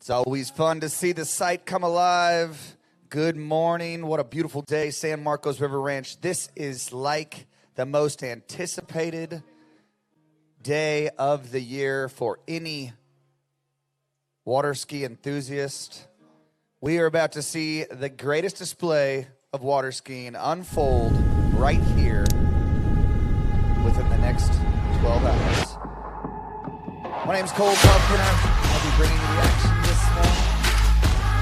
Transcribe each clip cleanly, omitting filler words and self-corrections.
It's always fun to see the site come alive. Good morning. What a beautiful day, San Marcos River Ranch. This is like the most anticipated day of the year for any water ski enthusiast. We are about to see the greatest display of water skiing unfold right here within the next 12 hours. My name's Cole Pumpkiner. I'll be bringing you the action this morning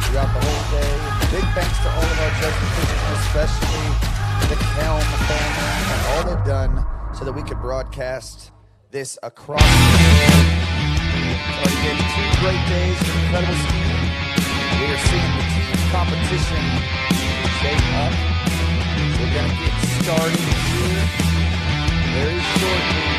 throughout the whole day. Big thanks to all of our judges, especially the Kelm family and all they've done so that we could broadcast this across the world. It's already been 2 great days of incredible skiing. We are seeing the team competition shape up. We're going to get started here very shortly.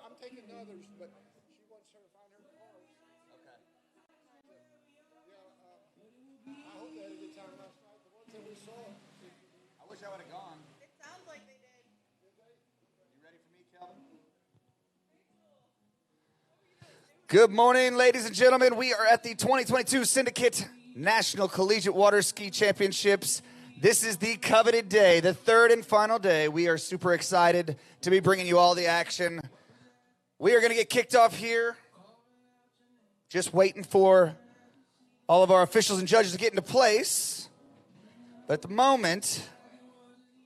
I'm taking the others, but she wants her to find her cars. Okay. I wish I would have gone. It sounds like they did. You ready for me, Kelvin? Good morning, ladies and gentlemen. We are at the 2022 Syndicate National Collegiate Water Ski Championships. This is the coveted day, the third and final day. We are super excited to be bringing you all the action. We are going to get kicked off here. Just waiting for all of our officials and judges to get into place. But at the moment,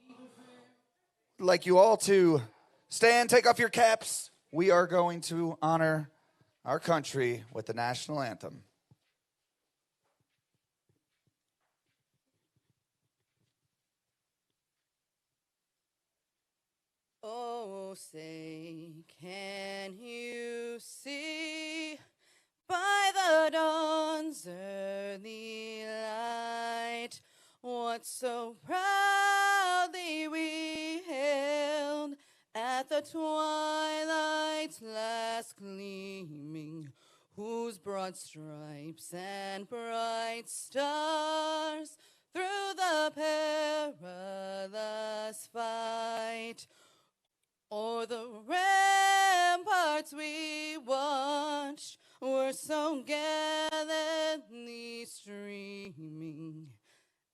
I'd like you all to stand, take off your caps. We are going to honor our country with the national anthem. Oh, say, can you see by the dawn's early light what so proudly we hailed at the twilight's last gleaming, whose broad stripes and bright stars through the perilous fight o'er the ramparts we watched were so gallantly streaming,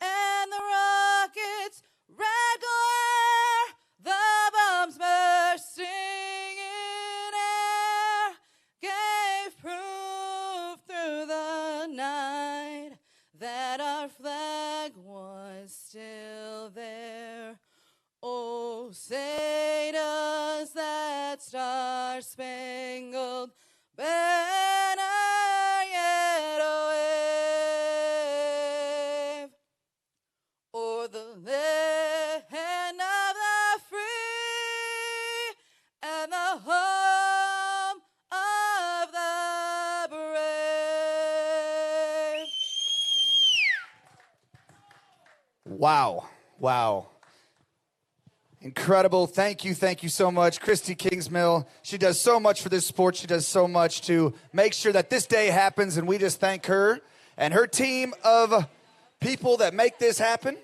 and the rockets' red glare, the bombs bursting in air, gave proof through the night that our flag was still there. Oh, say does that star-spangled banner yet wave o'er the land of the free and the home of the brave. Wow. Wow. Incredible. Thank you so much, Christy Kingsmill. She does so much for this sport. She does so much to make sure that this day happens, and we just thank her and her team of people that make this happen.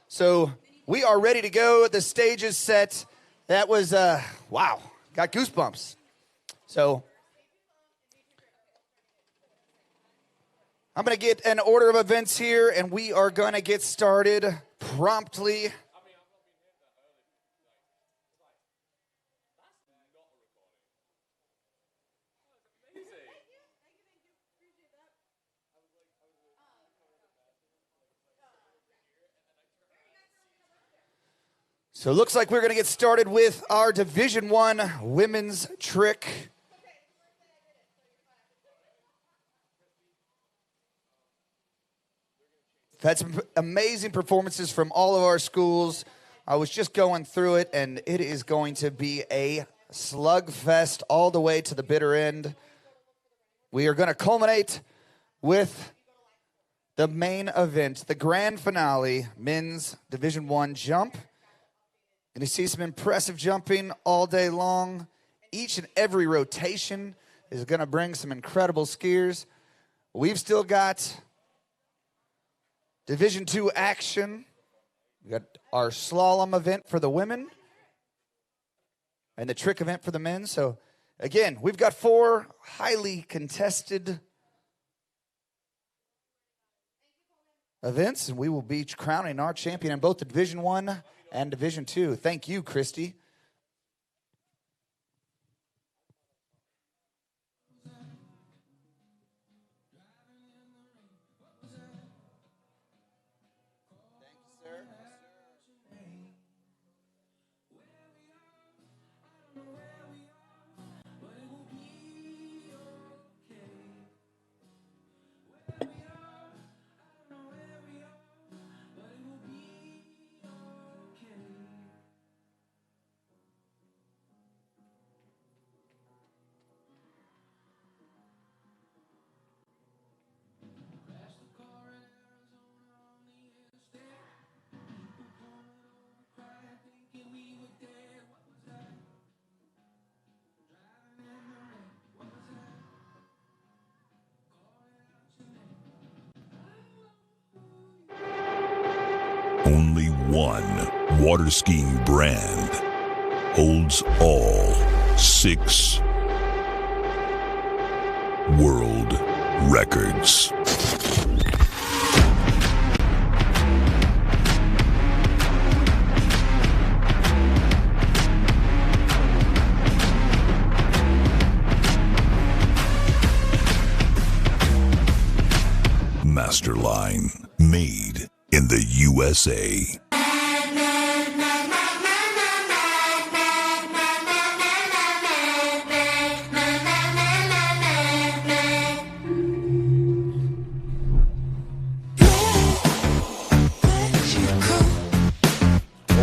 So we are ready to go. The stage is set. That was, wow, got goosebumps. So I'm going to get an order of events here, and we are going to get started promptly. So it looks like we're going to get started with our Division I women's trick. We've had some amazing performances from all of our schools. I was just going through it, and it is going to be a slugfest all the way to the bitter end. We are going to culminate with the main event, the grand finale, men's Division I jump. Going to see some impressive jumping all day long. Each and every rotation is going to bring some incredible skiers. We've still got Division II action. We got our slalom event for the women and the trick event for the men. So, again, we've got 4 highly contested events, and we will be crowning our champion in both the Division I and Division II. Thank you, Christy. Only one water skiing brand holds all 6 world records. Masterline, made in the USA.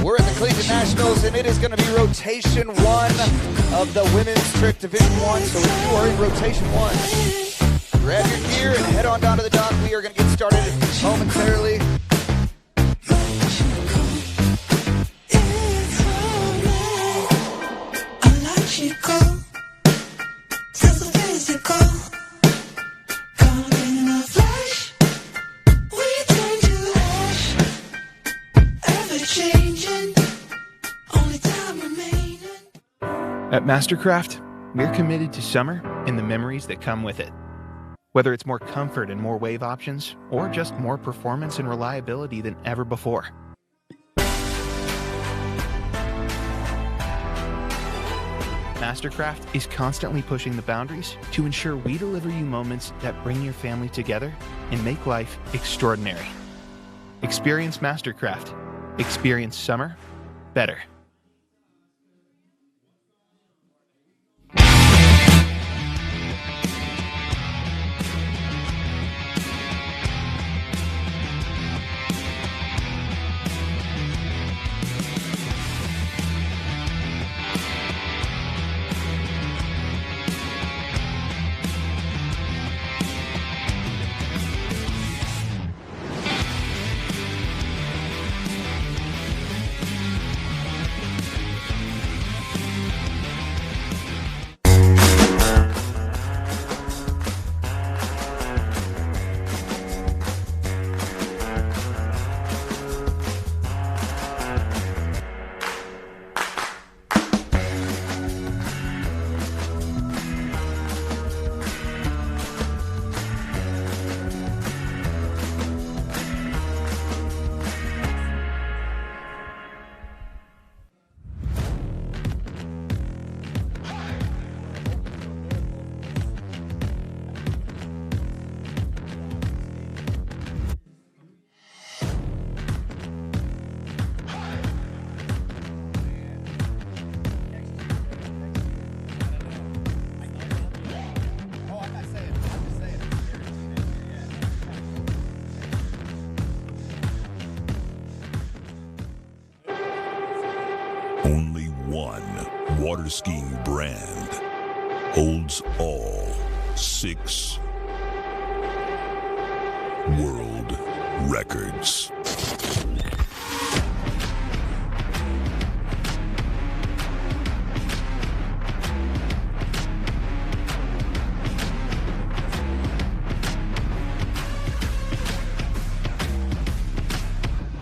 We're at the Collegiate Nationals, and it is going to be rotation 1 of the Women's Trick Division 1. So if you are in rotation 1, grab your gear and head on down to the dock. We are going to get started momentarily. At Mastercraft, we're committed to summer and the memories that come with it. Whether it's more comfort and more wave options, or just more performance and reliability than ever before. Mastercraft is constantly pushing the boundaries to ensure we deliver you moments that bring your family together and make life extraordinary. Experience Mastercraft. Experience summer better. Only one water skiing brand holds all 6 world records.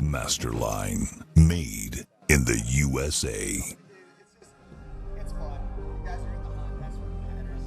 Masterline, made in the USA. It's fun. You guys are in the hunt. That's what matters.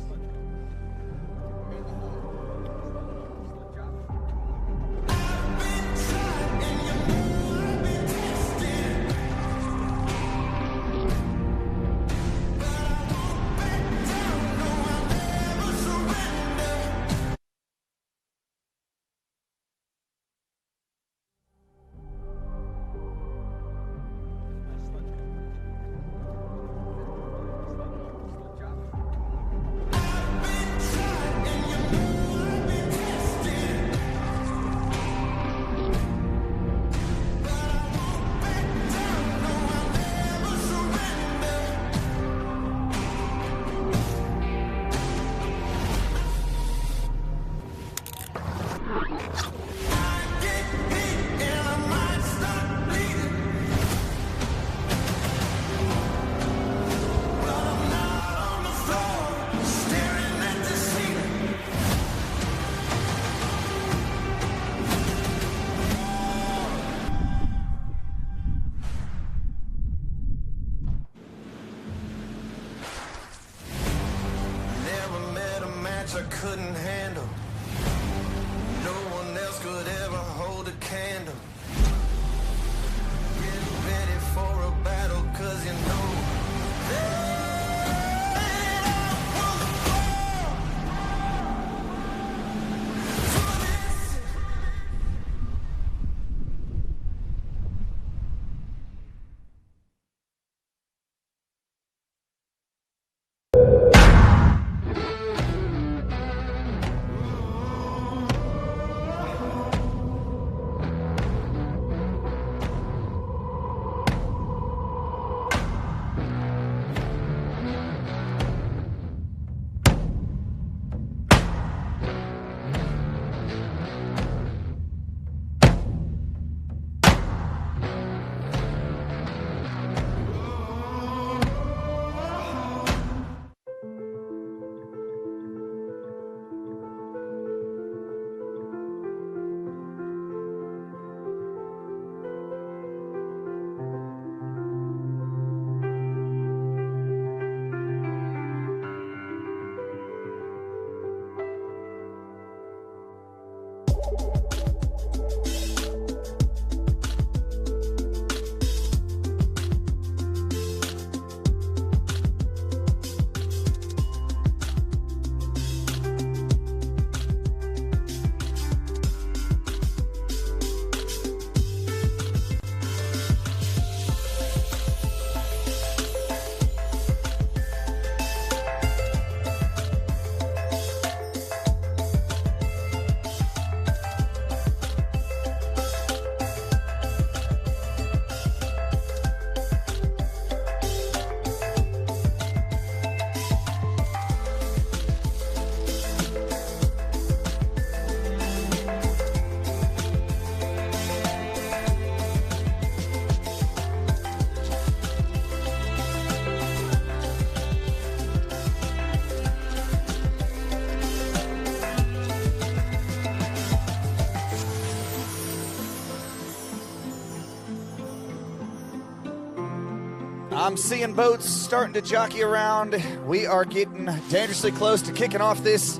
I'm seeing boats starting to jockey around. We are getting dangerously close to kicking off this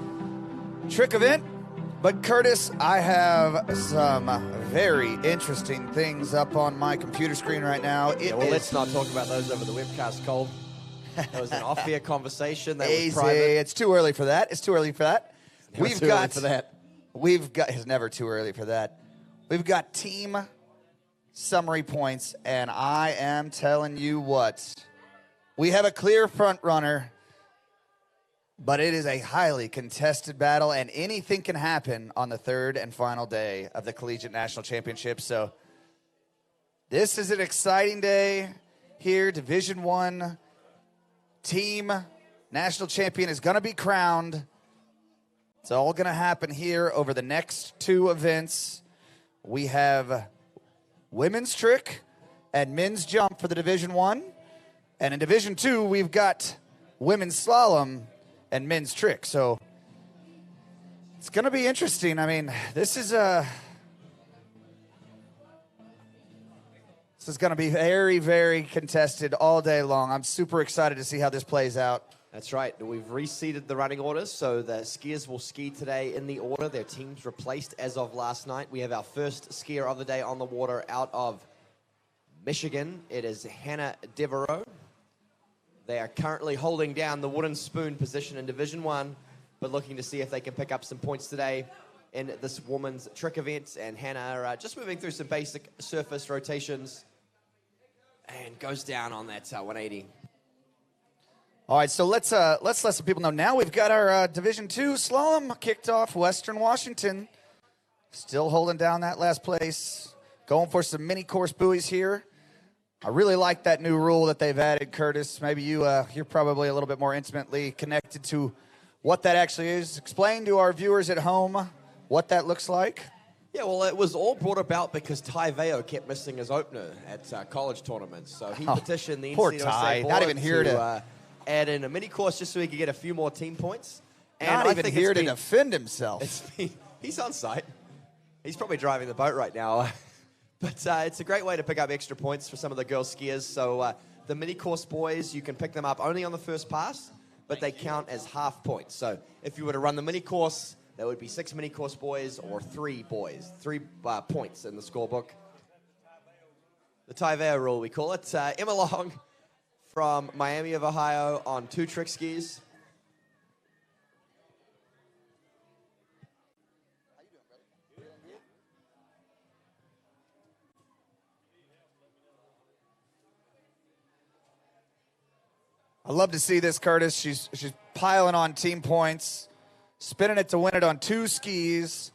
trick event. But Curtis, I have some very interesting things up on my computer screen right now. Let's not talk about those over the webcast, Cole. That was an off-air conversation. That was private. It's too early for that. It's too early for that. It's never too early for that. We've got team summary points, and I am telling you what, we have a clear front runner, but it is a highly contested battle, and anything can happen on the third and final day of the Collegiate National Championship. So this is an exciting day here. Division I team national champion is going to be crowned. It's all going to happen here over the next two events. We have women's trick and men's jump for the Division I. And in Division II, we've got women's slalom and men's trick. So it's going to be interesting. I mean, this is going to be very, very contested all day long. I'm super excited to see how this plays out. That's right. We've reseeded the running orders, so the skiers will ski today in the order. Their teams replaced as of last night. We have our first skier of the day on the water out of Michigan. It is Hannah Devereaux. They are currently holding down the wooden spoon position in Division I, but looking to see if they can pick up some points today in this women's trick event. And Hannah just moving through some basic surface rotations and goes down on that 180. All right, so let's let some people know. Now we've got our Division II slalom kicked off. Western Washington still holding down that last place. Going for some mini course buoys here. I really like that new rule that they've added, Curtis. Maybe you're probably a little bit more intimately connected to what that actually is. Explain to our viewers at home what that looks like. Yeah, well, it was all brought about because Ty Veo kept missing his opener at college tournaments. So he petitioned the poor NCWSA Ty. board Not even here to add in a mini course just so he could get a few more team points. And not I even think here to defend himself. He's on site. He's probably driving the boat right now. But it's a great way to pick up extra points for some of the girl skiers. So the mini course boys, you can pick them up only on the first pass, but they count as half points. So if you were to run the mini course, there would be 6 mini course boys or 3 boys, 3 points in the scorebook. The Ty Veo rule, we call it. Emma Long from Miami of Ohio on 2 trick skis. I love to see this, Curtis. She's piling on team points, spinning it to win it on 2 skis.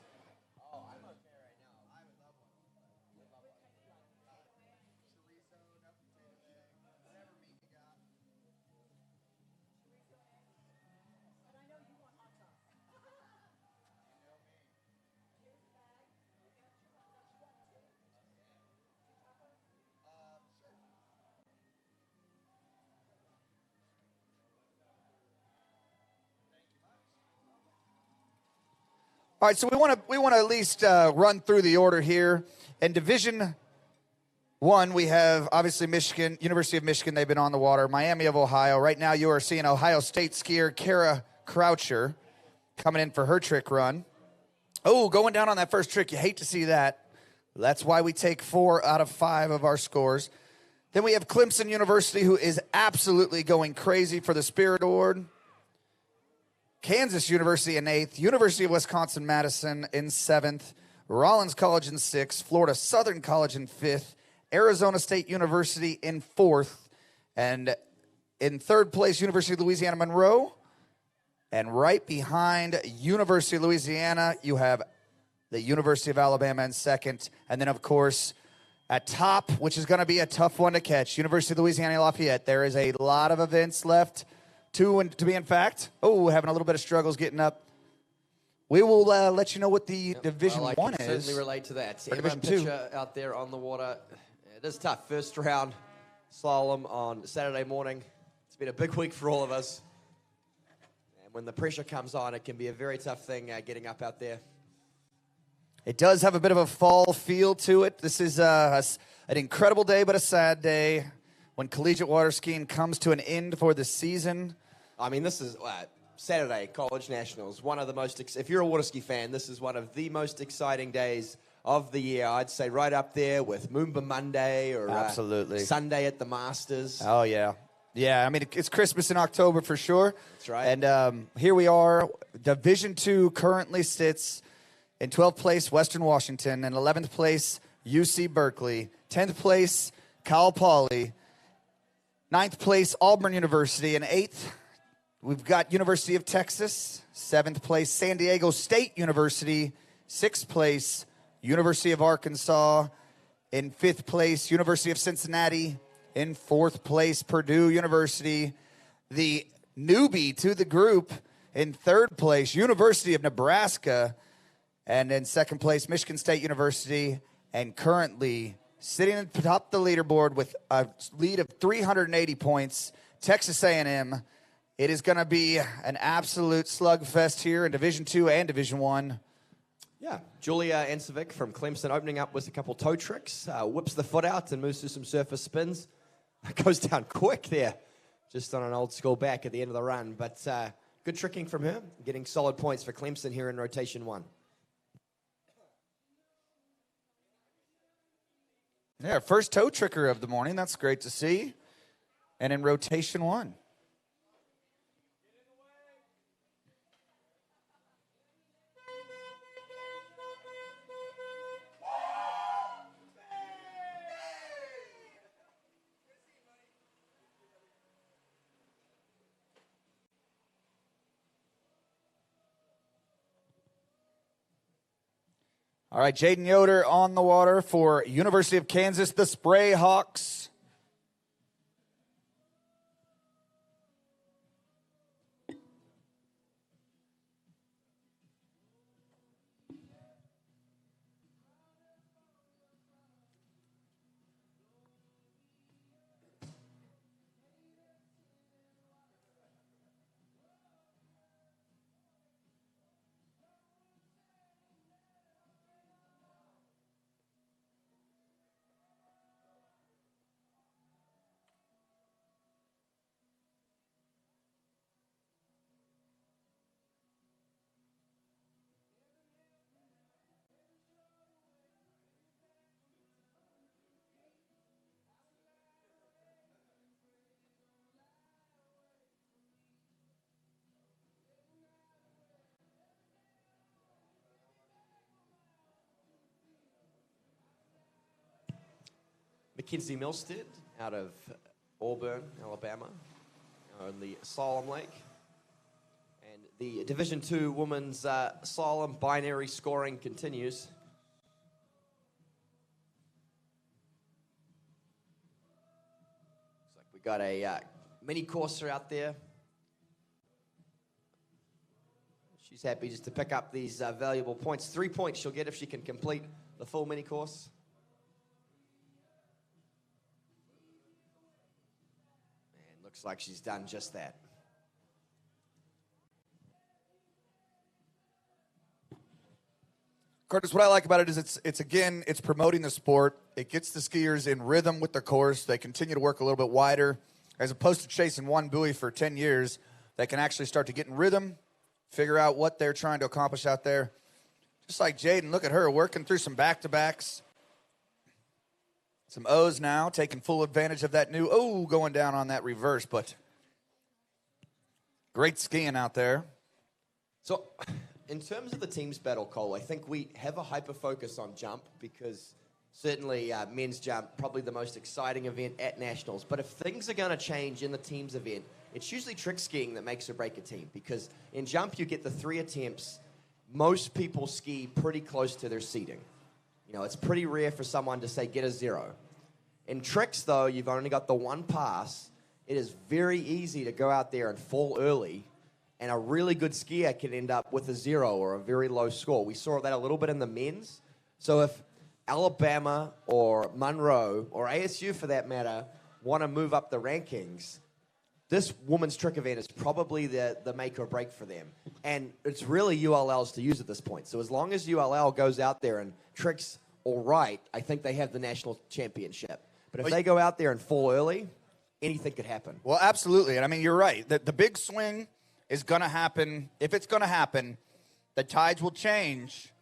All right, so we want to at least run through the order here. In Division I, we have obviously Michigan, University of Michigan. They've been on the water. Miami of Ohio. Right now, you are seeing Ohio State skier Kara Croucher coming in for her trick run. Oh, going down on that first trick. You hate to see that. That's why we take 4 out of 5 of our scores. Then we have Clemson University, who is absolutely going crazy for the Spirit Award. Kansas University in 8th. University of Wisconsin-Madison in 7th. Rollins College in 6th. Florida Southern College in 5th. Arizona State University in 4th. And in 3rd place, University of Louisiana Monroe. And right behind University of Louisiana, you have the University of Alabama in 2nd. And then, of course, at top, which is going to be a tough one to catch, University of Louisiana Lafayette. There is a lot of events left, 2 to be in fact. Oh, having a little bit of struggles getting up. We will let you know what the Division 1 is. Certainly relate to that. Or Division 2. Pitcher out there on the water. It is tough. First round slalom on Saturday morning. It's been a big week for all of us. And when the pressure comes on, it can be a very tough thing getting up out there. It does have a bit of a fall feel to it. This is an incredible day, but a sad day when collegiate water skiing comes to an end for the season. I mean, this is Saturday, College Nationals. One of the most, if you're a water ski fan, this is one of the most exciting days of the year. I'd say right up there with Moomba Monday or absolutely Sunday at the Masters. Oh, yeah. Yeah, I mean, it's Christmas in October for sure. That's right. And here we are. Division 2 currently sits in 12th place, Western Washington. In 11th place, UC Berkeley. 10th place, Cal Poly. 9th place, Auburn University. And 8th, we've got University of Texas. 7th place, San Diego State University. 6th place, University of Arkansas. In 5th place, University of Cincinnati. In 4th place, Purdue University. The newbie to the group in 3rd place, University of Nebraska. And in 2nd place, Michigan State University. And currently sitting at the top of the leaderboard with a lead of 380 points, Texas A&M. It is going to be an absolute slugfest here in Division 2 and Division 1. Yeah, Julia Ancevic from Clemson opening up with a couple toe tricks, whips the foot out and moves through some surface spins. Goes down quick there, just on an old school back at the end of the run. But good tricking from her, getting solid points for Clemson here in rotation 1. Yeah, first toe tricker of the morning. That's great to see. And in rotation 1. All right, Jaden Yoder on the water for University of Kansas, the Spray Hawks. Mackenzie Milstead out of Auburn, Alabama, on the Slalom Lake. And the Division 2 women's slalom binary scoring continues. Looks like we got a mini courser out there. She's happy just to pick up these valuable points. 3 points she'll get if she can complete the full mini course. Looks like she's done just that. Curtis, what I like about it is it's promoting the sport. It gets the skiers in rhythm with the course. They continue to work a little bit wider. As opposed to chasing one buoy for 10 years, they can actually start to get in rhythm, figure out what they're trying to accomplish out there. Just like Jaden, look at her working through some back-to-backs. Some O's now, taking full advantage of that new, going down on that reverse, but great skiing out there. So, in terms of the teams battle, Cole, I think we have a hyper-focus on jump because certainly men's jump, probably the most exciting event at Nationals. But if things are going to change in the teams event, it's usually trick skiing that makes or break a team because in jump you get the 3 attempts. Most people ski pretty close to their seating. You know, it's pretty rare for someone to say, get a 0. In tricks, though, you've only got the 1 pass. It is very easy to go out there and fall early, and a really good skier can end up with a 0 or a very low score. We saw that a little bit in the men's. So if Alabama or Monroe, or ASU for that matter, want to move up the rankings, this women's trick event is probably the make or break for them. And it's really ULL's to use at this point. So as long as ULL goes out there and tricks all right, I think they have the national championship. But if they go out there and fall early, anything could happen. Well, absolutely. And I mean, you're right. The big swing is going to happen. If it's going to happen, the tides will change.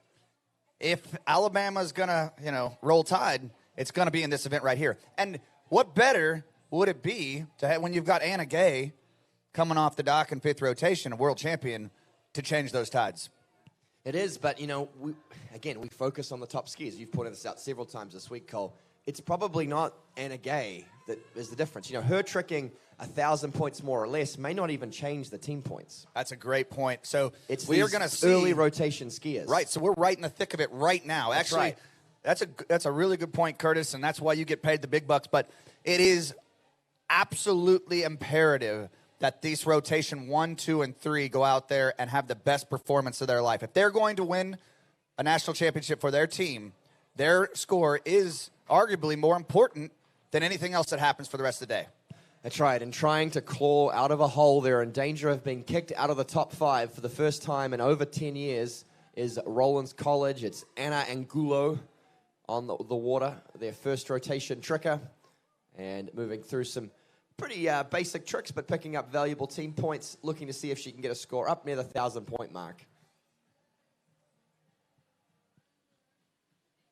If Alabama's going to, roll tide, it's going to be in this event right here. And what better would it be to have, when you've got Anna Gay coming off the dock in 5th rotation, a world champion, to change those tides? It is, but, we focus on the top skiers. You've pointed this out several times this week, Cole. It's probably not Anna Gay that is the difference. Her tricking 1,000 points more or less may not even change the team points. That's a great point. So we are going to see early rotation skiers. Right, so we're right in the thick of it right now. That's Actually, right. That's a really good point, Curtis, and that's why you get paid the big bucks. But it is absolutely imperative that these rotation 1, 2, and 3 go out there and have the best performance of their life. If they're going to win a national championship for their team, their score is arguably more important than anything else that happens for the rest of the day. That's right, and trying to claw out of a hole, they're in danger of being kicked out of the top 5 for the first time in over 10 years, is Rollins College. It's Anna Angulo on the water, their first rotation tricker, and moving through some pretty basic tricks, but picking up valuable team points, looking to see if she can get a score up near the 1,000-point mark.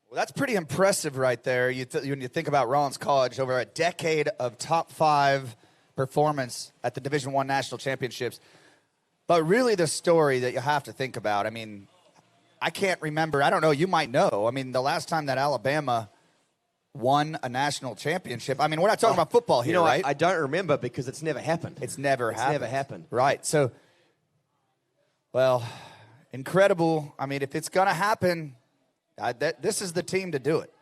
Well, that's pretty impressive right there. When you think about Rollins College, over a decade of top 5 performance at the Division I National Championships. But really the story that you have to think about, I mean, I can't remember. I don't know. You might know. I mean, the last time that Alabama won a national championship. I mean, we're not talking about football here, right? I don't remember because it's never happened. It's never happened. Right. So, well, incredible. I mean, if it's going to happen, this is the team to do it.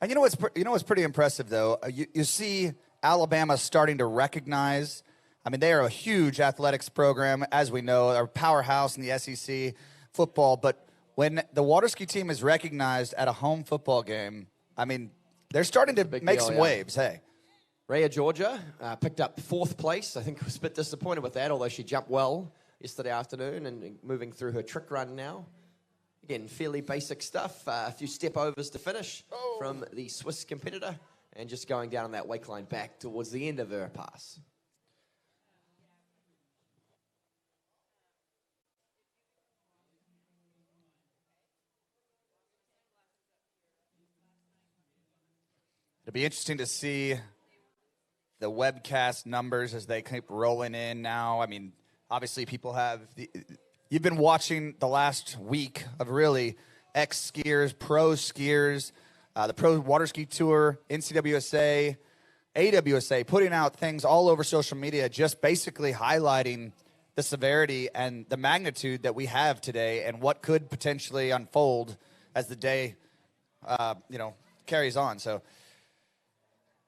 And you know what's pretty impressive, though? You see Alabama starting to recognize. I mean, they are a huge athletics program, as we know, a powerhouse in the SEC football. But when the water ski team is recognized at a home football game, I mean, they're starting to make some waves, hey. Rhea Georgia picked up 4th place. I think was a bit disappointed with that, although she jumped well yesterday afternoon and moving through her trick run now. Again, fairly basic stuff. A few step overs to finish from the Swiss competitor and just going down on that wake line back towards the end of her pass. It'll be interesting to see the webcast numbers as they keep rolling in now. I mean, obviously people you've been watching the last week of really ex-skiers, pro skiers, the Pro Water Ski Tour, NCWSA, AWSA, putting out things all over social media, just basically highlighting the severity and the magnitude that we have today and what could potentially unfold as the day, carries on. So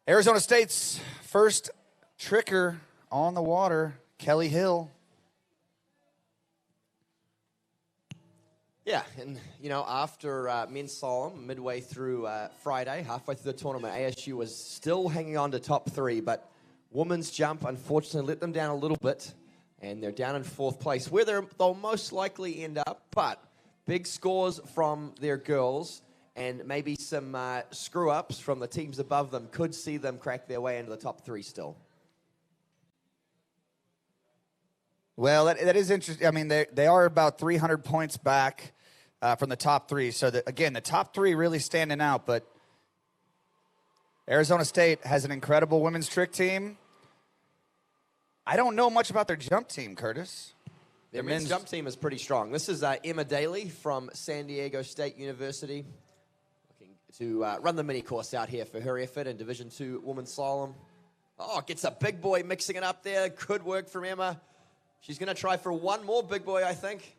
Arizona State's first tricker on the water, Kelly Hill. Yeah, and, after men's slalom, midway through Friday, halfway through the tournament, ASU was still hanging on to top 3, but women's jump, unfortunately, let them down a little bit, and they're down in 4th place, where they'll most likely end up, but big scores from their girls, and maybe some screw-ups from the teams above them could see them crack their way into the top 3 still. Well, that is interesting. I mean, they are about 300 points back from the top three. So, again, the top three really standing out. But Arizona State has an incredible women's trick team. I don't know much about their jump team, Curtis. Their men's jump team is pretty strong. This is Emma Daly from San Diego State University, looking to run the mini course out here for her effort in Division II women's slalom. Oh, gets a big boy mixing it up there. Good work from Emma. She's going to try for one more big boy, I think.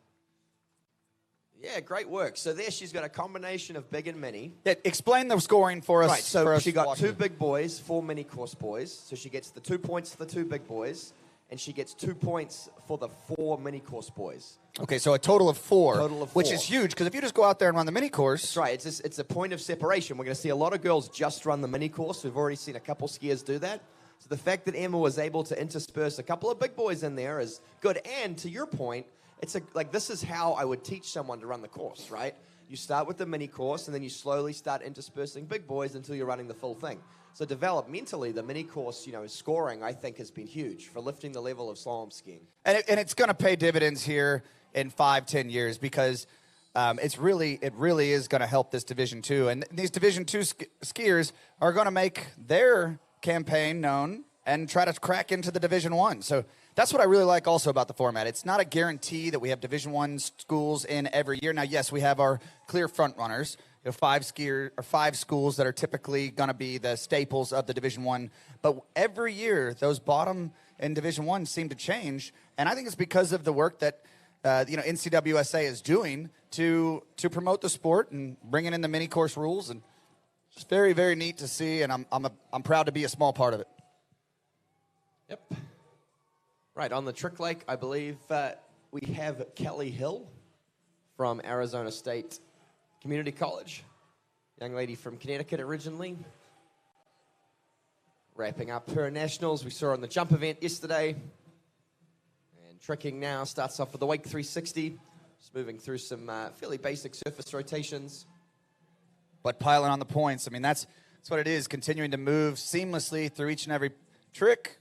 Yeah, great work. So there she's got a combination of big and mini. Yeah, explain the scoring for us. Right, so she got watching. 2 big boys, 4 mini course boys. So she gets the 2 points for the 2 big boys, and she gets 2 points for the 4 mini course boys. Okay, so a total of 4. Total of 4. Which is huge, because if you just go out there and run the mini course. That's right. It's a point of separation. We're going to see a lot of girls just run the mini course. We've already seen a couple skiers do that. So the fact that Emma was able to intersperse a couple of big boys in there is good. And to your point, this is how I would teach someone to run the course, right? You start with the mini course, and then you slowly start interspersing big boys until you're running the full thing. So developmentally, the mini course, scoring, I think, has been huge for lifting the level of slalom skiing. And it's going to pay dividends here in 5-10 years, because it really is going to help this Division II. And these Division II skiers are going to make their campaign known and try to crack into the Division I. So that's what I really like also about the format. It's not a guarantee that we have Division I schools in every year. Now, yes, we have our clear front runners. 5 schools that are typically going to be the staples of the Division I. But every year, those bottom in Division I seem to change, and I think it's because of the work that NCWSA is doing to promote the sport and bringing in the mini course rules, and it's very, very neat to see, and I'm proud to be a small part of it. Yep. Right, on the trick lake, I believe we have Kelly Hill from Arizona State Community College. Young lady from Connecticut originally. Wrapping up her nationals. We saw her on the jump event yesterday. And tricking now starts off with the Wake 360. Just moving through some fairly basic surface rotations. But piling on the points. I mean, that's what it is, continuing to move seamlessly through each and every trick.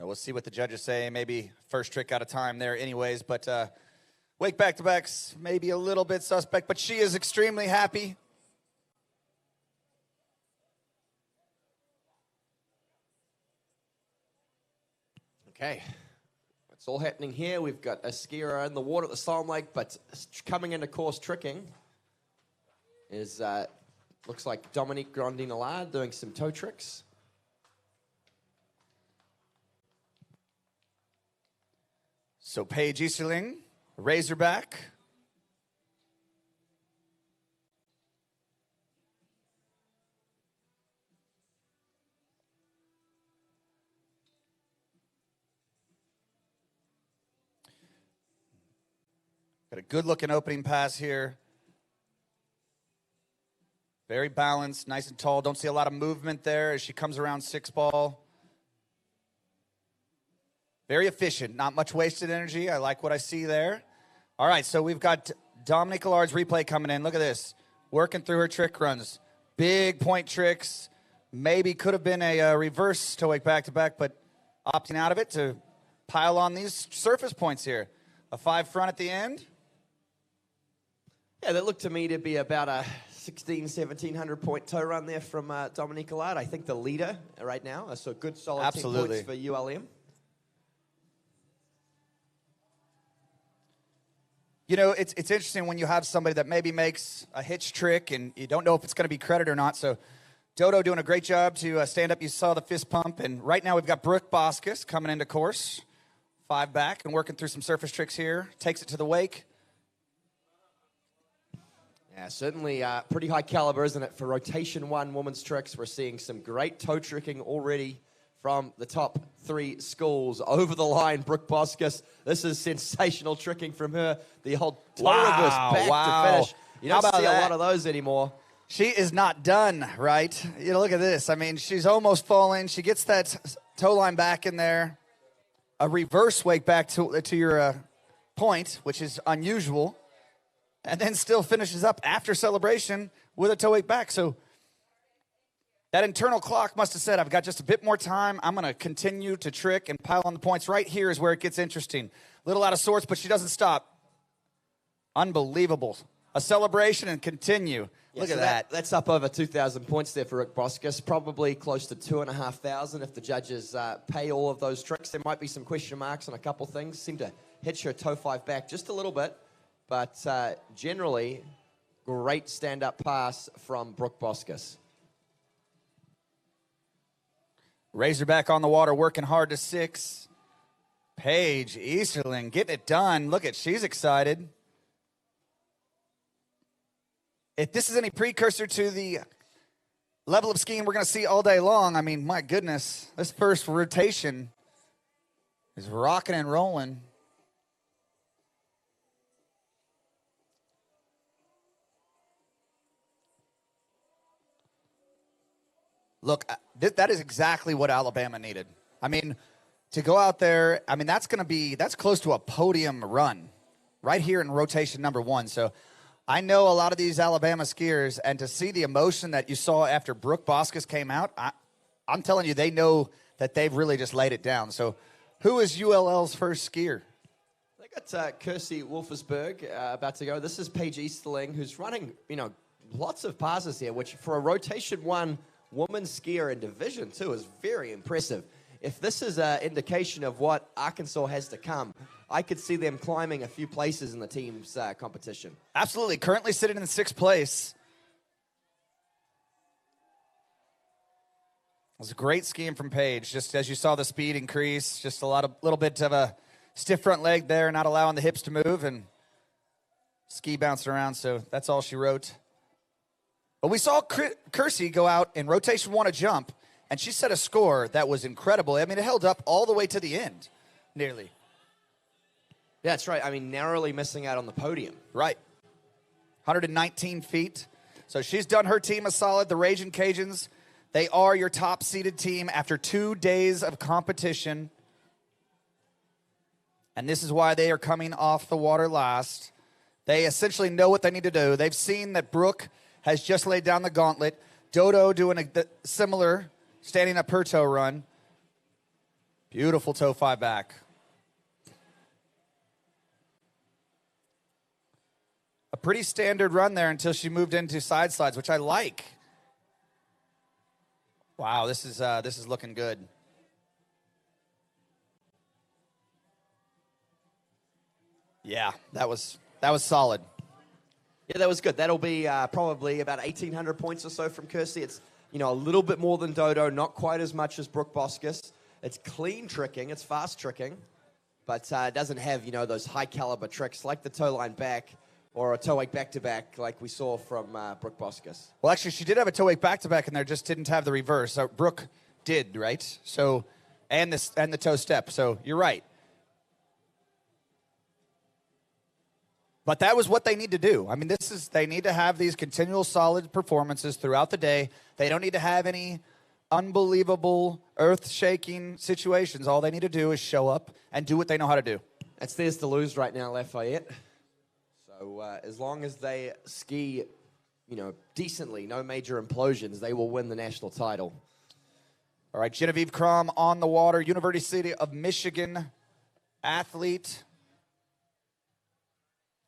We'll see what the judges say. Maybe first trick out of time there anyways. But Wake back-to-backs maybe a little bit suspect, but she is extremely happy. Okay. What's all happening here? We've got a skier in the water at the Slalom Lake, but coming into course tricking is, looks like Dominique Grandin-Allard doing some toe tricks. So Paige Easterling, Razorback. Got a good-looking opening pass here. Very balanced, nice and tall. Don't see a lot of movement there as she comes around 6-ball. Very efficient, not much wasted energy. I like what I see there. All right, so we've got Dominique Allard's replay coming in. Look at this. Working through her trick runs. Big point tricks. Maybe could have been a reverse toe wake back-to-back, but opting out of it to pile on these surface points here. A 5 front at the end. Yeah, that looked to me to be about a 1,700 point toe run there from Dominique Allard. I think the leader right now. So good solid 10 points for ULM. You know, it's interesting when you have somebody that maybe makes a hitch trick and you don't know if it's going to be credit or not. So Dodo doing a great job to stand up. You saw the fist pump. And right now we've got Brooke Boskus coming into course. 5 back and working through some surface tricks here. Takes it to the wake. Yeah, certainly pretty high caliber, isn't it? For rotation 1 women's tricks, we're seeing some great toe tricking already from the top 3 schools. Over the line, Brooke Boskus. This is sensational tricking from her. The whole toe reverse back to finish. You don't see a lot of those anymore. She is not done, right? You know, look at this. I mean, she's almost falling. She gets that toe line back in there. A reverse wake back to your point, which is unusual. And then still finishes up after celebration with a toe wake back. So That internal clock must have said, I've got just a bit more time. I'm going to continue to trick and pile on the points. Right here is where it gets interesting. A little out of sorts, but she doesn't stop. Unbelievable. A celebration and continue. Look at that. That's up over 2,000 points there for Rick Boskus. Probably close to 2,500 if the judges pay all of those tricks. There might be some question marks on a couple things. Seem to hitch her toe 5 back just a little bit. But generally, great stand-up pass from Brooke Boskus. Razorback on the water, working hard to 6. Paige Easterling getting it done. Look at, she's excited. If this is any precursor to the level of skiing we're going to see all day long, I mean, my goodness, this first rotation is rocking and rolling. Look, that is exactly what Alabama needed. I mean, to go out there, I mean, that's close to a podium run right here in rotation number 1. So I know a lot of these Alabama skiers, and to see the emotion that you saw after Brooke Boskus came out, I'm telling you, they know that they've really just laid it down. So who is ULL's first skier? They got Kirsty Wolfersberg about to go. This is Paige Easterling, who's running, lots of passes here, which for a rotation 1 woman skier in Division 2 is very impressive. If this is an indication of what Arkansas has to come, I could see them climbing a few places in the team's competition. Absolutely. Currently sitting in 6th place. It was a great skiing from Paige. Just as you saw the speed increase, just little bit of a stiff front leg there, not allowing the hips to move, and ski bouncing around. So that's all she wrote. But we saw Kirsty go out in rotation 1 a jump, and she set a score that was incredible. I mean, it held up all the way to the end, nearly. Yeah, that's right. I mean, narrowly missing out on the podium. Right. 119 feet. So she's done her team a solid. The Ragin' Cajuns, they are your top-seeded team after 2 days of competition. And this is why they are coming off the water last. They essentially know what they need to do. They've seen that Brooke has just laid down the gauntlet. Dodo doing a similar standing up her toe run. Beautiful toe 5 back. A pretty standard run there until she moved into side slides, which I like. Wow, this is looking good. Yeah, that was solid. Yeah, that was good. That'll be probably about 1,800 points or so from Kirsty. It's, a little bit more than Dodo, not quite as much as Brooke Boskus. It's clean tricking, it's fast tricking, but it doesn't have, those high caliber tricks like the toe line back or a toe wake back-to-back like we saw from Brooke Boskus. Well, actually, she did have a toe wake back-to-back in there, just didn't have the reverse. So Brooke did, right? So, and the toe step. So you're right. But that was what they need to do. I mean, they need to have these continual solid performances throughout the day. They don't need to have any unbelievable, earth-shaking situations. All they need to do is show up and do what they know how to do. That's theirs to lose right now, Lafayette. So as long as they ski, decently, no major implosions, they will win the national title. All right, Genevieve Crom on the water, University of Michigan athlete.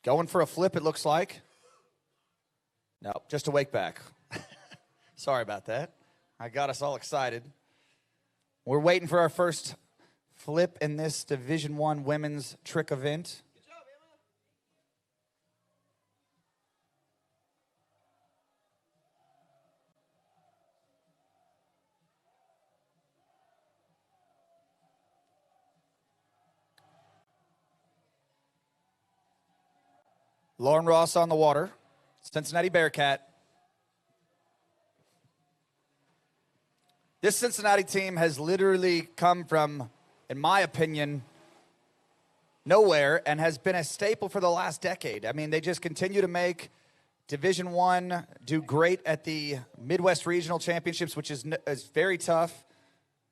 Going for a flip, it looks like. No, just a wake back. Sorry about that. I got us all excited. We're waiting for our first flip in this Division I women's trick event. Good job, Emma. Lauren Ross on the water, Cincinnati Bearcat. This Cincinnati team has literally come from, in my opinion, nowhere and has been a staple for the last decade. I mean, they just continue to make Division I do great at the Midwest Regional Championships, which is very tough.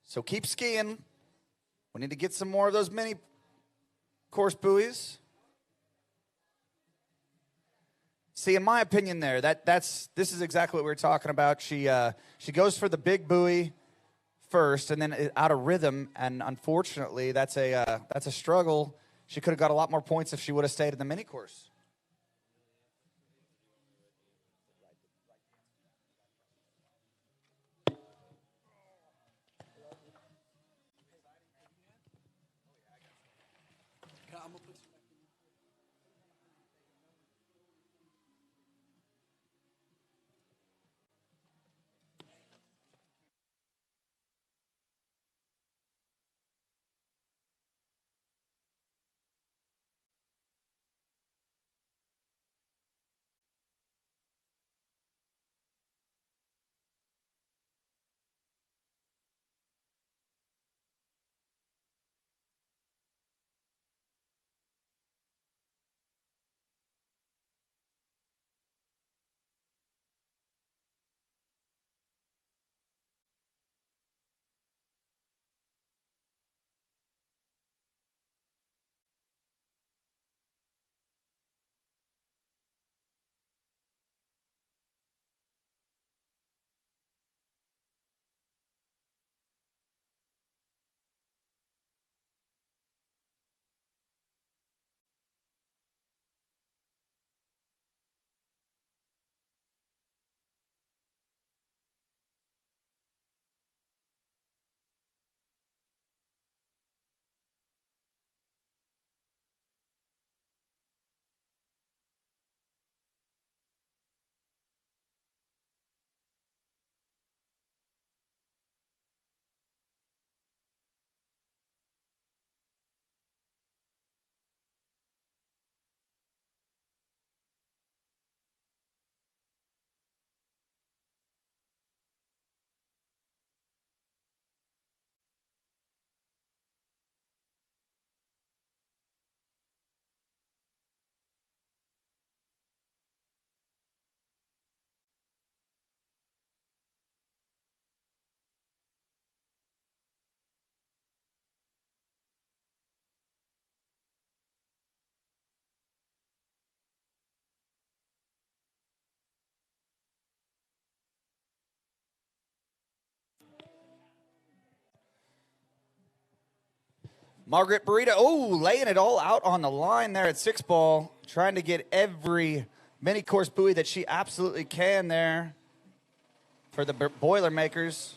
So keep skiing. We need to get some more of those mini course buoys. See, in my opinion, this is exactly what we were talking about. She goes for the big buoy first, and then out of rhythm, and unfortunately, that's a struggle. She could have got a lot more points if she would have stayed in the mini course. Margaret Burrito, laying it all out on the line there at 6-ball, trying to get every mini course buoy that she absolutely can there for the Boilermakers.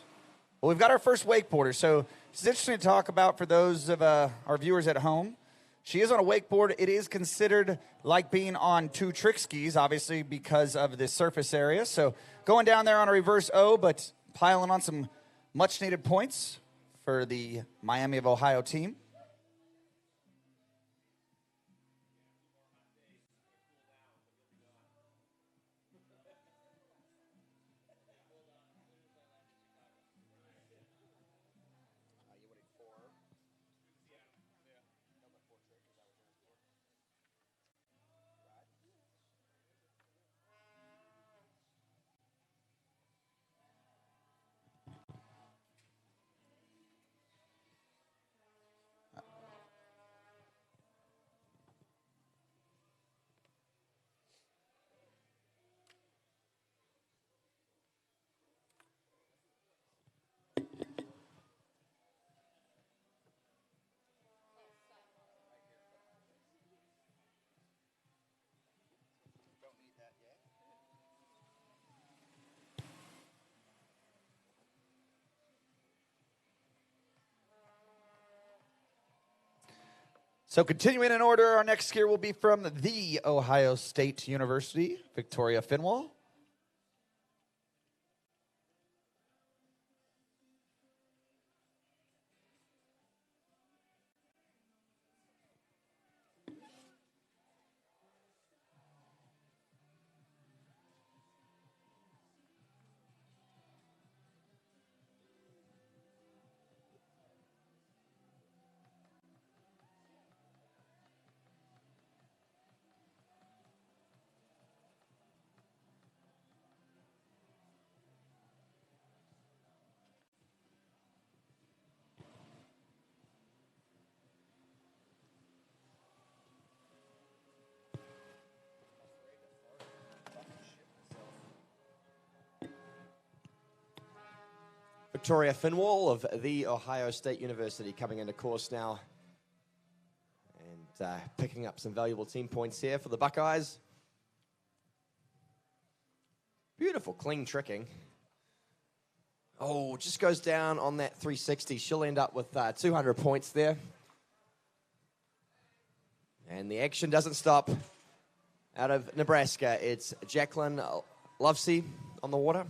Well, we've got our first wakeboarder, so this is interesting to talk about for those of our viewers at home. She is on a wakeboard. It is considered like being on two trick skis, obviously, because of the surface area. So going down there on a reverse O, but piling on some much-needed points for the Miami of Ohio team. So continuing in order, our next skier will be from the Ohio State University, Victoria Finwall. Victoria Finwall of The Ohio State University coming into course now. And picking up some valuable team points here for the Buckeyes. Beautiful, clean tricking. Oh, just goes down on that 360. She'll end up with 200 points there. And the action doesn't stop. Out of Nebraska, it's Jacqueline Lovesey on the water.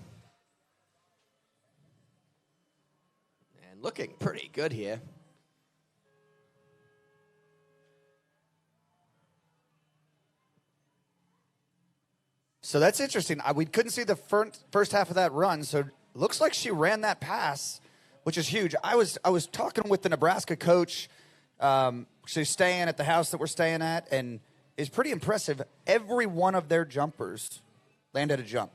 And looking pretty good here. So that's interesting. We couldn't see the first half of that run, so looks like she ran that pass, which is huge. I was talking with the Nebraska coach. She's staying at the house that we're staying at, and it's pretty impressive. Every one of their jumpers landed a jump.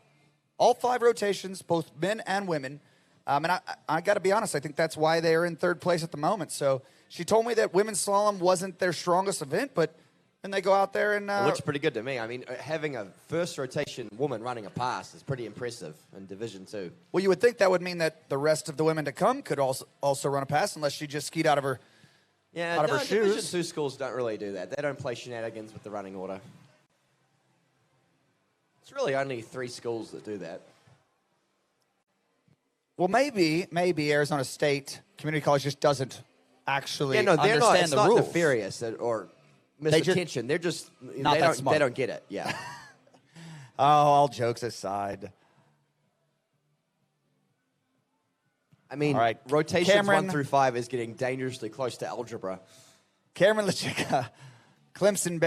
All 5 rotations, both men and women. And I got to be honest, I think that's why they're in 3rd place at the moment. So she told me that women's slalom wasn't their strongest event, but then they go out there and... It looks pretty good to me. I mean, having a first rotation woman running a pass is pretty impressive in Division II. Well, you would think that would mean that the rest of the women to come could also run a pass, unless she just skied out of her shoes. Division II schools don't really do that. They don't play shenanigans with the running order. It's really only 3 schools that do that. Well, maybe Arizona State Community College just doesn't actually they're understand not. It's the not rules. nefarious or misattention. They're just they don't get it. Yeah. Oh, all jokes aside. I mean, all right. rotations 1 through 5 is getting dangerously close to algebra. Cameron Lachicka, Clemson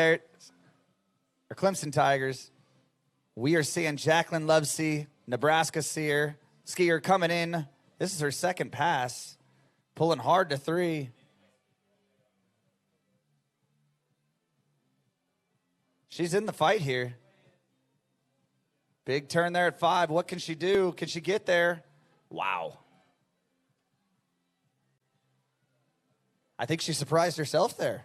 Tigers. We are seeing Jacqueline Lovesey, Nebraska skier coming in. This is her 2nd pass, pulling hard to 3. She's in the fight here. Big turn there at 5. What can she do? Can she get there? Wow. I think she surprised herself there.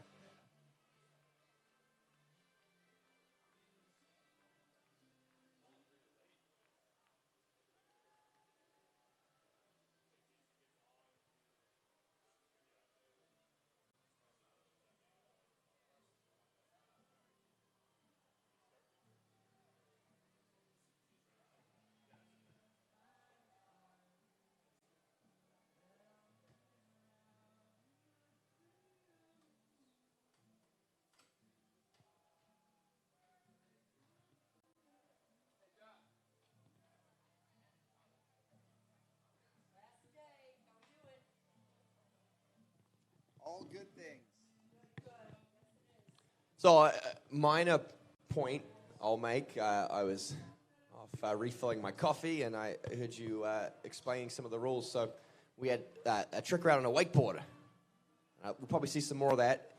All good things. So, minor point I'll make. I was off refilling my coffee, and I heard you explaining some of the rules. So, we had a trick route on a wakeboard. We'll probably see some more of that.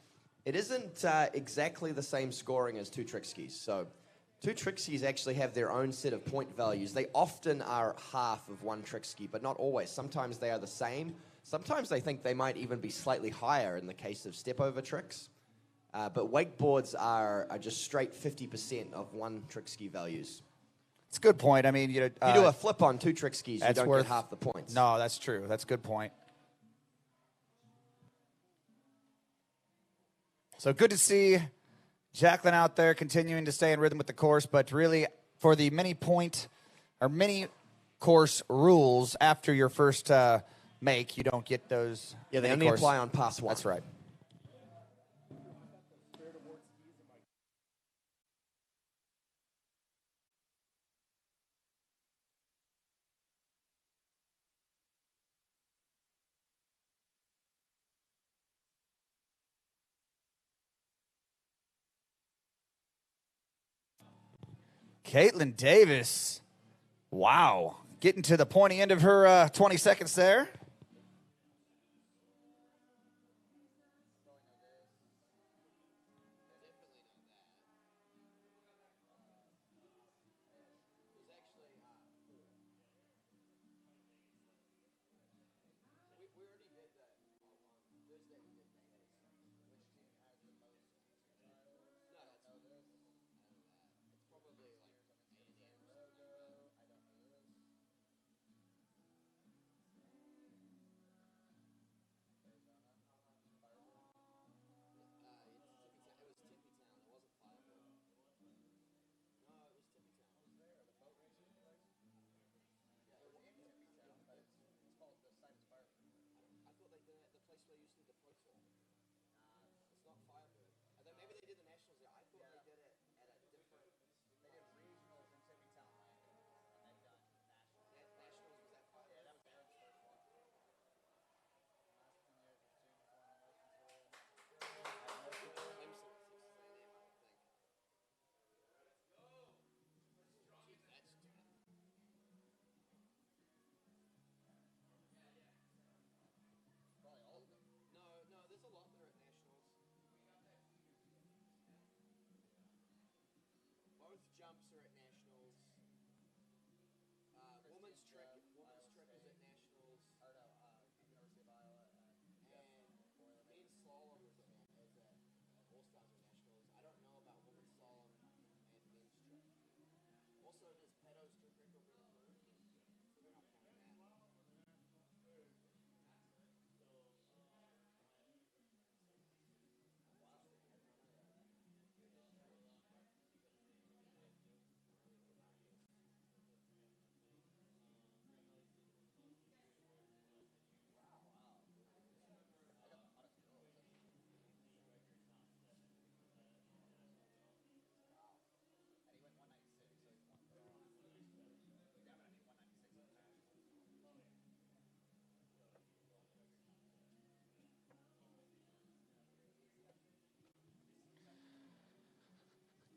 It isn't exactly the same scoring as 2 trick skis. So, 2 trick skis actually have their own set of point values. They often are half of 1 trick ski, but not always. Sometimes they are the same. Sometimes they think they might even be slightly higher in the case of step-over tricks. But wakeboards are just straight 50% of 1 trick ski values. It's a good point. I mean, if you do a flip on 2 trick skis, you don't get half the points. No, that's true. That's a good point. So good to see Jacqueline out there continuing to stay in rhythm with the course, but really for the mini course rules after your first make, you don't get those. Yeah, they only apply on pass 1. That's right. Caitlin Davis. Wow. Getting to the pointy end of her 20 seconds there.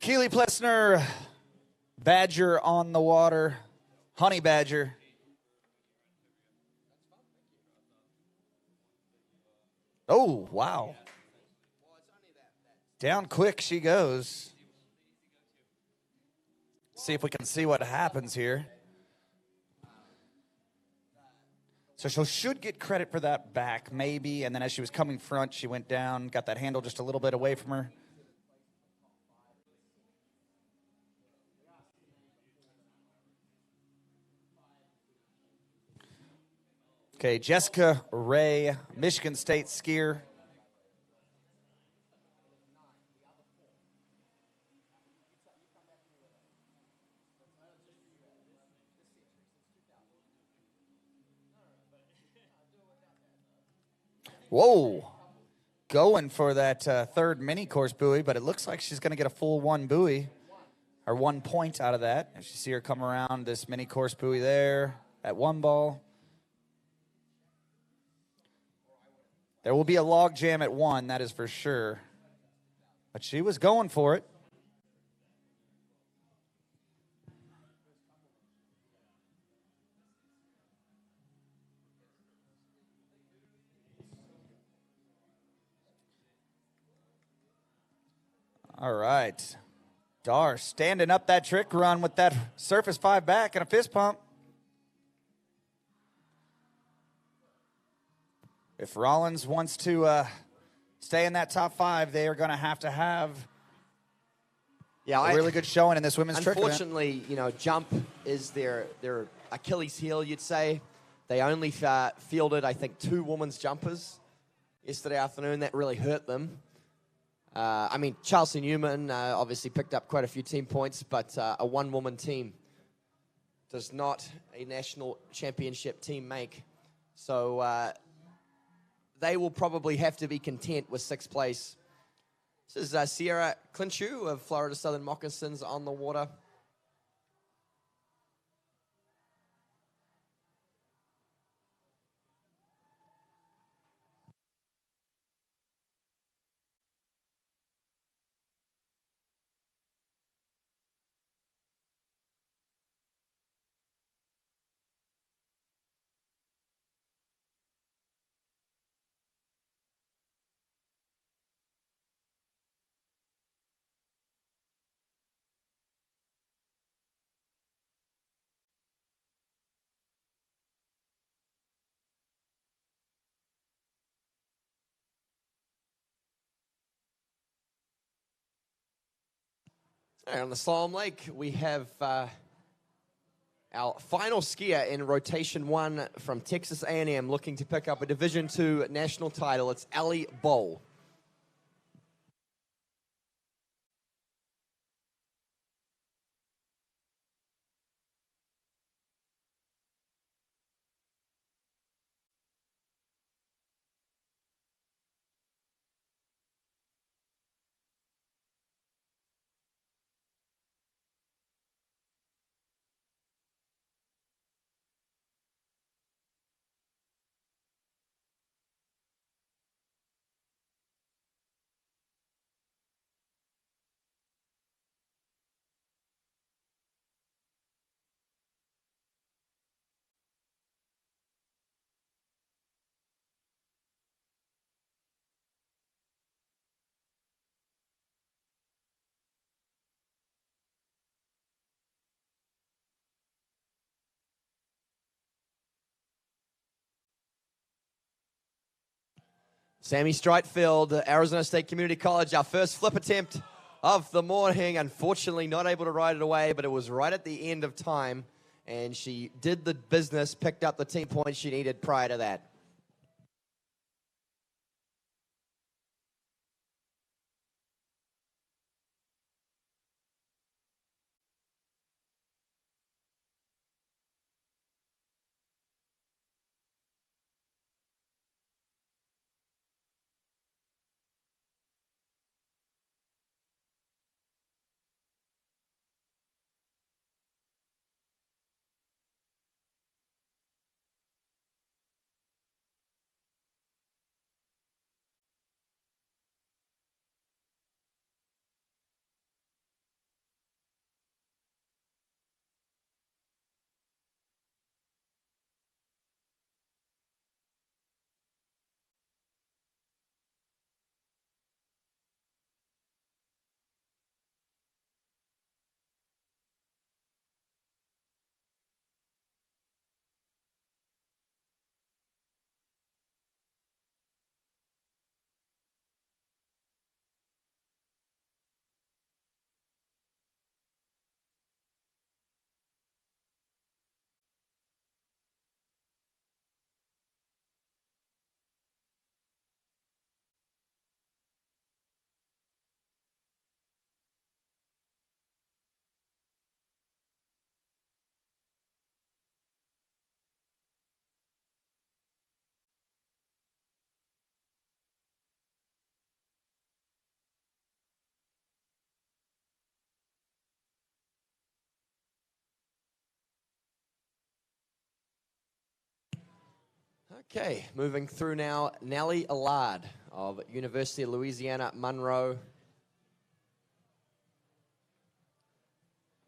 Keely Plessner, Badger on the water, Honey Badger. Oh, wow. Down quick she goes. See if we can see what happens here. So she should get credit for that back, maybe. And then as she was coming front, she went down, got that handle just a little bit away from her. Okay, Jessica Ray, Michigan State skier. Whoa, going for that third mini course buoy, but it looks like she's going to get a full one buoy, or 1 point out of that. As you see her come around this mini course buoy there at one ball. There will be a log jam at one, that is for sure. But she was going for it. All right. Dar standing up that trick run with that surface 5 back and a fist pump. If Rollins wants to stay in that top 5, they are going to have a really good showing in this women's trick event. Unfortunately, jump is their Achilles heel, you'd say. They only fielded, I think, 2 women's jumpers yesterday afternoon. That really hurt them. Chelsea Newman obviously picked up quite a few team points, but a one-woman team does not a national championship team make. So they will probably have to be content with 6th place. This is Sierra Clinchu of Florida Southern Moccasins on the water. All right, on the Slalom Lake, we have our final skier in rotation 1 from Texas A&M looking to pick up a Division II national title. It's Allie Bowl. Sammy Streitfeld, Arizona State Community College, our first flip attempt of the morning. Unfortunately, not able to ride it away, but it was right at the end of time, and she did the business, picked up the team points she needed prior to that. Okay, moving through now, Nellie Allard of University of Louisiana, Monroe.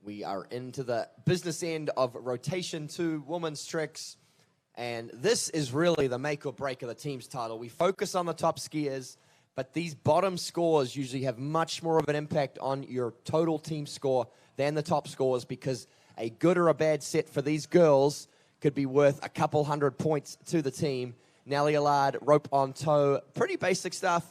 We are into the business end of rotation 2 women's tricks, and this is really the make or break of the team's title. We focus on the top skiers, but these bottom scores usually have much more of an impact on your total team score than the top scores, because a good or a bad set for these girls could be worth a couple hundred points to the team. Nellie Allard, rope on toe, pretty basic stuff,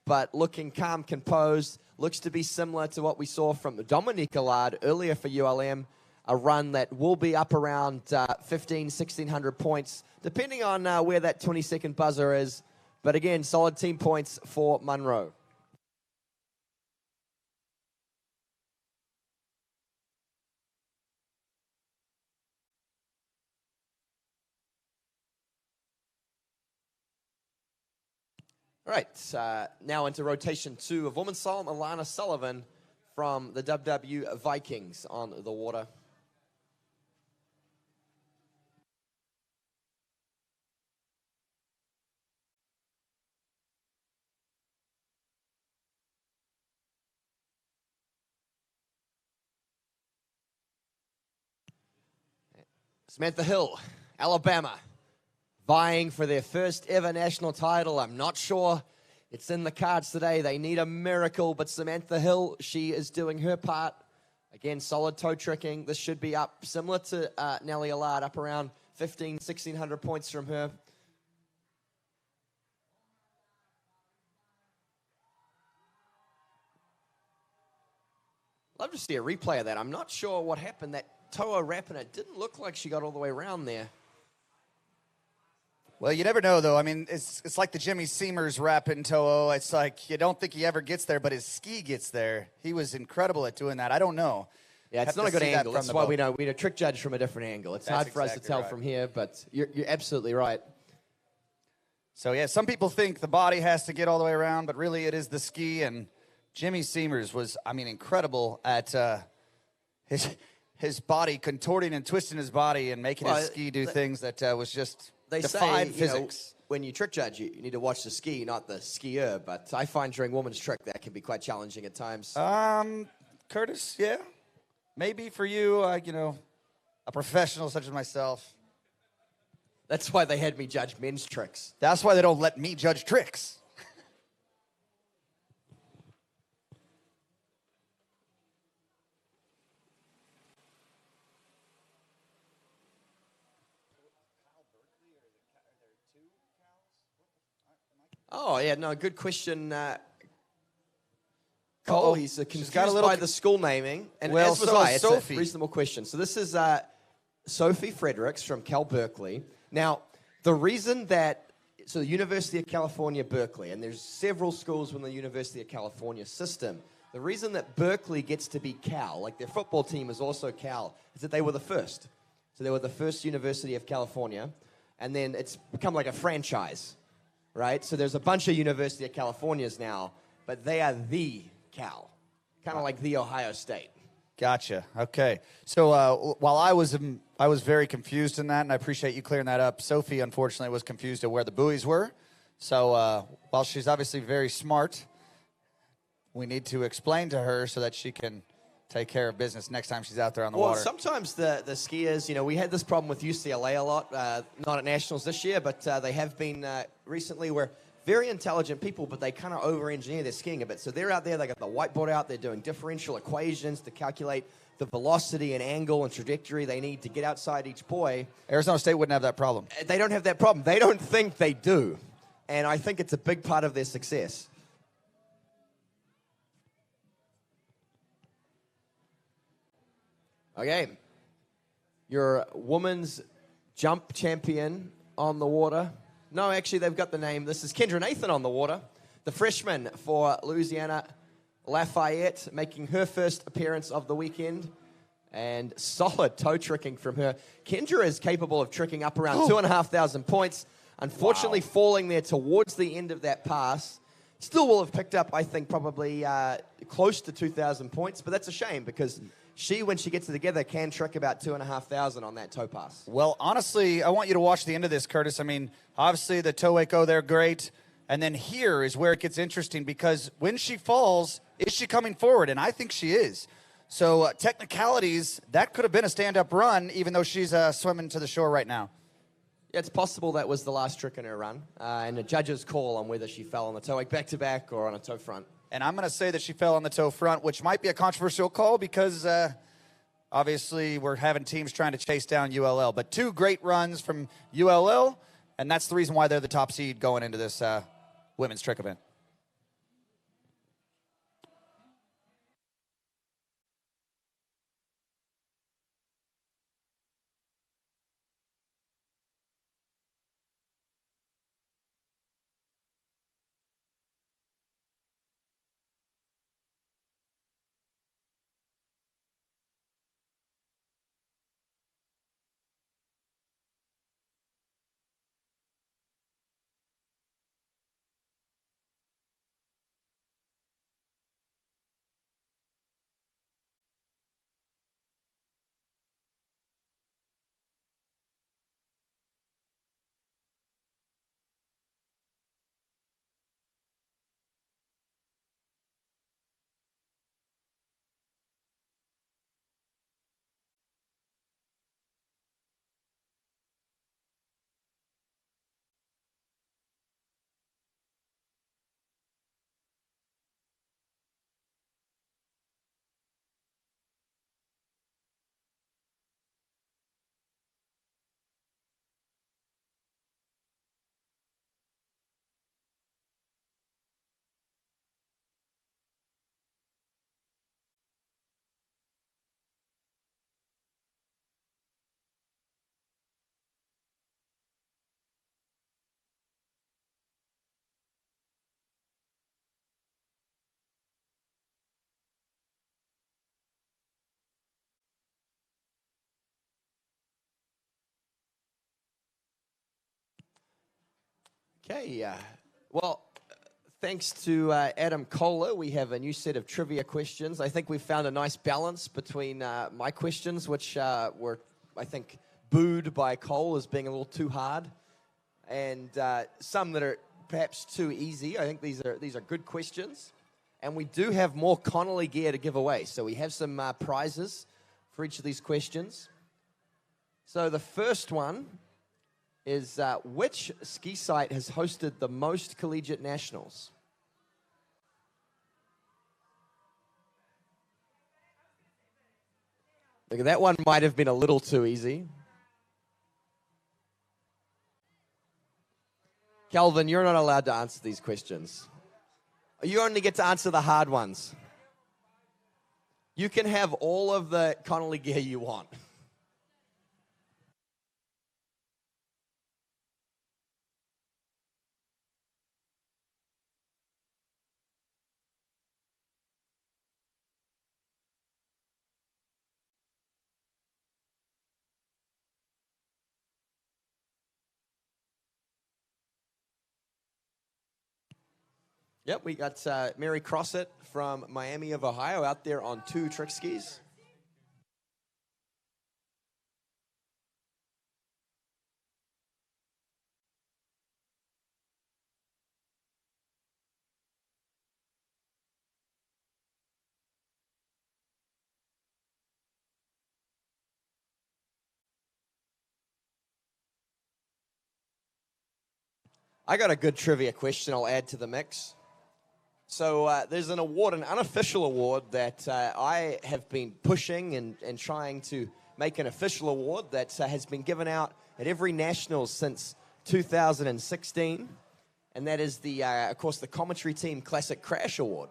but looking calm, composed. Looks to be similar to what we saw from Dominique Allard earlier for ULM, a run that will be up around 1,600 points, depending on where that 20-second buzzer is. But again, solid team points for Monroe. All right, now into rotation 2 of women's slalom, Alana Sullivan from the WW Vikings on the water. Samantha Hill, Alabama, vying for their first ever national title. I'm not sure it's in the cards today. They need a miracle, but Samantha Hill, she is doing her part. Again, solid toe tricking. This should be up, similar to Nellie Allard, up around 1,600 points from her. Love to see a replay of that. I'm not sure what happened. That toe wrap, and it didn't look like she got all the way around there. Well, you never know, though. I mean, it's like the Jimmy Seamers wrap in Toho. It's like you don't think he ever gets there, but his ski gets there. He was incredible at doing that. I don't know. Yeah, it's not a good angle. That's why we know we need a trick judge from a different angle. It's hard for us to tell from here, but you're absolutely right. So, yeah, some people think the body has to get all the way around, but really it is the ski. And Jimmy Seamers was, I mean, incredible at his body, contorting and twisting his body and making his ski do things that was just... They defied say, physics. When you trick judge, you need to watch the ski, not the skier. But I find during women's trick that can be quite challenging at times. Curtis, yeah, maybe for you, a professional such as myself. That's why they had me judge men's tricks. That's why they don't let me judge tricks. Oh, yeah, no, good question. Cole, he's confused got a little by the school naming. And well, as was so I, is it's Sophie. a reasonable question. So this is Sophie Fredericks from Cal Berkeley. Now, the reason that, so the University of California, Berkeley, and there's several schools within the University of California system. The reason that Berkeley gets to be Cal, like their football team is also Cal, is that they were the first. So they were the first University of California, and then it's become like a franchise, right? So there's a bunch of University of Californias now, but they are the Cal, kind of like the Ohio State. Gotcha. Okay. So while I was very confused in that, and I appreciate you clearing that up. Sophie, unfortunately, was confused at where the buoys were. So while she's obviously very smart, we need to explain to her so that she can take care of business next time she's out there on the water. Well, sometimes the skiers, we had this problem with UCLA a lot, not at Nationals this year, but they have been recently, where very intelligent people, but they kind of over-engineer their skiing a bit. So they're out there, they got the whiteboard out, they're doing differential equations to calculate the velocity and angle and trajectory they need to get outside each buoy. Arizona State wouldn't have that problem. They don't have that problem. They don't think they do. And I think it's a big part of their success. Okay. Your women's jump champion on the water. No, actually, they've got the name. This is Kendra Nathan on the water, the freshman for Louisiana Lafayette, making her first appearance of the weekend. And solid toe tricking from her. Kendra is capable of tricking up around 2,500 points. Unfortunately, falling there towards the end of that pass. Still will have picked up, I think, probably close to 2,000 points. But that's a shame because she, when she gets it together, can trick about 2,500 on that toe pass. Well, honestly, I want you to watch the end of this, Curtis. I mean, obviously the toe echo, they're great. And then here is where it gets interesting because when she falls, is she coming forward? And I think she is. So technicalities, that could have been a stand-up run, even though she's swimming to the shore right now. Yeah, it's possible that was the last trick in her run. And the judge's call on whether she fell on the toe, like back-to-back or on a toe front. And I'm going to say that she fell on the toe front, which might be a controversial call because obviously we're having teams trying to chase down ULL. But two great runs from ULL, and that's the reason why they're the top seed going into this women's trick event. Okay, well, thanks to Adam Kohler, we have a new set of trivia questions. I think we've found a nice balance between my questions, which were, I think, booed by Cole as being a little too hard, and some that are perhaps too easy. I think these are good questions. And we do have more Connolly gear to give away, so we have some prizes for each of these questions. So the first one is which ski site has hosted the most collegiate nationals? Look, that one might have been a little too easy. Calvin, you're not allowed to answer these questions. You only get to answer the hard ones. You can have all of the Connolly gear you want. Yep, we got Mary Crossett from Miami of Ohio out there on 2 trick skis. I got a good trivia question I'll add to the mix. So there's an award, an unofficial award that I have been pushing and trying to make an official award that has been given out at every Nationals since 2016. And that is the, of course, the Commentary Team Classic Crash Award.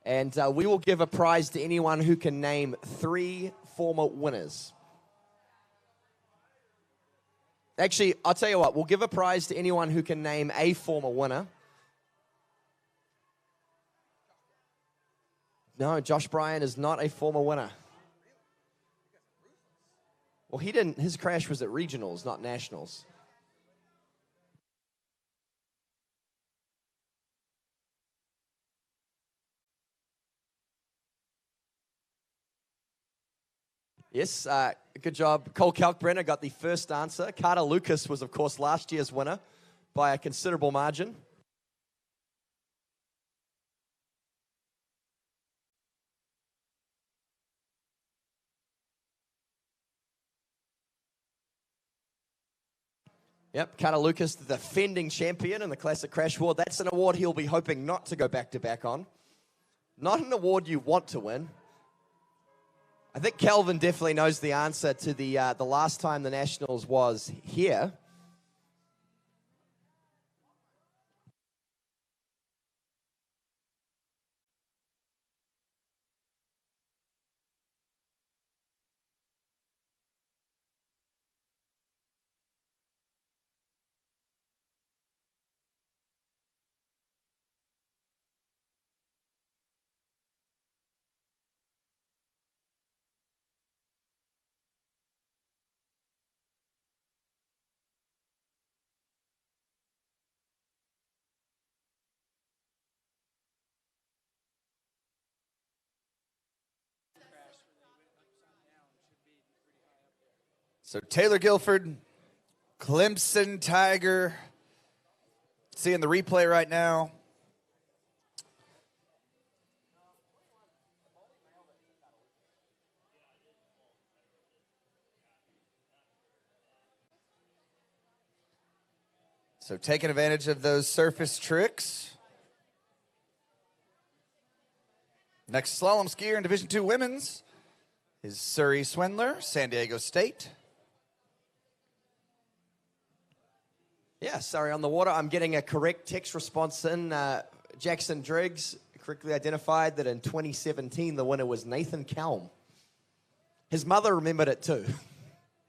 And we will give a prize to anyone who can name 3 former winners. Actually, I'll tell you what, we'll give a prize to anyone who can name a former winner. No, Josh Bryan is not a former winner. Well, he didn't. His crash was at regionals, not nationals. Yes, good job. Cole Kalkbrenner got the first answer. Carter Lucas was, of course, last year's winner by a considerable margin. Yep, Carter Lucas, the defending champion in the Classic Crash Award. That's an award he'll be hoping not to go back-to-back on. Not an award you want to win. I think Calvin definitely knows the answer to the last time the Nationals was here. So Taylor Guilford, Clemson Tiger, seeing the replay right now. So taking advantage of those surface tricks. Next slalom skier in Division II Women's is Surrey Swindler, San Diego State. Yeah, sorry, on the water. I'm getting a correct text response in. Jackson Driggs correctly identified that in 2017, the winner was Nathan Kelm. His mother remembered it too.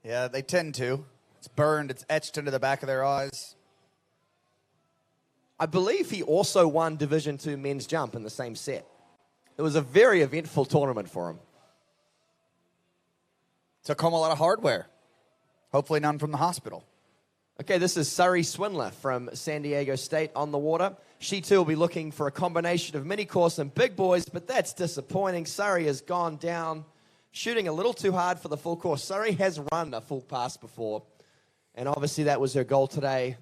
Yeah, they tend to. It's burned, it's etched into the back of their eyes. I believe he also won Division II men's jump in the same set. It was a very eventful tournament for him. Took home a lot of hardware. Hopefully none from the hospital. Okay, this is Surrey Swindler from San Diego State on the water. She too will be looking for a combination of mini course and big boys, but that's disappointing. Surrey has gone down, shooting a little too hard for the full course. Surrey has run a full pass before, and obviously that was her goal today.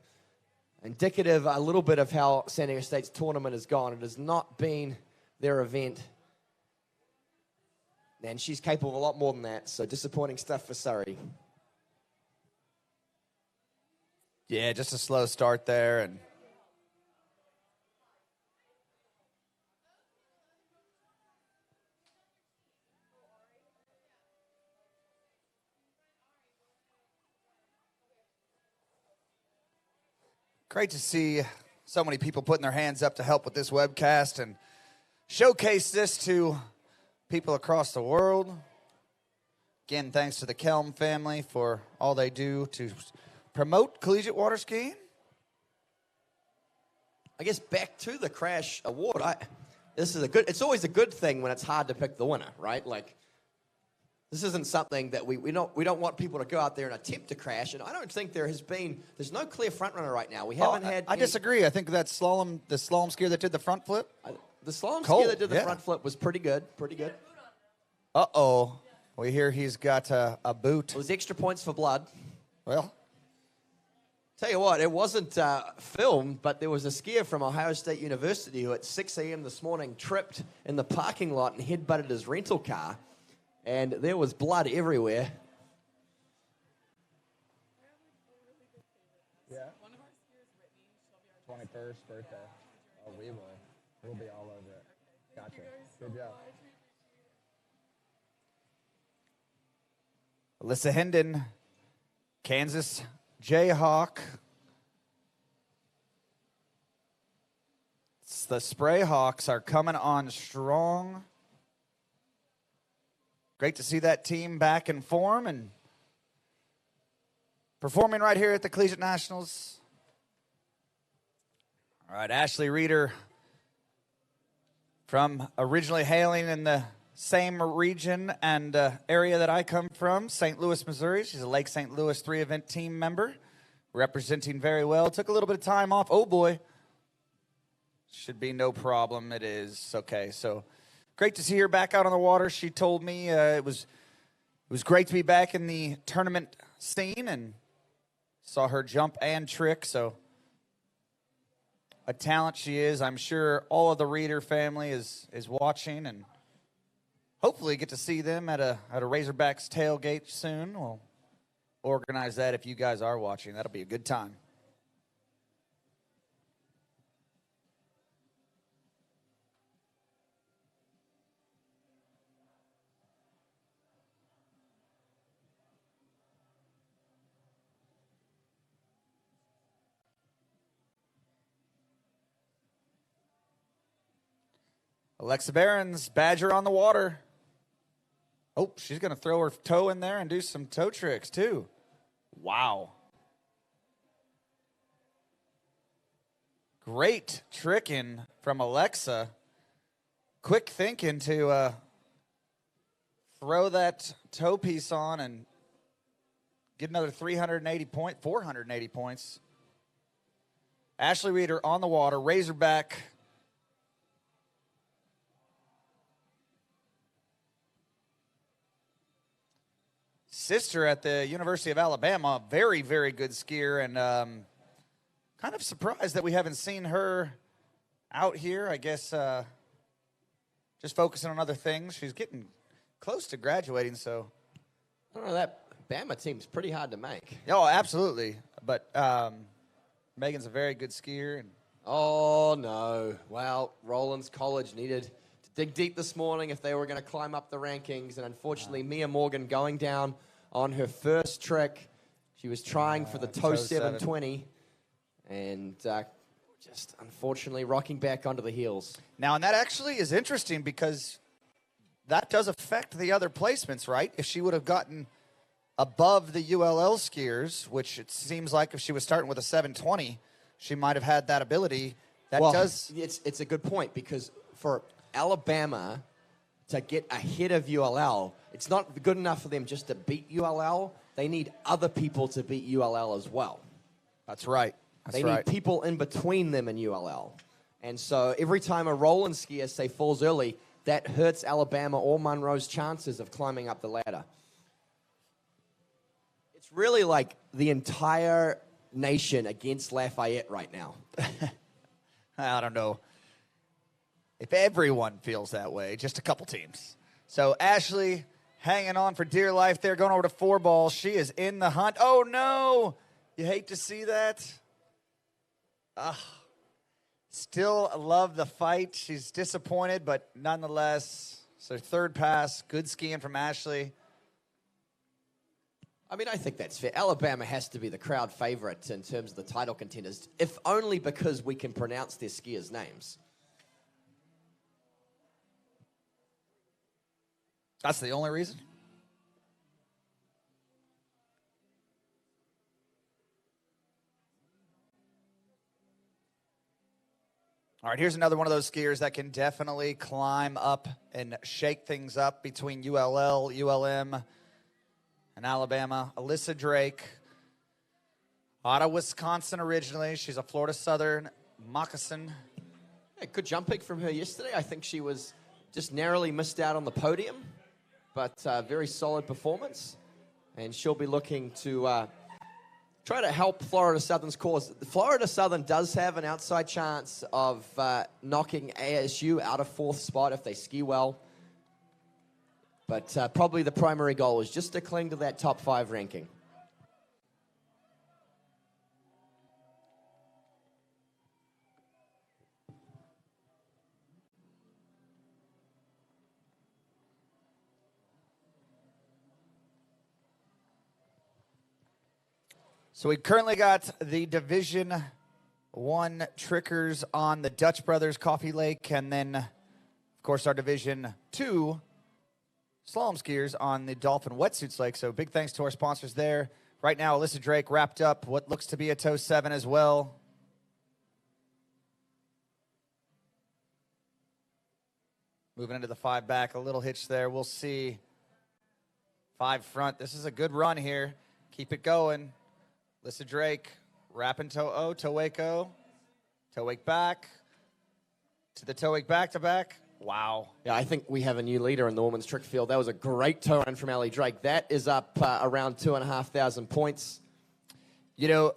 Indicative a little bit of how San Diego State's tournament has gone. It has not been their event. And she's capable of a lot more than that, so disappointing stuff for Surrey. Yeah, just a slow start there. And Great to see so many people putting their hands up to help with this webcast and showcase this to people across the world. Again, thanks to the Kelm family for all they do to promote collegiate water skiing. I guess back to the Crash Award. It's always a good thing when it's hard to pick the winner, right? Like, this isn't something that we don't want people to go out there and attempt to crash. And I don't think there's no clear front runner right now. We haven't had. I disagree. I think that the slalom skier that did the front flip. The slalom skier that did the front flip was pretty good. Uh-oh. We hear he's got a boot. It was extra points for blood. Well, tell you what, it wasn't filmed, but there was a skier from Ohio State University who at 6 a.m. this morning tripped in the parking lot and headbutted his rental car, and there was blood everywhere. Yeah. One of our skiers, Whitney, she'll be our 21st birthday. Oh, we will. We'll be all over it. Gotcha. Good job. Alyssa Hendon, Kansas Jayhawk. The Spray Hawks are coming on strong. Great to see that team back in form and performing right here at the Collegiate Nationals. All right, Ashley Reeder, from originally hailing in the same region and area that I come from, St. Louis, Missouri. She's a Lake St. Louis 3-event team member, representing very well. Took a little bit of time off. Oh, boy. Should be no problem. It is. Okay, so great to see her back out on the water. She told me it was great to be back in the tournament scene and saw her jump and trick. So a talent she is. I'm sure all of the Reeder family is watching and hopefully get to see them at a Razorbacks tailgate soon. We'll organize that if you guys are watching. That'll be a good time. Alexa Barons, Badger on the water. Oh, she's going to throw her toe in there and do some toe tricks, too. Wow. Great tricking from Alexa. Quick thinking to throw that toe piece on and get another 480 points. Ashley Reeder on the water, Razorback. Sister at the University of Alabama, very, very good skier, and kind of surprised that we haven't seen her out here. I guess just focusing on other things. She's getting close to graduating, so. I don't know, that Bama team's pretty hard to make. Oh, absolutely. But Megan's a very good skier. And oh, no. Well, Rollins College needed to dig deep this morning if they were going to climb up the rankings, and unfortunately, Mia Morgan going down on her first trick. She was trying for the toe 720 and just unfortunately rocking back onto the heels. Now, and that actually is interesting because that does affect the other placements, right? If she would have gotten above the ULL skiers, which it seems like if she was starting with a 720, she might have had that ability. It's a good point because for Alabama to get ahead of ULL, it's not good enough for them just to beat ULL. They need other people to beat ULL as well. That's right. They need people in between them and ULL. And so every time a Roland skier, say, falls early, that hurts Alabama or Monroe's chances of climbing up the ladder. It's really like the entire nation against Lafayette right now. I don't know if everyone feels that way, just a couple teams. So Ashley hanging on for dear life there, going over to 4 ball. She is in the hunt. Oh, no. You hate to see that. Still love the fight. She's disappointed, but nonetheless, so third pass, good skiing from Ashley. I mean, I think that's fair. Alabama has to be the crowd favorite in terms of the title contenders, if only because we can pronounce their skiers' names. That's the only reason? All right, here's another one of those skiers that can definitely climb up and shake things up between ULL, ULM, and Alabama. Alyssa Drake, out of Wisconsin originally. She's a Florida Southern moccasin. Yeah, good jumping from her yesterday. I think she was just narrowly missed out on the podium, but very solid performance. And she'll be looking to try to help Florida Southern's cause. Florida Southern does have an outside chance of knocking ASU out of 4th spot if they ski well. But probably the primary goal is just to cling to that top 5 ranking. So we currently got the Division I trickers on the Dutch Brothers Coffee Lake, and then, of course, our Division II slalom skiers on the Dolphin Wetsuits Lake. So big thanks to our sponsors there. Right now, Alyssa Drake wrapped up what looks to be a toe 7 as well. Moving into the 5 back, a little hitch there. We'll see 5 front. This is a good run here. Keep it going. Alyssa Drake, wrapping toe-o, toe-wake-o, toe-wake back, to the toe-wake back-to-back. Wow. Yeah, I think we have a new leader in the women's trick field. That was a great toe run from Allie Drake. That is up around 2,500 points. You know,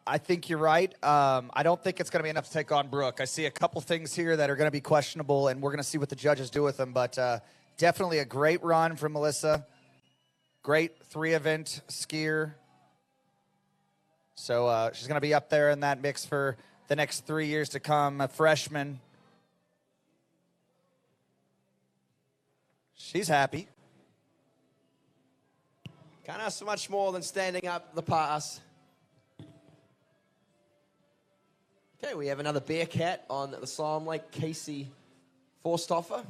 I think you're right. I don't think it's going to be enough to take on Brooke. I see a couple things here that are going to be questionable, and we're going to see what the judges do with them. But definitely a great run from Melissa. Great 3-event skier. So she's going to be up there in that mix for the next 3 years to come. A freshman. She's happy. Can't ask for much more than standing up the pass. Okay, we have another Bearcat on the Slalom Lake, Casey Forstoffer.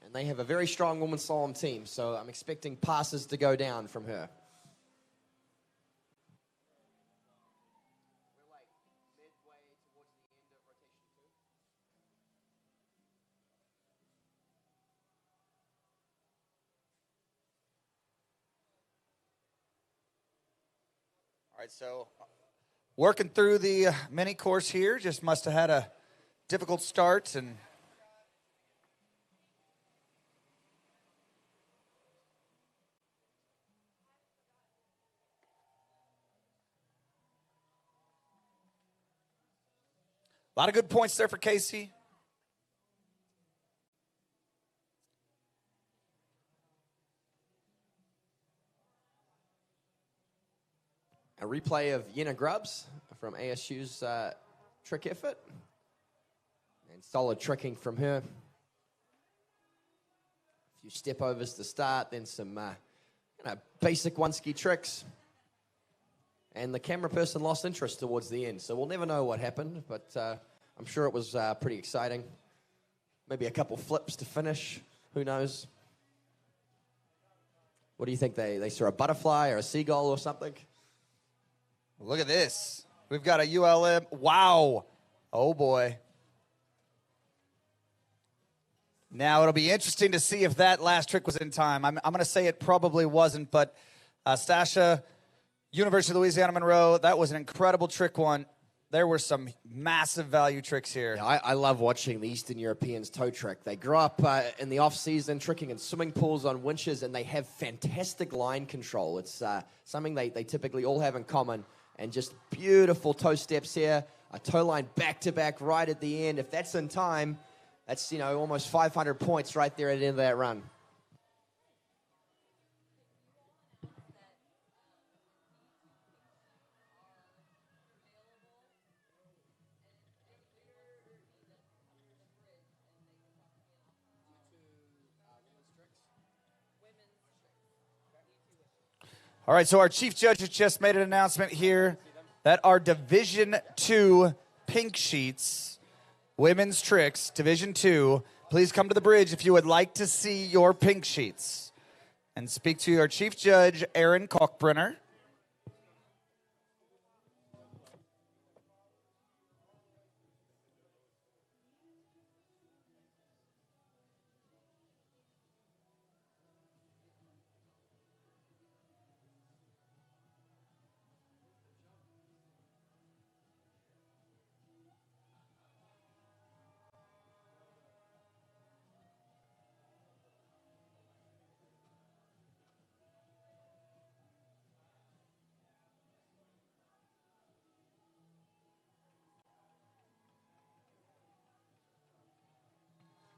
And they have a very strong women's slalom team, so I'm expecting passes to go down from her. All right, so working through the mini course here, just must have had a difficult start and a lot of good points there for Casey. A replay of Yenna Grubbs from ASU's trick effort. And solid tricking from her. A few step overs to start, then some basic one-ski tricks. And the camera person lost interest towards the end, so we'll never know what happened, but I'm sure it was pretty exciting. Maybe a couple flips to finish, who knows? What do you think, they saw a butterfly or a seagull or something? Look at this. We've got a ULM. Wow. Oh, boy. Now, it'll be interesting to see if that last trick was in time. I'm going to say it probably wasn't, but Stasha, University of Louisiana Monroe, that was an incredible trick one. There were some massive value tricks here. Yeah, I love watching the Eastern Europeans toe trick. They grew up in the off-season tricking in swimming pools on winches, and they have fantastic line control. It's something they typically all have in common. And just beautiful toe steps here. A toe line back-to-back right at the end. If that's in time, that's, you know, almost 500 points right there at the end of that run. All right, so our chief judge has just made an announcement here that our Division II pink sheets, women's tricks, Division II, please come to the bridge if you would like to see your pink sheets. And speak to our chief judge, Aaron Kalkbrenner.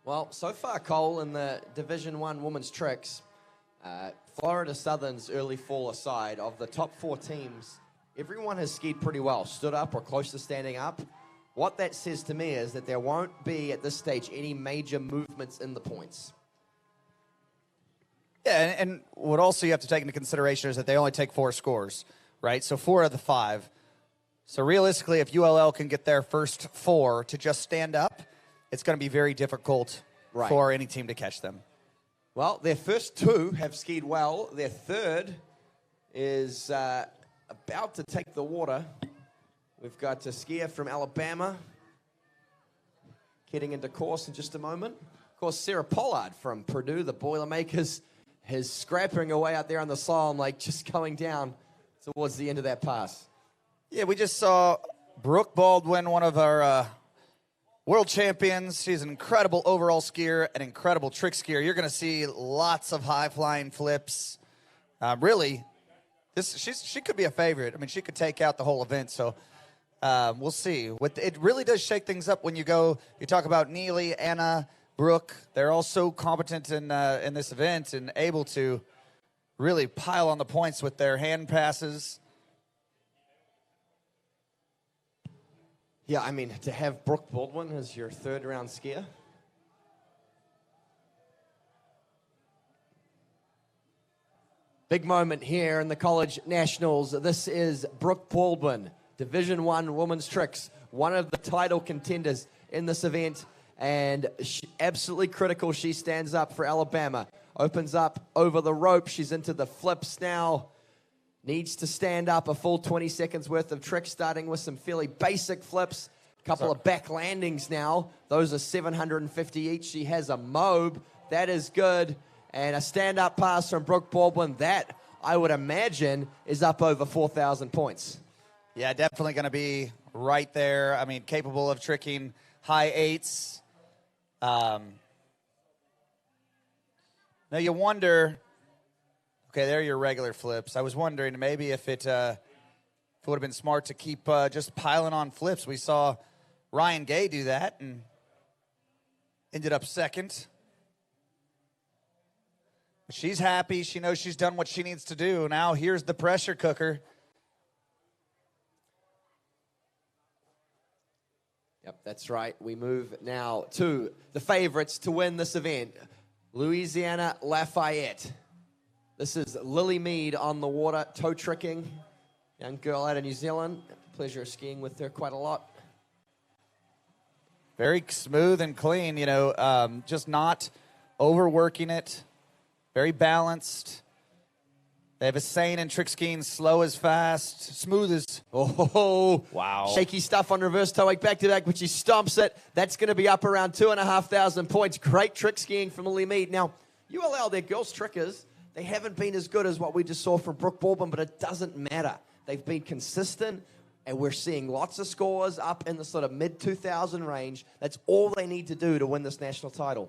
Well, so far, Cole, in the Division I women's tricks, Florida Southern's early fall aside, of the top 4 teams, everyone has skied pretty well, stood up or close to standing up. What that says to me is that there won't be, at this stage, any major movements in the points. Yeah, and what also you have to take into consideration is that they only take 4 scores, right? So 4 of the 5. So realistically, if ULL can get their first 4 to just stand up, it's going to be very difficult for any team to catch them. Well, their first 2 have skied well. Their third is about to take the water. We've got a skier from Alabama getting into course in just a moment. Of course, Sarah Pollard from Purdue, the Boilermakers, is scrapping away out there on the slalom, like just going down towards the end of that pass. Yeah, we just saw Brooke Baldwin, one of our world champions. She's an incredible overall skier, an incredible trick skier. You're going to see lots of high-flying flips. Really, she could be a favorite. I mean, she could take out the whole event, so we'll see. It really does shake things up when you talk about Neely, Anna, Brooke. They're all so competent in this event and able to really pile on the points with their hand passes. Yeah, I mean, to have Brooke Baldwin as your third-round skier. Big moment here in the College Nationals. This is Brooke Baldwin, Division I Women's Tricks, one of the title contenders in this event, and absolutely critical. She stands up for Alabama, opens up over the rope. She's into the flips now. Needs to stand up a full 20 seconds worth of tricks, starting with some fairly basic flips. A couple of back landings now. Those are 750 each. She has a mobe. That is good. And a stand-up pass from Brooke Baldwin. That, I would imagine, is up over 4,000 points. Yeah, definitely going to be right there. I mean, capable of tricking high 8s. Now you wonder... Okay, there are your regular flips. I was wondering maybe if it would have been smart to keep just piling on flips. We saw Ryan Gay do that and ended up second. But she's happy. She knows she's done what she needs to do. Now here's the pressure cooker. Yep, that's right. We move now to the favorites to win this event, Louisiana Lafayette. This is Lily Mead on the water, toe tricking. Young girl out of New Zealand. Pleasure of skiing with her quite a lot. Very smooth and clean, just not overworking it. Very balanced. They have a saying in trick skiing, slow as fast, smooth as... Oh, wow. Shaky stuff on reverse toe wake back-to-back, but she stomps it. That's going to be up around 2,500 points. Great trick skiing from Lily Mead. Now, ULL, their girls' trickers, they haven't been as good as what we just saw from Brooke Baldwin, but it doesn't matter. They've been consistent, and we're seeing lots of scores up in the sort of mid-2,000 range. That's all they need to do to win this national title.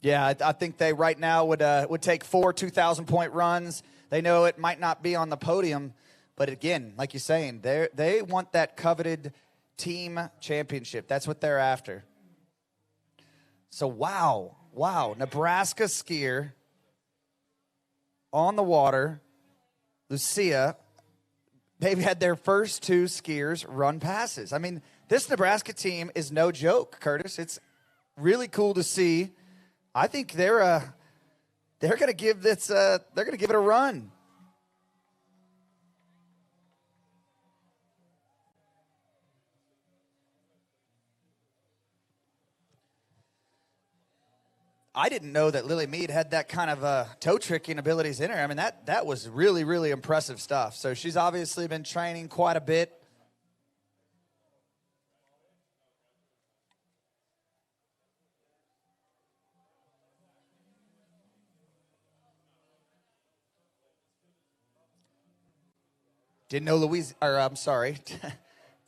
Yeah, I think they right now would take 4 2,000-point runs. They know it might not be on the podium, but again, like you're saying, they want that coveted team championship. That's what they're after. So, wow, Nebraska skier on the water, Lucia, they've had their first 2 skiers run passes. I mean, this Nebraska team is no joke, Curtis. It's really cool to see. I think they're going to give it a run. I didn't know that Lily Mead had that kind of toe tricking abilities in her. I mean, that was really, really impressive stuff. So she's obviously been training quite a bit. Didn't know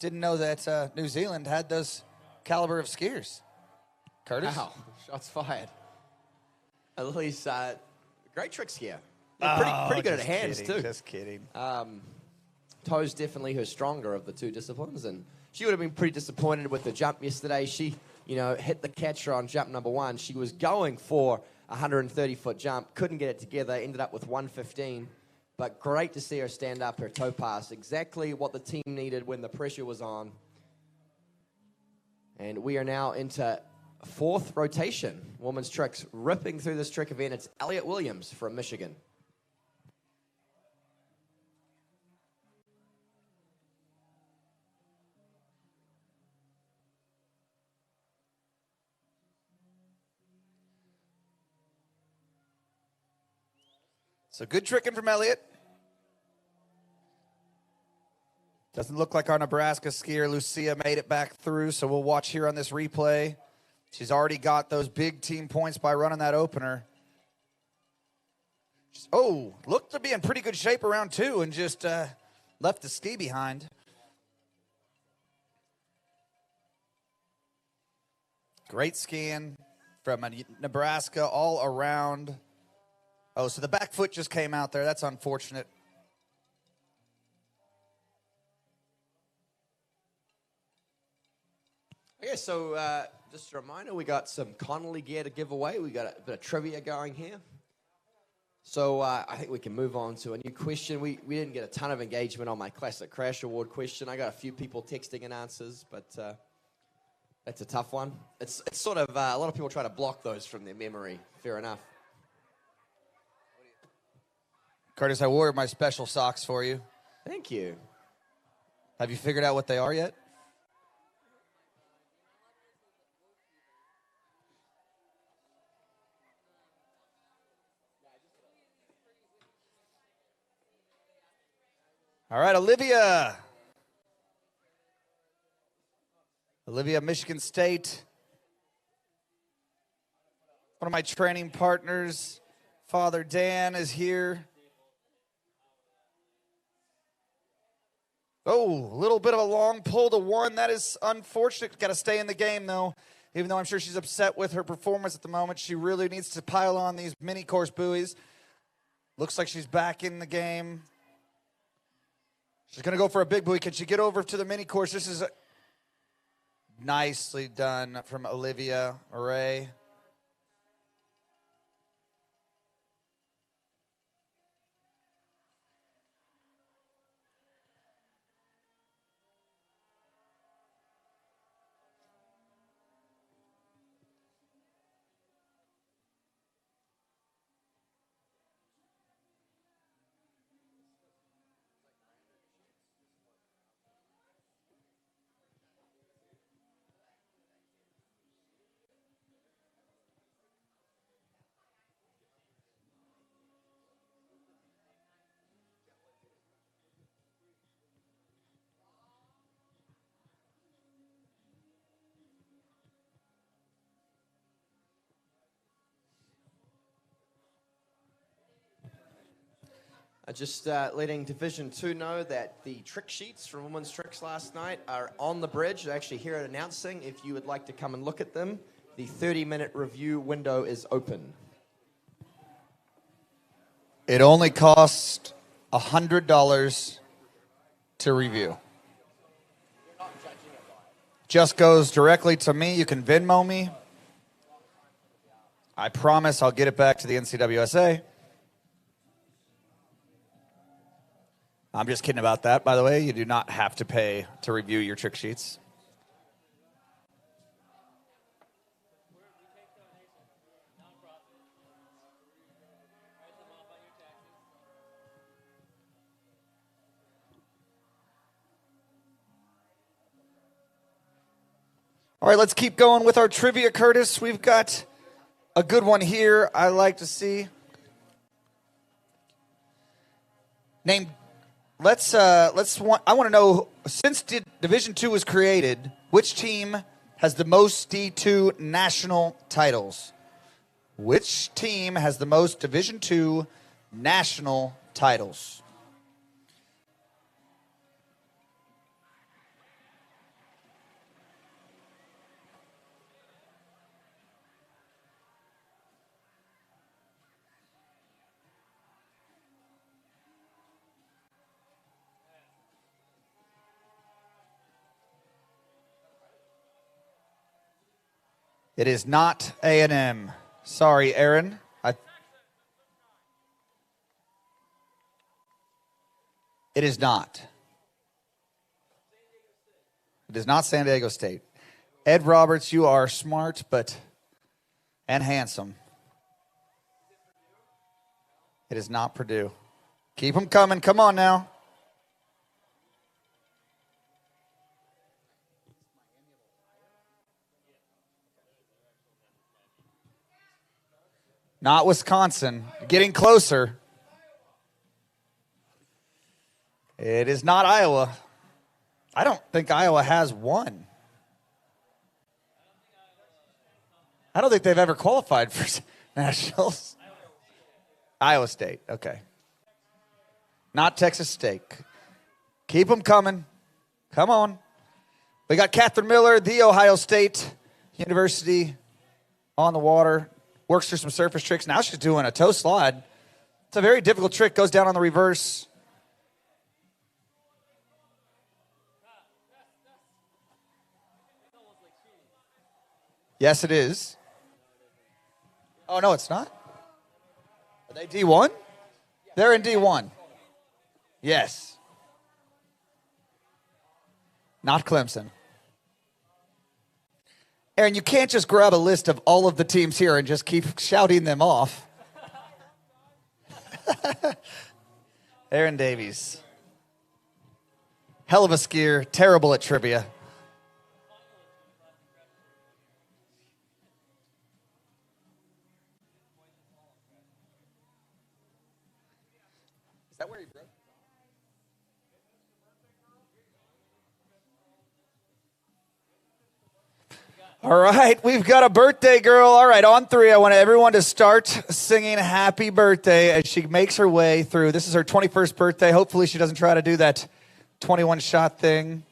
didn't know that New Zealand had those caliber of skiers. Curtis? Wow, shots fired. Lily's great trick skier. Pretty good at hands, too. Just kidding. Toe's definitely her stronger of the two disciplines, and she would have been pretty disappointed with the jump yesterday. She, hit the catcher on jump number 1. She was going for a 130-foot jump, couldn't get it together, ended up with 115. But great to see her stand up, her toe pass, exactly what the team needed when the pressure was on. And we are now into 4th rotation. Women's tricks ripping through this trick event. It's Elliott Williams from Michigan. So good tricking from Elliott. Doesn't look like our Nebraska skier, Lucia, made it back through, so we'll watch here on this replay. She's already got those big team points by running that opener. Looked to be in pretty good shape around 2 and just left the ski behind. Great skiing from Nebraska all around. Oh, so the back foot just came out there. That's unfortunate. Okay, so just a reminder, we got some Connolly gear to give away. We got a bit of trivia going here. So I think we can move on to a new question. We didn't get a ton of engagement on my Classic Crash Award question. I got a few people texting in answers, but that's a tough one. It's sort of, a lot of people try to block those from their memory. Fair enough. Curtis, I wore my special socks for you. Thank you. Have you figured out what they are yet? All right, Olivia, Michigan State. One of my training partners, Father Dan, is here. Oh, a little bit of a long pull to 1. That is unfortunate. Got to stay in the game, though. Even though I'm sure she's upset with her performance at the moment, she really needs to pile on these mini course buoys. Looks like she's back in the game. She's going to go for a big buoy. Can she get over to the mini course? This is nicely done from Olivia Ray. Just letting Division 2 know that the trick sheets from Women's Tricks last night are on the bridge. I actually hear it announcing. If you would like to come and look at them, the 30-minute review window is open. It only costs $100 to review. Just goes directly to me. You can Venmo me. I promise I'll get it back to the NCWSA. I'm just kidding about that, by the way. You do not have to pay to review your trick sheets. All right, let's keep going with our trivia, Curtis. We've got a good one here I like to see. I want to know, since Division II was created, which team has the most D2 national titles? Which team has the most Division II national titles? It is not A&M. Sorry, Aaron. It is not. It is not San Diego State. Ed Roberts, you are smart and handsome. It is not Purdue. Keep them coming. Come on now. Not Wisconsin. Getting closer. It is not Iowa. I don't think Iowa has one. I don't think they've ever qualified for nationals. Iowa State. Okay. Not Texas State. Keep them coming. Come on. We got Catherine Miller, the Ohio State University on the water. Works through some surface tricks. Now she's doing a toe slide. It's a very difficult trick. Goes down on the reverse. Yes, it is. Oh, no, it's not. Are they D1? They're in D1. Yes. Not Clemson. Aaron, you can't just grab a list of all of the teams here and just keep shouting them off. Aaron Davies. Hell of a skier, terrible at trivia. Is that where he broke? All right, we've got a birthday girl. All right, on three, I want everyone to start singing happy birthday as she makes her way through. This is her 21st birthday. Hopefully she doesn't try to do that 21-shot thing.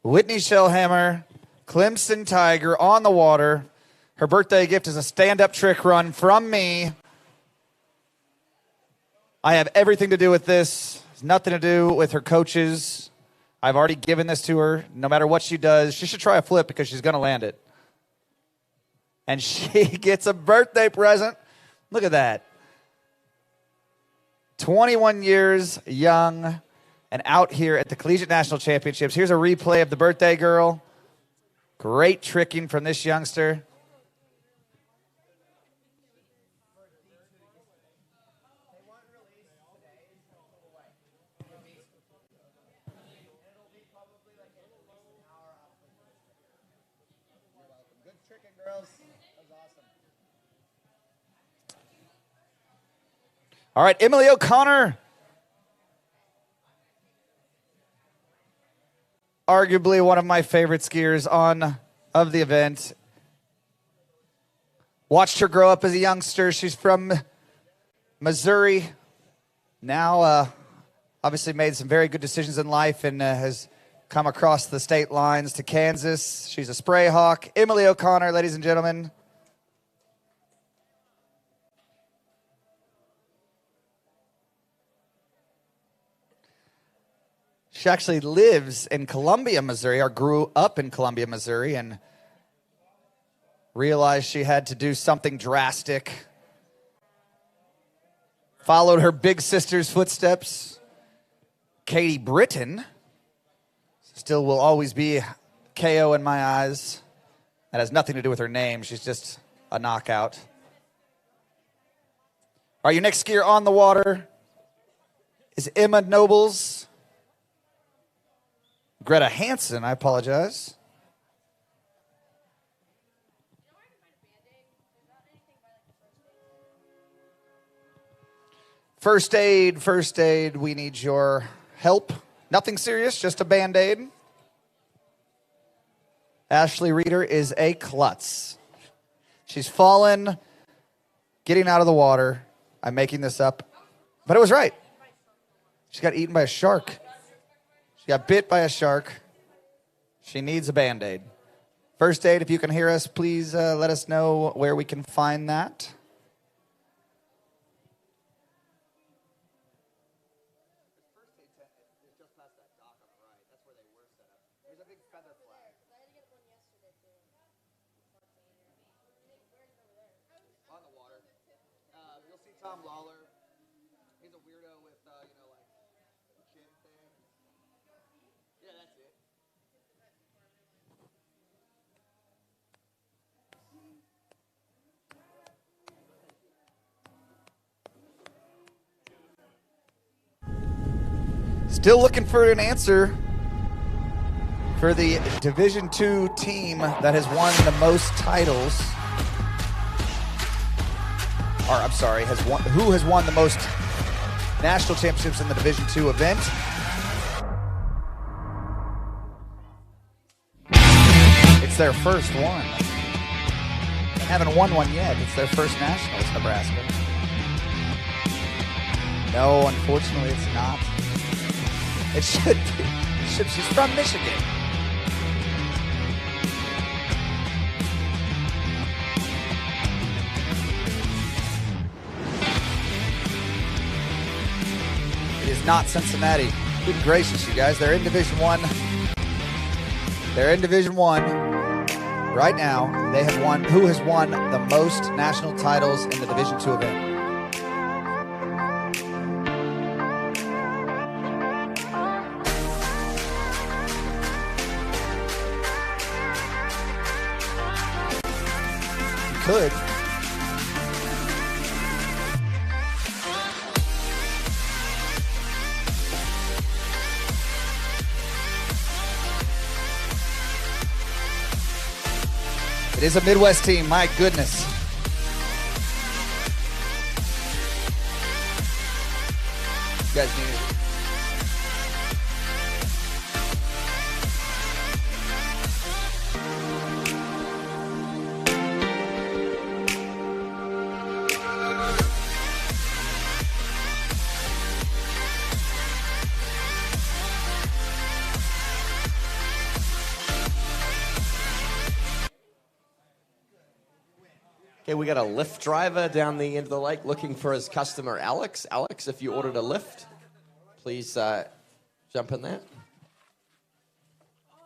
Whitney Shellhammer, Clemson Tiger on the water. Her birthday gift is a stand-up trick run from me. I have everything to do with this. It's nothing to do with her coaches. I've already given this to her. No matter what she does, she should try a flip because she's going to land it. And she gets a birthday present. Look at that. 21 years young and out here at the Collegiate National Championships. Here's a replay of the birthday girl. Great tricking from this youngster. All right, Emily O'Connor. Arguably one of my favorite skiers of the event. Watched her grow up as a youngster. She's from Missouri. Now, obviously made some very good decisions in life and has come across the state lines to Kansas. She's a spray hawk. Emily O'Connor, ladies and gentlemen. She actually lives in Columbia, Missouri, or grew up in Columbia, Missouri, and realized she had to do something drastic. Followed her big sister's footsteps. Katie Britton still will always be KO in my eyes. That has nothing to do with her name. She's just a knockout. All right, your next skier on the water is Emma Nobles. Greta Hansen, I apologize. First aid, we need your help. Nothing serious, just a Band-Aid. Ashley Reeder is a klutz. She's fallen, getting out of the water. I'm making this up, but it was right. She got eaten by a shark. She got bit by a shark. She needs a Band-Aid. First aid, if you can hear us, please let us know where we can find that. Still looking for an answer for the Division II team that has won the most titles. Or, I'm sorry, who has won the most national championships in the Division II event? It's their first one. They haven't won one yet. It's their first nationals, Nebraska. No, unfortunately, it's not. It should be. She's from Michigan. It is not Cincinnati. Good gracious, you guys. They're in Division I. They're in Division I right now. They have won. Who has won the most national titles in the Division II event? Could. It is a Midwest team, my goodness. You guys need it. Okay, we got a Lyft driver down the end of the lake looking for his customer, Alex. Alex, if you ordered a Lyft, please jump in that.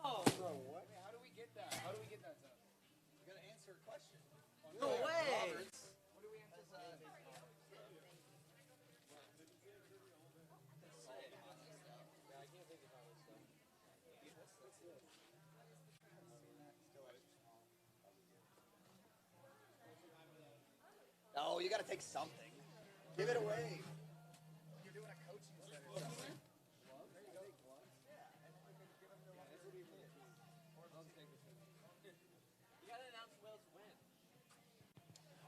Oh, bro, what? How do we get that? How do we get that done? We got to answer a question. No way. Roberts. What do we answer? No, you got to take something. Give it away. You're doing a coaching set or something.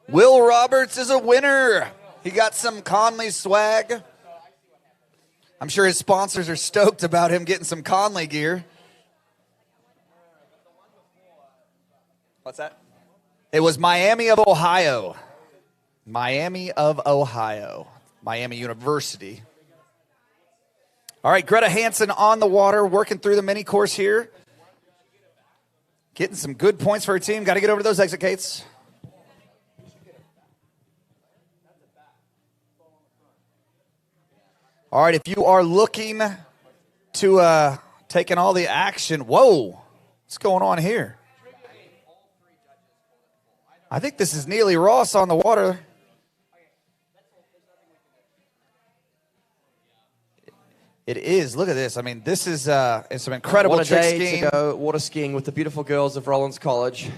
Will Roberts is a winner. He got some Conley swag. I'm sure his sponsors are stoked about him getting some Conley gear. What's that? It was Miami of Ohio. Miami of Ohio. Miami University. All right, Greta Hansen on the water, working through the mini course here. Getting some good points for her team. Got to get over to those exit gates. All right, if you are looking to take in all the action, whoa, what's going on here? I think this is Neely Ross on the water. It is. Look at this. I mean, this is it's some incredible trick skiing. To go water skiing with the beautiful girls of Rollins College.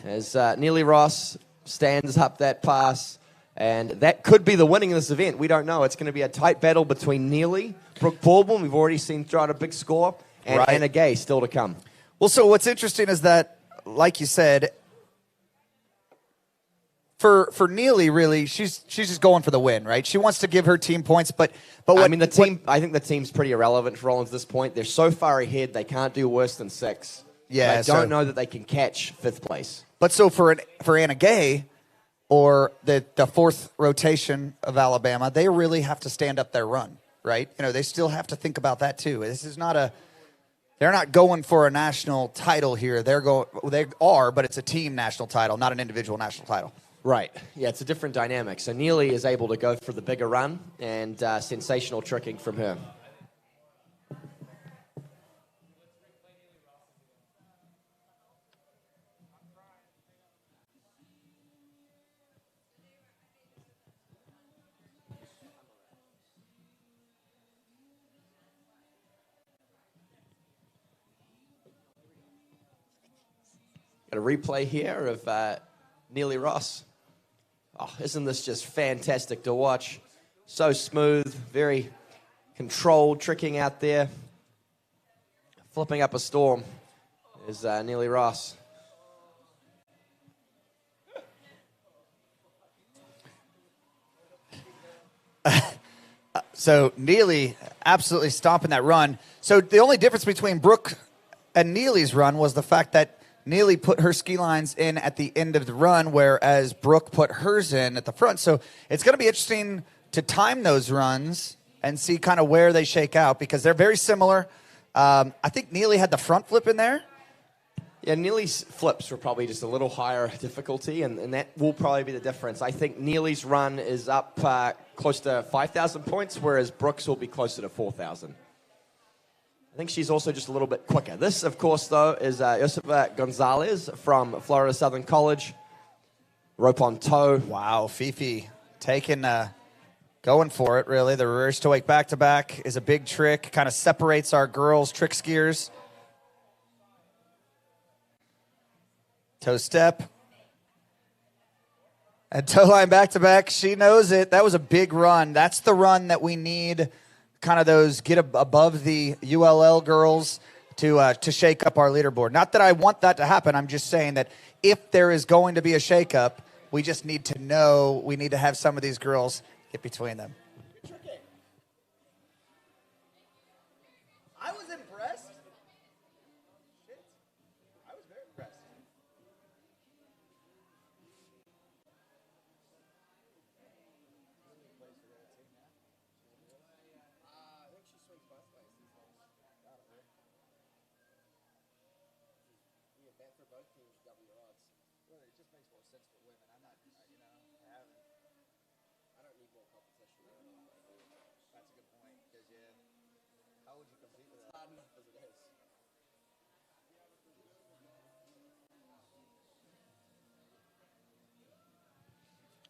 As Neely Ross stands up that pass. And that could be the winning of this event. We don't know. It's going to be a tight battle between Neely, Brooke Baldwin, we've already seen throw out a big score, and right. Anna Gay still to come. Well, so what's interesting is that, like you said, for Neely, really, she's just going for the win, right? She wants to give her team points, but what, I mean, I think the team's pretty irrelevant for Rollins at this point. They're so far ahead, they can't do worse than 6. Yeah, I don't know that they can catch 5th place. But so for Anna Gay or the 4th rotation of Alabama, they really have to stand up their run, right? You know, they still have to think about that too. This is not they're not going for a national title here. They are, but it's a team national title, not an individual national title. Right. Yeah, it's a different dynamic. So Neely is able to go for the bigger run, and sensational tricking from her. Got a replay here of Neely Ross. Oh, isn't this just fantastic to watch? So smooth, very controlled tricking out there. Flipping up a storm is Neely Ross. So Neely absolutely stomping that run. So the only difference between Brooke and Neely's run was the fact that Neely put her ski lines in at the end of the run, whereas Brooke put hers in at the front. So it's going to be interesting to time those runs and see kind of where they shake out because they're very similar. I think Neely had the front flip in there. Yeah, Neely's flips were probably just a little higher difficulty, and that will probably be the difference. I think Neely's run is up close to 5,000 points, whereas Brooks will be closer to 4,000. I think she's also just a little bit quicker. This, of course, though, is Josefa Gonzalez from Florida Southern College. Rope on toe. Wow, Fifi going for it, really. The reverse toe wake back-to-back is a big trick. Kind of separates our girls' trick skiers. Toe step. And toe line back-to-back. She knows it. That was a big run. That's the run that we need. Kind of those get above the ULL girls to shake up our leaderboard. Not that I want that to happen. I'm just saying that if there is going to be a shakeup, we just need to know we need to have some of these girls get between them. I was impressed. I was very impressed.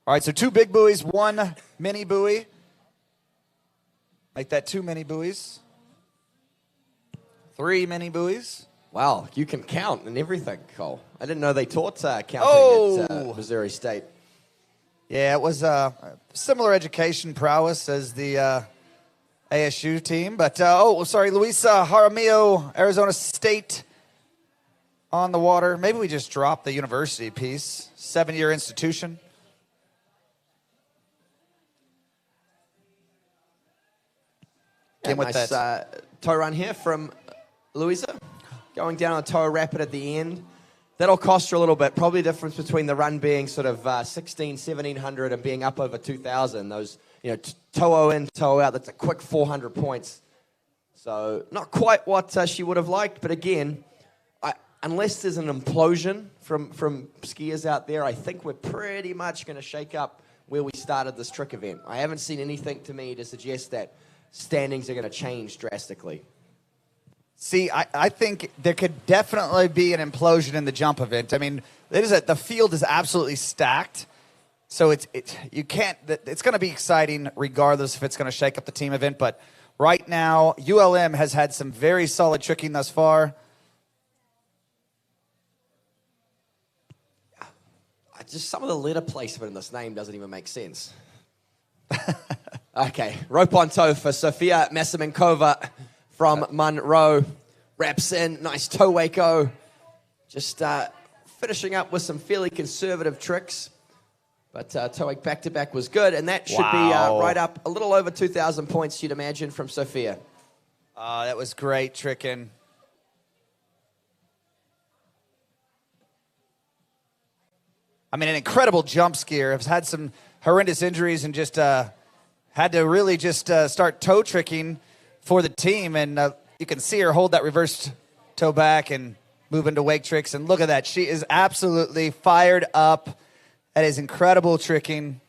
All right, so 2 big buoys, 1 mini buoy. Make that 2 mini buoys. 3 mini buoys. Wow, you can count and everything, Cole. I didn't know they taught counting at Missouri State. Yeah, it was similar education prowess as the ASU team. But, Luisa Jaramillo, Arizona State on the water. Maybe we just dropped the university piece. 7-year institution. Nice toe run here from Louisa. Going down on a toe rapid at the end. That'll cost her a little bit. Probably the difference between the run being sort of 1,1700 and being up over 2,000. Those, toe in, toe out. That's a quick 400 points. So not quite what she would have liked. But again, unless there's an implosion from skiers out there, I think we're pretty much going to shake up where we started this trick event. I haven't seen anything to me to suggest that standings are going to change drastically. See, I think there could definitely be an implosion in the jump event. I mean, the field is absolutely stacked, so it's going to be exciting regardless if it's going to shake up the team event. But right now, ULM has had some very solid tricking thus far. Just some of the letter placement in this name doesn't even make sense. Okay, rope on toe for Sofia Masimenkova from Monroe. Wraps in, nice toe wako. Just finishing up with some fairly conservative tricks. But towing back-to-back was good, and that should be right up a little over 2,000 points, you'd imagine, from Sophia. That was great tricking. I mean, an incredible jump skier. Has had some horrendous injuries and just had to really just start toe tricking for the team. And you can see her hold that reverse toe back and move into wake tricks. And look at that. She is absolutely fired up. That is incredible tricking.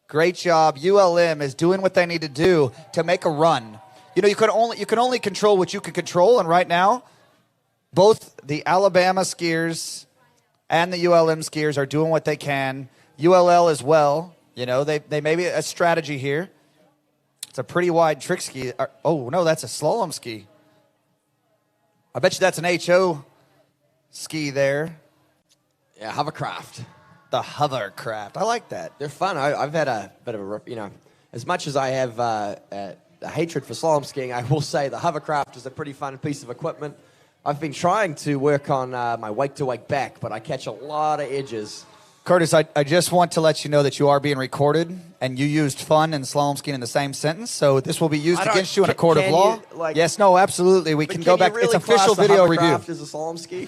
Great job. ULM is doing what they need to do to make a run. You know, you can only control what you can control. And right now, both the Alabama skiers and the ULM skiers are doing what they can. ULL as well. You know, they may be a strategy here. It's a pretty wide trick ski. Oh, no, that's a slalom ski. I bet you that's an HO ski there. Yeah, hovercraft. The hovercraft. I like that. They're fun. I've had a bit of a, you know, as much as I have a hatred for slalom skiing, I will say the hovercraft is a pretty fun piece of equipment. I've been trying to work on my wake-to-wake back, but I catch a lot of edges. Curtis, I just want to let you know that you are being recorded, and you used fun and slalom skiing in the same sentence, so this will be used against you in a court of law. Yes, no, absolutely. We can go back. Really, it's official video review. Is a slalom ski?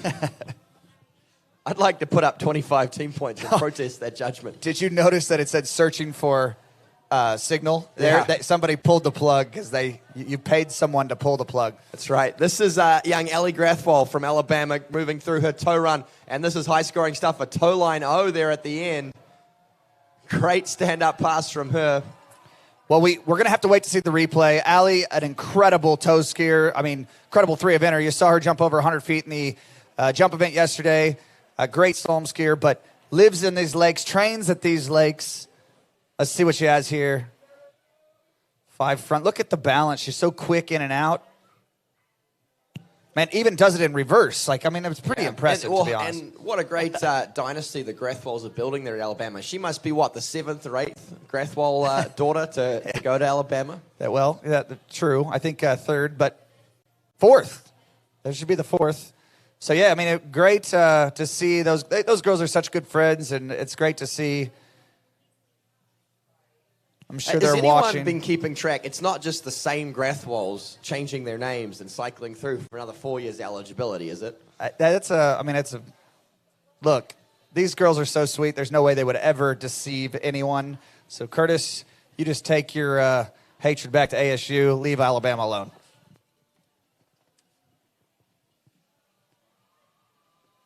I'd like to put up 25 team points and protest that judgment. Did you notice that it said searching for signal there? Yeah. Somebody pulled the plug because you paid someone to pull the plug. That's right. This is young Ellie Grathwohl from Alabama moving through her toe run, and this is high-scoring stuff. A toe line O there at the end. Great stand-up pass from her. Well, we're going to have to wait to see the replay. Allie, an incredible toe skier. I mean, incredible three-eventer. You saw her jump over 100 feet in the jump event yesterday. A great slalom skier, but lives in these lakes, trains at these lakes. Let's see what she has here. 5 front. Look at the balance. She's so quick in and out. Man, even does it in reverse. Like, I mean, it was pretty impressive, to be honest. And what a great dynasty the Grathwohls are building there at Alabama. She must be, what, the 7th or 8th Grathwohl daughter to go to Alabama? True. I think 3rd, but 4th. There should be the 4th. So, yeah, I mean, great to see. Those girls are such good friends, and it's great to see. I'm sure they're watching. Has anyone been keeping track? It's not just the same Grathwohls changing their names and cycling through for another 4 years eligibility, is it? Look, these girls are so sweet. There's no way they would ever deceive anyone. So, Curtis, you just take your hatred back to ASU. Leave Alabama alone.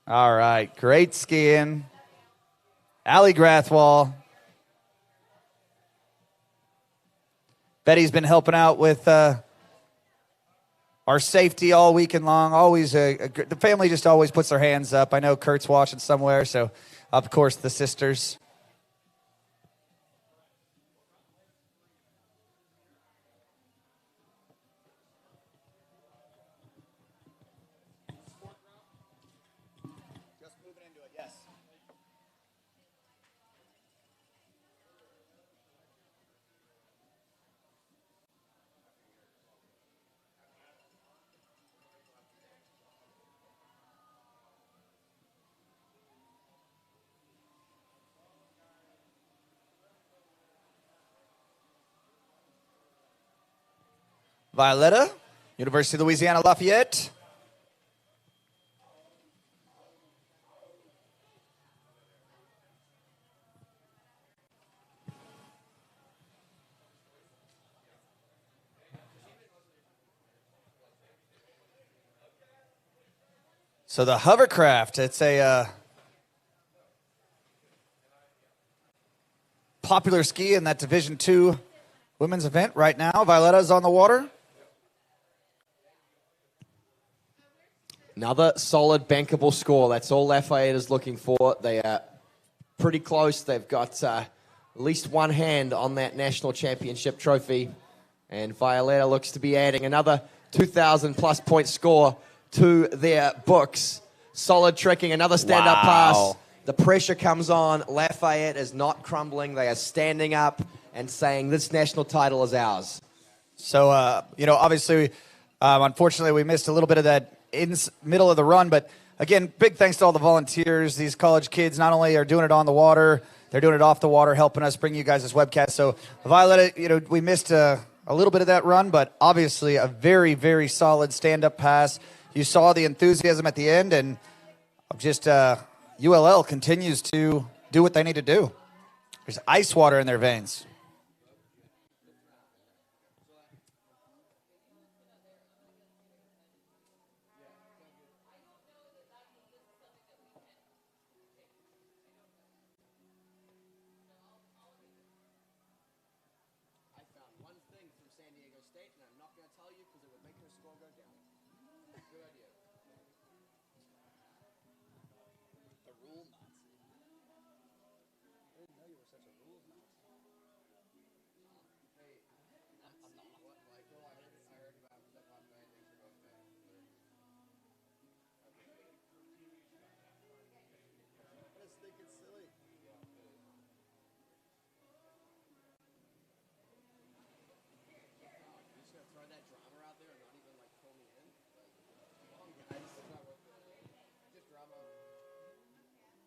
All right, great skiing. Allie Grathwohl. Betty's been helping out with our safety all weekend long. Always, the family just always puts their hands up. I know Kurt's watching somewhere, so of course the sisters. Violetta, University of Louisiana Lafayette. So the hovercraft, it's a popular ski in that Division II women's event right now. Violetta's on the water. Another solid, bankable score. That's all Lafayette is looking for. They are pretty close. They've got at least one hand on that national championship trophy. And Violetta looks to be adding another 2,000-plus point score to their books. Solid tricking, another stand-up pass. The pressure comes on. Lafayette is not crumbling. They are standing up and saying, this national title is ours. So, obviously, unfortunately, we missed a little bit of that in middle of the run, but Again, big thanks to all the volunteers. These college kids not only are doing it on the water, they're doing it off the water, helping us bring you guys this webcast. So, Violet, we missed a little bit of that run, but obviously a very, very solid stand-up pass. You saw the enthusiasm at the end, and just ULL continues to do what they need to do. There's ice water in their veins.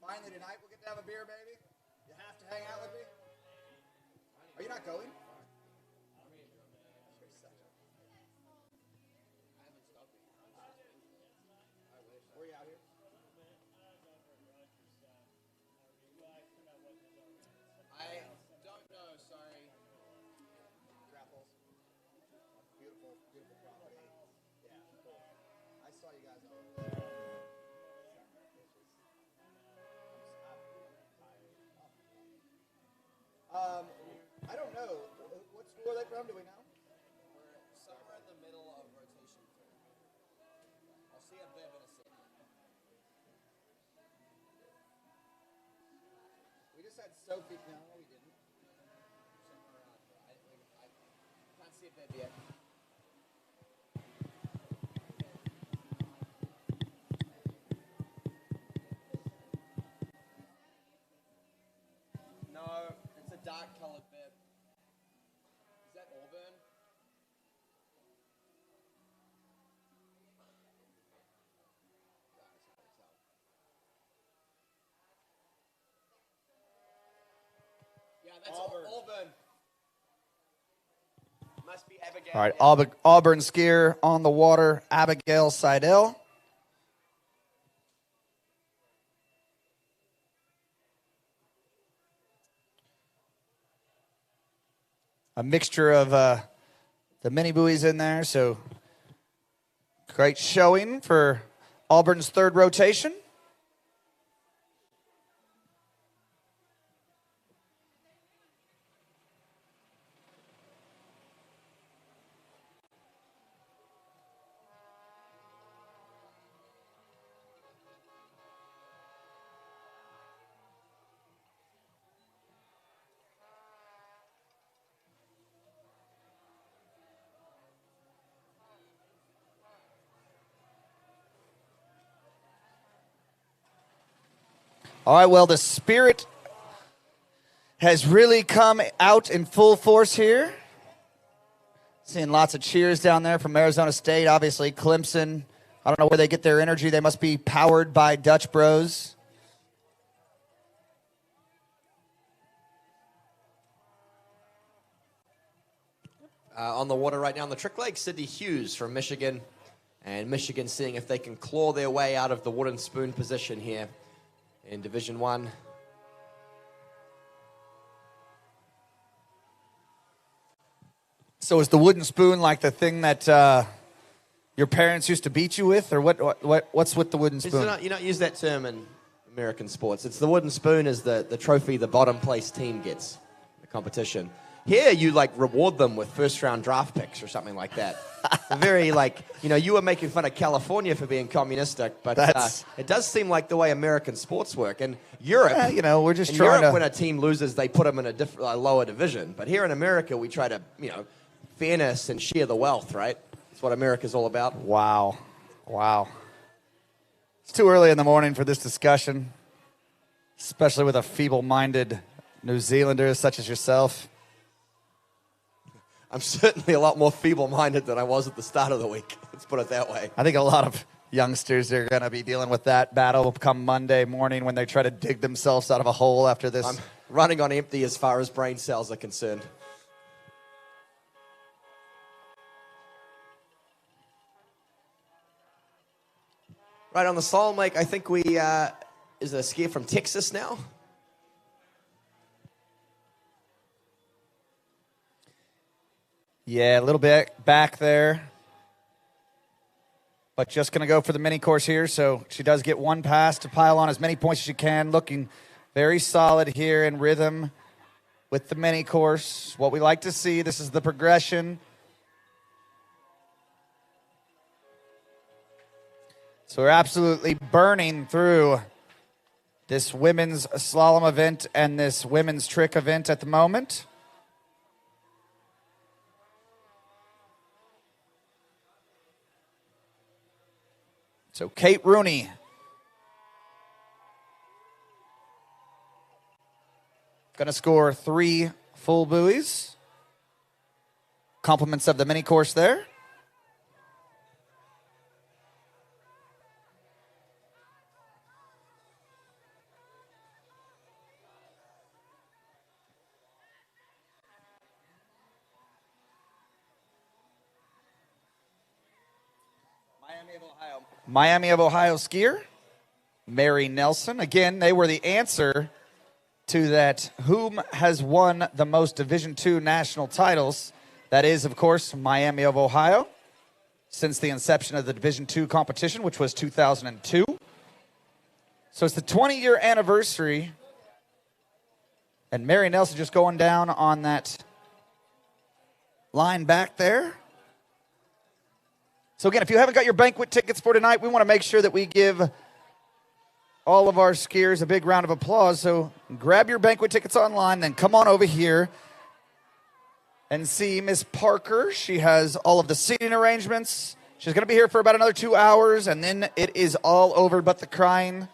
Finally tonight we'll get to have a beer, baby. You have to hang out with me. Are you not going? Were you out here? I don't know, sorry. Raffles. Beautiful, beautiful property. Yeah, cool. I saw you guys over there. I don't know. What school are they from? Do we know? We're somewhere in the middle of rotation. I'll see a bib in a second. We just had Sophie. No, we didn't. Somewhere around here. I can't see a bib yet. No, it's a dark colored bib. Is that Auburn? Yeah, that's Auburn. Must be Abigail. All right, Auburn skier on the water, Abigail Seidel. A mixture of the mini buoys in there, so great showing for Auburn's third rotation. All right, well, the spirit has really come out in full force here. Seeing lots of cheers down there from Arizona State, obviously Clemson. I don't know where they get their energy. They must be powered by Dutch Bros. On the water right now on the trick leg, Sydney Hughes from Michigan. And Michigan seeing if they can claw their way out of the wooden spoon position here in Division 1. So is the wooden spoon like the thing that your parents used to beat you with, or what's with the wooden spoon? You don't use that term in American sports. It's the wooden spoon is the trophy the bottom place team gets in the competition. Here, you reward them with first-round draft picks or something like that. Very you were making fun of California for being communistic, but it does seem like the way American sports work. In Europe, we're just in trying Europe, to. when a team loses, they put them in a lower division. But here in America, we try to, fairness and share the wealth, right? That's what America's all about. Wow. It's too early in the morning for this discussion, especially with a feeble-minded New Zealander such as yourself. I'm certainly a lot more feeble-minded than I was at the start of the week. Let's put it that way. I think a lot of youngsters are going to be dealing with that battle come Monday morning when they try to dig themselves out of a hole after this. I'm running on empty as far as brain cells are concerned. Right on the slalom lake, I think we, is a skier from Texas now? Yeah, a little bit back there. But just going to go for the mini course here. So she does get one pass to pile on as many points as she can. Looking very solid here in rhythm with the mini course. What we like to see, this is the progression. So we're absolutely burning through this women's slalom event and this women's trick event at the moment. So Kate Rooney going to score 3 full buoys. Compliments of the mini course there. Miami of Ohio skier, Mary Nelson. Again, they were the answer to that whom has won the most Division II national titles. That is, of course, Miami of Ohio, since the inception of the Division II competition, which was 2002. So it's the 20-year anniversary, and Mary Nelson just going down on that line back there. So again, if you haven't got your banquet tickets for tonight, we want to make sure that we give all of our skiers a big round of applause. So grab your banquet tickets online, then come on over here and see Miss Parker. She has all of the seating arrangements. She's going to be here for about another 2 hours, and then it is all over but the crying.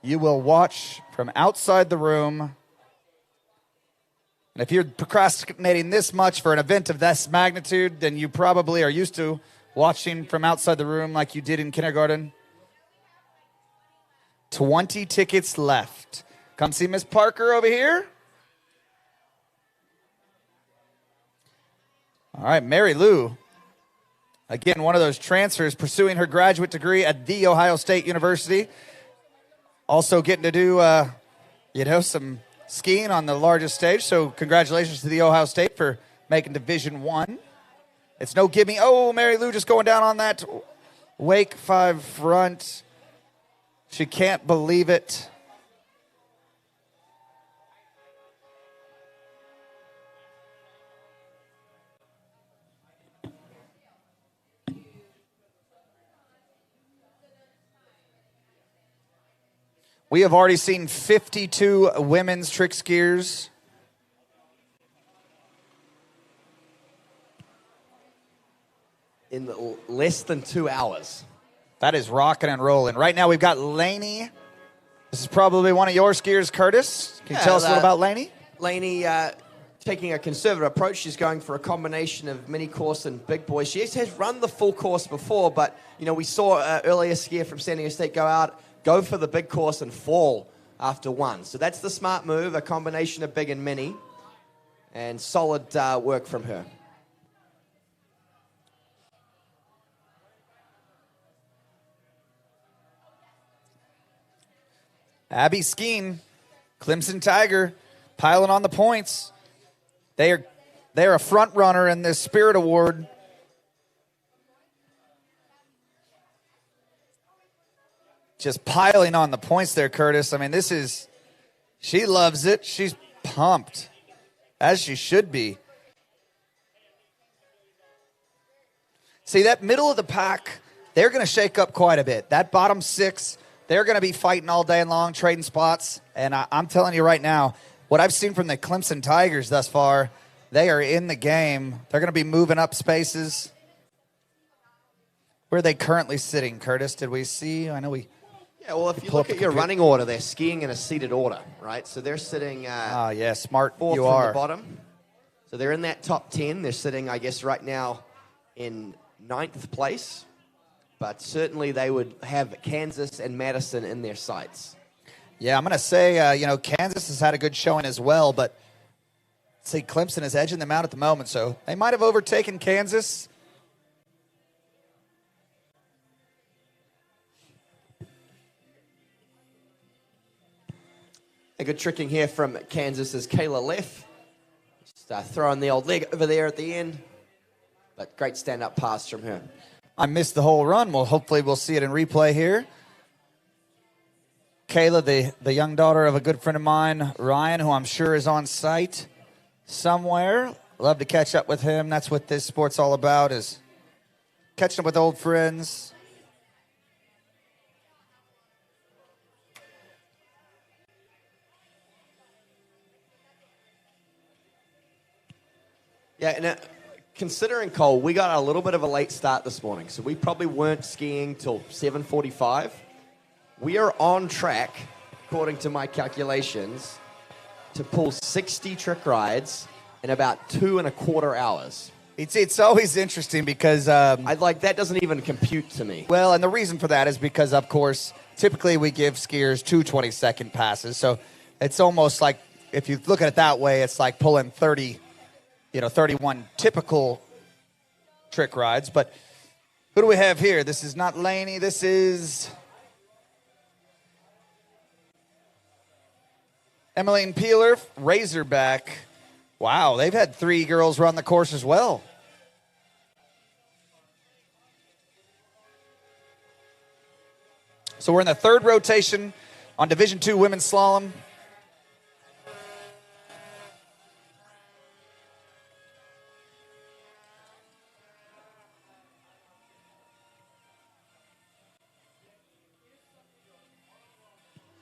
You will watch from outside the room. And if you're procrastinating this much for an event of this magnitude, then you probably are used to watching from outside the room like you did in kindergarten. 20 tickets left. Come see Miss Parker over here. All right, Mary Lou. Again, one of those transfers pursuing her graduate degree at The Ohio State University. Also getting to do, some skiing on the largest stage. So congratulations to The Ohio State for making Division I. It's no gimme. Oh, Mary Lou just going down on that Wake 5 front. She can't believe it. We have already seen 52 women's trick skiers. In less than 2 hours. That is rocking and rolling. Right now we've got Lainey. This is probably one of your skiers, Curtis. Can you tell us a little about Lainey? Lainey taking a conservative approach. She's going for a combination of mini course and big boys. She has run the full course before, but we saw earlier skier from San Diego State go for the big course and fall after one. So that's the smart move, a combination of big and mini, and solid work from her. Abby Skeen, Clemson Tiger, piling on the points. They are a front runner in this Spirit Award. Just piling on the points there, Curtis. I mean, she loves it. She's pumped, as she should be. See, that middle of the pack, they're going to shake up quite a bit. That bottom 6, they're going to be fighting all day long, trading spots. And I'm telling you right now, what I've seen from the Clemson Tigers thus far, they are in the game. They're going to be moving up spaces. Where are they currently sitting, Curtis? Did we see? I know we... Yeah, well, if you look at your running order, they're skiing in a seated order, right? So they're sitting... yeah, smart fourth you are. From the bottom. So they're in that top 10. They're sitting, I guess, right now in 9th place. but certainly they would have Kansas and Madison in their sights. Yeah, I'm going to say, Kansas has had a good showing as well, but see, Clemson is edging them out at the moment, so they might have overtaken Kansas. A good tricking here from Kansas as Kayla Leff. Just throwing the old leg over there at the end. But great stand-up pass from her. I missed the whole run. Well, hopefully we'll see it in replay here. Kayla, the young daughter of a good friend of mine, Ryan, who I'm sure is on site somewhere. Love to catch up with him. That's what this sport's all about, is catching up with old friends. Yeah, and considering, Cole, we got a little bit of a late start this morning, so we probably weren't skiing till 7:45. We are on track, according to my calculations, to pull 60 trick rides in about 2.25 hours. It's always interesting because... that doesn't even compute to me. Well, and the reason for that is because, of course, typically we give skiers 2 20-second passes, so it's almost like, if you look at it that way, it's like pulling 31 typical trick rides. But who do we have here? This is not Laney. This is Emmeline Peeler, Razorback. Wow, they've had 3 girls run the course as well. So we're in the 3rd rotation on Division II Women's Slalom.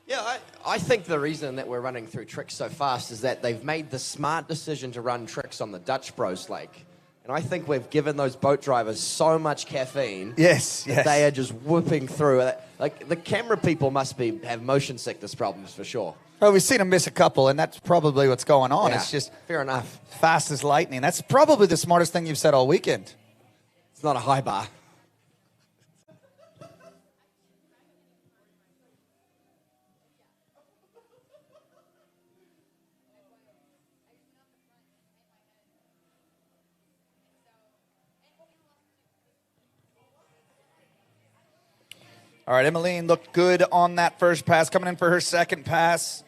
Yeah, I think the reason that we're running through tricks so fast is that they've made the smart decision to run tricks on the Dutch Bros Lake. And I think we've given those boat drivers so much caffeine. Yes. They are just whipping through. Like, the camera people must have motion sickness problems for sure. Well, we've seen them miss a couple, and that's probably what's going on. Yeah, it's just fair enough. Fast as lightning. That's probably the smartest thing you've said all weekend. It's not a high bar. All right, Emmeline looked good on that first pass, coming in for her second pass.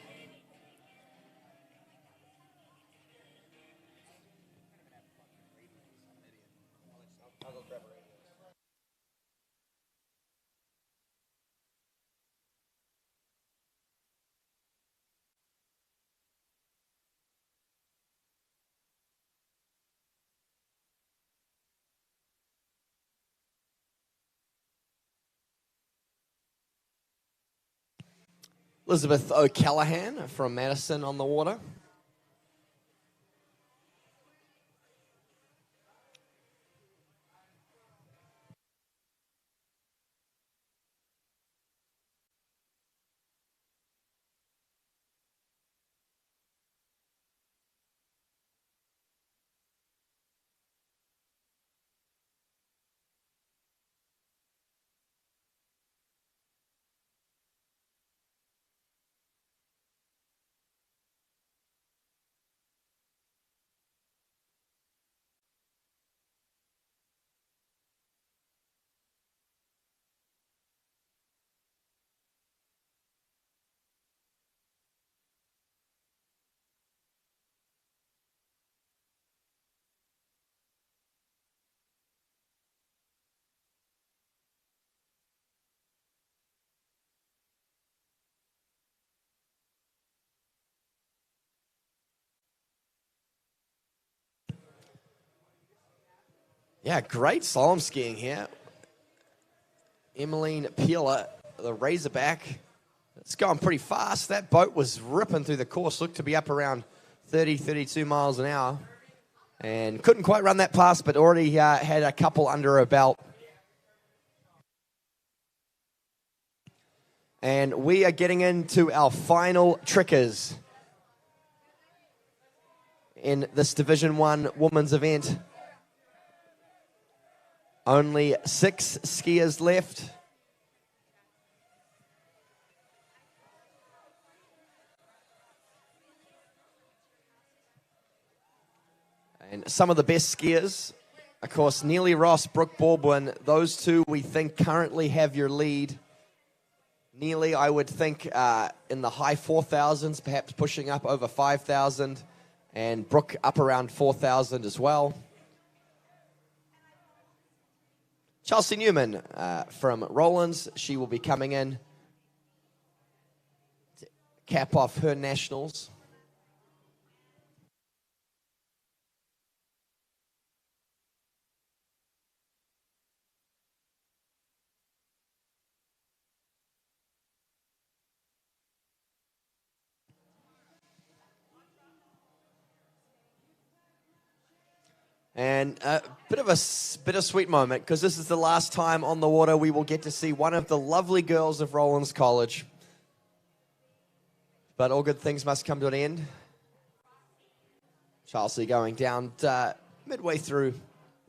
Elizabeth O'Callaghan from Madison on the water. Yeah, great slalom skiing here. Emmeline Peeler, the Razorback. It's going pretty fast. That boat was ripping through the course. Looked to be up around 30, 32 miles an hour. And couldn't quite run that past, but already had a couple under her belt. And we are getting into our final trickers in this Division I women's event. Only 6 skiers left. And some of the best skiers, of course, Neely Ross, Brooke Baldwin, those two we think currently have your lead. Neely, I would think in the high 4,000s, perhaps pushing up over 5,000, and Brooke up around 4,000 as well. Chelsea Newman from Rollins, she will be coming in to cap off her nationals. And a bit of a bittersweet moment, because this is the last time on the water we will get to see one of the lovely girls of Rollins College. But all good things must come to an end. Chelsea going down midway through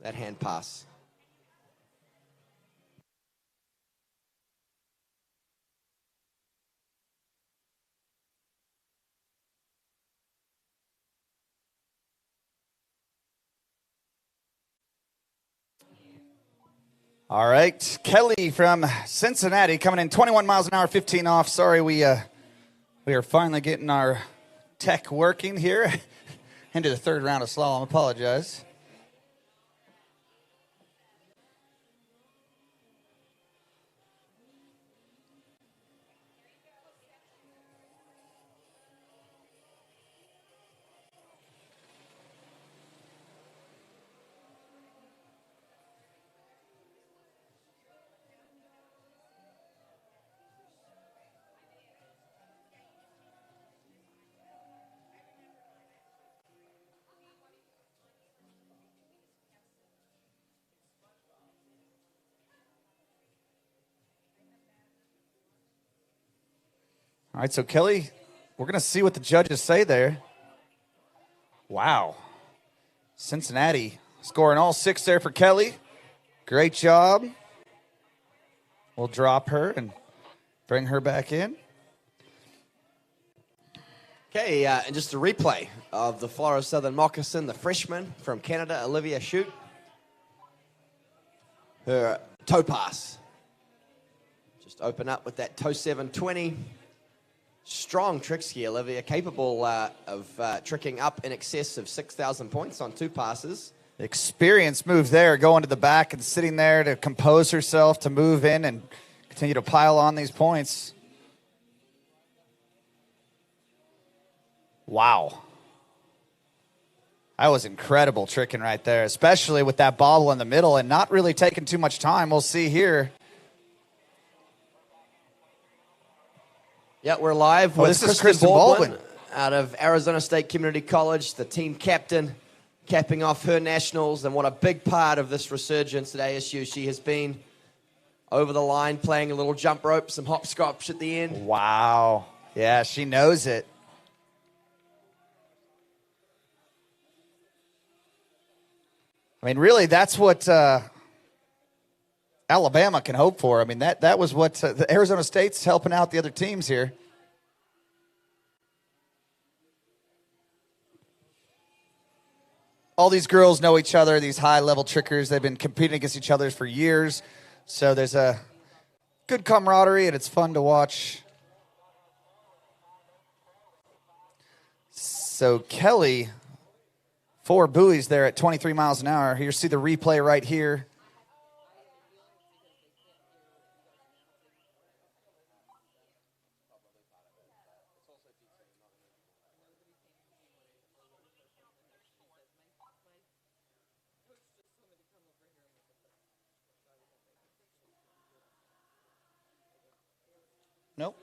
that hand pass. All right, Kelly from Cincinnati coming in 21 miles an hour, 15 off. Sorry, we are finally getting our tech working here into the third round of slalom. Apologize. All right, so Kelly, we're going to see what the judges say there. Wow. Cincinnati scoring all 6 there for Kelly. Great job. We'll drop her and bring her back in. Okay, and just a replay of the Florida Southern Moccasin, the freshman from Canada, Olivia Shute. Her toe pass. Just open up with that toe 720. Strong trick ski, Olivia, capable of tricking up in excess of 6,000 points on 2 passes. Experience move there, going to the back and sitting there to compose herself, to move in and continue to pile on these points. Wow. That was incredible tricking right there, especially with that bobble in the middle and not really taking too much time. We'll see here. Yeah, we're live with this is Kristen Baldwin out of Arizona State Community College, the team captain, capping off her nationals. And what a big part of this resurgence at ASU she has been. Over the line, playing a little jump rope, some hopscotch at the end. Wow. Yeah, she knows it. I mean, really, that's what Alabama can hope for. I mean, that was what the Arizona State's helping out the other teams here. All these girls know each other, these high-level trickers. They've been competing against each other for years. So there's a good camaraderie, and it's fun to watch. So Kelly, 4 buoys there at 23 miles an hour. Here, see the replay right here. Nope.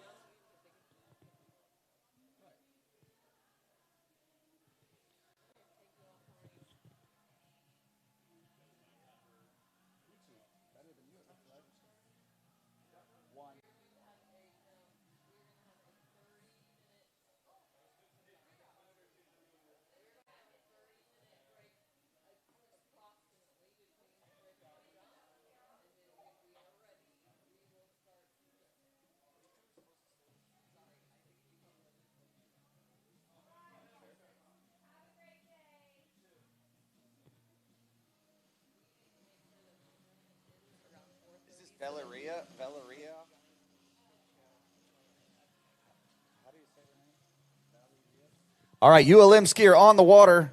Valeria. All right, ULM skier on the water.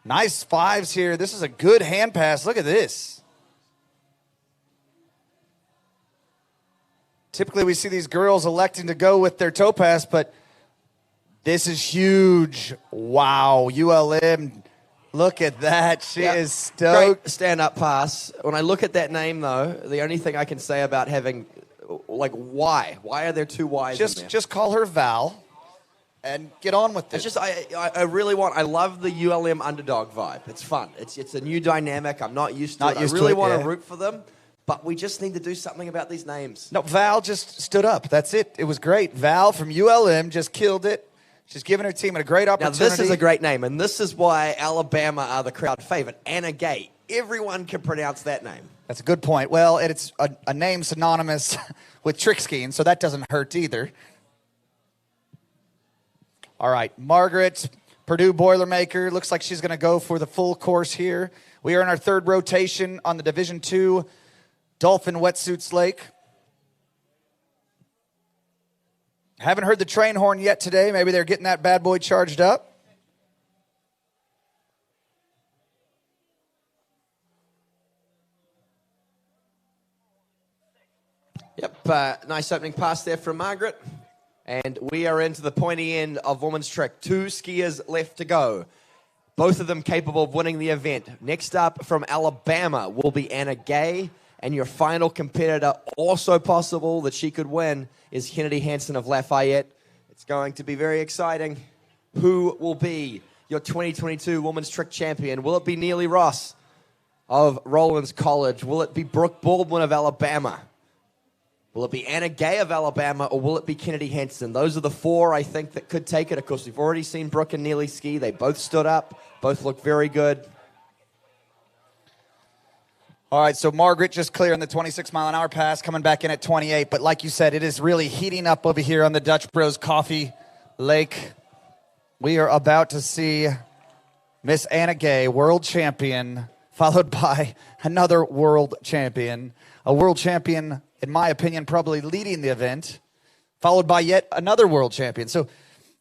Nice fives here. This is a good hand pass. Look at this. Typically, we see these girls electing to go with their toe pass, but this is huge. Wow, ULM. Look at that. She is stoked. Great stand-up pass. When I look at that name, though, the only thing I can say about having, like, why? Why are there two Y's in there? Just call her Val and get on with this. It's just, I really I love the ULM underdog vibe. It's fun. It's a new dynamic. I'm not used to it. I really want to root for them, but we just need to do something about these names. No, Val just stood up. That's it. It was great. Val from ULM just killed it. She's giving her team a great opportunity. Now, this is a great name, and this is why Alabama are the crowd favorite. Anna Gay. Everyone can pronounce that name. That's a good point. Well, it's a name synonymous with trick skiing, so that doesn't hurt either. All right, Margaret, Purdue Boilermaker. Looks like she's going to go for the full course here. We are in our third rotation on the Division II Dolphin Wetsuits Lake. Haven't heard the train horn yet today. Maybe they're getting that bad boy charged up. Yep, nice opening pass there from Margaret. And we are into the pointy end of women's trick. 2 skiers left to go. Both of them capable of winning the event. Next up from Alabama will be Anna Gay. And your final competitor, also possible that she could win, is Kennedy Hansen of Lafayette. It's going to be very exciting. Who will be your 2022 Women's Trick Champion? Will it be Neely Ross of Rollins College? Will it be Brooke Baldwin of Alabama? Will it be Anna Gay of Alabama, or will it be Kennedy Hansen? Those are the 4, I think, that could take it. Of course, we've already seen Brooke and Neely ski. They both stood up. Both look very good. All right, so Margaret just clearing the 26-mile-an-hour pass, coming back in at 28. But like you said, it is really heating up over here on the Dutch Bros Coffee Lake. We are about to see Miss Anna Gay, world champion, followed by another world champion. A world champion, in my opinion, probably leading the event, followed by yet another world champion. So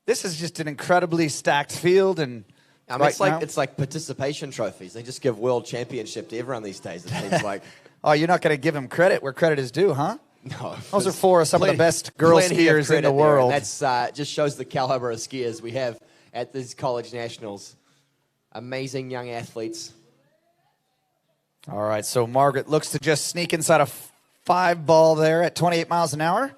this is just an incredibly stacked field, and I mean, it's like participation trophies. They just give world championship to everyone these days, it seems like. Oh, you're not going to give him credit where credit is due, huh? No. Those are 4 of some of the best girl skiers in the world. That's just shows the caliber of skiers we have at these college nationals. Amazing young athletes. All right, so Margaret looks to just sneak inside a 5 ball there at 28 miles an hour.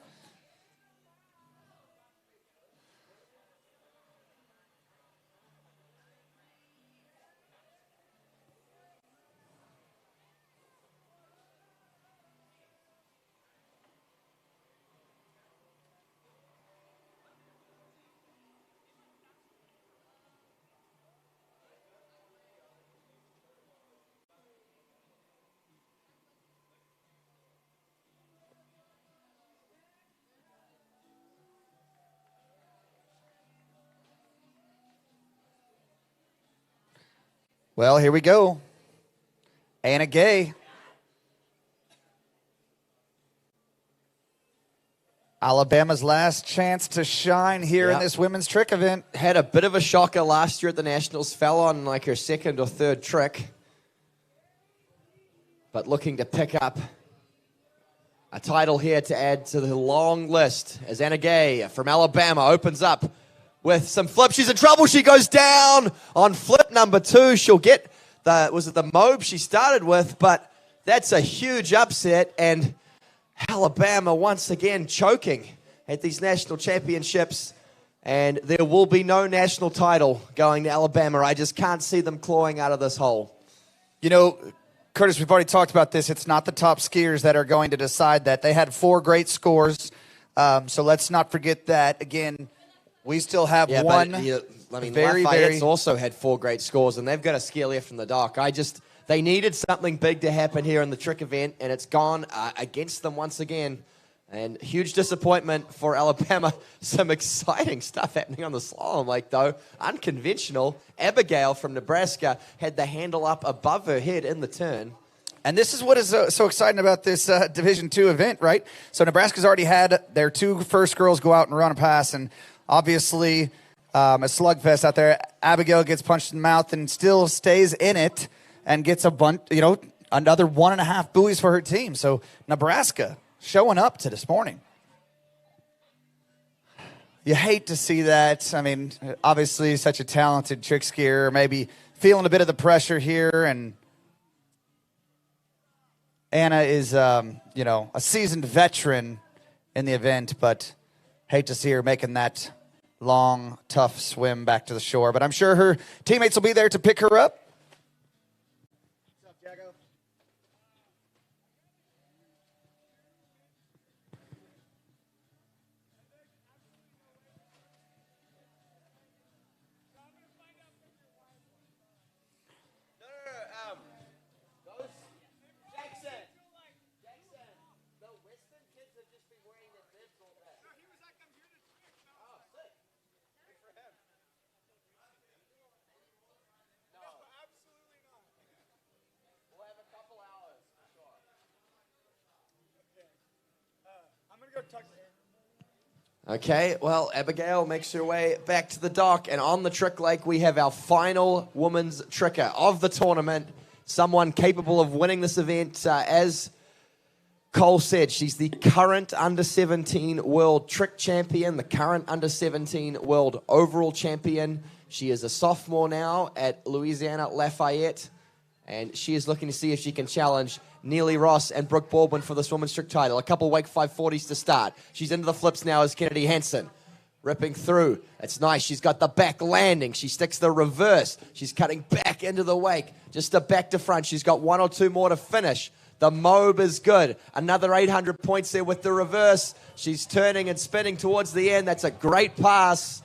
Well, here we go. Anna Gay. Alabama's last chance to shine here in this women's trick event. Had a bit of a shocker last year at the Nationals. Fell on like her 2nd or 3rd trick. But looking to pick up a title here to add to the long list as Anna Gay from Alabama opens up with some flips. She's in trouble. She goes down on flip number 2. She'll get the Mobe she started with, but that's a huge upset, and Alabama once again choking at these national championships, and there will be no national title going to Alabama. I just can't see them clawing out of this hole. You know, Curtis, we've already talked about this. It's not the top skiers that are going to decide that. They had 4 great scores, so let's not forget that. Again, we still have one. Lafayette's also had 4 great scores, and they've got a skier left from the dock. They needed something big to happen here in the trick event, and it's gone against them once again. And huge disappointment for Alabama. Some exciting stuff happening on the slalom lake, though. Unconventional. Abigail from Nebraska had the handle up above her head in the turn. And this is what is so exciting about this Division II event, right? So Nebraska's already had their 2 first girls go out and run a pass, and obviously a slugfest out there. Abigail gets punched in the mouth and still stays in it and gets a bunch, another 1.5 buoys for her team. So Nebraska showing up to this morning. You hate to see that. I mean, obviously such a talented trick skier, maybe feeling a bit of the pressure here, and Anna is, a seasoned veteran in the event, but hate to see her making that long, tough swim back to the shore. But I'm sure her teammates will be there to pick her up. What's up, Jago? Okay, well, Abigail makes her way back to the dock, and on the trick lake, we have our final women's tricker of the tournament, someone capable of winning this event. As Cole said, she's the current under-17 world trick champion, the current under-17 world overall champion. She is a sophomore now at Louisiana Lafayette, and she is looking to see if she can challenge Neely Ross and Brooke Baldwin for this women's trick title. A couple wake 540s to start. She's into the flips now as Kennedy Hansen. Ripping through. It's nice. She's got the back landing. She sticks the reverse. She's cutting back into the wake. Just a back to front. She's got 1 or 2 more to finish. The mobe is good. Another 800 points there with the reverse. She's turning and spinning towards the end. That's a great pass.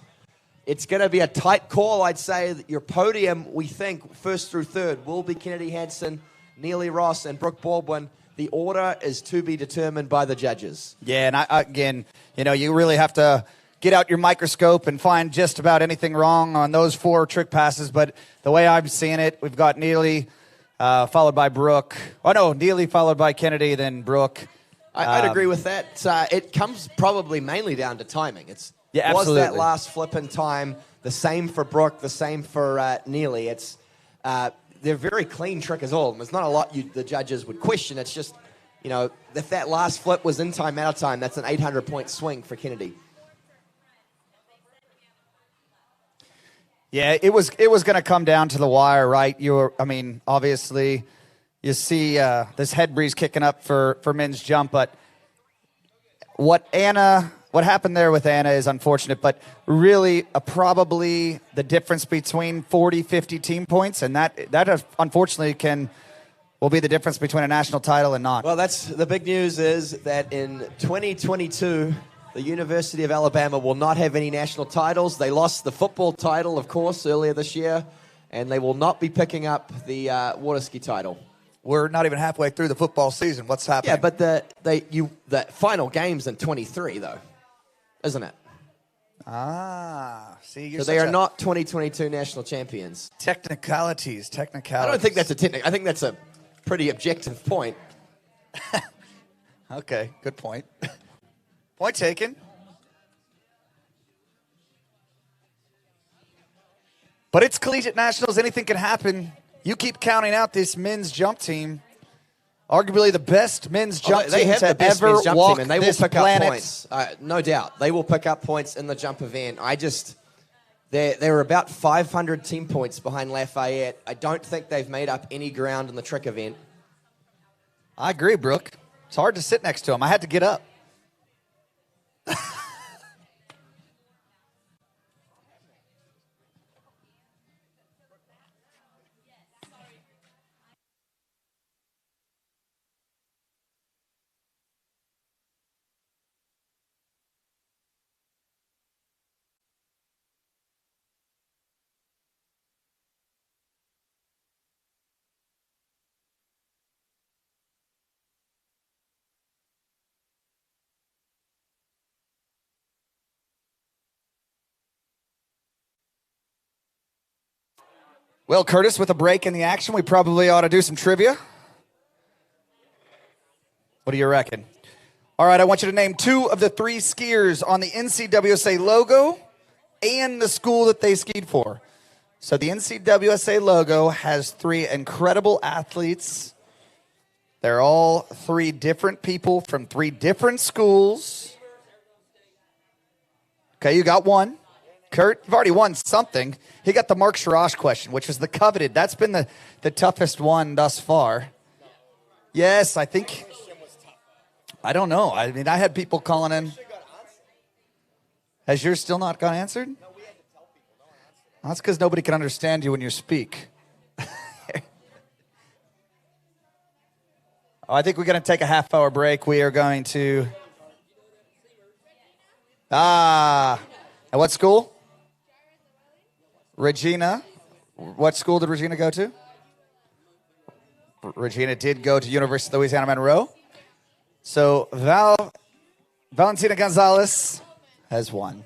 It's going to be a tight call, I'd say. Your podium, we think, first through third, will be Kennedy Hansen, Neely Ross, and Brooke Baldwin. The order is to be determined by the judges. Yeah, and again, you really have to get out your microscope and find just about anything wrong on those 4 trick passes. But the way I'm seeing it, we've got Neely followed by Brooke. Oh, no, Neely followed by Kennedy, then Brooke. I'd agree with that. It comes probably mainly down to timing. Yeah, absolutely. Was that last flip in time the same for Brooke, the same for Neely? They're very clean trickers, all of them. It's not a lot the judges would question. It's just, if that last flip was in time, out of time, that's an 800-point swing for Kennedy. Yeah, it was going to come down to the wire, right? Obviously, you see this head breeze kicking up for men's jump, but what happened there with Anna is unfortunate, but really probably the difference between 40, 50 team points, and that unfortunately will be the difference between a national title and not. Well, that's the big news is that in 2022, the University of Alabama will not have any national titles. They lost the football title, of course, earlier this year, and they will not be picking up the water ski title. We're not even halfway through the football season. What's happening? Yeah, but the final game's in 23, though, isn't it? See, so they are not 2022 national champions. Technicalities. I don't think that's a technical. I think that's a pretty objective point. Okay, good point. Point taken. But it's collegiate nationals. Anything can happen. You keep counting out this men's jump team. Arguably the best men's jump team to ever walk and they will this pick planet. Up points. No doubt. They will pick up points in the jump event. They were about 500 team points behind Lafayette. I don't think they've made up any ground in the trick event. I agree, Brooke. It's hard to sit next to him. I had to get up. Well, Curtis, with a break in the action, we probably ought to do some trivia. What do you reckon? All right, I want you to name 2 of the 3 skiers on the NCWSA logo and the school that they skied for. So the NCWSA logo has 3 incredible athletes. They're all 3 different people from 3 different schools. Okay, you got 1. Kurt, you've already won something. He got the Mark Sharash question, which was the coveted. That's been the toughest one thus far. Yes, I think. I don't know. I mean, I had people calling in. Has yours still not got answered? No, we had to tell people. No one answered. Well, that's because nobody can understand you when you speak. I think we're going to take a half-hour break. We are going to... And what school? Regina. What school did Regina go to? Regina did go to University of Louisiana Monroe. So Valentina Gonzalez has won.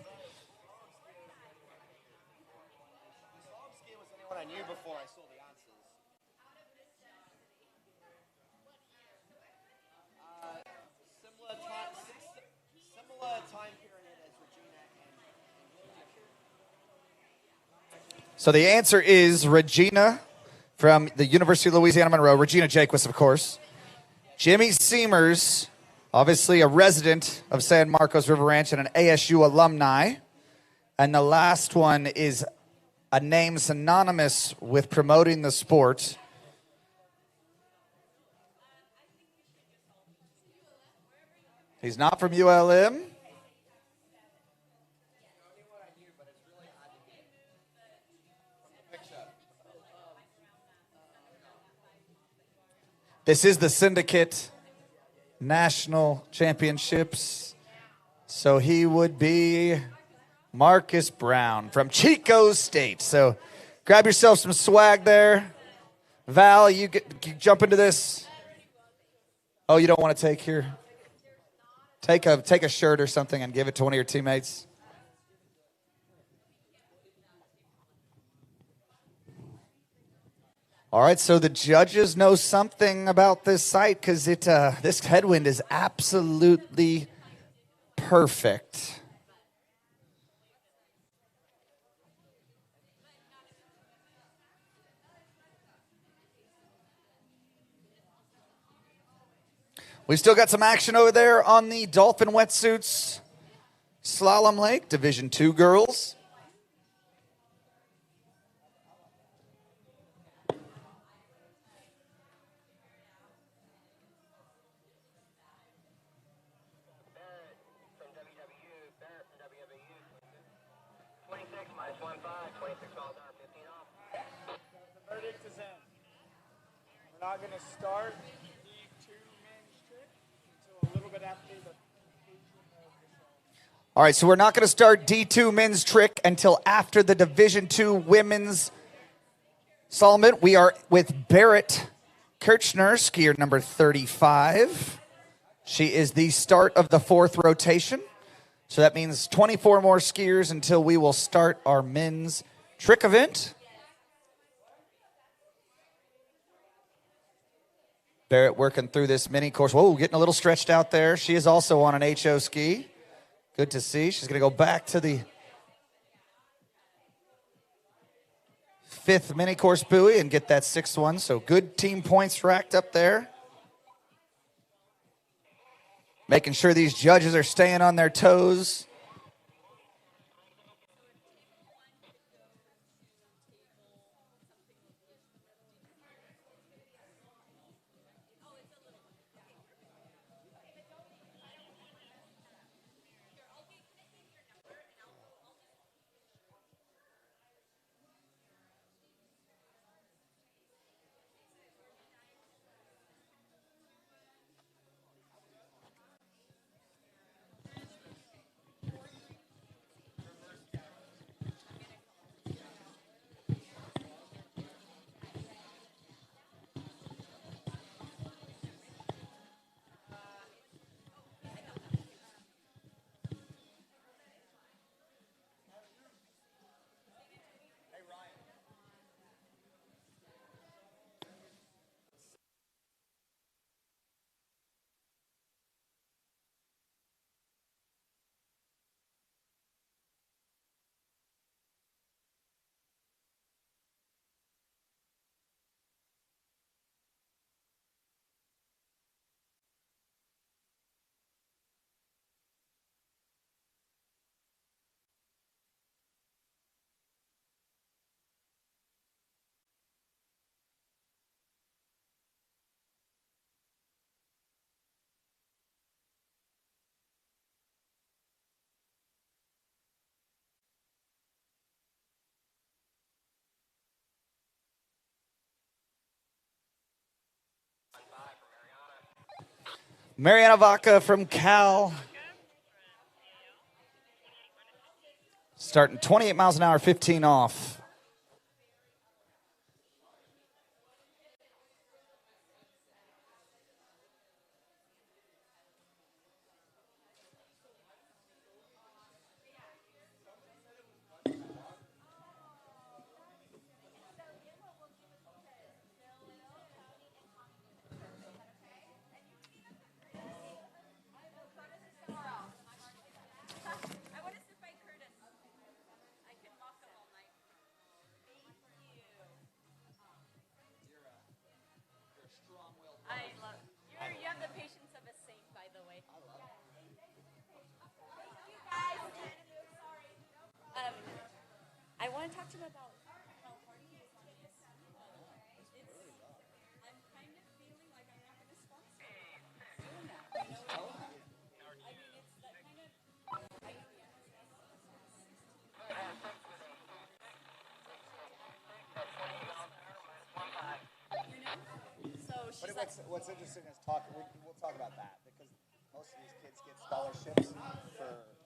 So the answer is Regina from the University of Louisiana Monroe. Regina Jaquist, of course. Jimmy Seamers, obviously a resident of San Marcos River Ranch and an ASU alumni. And the last one is a name synonymous with promoting the sport. He's not from ULM. This is the Syndicate National Championships. So he would be Marcus Brown from Chico State. So grab yourself some swag there. Val, you jump into this. Oh, you don't want to take here? Take a shirt or something and give it to one of your teammates. All right, so the judges know something about this site because this headwind is absolutely perfect. We still got some action over there on the Dolphin Wetsuits Slalom Lake, Division II girls. We're not going to start the 2 men's trick until a little bit after the All right, so we're not going to start D2 men's trick until after the Division II women's Solomon. We are with Barrett Kirchner, skier number 35. She is the start of the 4th rotation. So that means 24 more skiers until we will start our men's trick event. Barrett working through this mini course. Whoa, getting a little stretched out there. She is also on an HO ski. Good to see. She's going to go back to the 5th mini course buoy and get that 6th one. So good team points racked up there. Making sure these judges are staying on their toes. Mariana Vaca from Cal. Starting 28 miles an hour, 15 off. I want to talk to him about California. I'm kind of feeling like I'm not going to sponsor doing that. I mean, it's that kind of. So But what's interesting is we'll talk about that because most of these kids get scholarships for.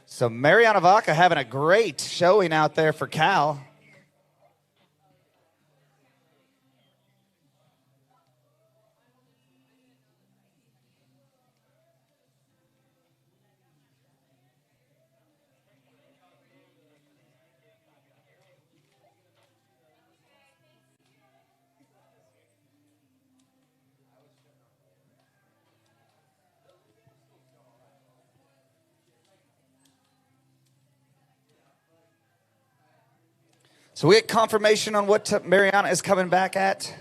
So Mariana Vaca having a great showing out there for Cal. So we get confirmation on what Mariana is coming back at.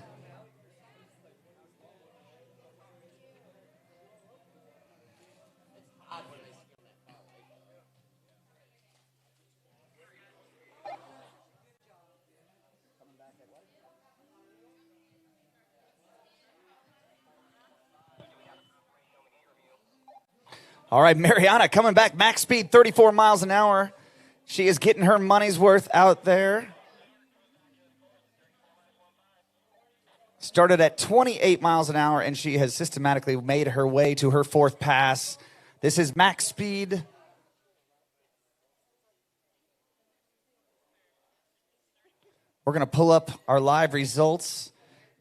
All right, Mariana coming back, max speed 34 miles an hour. She is getting her money's worth out there. Started at 28 miles an hour, and she has systematically made her way to her fourth pass. This is max speed. We're going to pull up our live results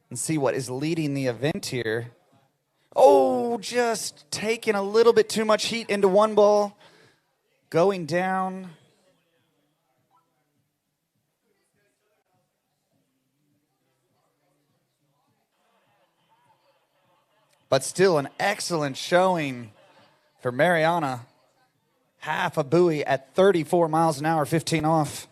and see what is leading the event here. Oh, just taking a little bit too much heat into one ball. Going down. But still an excellent showing for Mariana. Half a buoy at 34 miles an hour, 15 off.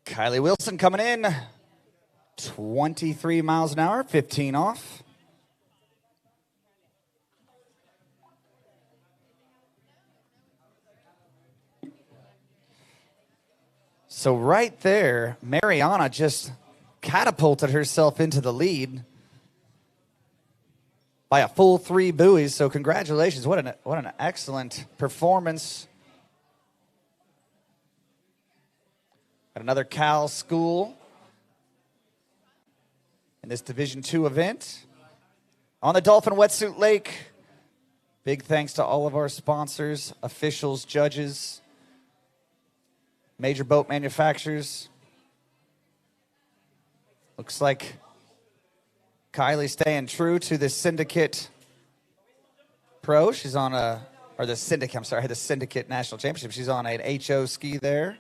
Kylie Wilson coming in, 23 miles an hour, 15 off. So right there, Mariana just catapulted herself into the lead by a full 3 buoys. So congratulations, what an excellent performance. At another Cal school in this Division II event. On the Dolphin Wetsuit Lake, big thanks to all of our sponsors, officials, judges, major boat manufacturers. Looks like Kylie staying true to the Syndicate Pro. She's on the Syndicate National Championship. She's on an HO ski there.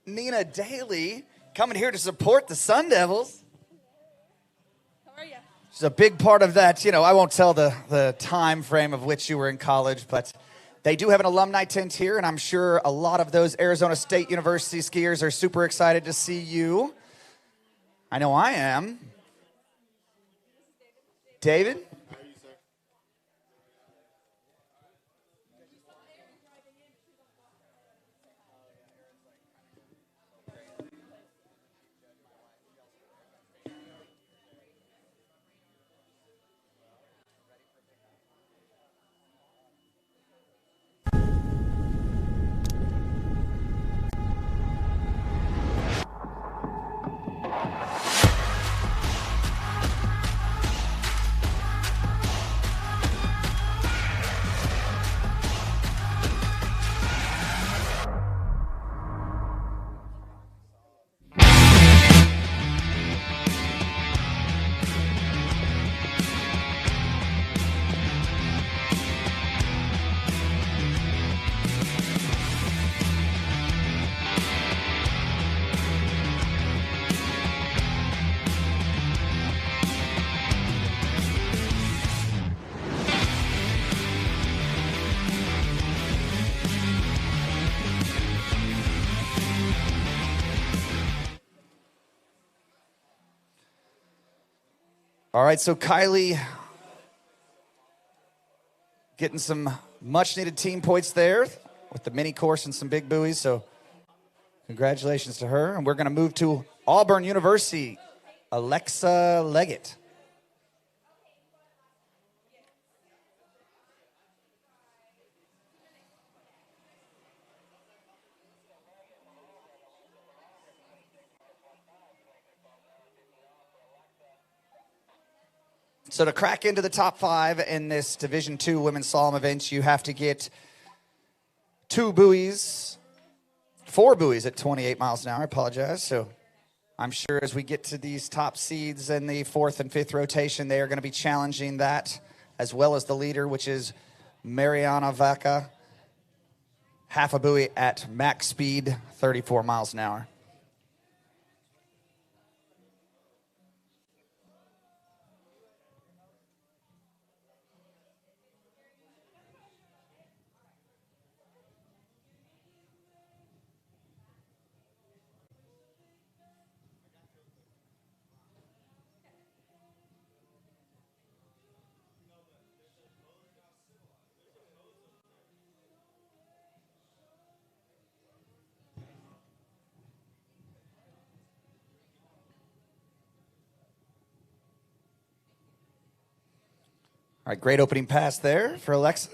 Nina Daly coming here to support the Sun Devils. How are you? She's a big part of that. I won't tell the time frame of which you were in college, but they do have an alumni tent here, and I'm sure a lot of those Arizona State University skiers are super excited to see you. I know I am. David? All right, so Kylie getting some much-needed team points there with the mini course and some big buoys, so congratulations to her. And we're going to move to Auburn University, Alexa Leggett. So to crack into the top 5 in this Division II women's slalom event, you have to get 4 buoys at 28 miles an hour. I apologize. So I'm sure as we get to these top seeds in the 4th and 5th rotation, they are going to be challenging that, as well as the leader, which is Mariana Vaca, half a buoy at max speed, 34 miles an hour. All right, great opening pass there for Alexa.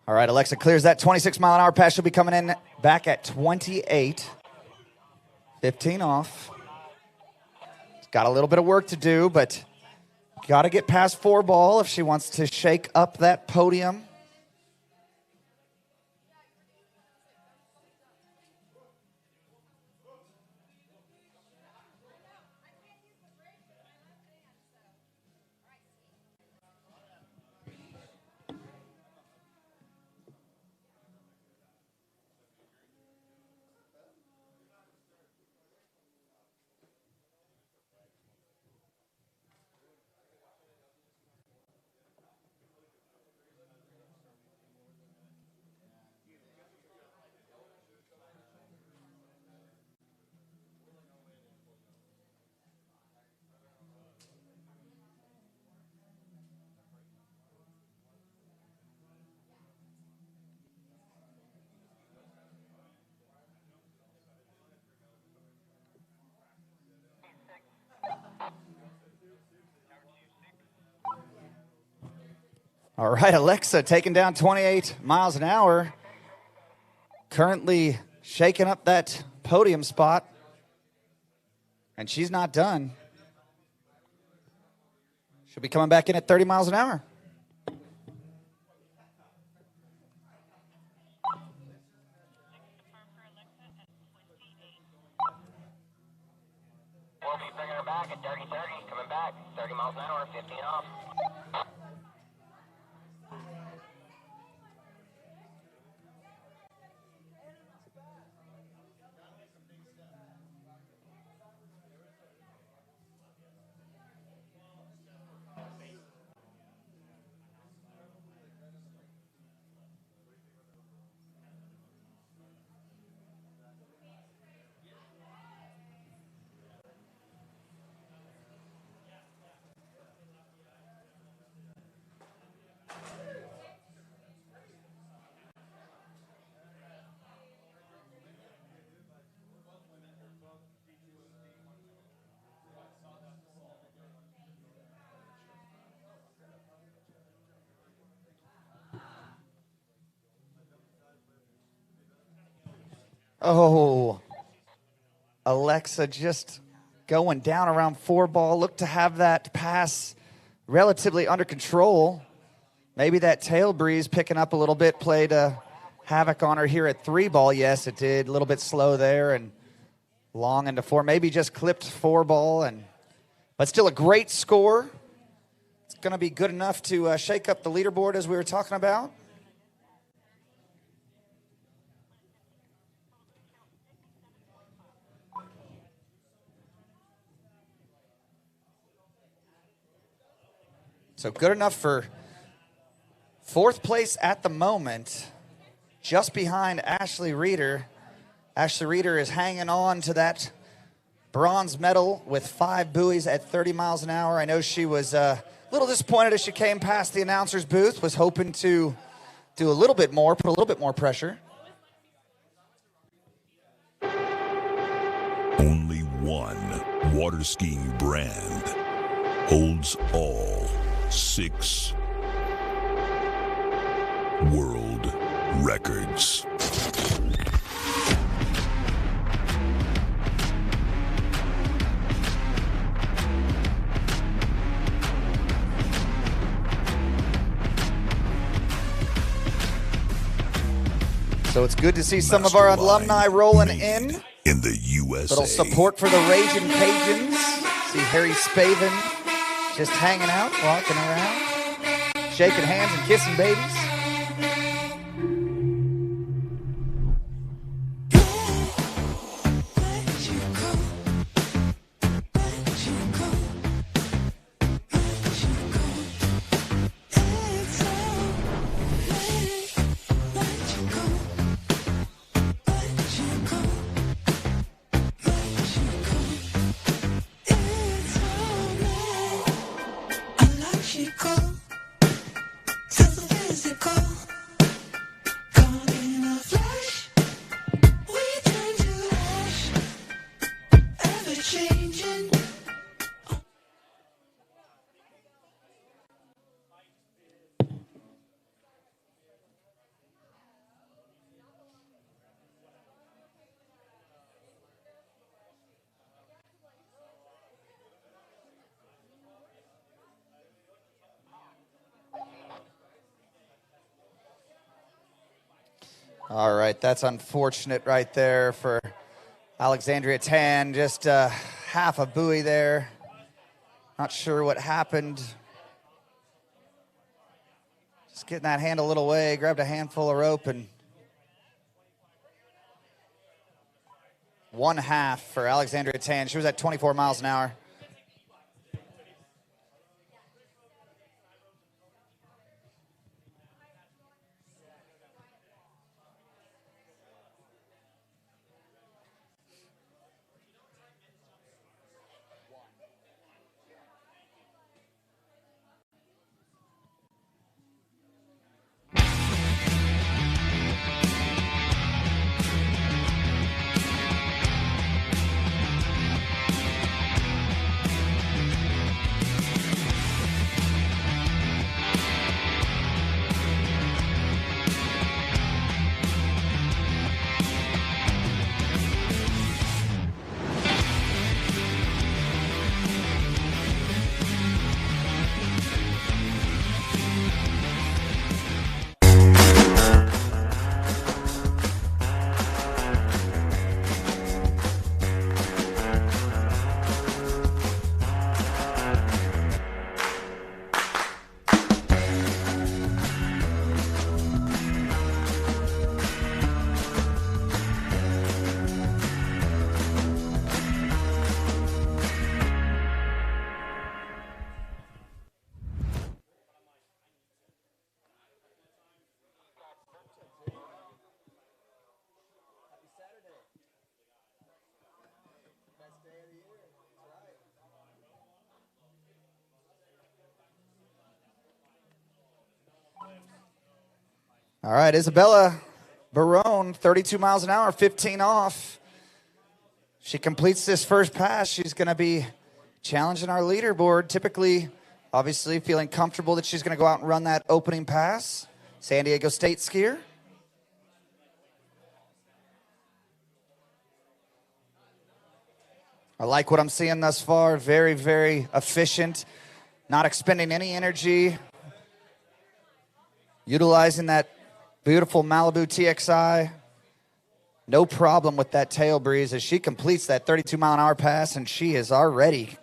All right, Alexa clears that 26-mile-an-hour pass. She'll be coming in back at 28. 15 off. Got a little bit of work to do, but got to get past 4 ball if she wants to shake up that podium. All right, Alexa taking down 28 miles an hour. Currently shaking up that podium spot. And she's not done. She'll be coming back in at 30 miles an hour. We'll be bringing her back at 30-30, coming back, 30 miles an hour, 15 off. Oh, Alexa just going down around 4 ball. Look to have that pass relatively under control. Maybe that tail breeze picking up a little bit played havoc on her here at 3 ball. Yes, it did. A little bit slow there and long into 4. Maybe just clipped 4 ball, but still a great score. It's going to be good enough to shake up the leaderboard as we were talking about. So good enough for 4th place at the moment, just behind Ashley Reeder. Ashley Reeder is hanging on to that bronze medal with 5 buoys at 30 miles an hour. I know she was a little disappointed as she came past the announcer's booth, was hoping to do a little bit more, put a little bit more pressure. Only one water skiing brand holds all 6 world records. So it's good to see some of our alumni rolling in. In the USA. Little support for the Raging Cajuns. See Harry Spavin just hanging out, walking around, shaking hands and kissing babies. All right, that's unfortunate right there for Alexandria Tan. Just half a buoy there. Not sure what happened. Just getting that hand a little way, grabbed a handful of rope, and 1/2 for Alexandria Tan. She was at 24 miles an hour. All right, Isabella Barone, 32 miles an hour, 15 off. She completes this first pass. She's going to be challenging our leaderboard. Typically, obviously, feeling comfortable that she's going to go out and run that opening pass. San Diego State skier. I like what I'm seeing thus far. Very, very efficient. Not expending any energy. Utilizing that beautiful Malibu TXI. No problem with that tail breeze as she completes that 32-mile-an-hour pass, and she has already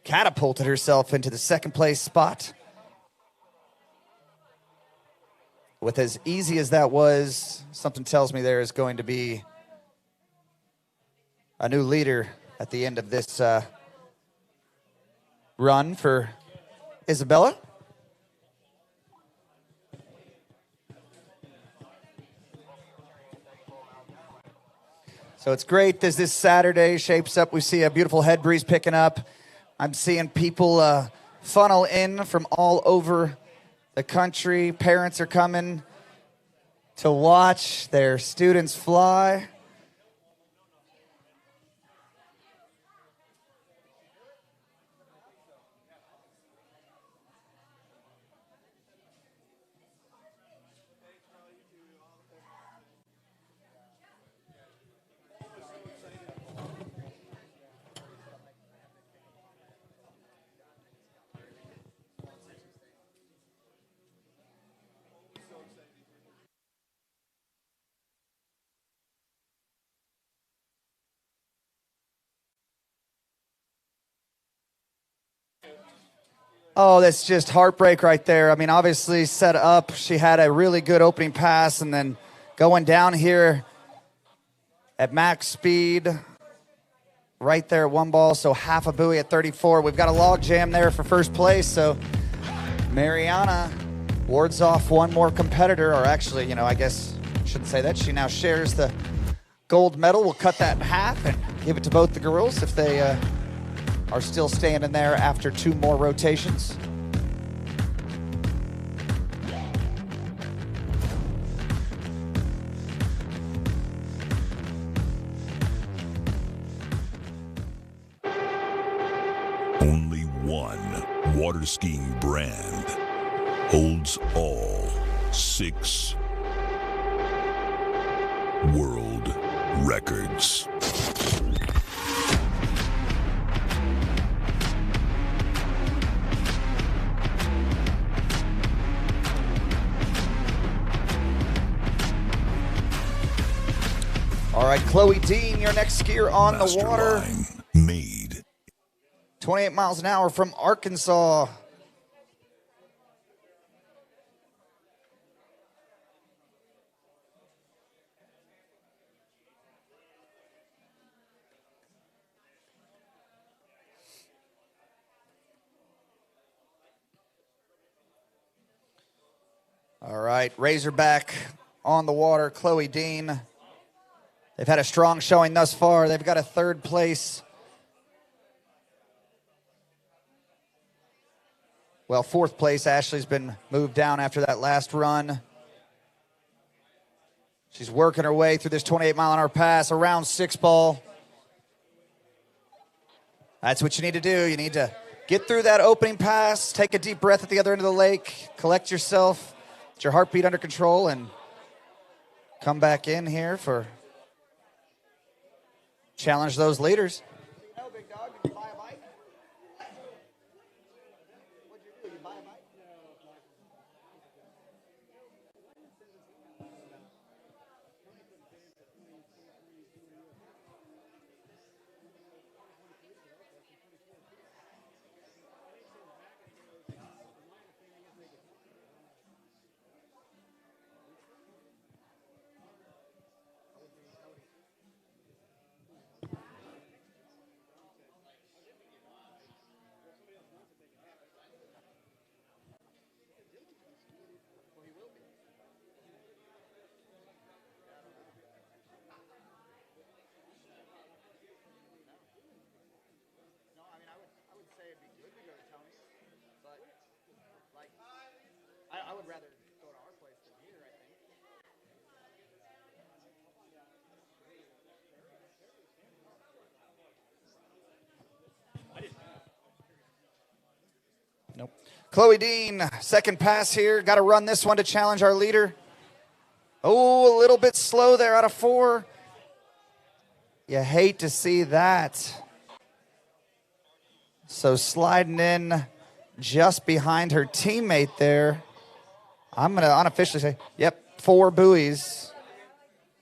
catapulted herself into the second place spot. With as easy as that was, something tells me there is going to be a new leader at the end of this run for Isabella. So it's great as this Saturday shapes up. We see a beautiful head breeze picking up. I'm seeing people funnel in from all over the country. Parents are coming to watch their students fly. Oh, that's just heartbreak right there. I mean, obviously set up. She had a really good opening pass, and then going down here at max speed, right there at one ball, so half a buoy at 34. We've got a log jam there for first place, so Mariana wards off one more competitor, or actually, you know, I guess I shouldn't say that. She now shares the gold medal. We'll cut that in half and give it to both the girls if they are still standing there after two more rotations. Only one water skiing brand holds all 6 world records. All right, Chloe Dean, your next skier on the water. Masterline made. 28 miles an hour from Arkansas. All right, Razorback on the water, Chloe Dean. They've had a strong showing thus far. They've got a third place. Well, fourth place. Ashley's been moved down after that last run. She's working her way through this 28-mile-an-hour pass, around 6 ball. That's what you need to do. You need to get through that opening pass, take a deep breath at the other end of the lake, collect yourself, get your heartbeat under control, and come back in here for challenge those leaders. I would rather go to our place than here, I think. Nope. Chloe Dean, second pass here. Got to run this one to challenge our leader. Oh, a little bit slow there out of 4. You hate to see that. So sliding in just behind her teammate there. I'm going to unofficially say, yep, 4 buoys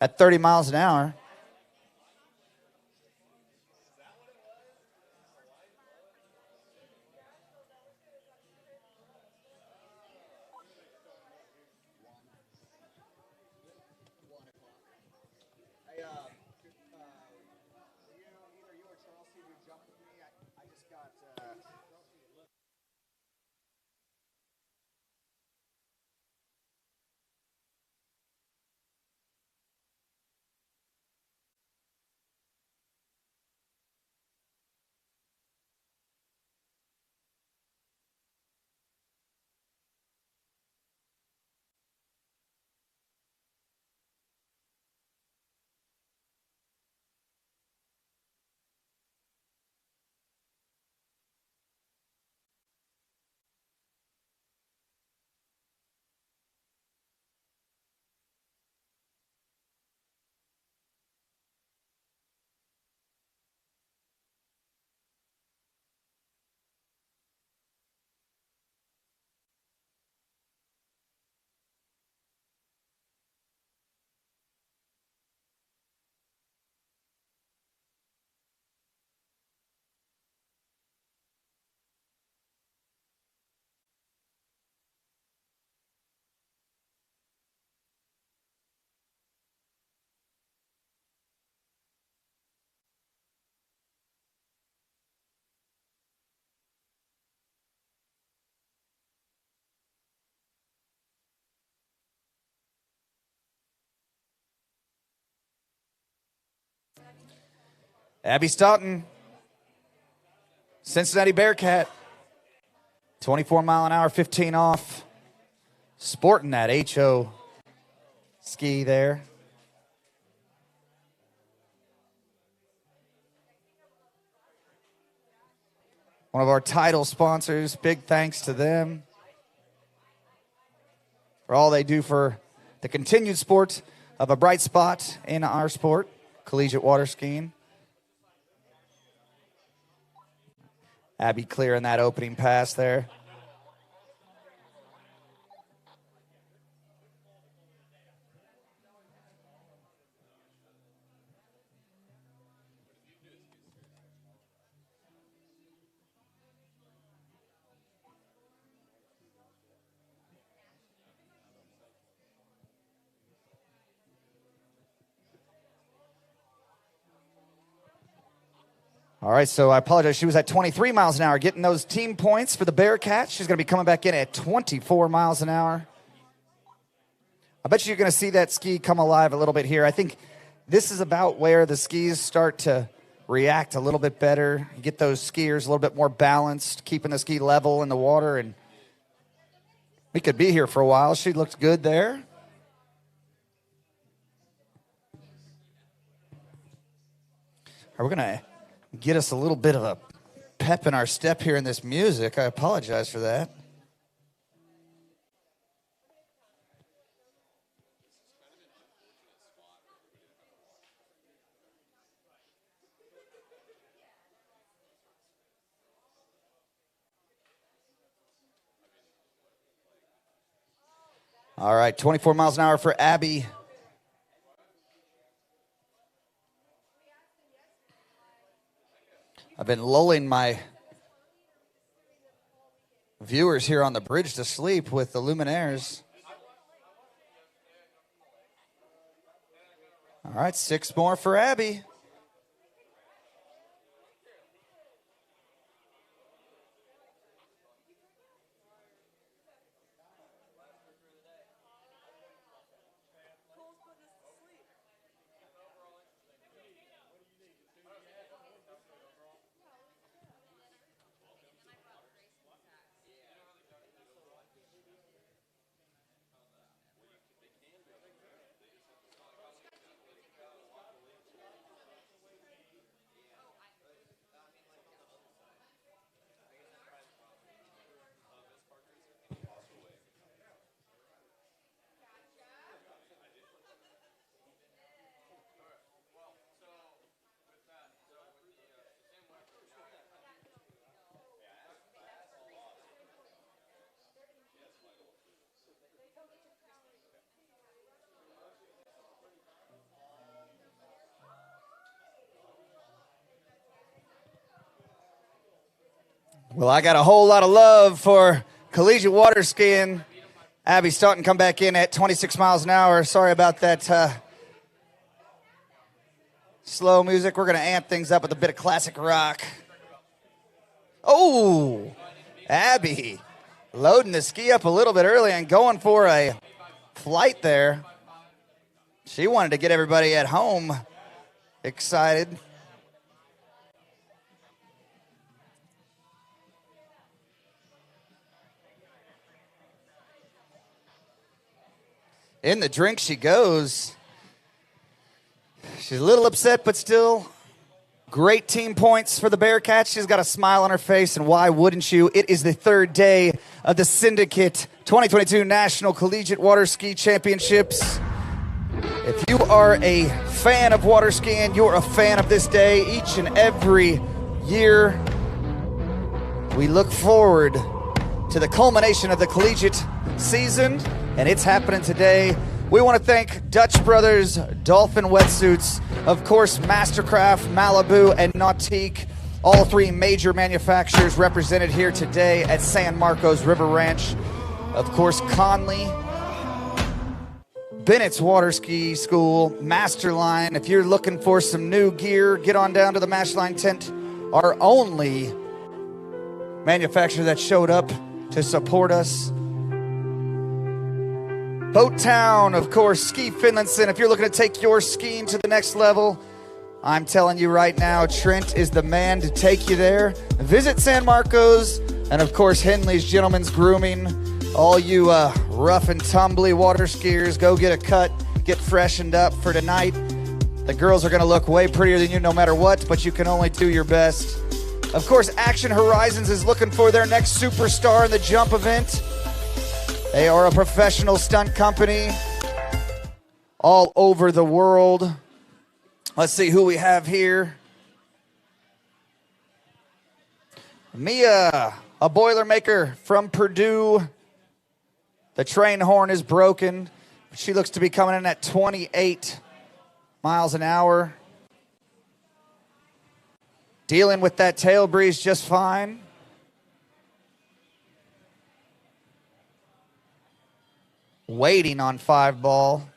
at 30 miles an hour. Abby Staunton, Cincinnati Bearcat, 24 mile an hour, 15 off. Sporting that HO ski there. One of our title sponsors, big thanks to them for all they do for the continued sport of a bright spot in our sport, collegiate water skiing. Abby clearing that opening pass there. All right, so I apologize. She was at 23 miles an hour, getting those team points for the Bearcats. She's going to be coming back in at 24 miles an hour. I bet you're going to see that ski come alive a little bit here. I think this is about where the skis start to react a little bit better. You get those skiers a little bit more balanced, keeping the ski level in the water, and we could be here for a while. She looked good there. We're going to get us a little bit of a pep in our step here in this music. I apologize for that. All right, 24 miles an hour for Abby. I've been lulling my viewers here on the bridge to sleep with the luminaires. All right, 6 more for Abby. Well, I got a whole lot of love for collegiate water skiing. Abby Staunton come back in at 26 miles an hour. Sorry about that slow music. We're going to amp things up with a bit of classic rock. Oh, Abby loading the ski up a little bit early and going for a flight there. She wanted to get everybody at home excited. In the drink she goes. She's a little upset, but still great team points for the Bearcats. She's got a smile on her face, and why wouldn't you? It is the third day of the Syndicate 2022 National Collegiate Water Ski Championships. If you are a fan of water skiing, you're a fan of this day. Each and every year, we look forward to the culmination of the collegiate season, and it's happening today. We want to thank Dutch Brothers Dolphin Wetsuits, of course Mastercraft, Malibu, and Nautique, all three major manufacturers represented here today at San Marcos River Ranch. Of course, Conley, Bennett's Water Ski School, Masterline. If you're looking for some new gear, get on down to the Masterline tent, our only manufacturer that showed up to support us. Boat Town, of course, Ski Finlandson. If you're looking to take your skiing to the next level, I'm telling you right now, Trent is the man to take you there. Visit San Marcos and, of course, Henley's Gentlemen's Grooming. All you rough and tumbly water skiers, go get a cut, get freshened up for tonight. The girls are going to look way prettier than you no matter what, but you can only do your best. Of course, Action Horizons is looking for their next superstar in the jump event. They are a professional stunt company all over the world. Let's see who we have here. Mia, a Boilermaker from Purdue. The train horn is broken. She looks to be coming in at 28 miles an hour. Dealing with that tail breeze just fine. Waiting on 5 ball.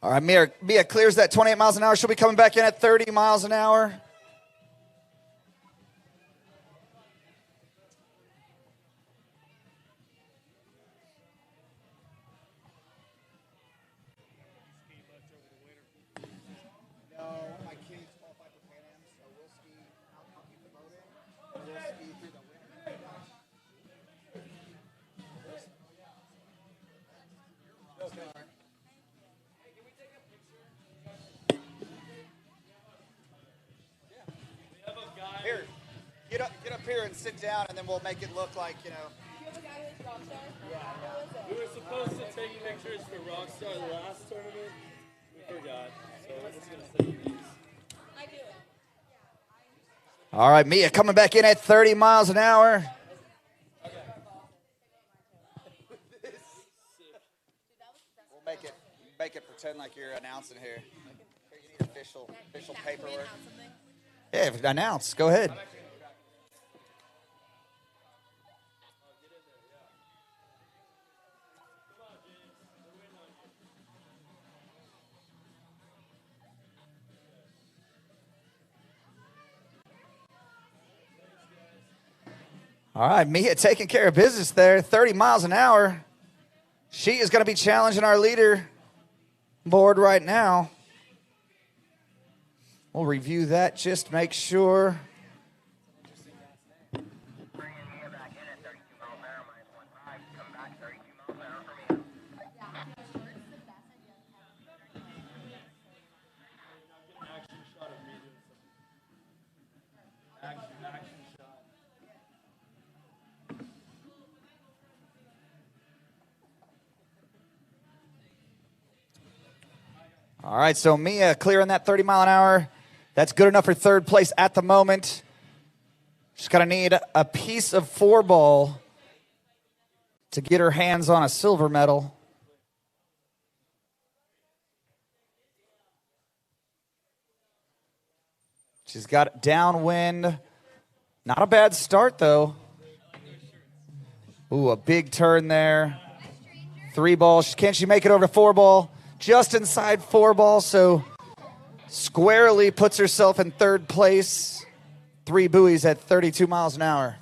All right, Mia clears that 28 miles an hour. She'll be coming back in at 30 miles an hour. Get up here and sit down, and then we'll make it look like, you know. Do you have a guy who's Rockstar? Yeah. We were supposed to take pictures for Rockstar last tournament. We forgot. So I'm just going to send you these. I do it. All right, Mia coming back in at 30 miles an hour. We'll make it pretend like you're announcing here. You need official paperwork. Yeah, announce. Go ahead. All right, Mia taking care of business there, 30 miles an hour. She is going to be challenging our leader board right now. We'll review that, just make sure. All right, so Mia clearing that 30 mile an hour. That's good enough for third place at the moment. She's going to need a piece of 4 ball to get her hands on a silver medal. She's got it downwind. Not a bad start, though. Ooh, a big turn there. 3 ball. Can she make it over to 4 ball? Just inside 4 ball, so squarely puts herself in third place. 3 buoys at 32 miles an hour.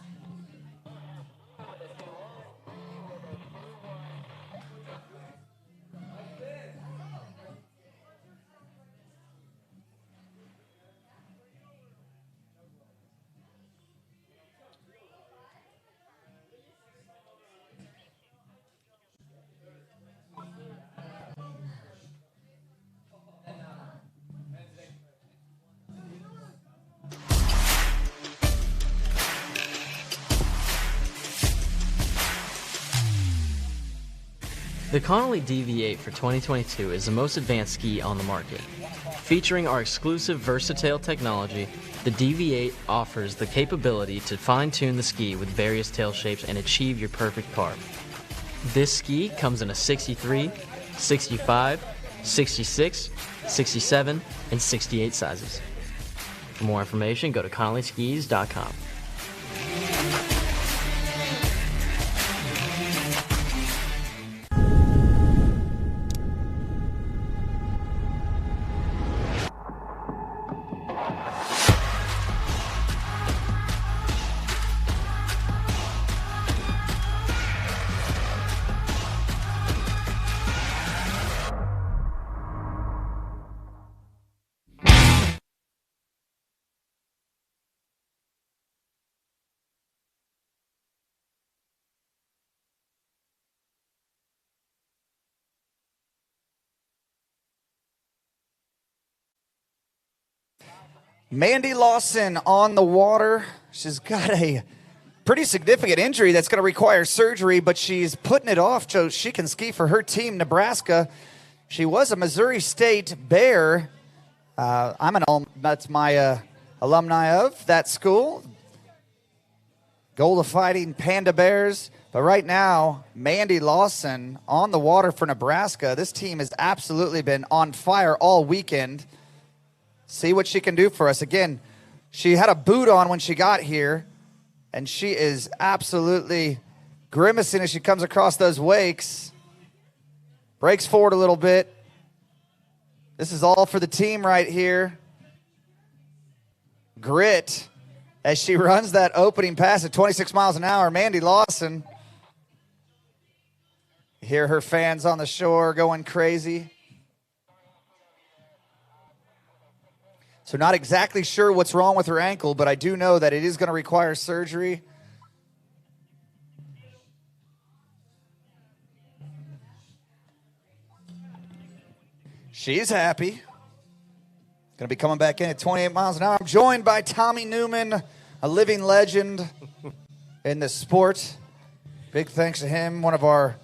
The Connolly DV8 for 2022 is the most advanced ski on the market. Featuring our exclusive Versatail technology, the DV8 offers the capability to fine-tune the ski with various tail shapes and achieve your perfect carve. This ski comes in a 63, 65, 66, 67, and 68 sizes. For more information, go to ConnollySkis.com. Mandy Lawson on the water. She's got a pretty significant injury that's going to require surgery, but she's putting it off so she can ski for her team, Nebraska. She was a Missouri State Bear. That's my alumni of that school. Gold of Fighting Panda Bears. But right now, Mandy Lawson on the water for Nebraska. This team has absolutely been on fire all weekend. See what she can do for us. Again, she had a boot on when she got here, and she is absolutely grimacing as she comes across those wakes. Breaks forward a little bit. This is all for the team right here. Grit as she runs that opening pass at 26 miles an hour. Mandy Lawson. You hear her fans on the shore going crazy. So not exactly sure what's wrong with her ankle, but I do know that it is going to require surgery. She's happy. Going to be coming back in at 28 miles an hour. I'm joined by Tommy Newman, a living legend in the sport. Big thanks to him, one of our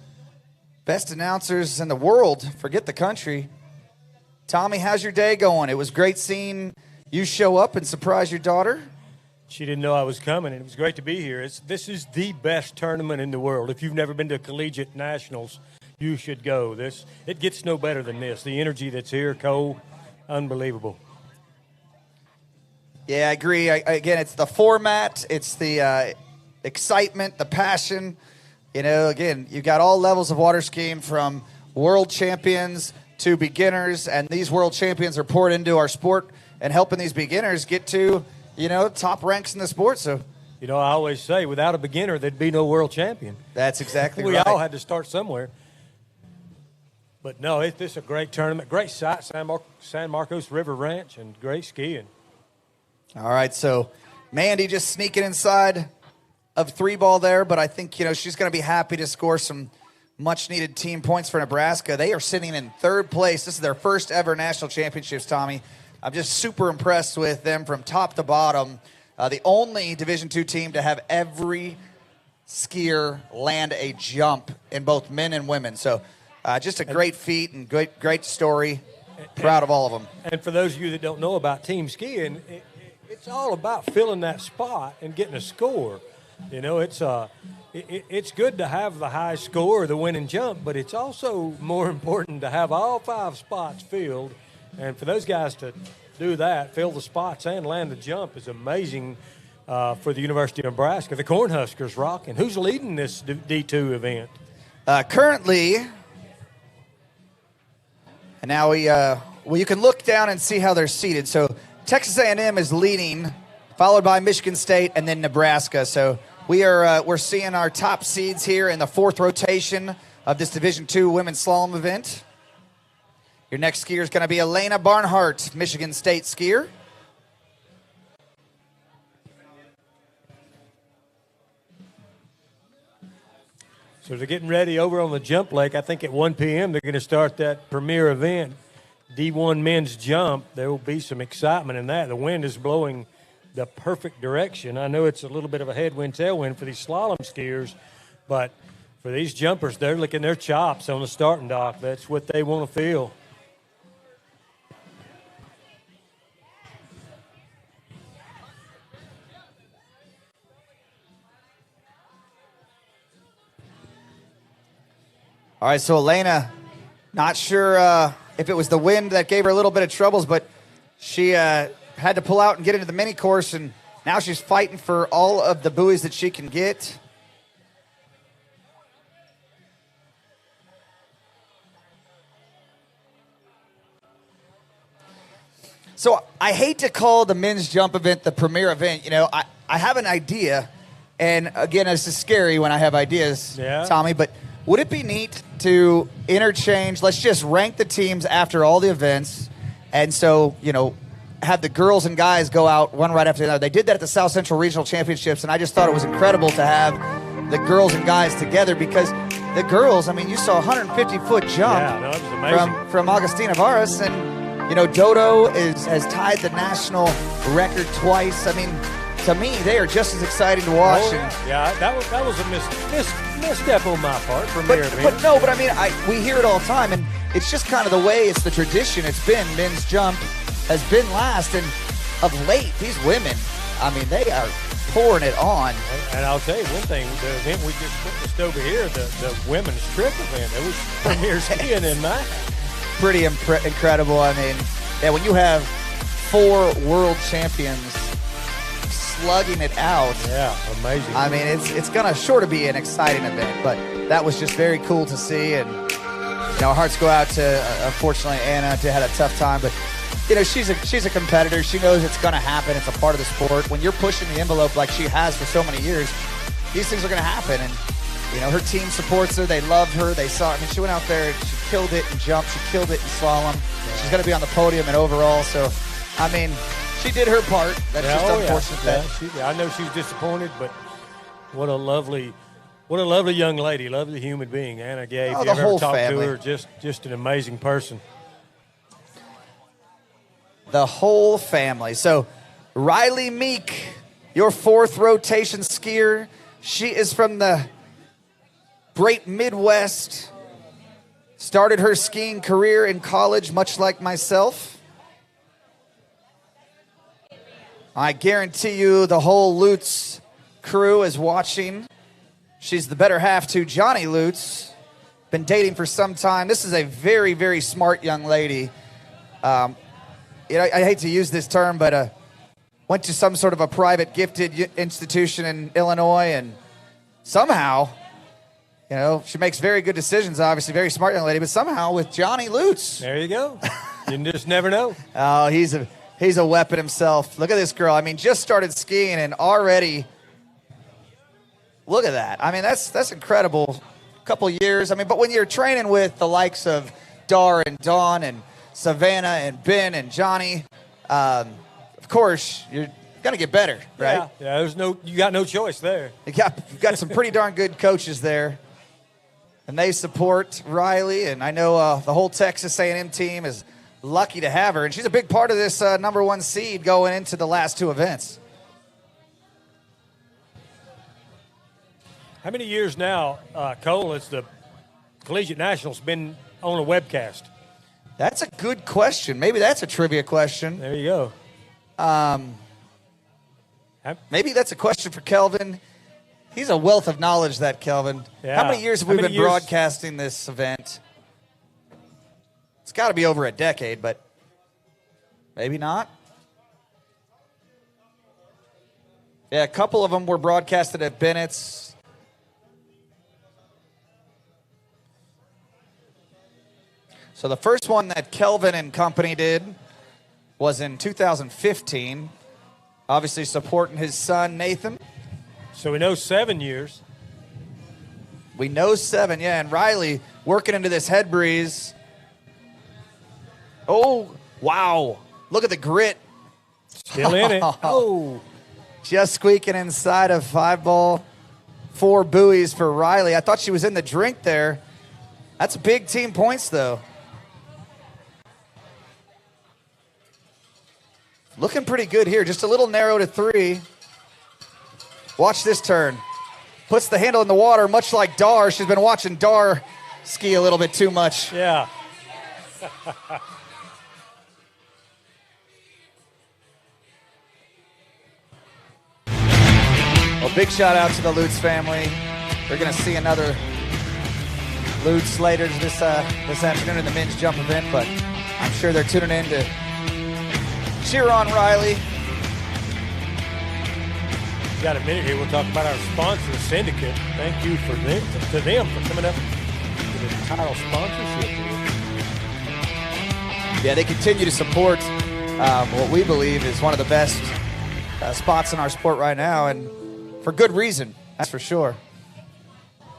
best announcers in the world. Forget the country. Tommy, how's your day going? It was great seeing you show up and surprise your daughter. She didn't know I was coming, and it was great to be here. This is the best tournament in the world. If you've never been to Collegiate Nationals, you should go. It gets no better than this. The energy that's here, Cole, unbelievable. Yeah, I agree. Again, it's the format, it's the excitement, the passion. You know, again, you've got all levels of water skiing from world champions to beginners, and these world champions are poured into our sport and helping these beginners get to, top ranks in the sport. So, I always say, without a beginner, there'd be no world champion. That's exactly right. We all had to start somewhere. But no, this is a great tournament, great site, San Marcos River Ranch, and great skiing. All right, so Mandy just sneaking inside of three ball there, but I think, she's going to be happy to score some much-needed team points for Nebraska. They are sitting in third place. This is their first ever national championships, Tommy. I'm just super impressed with them from top to bottom. The only Division II team to have every skier land a jump in both men and women. So just a great feat and great story. Proud of all of them. And for those of you that don't know about team skiing, it's all about filling that spot and getting a score. It's good to have the high score, the winning jump, but it's also more important to have all 5 spots filled. And for those guys to do that, fill the spots and land the jump is amazing for the University of Nebraska. The Cornhuskers rocking. Who's leading this D2 event? Currently, and now you can look down and see how they're seated. So Texas A&M is leading, followed by Michigan State and then Nebraska. So we're seeing our top seeds here in the 4th rotation of this Division II women's slalom event. Your next skier is going to be Elena Barnhart, Michigan State skier. So they're getting ready over on the jump lake. I think at 1 p.m. they're going to start that premier event, D1 men's jump. There will be some excitement in that. The wind is blowing the perfect direction. I know it's a little bit of a headwind, tailwind for these slalom skiers, but for these jumpers, they're licking their chops on the starting dock. That's what they want to feel. All right, so Elena, not sure if it was the wind that gave her a little bit of troubles, but she had to pull out and get into the mini course, and now she's fighting for all of the buoys that she can get. So I hate to call the men's jump event the premier event. You know, I have an idea, and again, this is scary when I have ideas, Tommy, but would it be neat to interchange, let's just rank the teams after all the events, and so, you know, have the girls and guys go out one right after the other. They did that at the South Central Regional Championships, and I just thought it was incredible to have the girls and guys together, because the girls, I mean, you saw a 150-foot jump that was amazing. from Agustina Varas, and you know, Dodo has tied the national record twice. I mean, to me, they are just as exciting to watch. That was a misstep on my part. But I mean, we hear it all the time, and it's just kind of the way, it's the tradition. It's been men's jump has been last, and of late, these women, I mean, they are pouring it on. And I'll tell you one thing: the event we just witnessed over here, the women's trick event, it was premier skiing in mine. Pretty incredible. I mean, yeah, when you have 4 world champions slugging it out. Yeah, amazing. I mean, it's going to sure to be an exciting event, but that was just very cool to see. And, you know, our hearts go out to, unfortunately, Anna, who had a tough time. But, you know, she's a competitor. She knows it's going to happen. It's a part of the sport. When you're pushing the envelope like she has for so many years, these things are going to happen. And, you know, her team supports her. They loved her. They saw it. I mean, she went out there. She killed it in jump. She killed it in slalom. Yeah. She's going to be on the podium and overall. So, I mean, she did her part. That's just unfortunate. I know she's disappointed, but what a lovely young lady, lovely human being, Anna Gay. Oh, if the you whole ever talked family. to her, just an amazing person. The whole family. So, Riley Meek, your 4th rotation skier. She is from the Great Midwest. Started her skiing career in college, much like myself. I guarantee you the whole Lutz crew is watching. She's the better half to Johnny Lutz. Been dating for some time. This is a very, very smart young lady. You know, I hate to use this term, but went to some sort of a private gifted institution in Illinois, and somehow, you know, she makes very good decisions, obviously, very smart young lady, but somehow with Johnny Lutz. There you go. You just never know. Oh, he's a weapon himself. Look at this girl. I mean, just started skiing and already, look at that. I mean, that's incredible. Couple years. I mean, but when you're training with the likes of Dar and Dawn and Savannah and Ben and Johnny, of course, you're going to get better, right? Yeah, you got no choice there. You've got some pretty darn good coaches there. And they support Riley, and I know the whole Texas A&M team is lucky to have her, and she's a big part of this number 1 seed going into the last 2 events. How many years now, Cole, has the Collegiate Nationals been on a webcast? That's a good question. Maybe that's a trivia question. There you go. Maybe that's a question for Kelvin. He's a wealth of knowledge, that Kelvin. Yeah. How many years have we been broadcasting this event? It's got to be over a decade, but maybe not. Yeah, a couple of them were broadcasted at Bennett's. So the first one that Kelvin and company did was in 2015, obviously supporting his son, Nathan. So we know 7 years. We know 7, yeah, and Riley working into this head breeze. Oh, wow. Look at the grit. Still in it. Oh. Just squeaking inside of 5-ball. 4 buoys for Riley. I thought she was in the drink there. That's big team points, though. Looking pretty good here. Just a little narrow to 3. Watch this turn. Puts the handle in the water, much like Dar. She's been watching Dar ski a little bit too much. Yeah. Well, big shout out to the Lutz family. We're going to see another Lude Slaters this afternoon in the men's jump event, but I'm sure they're tuning in to cheer on Riley. Got a minute here. We'll talk about our sponsor, Syndicate. Thank you to them for coming up with the title sponsorship here. Yeah, they continue to support what we believe is one of the best spots in our sport right now, and for good reason, that's for sure.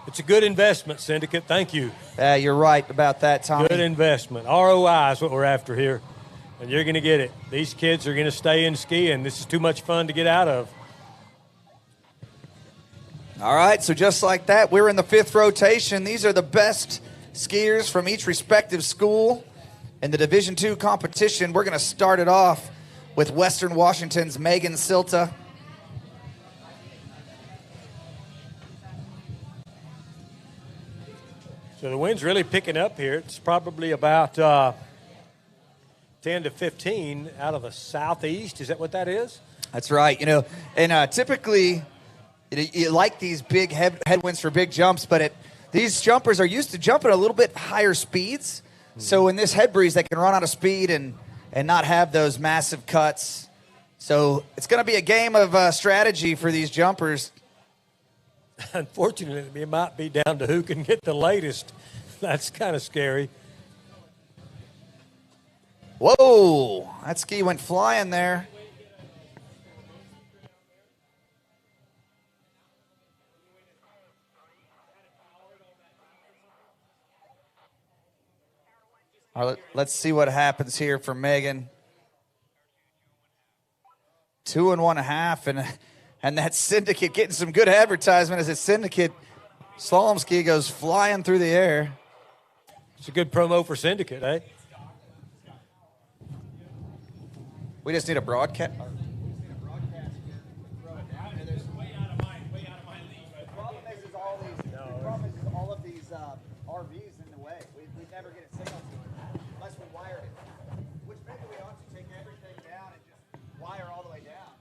It's a good investment, Syndicate. Thank you. You're right about that, Tommy. Good investment. ROI is what we're after here, and you're going to get it. These kids are going to stay in skiing. This is too much fun to get out of. All right, so just like that, we're in the 5th rotation. These are the best skiers from each respective school in the Division II competition. We're going to start it off with Western Washington's Megan Silta. So the wind's really picking up here. It's probably about 10 to 15 out of the southeast. Is that what that is? That's right. And typically you like these big headwinds for big jumps, but these jumpers are used to jumping at a little bit higher speeds. So in this head breeze, they can run out of speed and not have those massive cuts. So it's going to be a game of strategy for these jumpers. Unfortunately, it might be down to who can get the latest. That's kind of scary. Whoa, that ski went flying there. All right, let's see what happens here for Megan. 2 1/2, and that Syndicate getting some good advertisement as a Syndicate slalom ski goes flying through the air. It's a good promo for Syndicate, eh? We just need a broadcast. RVs in the way. We'd never get a signal to it unless we wired it. Which maybe we ought to take everything down and just wire all the way down.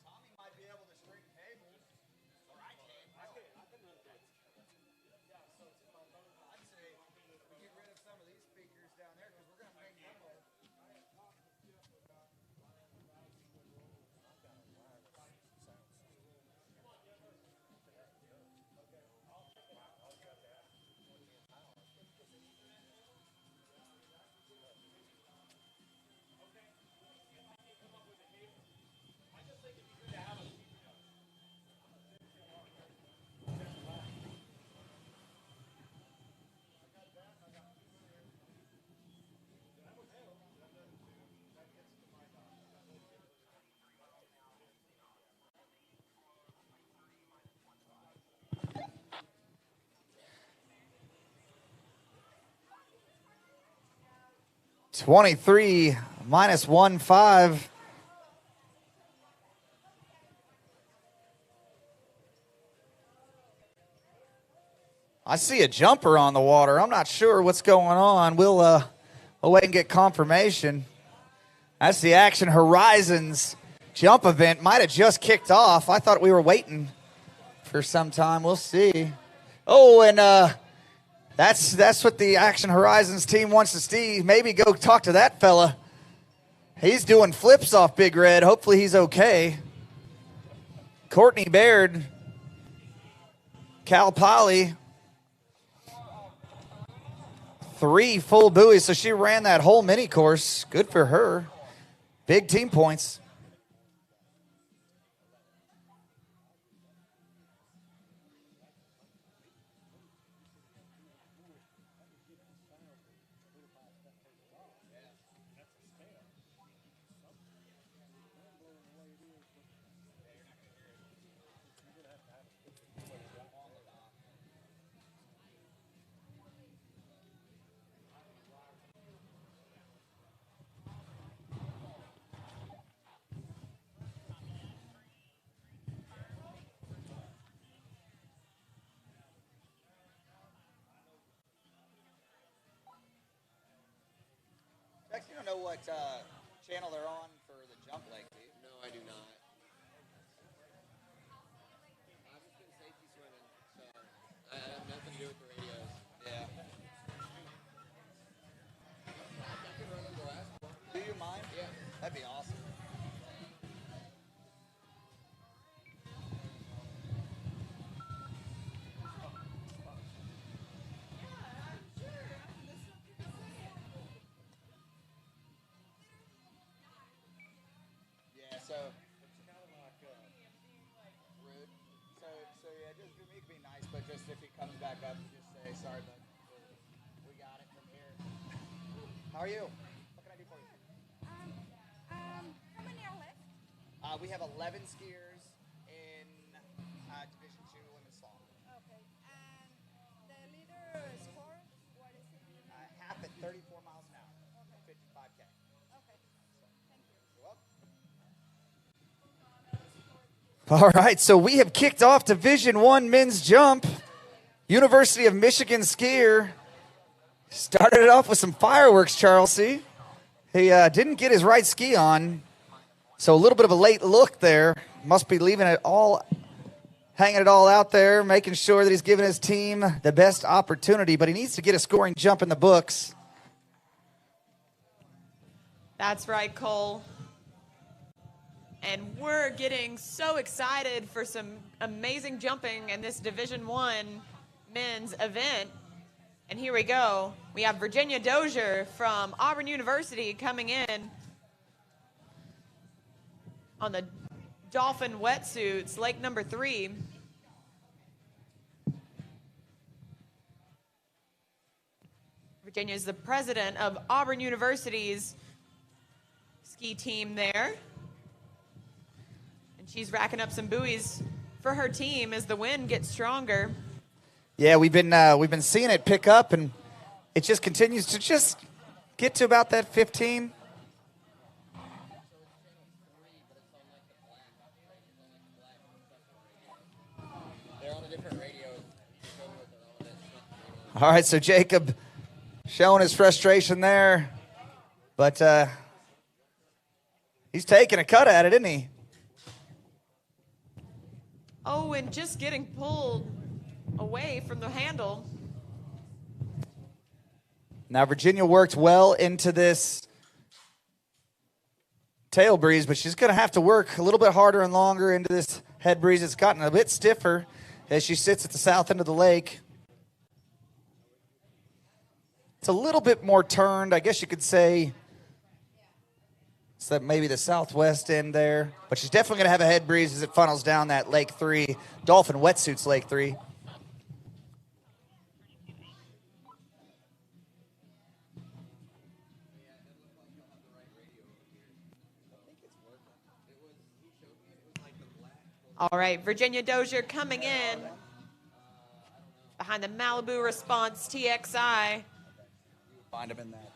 Tommy might be able to string cables, or I can. I'd say we get rid of some of these speakers down there because we're going to make them over. (23 minus 1.5). I see a jumper on the water. I'm not sure what's going on. We'll wait and get confirmation. That's the Action Horizons jump event. Might have just kicked off. I thought we were waiting for some time. We'll see. Oh, and that's what the Action Horizons team wants to see. Maybe go talk to that fella. He's doing flips off Big Red. Hopefully he's okay. Courtney Baird, Cal Poly, 3 full buoys. So she ran that whole mini course. Good for her. Big team points. You don't know what channel they're on for the jump leg, do you? No, I do not. I've just been safety swimming, so I have nothing to do with the radios. Yeah. Do you mind? Yeah. That'd be awesome. Yeah, so it's kind of like rude. So yeah, just for me, it could be nice, but just if he comes back up, just say sorry, bud. We got it from here. How are you? What can I do for you? How many are left? We have 11 skiers in Division 2 women's slalom. Okay. And the leader score, what is it? Half at 34 miles an hour. Okay. 55K. Okay. Thank you. You're welcome. All right, so we have kicked off Division 1 men's jump. University of Michigan skier started it off with some fireworks, Charles. See? He didn't get his right ski on, so a little bit of a late look there. Must be leaving it all, hanging it all out there, making sure that he's giving his team the best opportunity, but he needs to get a scoring jump in the books. That's right, Cole. And we're getting so excited for some amazing jumping in this Division 1 men's event. And here we go. We have Virginia Dozier from Auburn University coming in on the Dolphin wetsuits, lake number 3. Virginia is the president of Auburn University's ski team there. And she's racking up some buoys for her team as the wind gets stronger. Yeah, we've been seeing it pick up, and it just continues to just get to about that 15. They're on a different radio. All right, so Jacob showing his frustration there, but he's taking a cut at it, isn't he? Oh, and just getting pulled away from the handle. Now Virginia worked well into this tail breeze, but she's going to have to work a little bit harder and longer into this head breeze. It's gotten a bit stiffer as she sits at the south end of the lake. It's a little bit more turned, I guess you could say. So maybe the southwest end there. But she's definitely going to have a head breeze as it funnels down that Lake 3, Dolphin Wetsuits Lake 3. All right, Virginia Dozier coming in behind the Malibu Response TXI. Find him in that.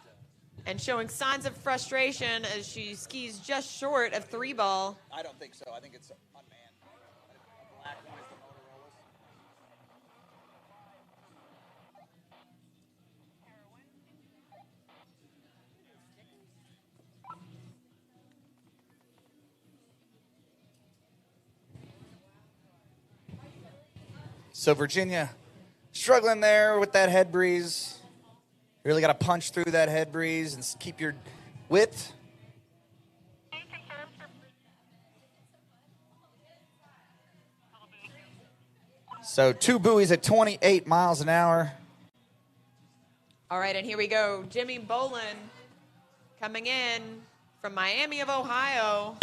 And showing signs of frustration as she skis just short of 3-ball. I don't think so. I think it's unmanned. A black one is the Motorola's. So Virginia struggling there with that head breeze. Really got to punch through that head breeze and keep your width. So 2 buoys at 28 miles an hour. All right, and here we go. Jimmy Bolin coming in from Miami of Ohio.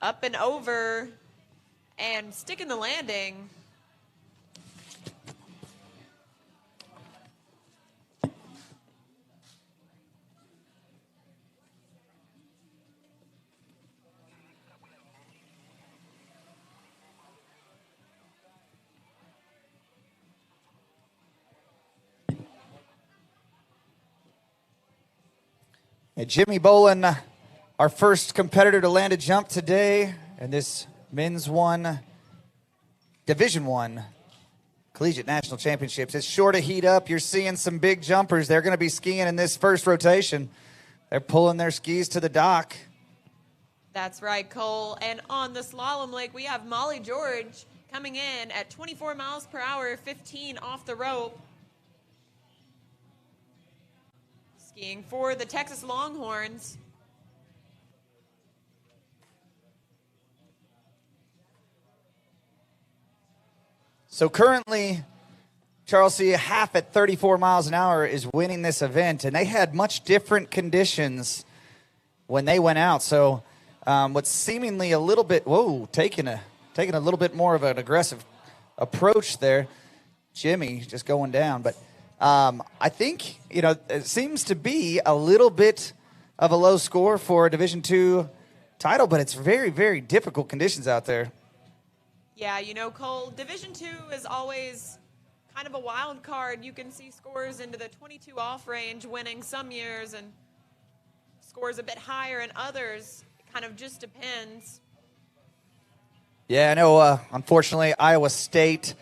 Up and over and sticking the landing. Jimmy Bolin, our first competitor to land a jump today in this men's Division 1 Collegiate National Championships. It's sure to heat up. You're seeing some big jumpers. They're going to be skiing in this first rotation. They're pulling their skis to the dock. That's right, Cole. And on the slalom lake, we have Molly George coming in at 24 miles per hour, 15 off the rope. Skiing for the Texas Longhorns. So currently, Charles C. half at 34 miles an hour is winning this event, and they had much different conditions when they went out. So what's seemingly a little bit, taking a little bit more of an aggressive approach there. Jimmy just going down. But I think, it seems to be a little bit of a low score for a Division II title, but it's very, very difficult conditions out there. Yeah, Cole, Division II is always kind of a wild card. You can see scores into the 22 off range winning some years and scores a bit higher in others. It kind of just depends. Yeah, I know, unfortunately, Iowa State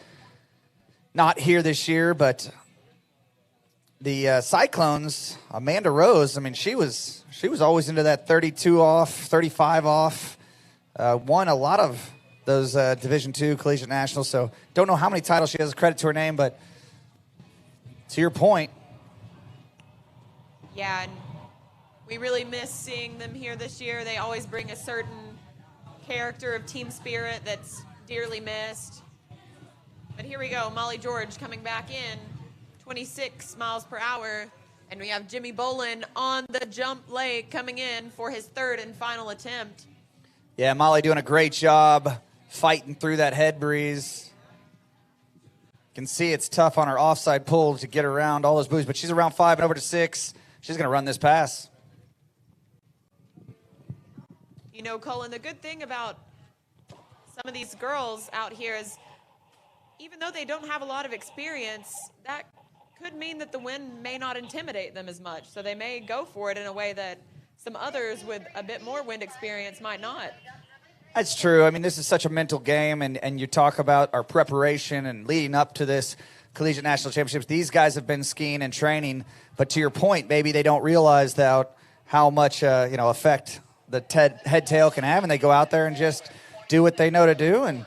not here this year, but the Cyclones, Amanda Rose, she was always into that 32 off, 35 off, won a lot of those Division II Collegiate Nationals, so don't know how many titles she has, credit to her name, but to your point. Yeah, and we really miss seeing them here this year. They always bring a certain character of team spirit that's dearly missed. But here we go, Molly George coming back in, 26 miles per hour, and we have Jimmy Bolin on the jump leg coming in for his third and final attempt. Yeah, Molly doing a great job fighting through that head breeze. You can see it's tough on her offside pull to get around all those buoys, but she's around 5 and over to 6. She's going to run this pass. Colin, the good thing about some of these girls out here is even though they don't have a lot of experience, that could mean that the wind may not intimidate them as much. So they may go for it in a way that some others with a bit more wind experience might not. That's true. This is such a mental game, and you talk about our preparation and leading up to this Collegiate National Championships. These guys have been skiing and training, but to your point, maybe they don't realize how much effect the head tail can have, and they go out there and just do what they know to do. And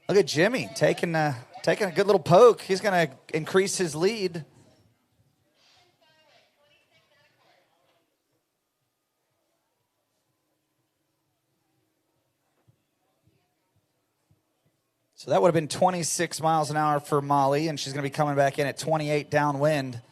look at Jimmy taking a good little poke. He's going to increase his lead. So that would have been 26 miles an hour for Molly, and she's going to be coming back in at 28 downwind.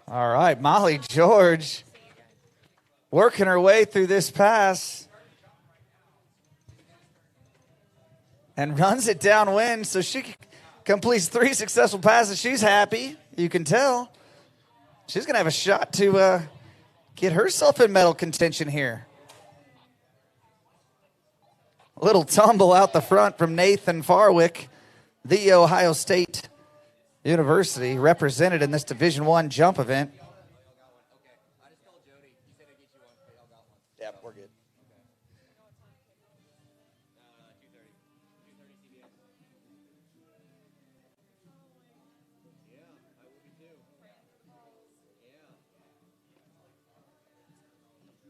All right, Molly George working her way through this pass and runs it downwind, so she completes 3 successful passes. She's happy, you can tell. She's going to have a shot to get herself in medal contention here. A little tumble out the front from Nathan Farwick, the Ohio State University represented in this Division I jump event. Yeah, we're good.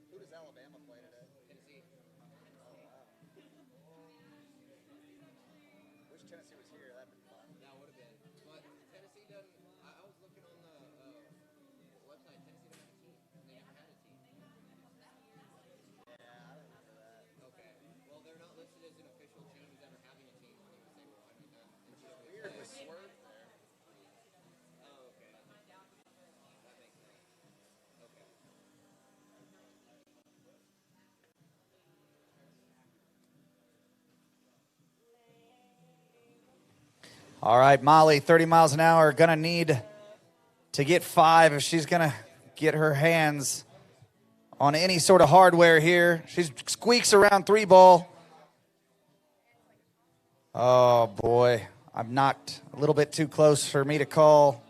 Who does Alabama play today? Tennessee. Wish Tennessee was here. That'd be fun. That would have been. But Tennessee doesn't. I was looking on the website. Tennessee doesn't have a team. They never had a team. Yeah, I remember that. Okay. Well, they're not listed as an official team as ever having a team. Weird with Swerve there. Oh, okay. That makes sense. Okay. All right, Molly, 30 miles an hour, going to need to get 5 if she's going to get her hands on any sort of hardware here. She squeaks around 3 ball. Oh, boy. I'm knocked a little bit too close for me to call.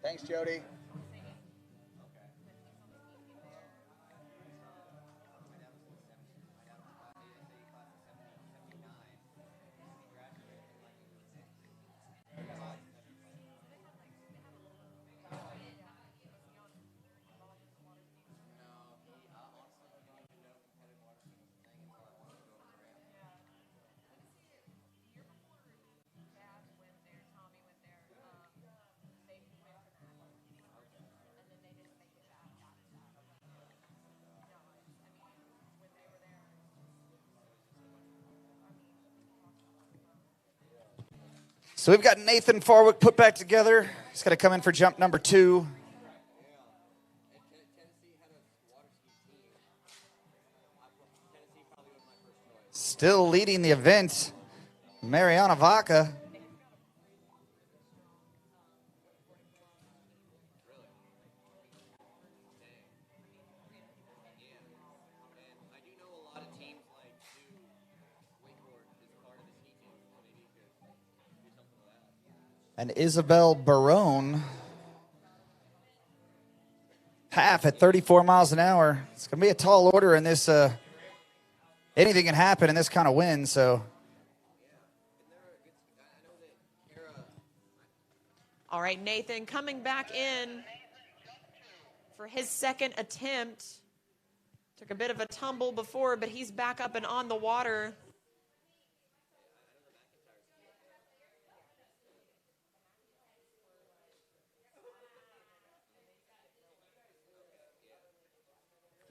Thanks, Jody. So we've got Nathan Farwick put back together. He's going to come in for jump number 2. Still leading the event, Mariana Vaca. And Isabel Barone, half at 34 miles an hour. It's going to be a tall order in this. Anything can happen in this kind of wind, so. All right, Nathan coming back in for his second attempt. Took a bit of a tumble before, but he's back up and on the water.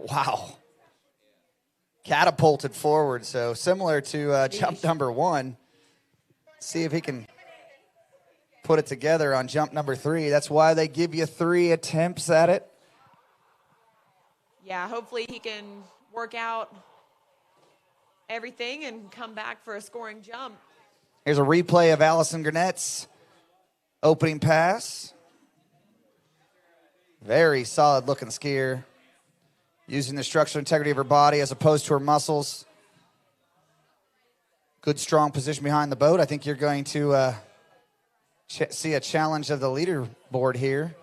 Wow. Catapulted forward, so similar to jump number 1. See if he can put it together on jump number 3. That's why they give you 3 attempts at it. Yeah, hopefully he can work out everything and come back for a scoring jump. Here's a replay of Allison Garnett's opening pass. Very solid looking skier. Using the structural integrity of her body as opposed to her muscles. Good, strong position behind the boat. I think you're going to see a challenge of the leaderboard here.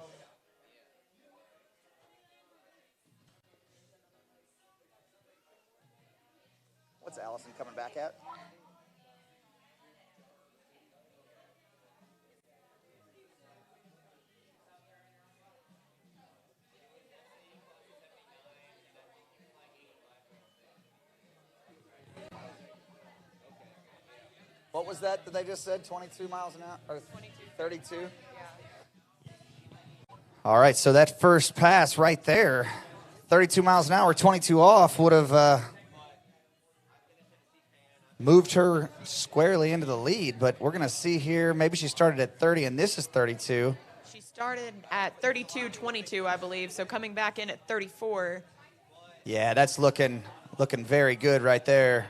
What's Allison coming back at? What was that they just said? 22 miles an hour? Or 32? Yeah. All right, so that first pass right there, 32 miles an hour, 22 off, would have moved her squarely into the lead. But we're going to see here, maybe she started at 30, and this is 32. She started at 32.22, I believe, so coming back in at 34. Yeah, that's looking very good right there.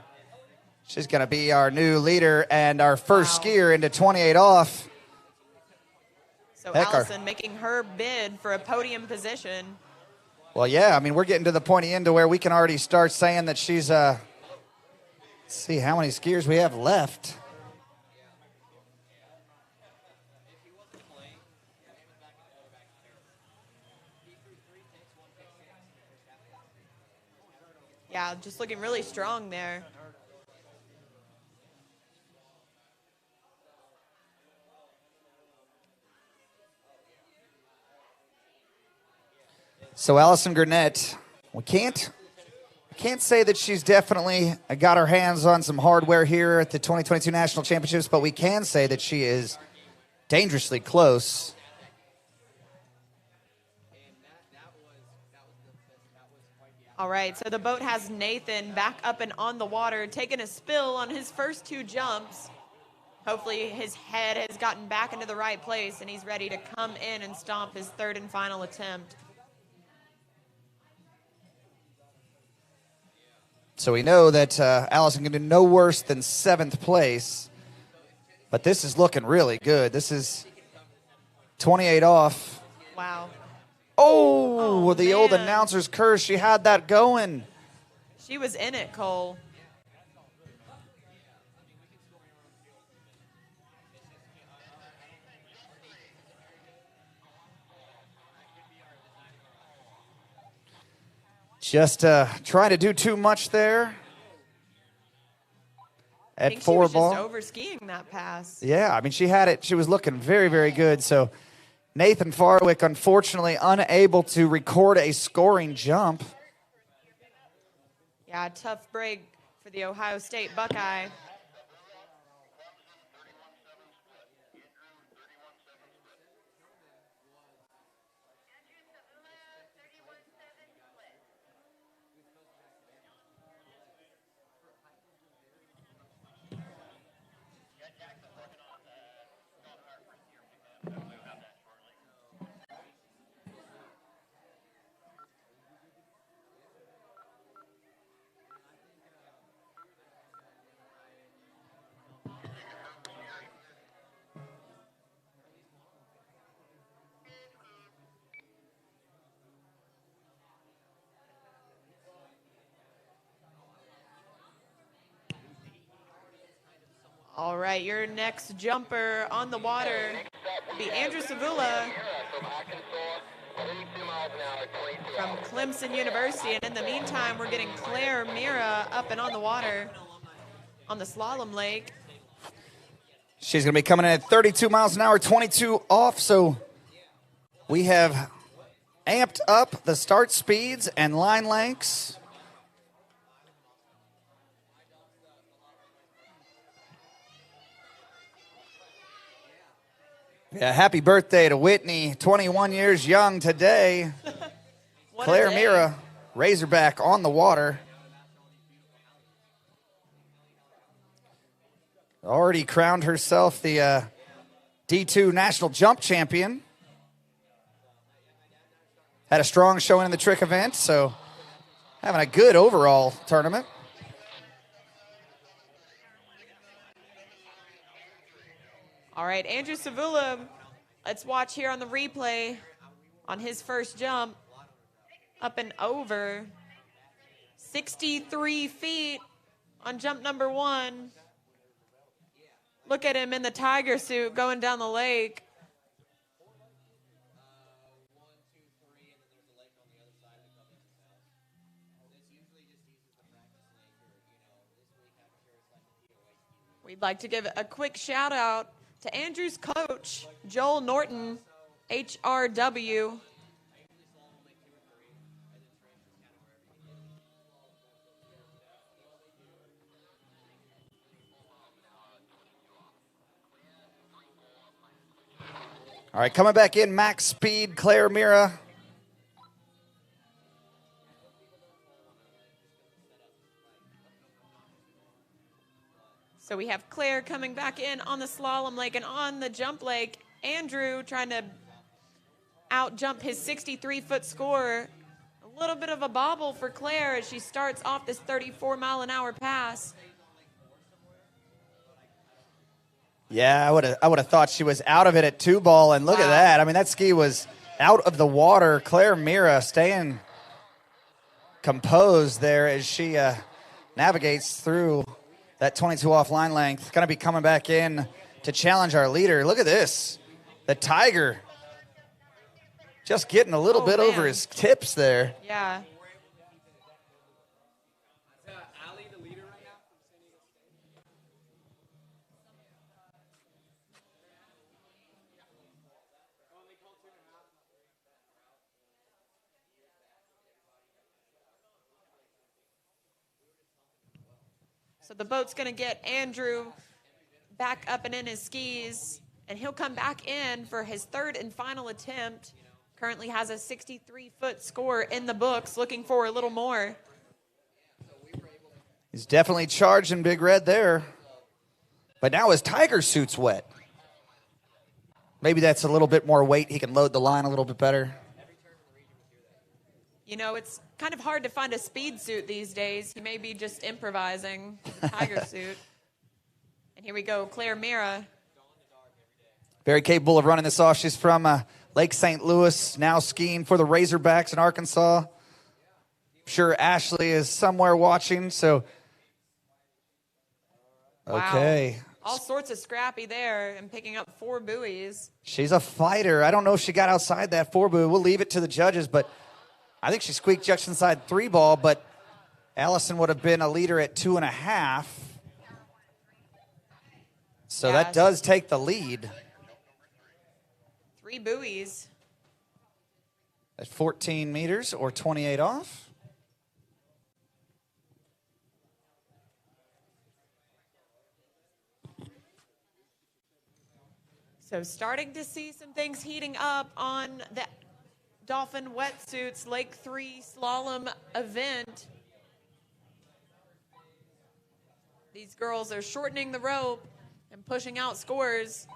She's going to be our new leader and our first skier into 28 off. So Allison making her bid for a podium position. Well, yeah, I mean, we're getting to the pointy end to where we can already start saying that she's, let's see how many skiers we have left. Yeah, just looking really strong there. So Allison Garnett, we can't say that she's definitely got her hands on some hardware here at the 2022 National Championships, but we can say that she is dangerously close. All right, so the boat has Nathan back up and on the water, taking a spill on his first 2 jumps. Hopefully his head has gotten back into the right place and he's ready to come in and stomp his 3rd and final attempt. So we know that Allison can do no worse than 7th place. But this is looking really good. This is 28 off. Wow. Oh, the old announcer's curse. She had that going. She was in it, Cole. Just trying to do too much there. I think 4 she was ball. just over skiing that pass. Yeah, I mean, she had it. She was looking very, very good. So Nathan Farwick, unfortunately, unable to record a scoring jump. Yeah, tough break for the Ohio State Buckeye. All right, your next jumper on the water will be Andrew Savula from Clemson University. And in the meantime, we're getting Claire Mira up and on the water on the slalom lake. She's going to be coming in at 32 miles an hour, 22 off. So we have amped up the start speeds and line lengths. Yeah, happy birthday to Whitney, 21 years young today. Claire Mira, Razorback on the water. Already crowned herself the D2 National Jump Champion. Had a strong showing in the trick event, so having a good overall tournament. All right, Andrew Savula, let's watch here on the replay on his first jump. Up and over. 63 feet on jump number 1. Look at him in the tiger suit going down the lake. We'd like to give a quick shout out to Andrew's coach, Joel Norton, HRW. All right, coming back in, max speed, Claire Mira. So we have Claire coming back in on the slalom lake, and on the jump lake, Andrew trying to out-jump his 63-foot score. A little bit of a bobble for Claire as she starts off this 34-mile-an-hour pass. Yeah, I would have thought she was out of it at 2 ball, and look at that. I mean, that ski was out of the water. Claire Mira staying composed there as she navigates through that 22 off line length. Going to be coming back in to challenge our leader. Look at this. The Tiger just getting a little bit over his tips there. Yeah. So the boat's going to get Andrew back up and in his skis, and he'll come back in for his third and final attempt. Currently has a 63-foot score in the books, looking for a little more. He's definitely charging Big Red there. But now his tiger suit's wet. Maybe that's a little bit more weight. He can load the line a little bit better. You know, it's kind of hard to find a speed suit these days. He may be just improvising tiger suit. And here we go, Claire Mira. Very capable of running this off. She's from Lake St. Louis, now skiing for the Razorbacks in Arkansas. I'm sure Ashley is somewhere watching, so. Okay. Wow. All sorts of scrappy there and picking up 4 buoys. She's a fighter. I don't know if she got outside that 4 buoy. We'll leave it to the judges, but I think she squeaked just inside 3 ball, but Allison would have been a leader at 2.5. So that does take the lead. 3 buoys. At 14 meters or 28 off. So starting to see some things heating up on the Dolphin Wetsuits Lake 3 Slalom event. These girls are shortening the rope and pushing out scores.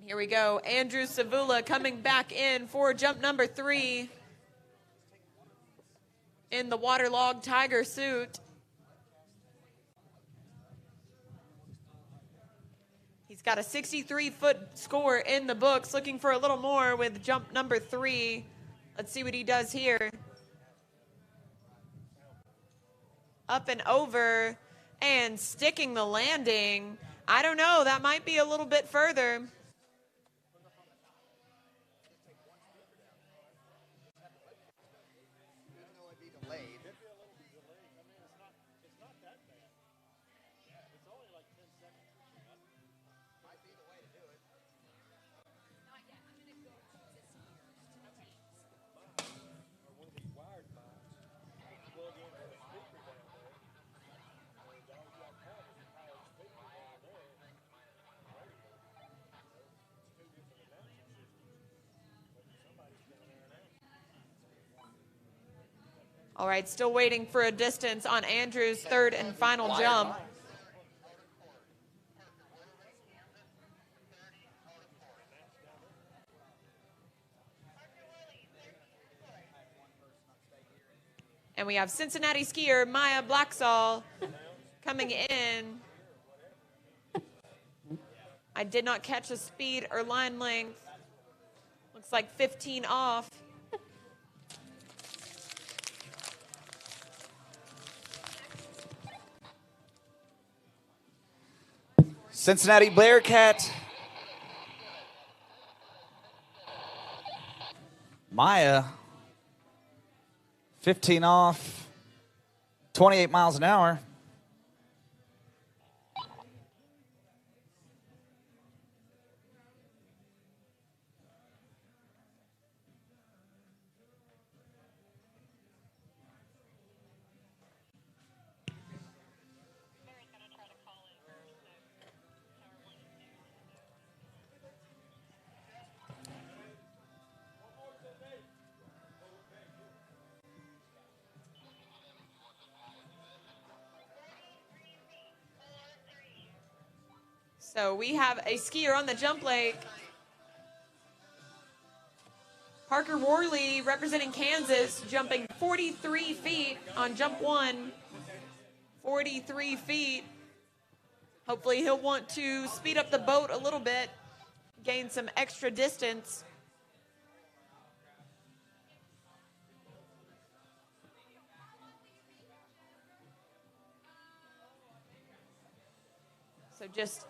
Here we go. Andrew Savula coming back in for jump number 3 in the waterlogged tiger suit. He's got a 63-foot score in the books, looking for a little more with jump number 3. Let's see what he does here. Up and over and sticking the landing. I don't know, that might be a little bit further. All right, still waiting for a distance on Andrew's third and final jump. And we have Cincinnati skier Maya Blacksall coming in. I did not catch a speed or line length. Looks like 15 off. Cincinnati Bearcat. Maya, 15 off, 28 miles an hour. So we have a skier on the jump lake. Parker Worley representing Kansas, jumping 43 feet on jump 1. 43 feet. Hopefully he'll want to speed up the boat a little bit, gain some extra distance. So just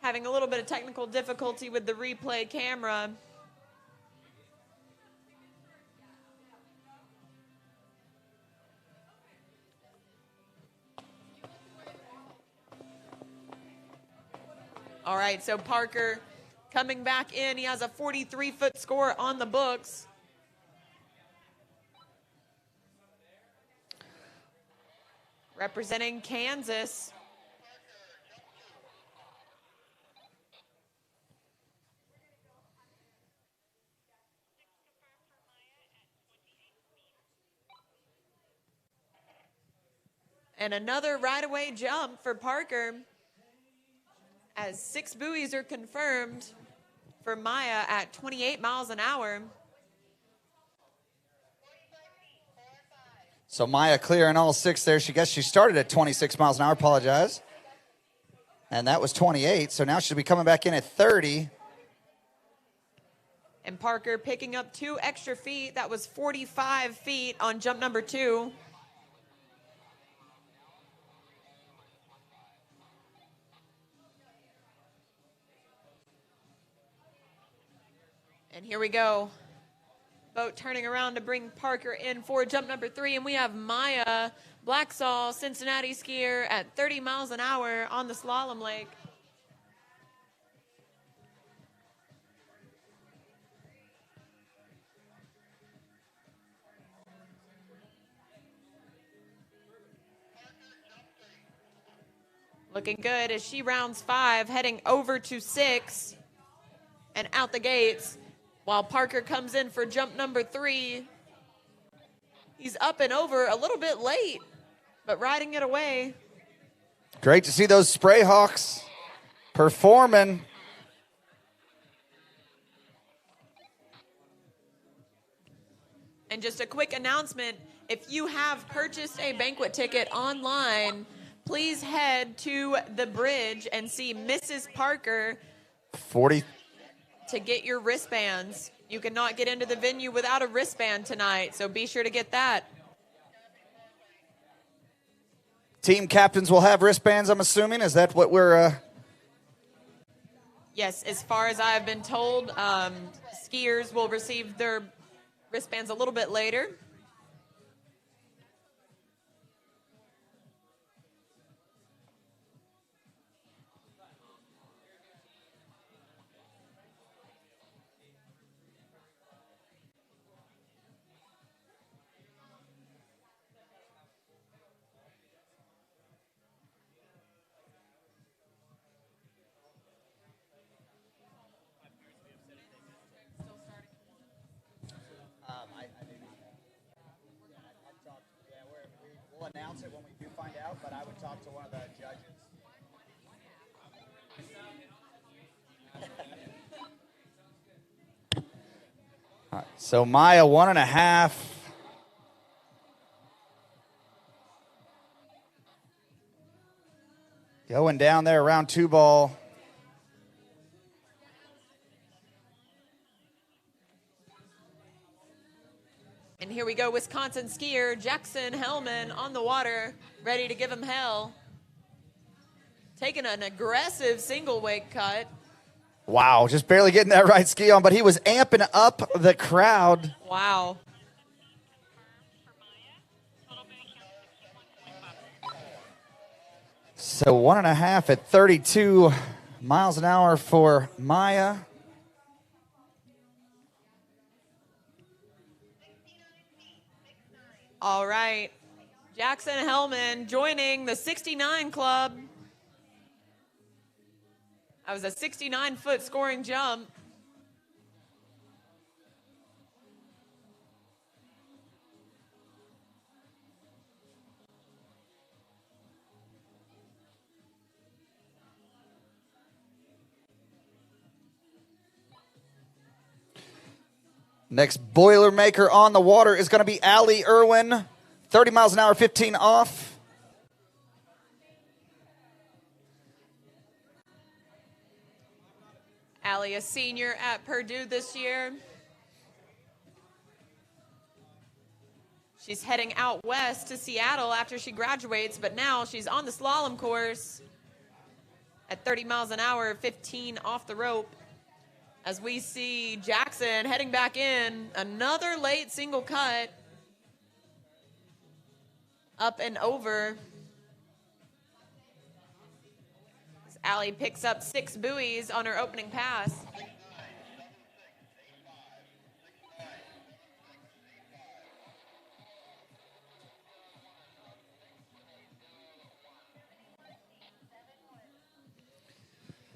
having a little bit of technical difficulty with the replay camera. All right, so Parker coming back in. He has a 43-foot score on the books. Representing Kansas. And another right-away jump for Parker, as 6 buoys are confirmed for Maya at 28 miles an hour. So Maya clearing all 6 there. She started at 26 miles an hour. Apologize. And that was 28. So now she'll be coming back in at 30. And Parker picking up 2 extra feet. That was 45 feet on jump number 2. And here we go. Boat turning around to bring Parker in for jump number 3. And we have Maya Blacksaw, Cincinnati skier, at 30 miles an hour on the slalom lake. Looking good as she rounds 5, heading over to 6 and out the gates, while Parker comes in for jump number 3. He's up and over a little bit late, but riding it away. Great to see those Spray Hawks performing. And just a quick announcement, if you have purchased a banquet ticket online, please head to the bridge and see Mrs. Parker 40. to get your wristbands. You cannot get into the venue without a wristband tonight, so be sure to get that. Team captains will have wristbands, I'm assuming. Is that what we're... Yes, as far as I've been told, skiers will receive their wristbands a little bit later. We'll announce it when we do find out, but I would talk to one of the judges. All right, so Maya, 1.5. Going down there around 2 ball. And here we go, Wisconsin skier Jackson Hellman on the water, ready to give him hell. Taking an aggressive single wake cut. Wow, just barely getting that right ski on, but he was amping up the crowd. Wow. So 1.5 at 32 miles an hour for Maya. All right, Jackson Hellman joining the 69 club. That was a 69-foot scoring jump. Next Boilermaker on the water is going to be Allie Irwin. 30 miles an hour, 15 off. Allie, a senior at Purdue this year. She's heading out west to Seattle after she graduates, but now she's on the slalom course at 30 miles an hour, 15 off the rope. As we see Jackson heading back in, another late single cut. Up and over. As Allie picks up 6 buoys on her opening pass.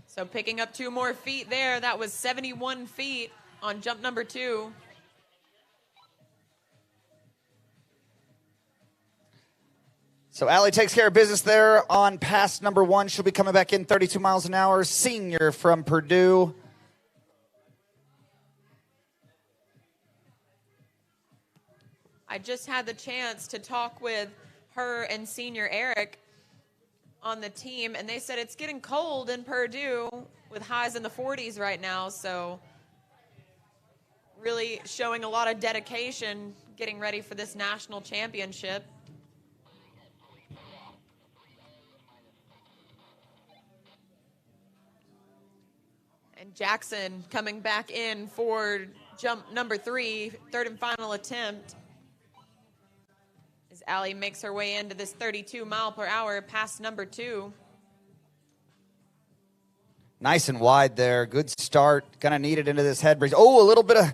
So picking up 2 more feet there. That was 71 feet on jump number 2. So Allie takes care of business there on pass number 1. She'll be coming back in 32 miles an hour. Senior from Purdue. I just had the chance to talk with her and senior Eric on the team, and they said it's getting cold in Purdue with highs in the 40s right now, so really showing a lot of dedication getting ready for this national championship. And Jackson coming back in for jump number 3, third and final attempt. As Allie makes her way into this 32 mile per hour pass number 2. Nice and wide there. Good start. Kind of needed into this head breeze. Oh, a little bit of,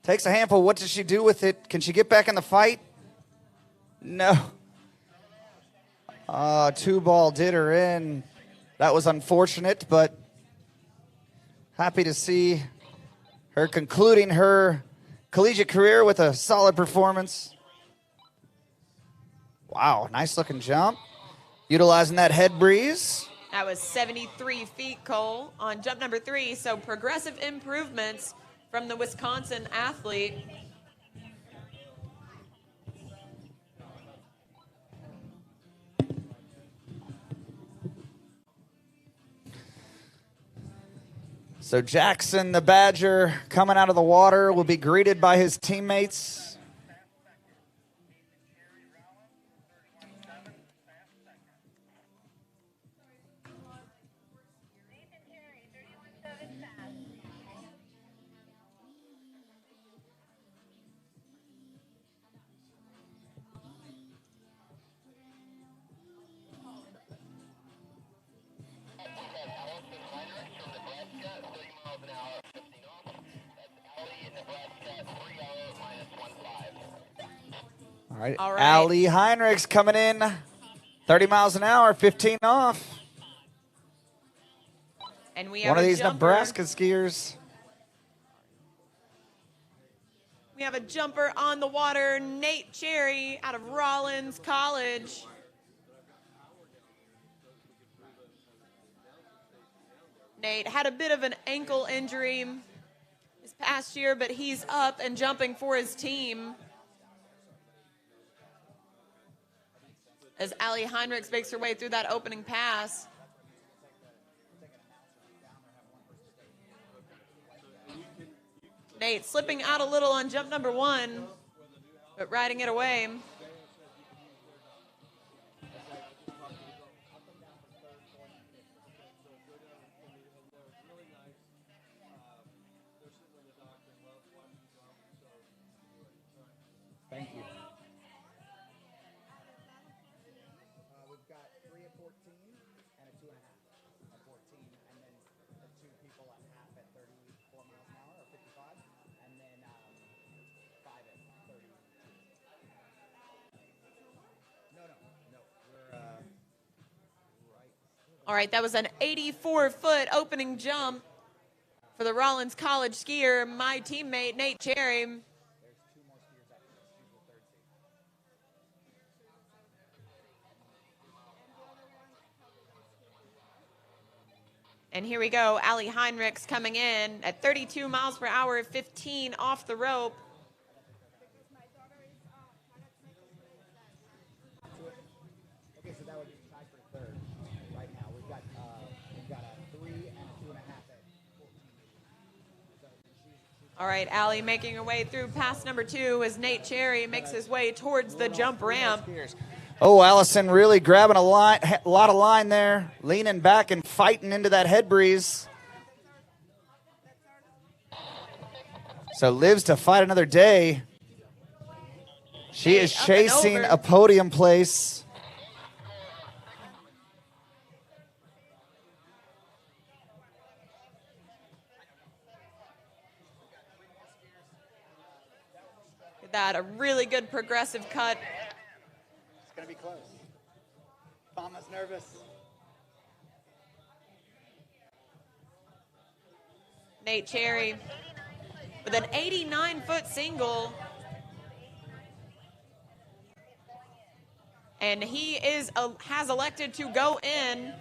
takes a handful. What does she do with it? Can she get back in the fight? No. 2-ball did her in. That was unfortunate, but happy to see her concluding her collegiate career with a solid performance. Wow, nice looking jump. Utilizing that head breeze. That was 73 feet, Cole, on jump number 3. So progressive improvements from the Wisconsin athlete. So Jackson, the Badger, coming out of the water, will be greeted by his teammates. All right. Allie Heinrichs coming in 30 miles an hour, 15 off. And we have one of these jumper. Nebraska skiers. We have a jumper on the water, Nate Cherry out of Rollins College. Nate had a bit of an ankle injury this past year, but he's up and jumping for his team. As Allie Heinrichs makes her way through that opening pass. Nate slipping out a little on jump number 1, but riding it away. Thank you. We've got 3 at 14 and a 2.5 at 14, and then the 2 people at half at 34 miles an hour or 55, and then 5 at 30. No. We're right. All right, that was an 84-foot opening jump for the Rollins College skier, my teammate, Nate Cherry. And here we go, Allie Heinrichs coming in at 32 miles per hour, 15 off the rope. Okay, so that would be tied for third right now. We've got a 3 and a 2.5 at 14. All right, Allie making her way through pass number 2 as Nate Cherry makes his way towards the jump ramp. Oh, Allison really grabbing a lot of line there, leaning back and fighting into that head breeze. So lives to fight another day. She is chasing a podium place. Look at that, a really good progressive cut. It's going to be close. Mama's nervous. Nate Cherry with an 89-foot single. And he has elected to go in.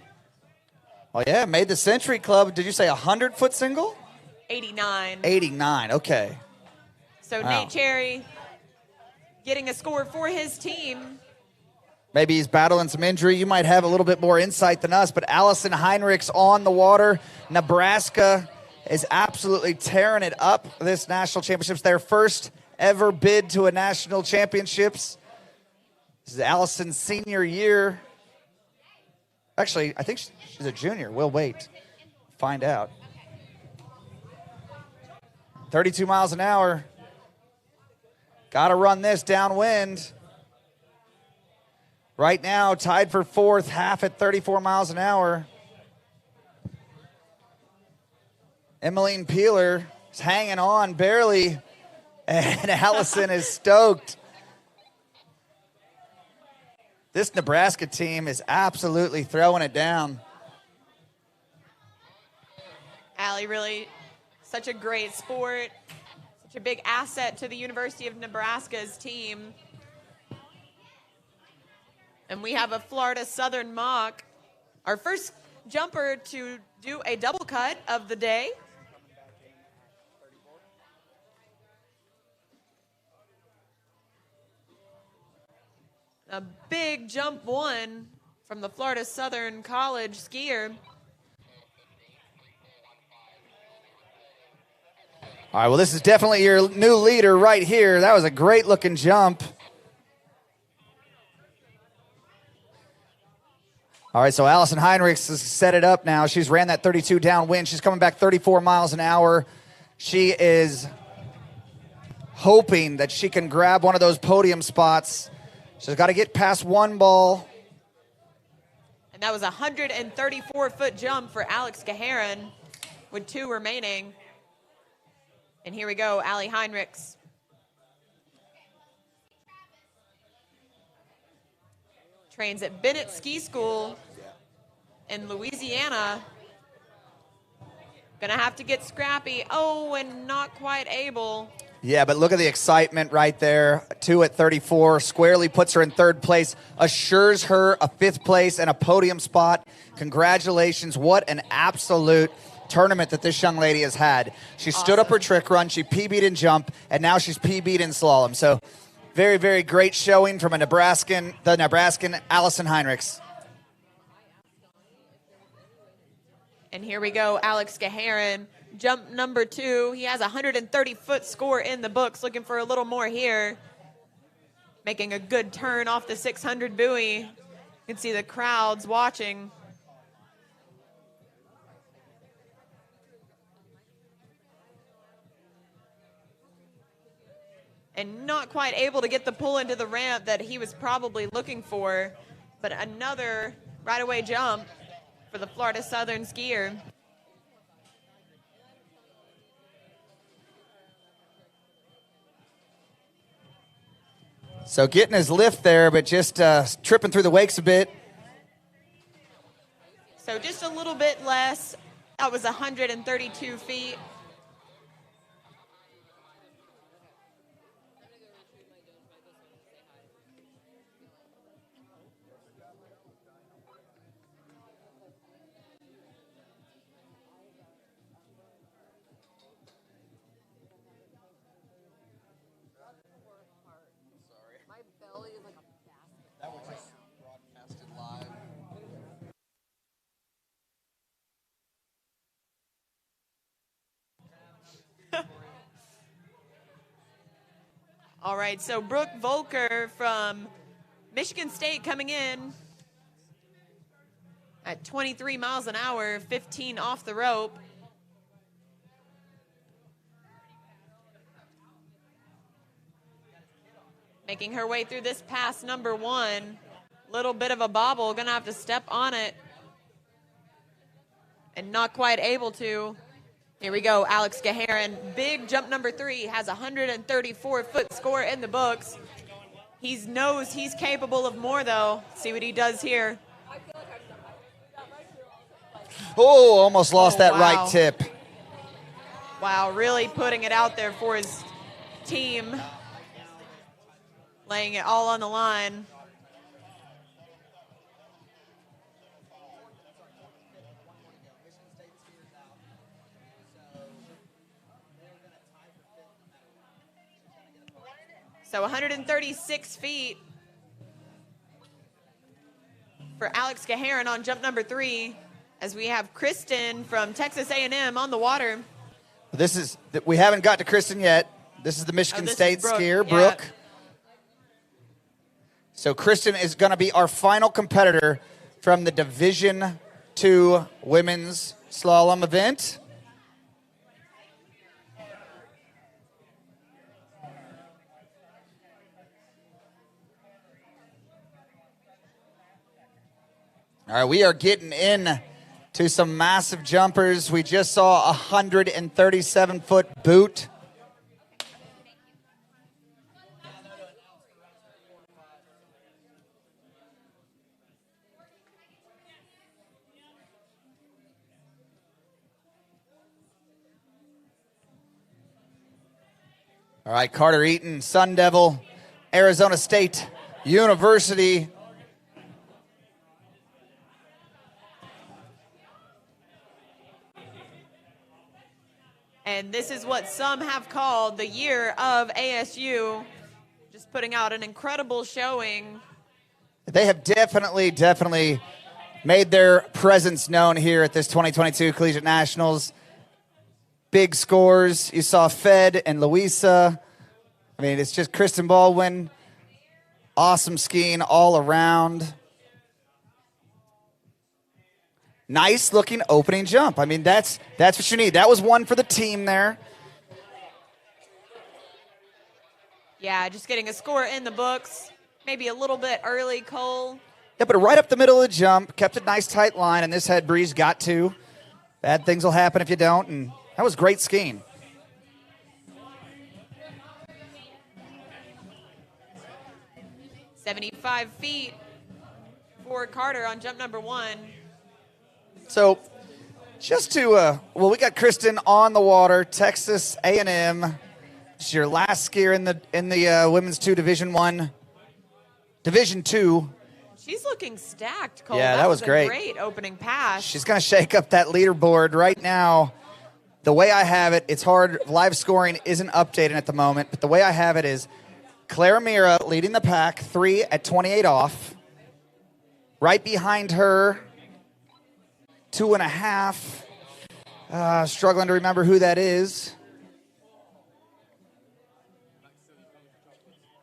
Oh, yeah, made the Century Club. Did you say 100-foot single? 89. 89, okay. So Wow. Nate Cherry getting a score for his team. Maybe he's battling some injury. You might have a little bit more insight than us, but Allison Heinrichs on the water. Nebraska is absolutely tearing it up this national championships. Their first ever bid to a national championships. This is Allison's senior year. Actually, I think she's a junior. We'll wait. Find out. 32 miles an hour. Got to run this downwind. Right now, tied for fourth, half at 34 miles an hour. Emmeline Peeler is hanging on barely, and Allison is stoked. This Nebraska team is absolutely throwing it down. Allie, really such a great sport, such a big asset to the University of Nebraska's team. And we have a Florida Southern mock, our first jumper to do a double cut of the day. A big jump one from the Florida Southern College skier. All right, well, this is definitely your new leader right here. That was a great-looking jump. All right, so Allison Heinrichs has set it up now. She's ran that 32 downwind. She's coming back 34 miles an hour. She is hoping that she can grab one of those podium spots. She's got to get past one ball. And that was a 134-foot jump for Alex Gaharin with 2 remaining. And here we go, Allie Heinrichs. Trains at Bennett Ski School in Louisiana. Gonna have to get scrappy. Oh, and not quite able. Yeah, but look at the excitement right there. 2 at 34, squarely puts her in third place, assures her a 5th place and a podium spot. Congratulations. What an absolute tournament that this young lady has had. She stood up her trick run, she PB'd in jump, and now she's PB'd in slalom. So very, very great showing from the Nebraskan Allison Heinrichs. And here we go, Alex Gaharin, jump number 2. He has a 130-foot score in the books, looking for a little more here. Making a good turn off the 600 buoy. You can see the crowds watching. And not quite able to get the pull into the ramp that he was probably looking for, but another right-away jump for the Florida Southern skier. So getting his lift there, but just tripping through the wakes a bit. So just a little bit less. That was 132 feet. All right, so Brooke Volker from Michigan State coming in at 23 miles an hour, 15 off the rope. Making her way through this pass number 1. Little bit of a bobble, gonna have to step on it. And not quite able to. Here we go, Alex Gaharin. Big jump number 3, has a 134-foot score in the books. He knows he's capable of more, though. See what he does here. Oh, almost lost that wow. right tip. Wow, really putting it out there for his team. Laying it all on the line. So 136 feet for Alex Gaharin on jump number 3, as we have Kristen from Texas A&M on the water. We haven't got to Kristen yet. This is the Michigan State skier, Brooke. So Kristen is going to be our final competitor from the Division II women's slalom event. All right, we are getting in to some massive jumpers. We just saw a 137-foot boot. All right, Carter Eaton, Sun Devil, Arizona State University. And this is what some have called the year of ASU. Just putting out an incredible showing. They have definitely made their presence known here at this 2022 Collegiate Nationals. Big scores. You saw Fed and Louisa. I mean, it's just Kristen Baldwin. Awesome skiing all around. Nice looking opening jump. I mean, that's what you need. That was one for the team there. Yeah, just getting a score in the books. Maybe a little bit early, Cole. Yeah, but right up the middle of the jump, kept a nice tight line, and this head breeze got to. Bad things will happen if you don't, and that was great skiing. $75 feet for Carter on jump number 1. So, just to, we got Kristen on the water, Texas A&M. It's your last skier in the women's Division 2. She's looking stacked, Cole. Yeah, that was great. A great opening pass. She's going to shake up that leaderboard right now. The way I have it, it's hard. Live scoring isn't updated at the moment, but the way I have it is Clara Mira leading the pack, 3 at 28 off. Right behind her, 2.5. Struggling to remember who that is.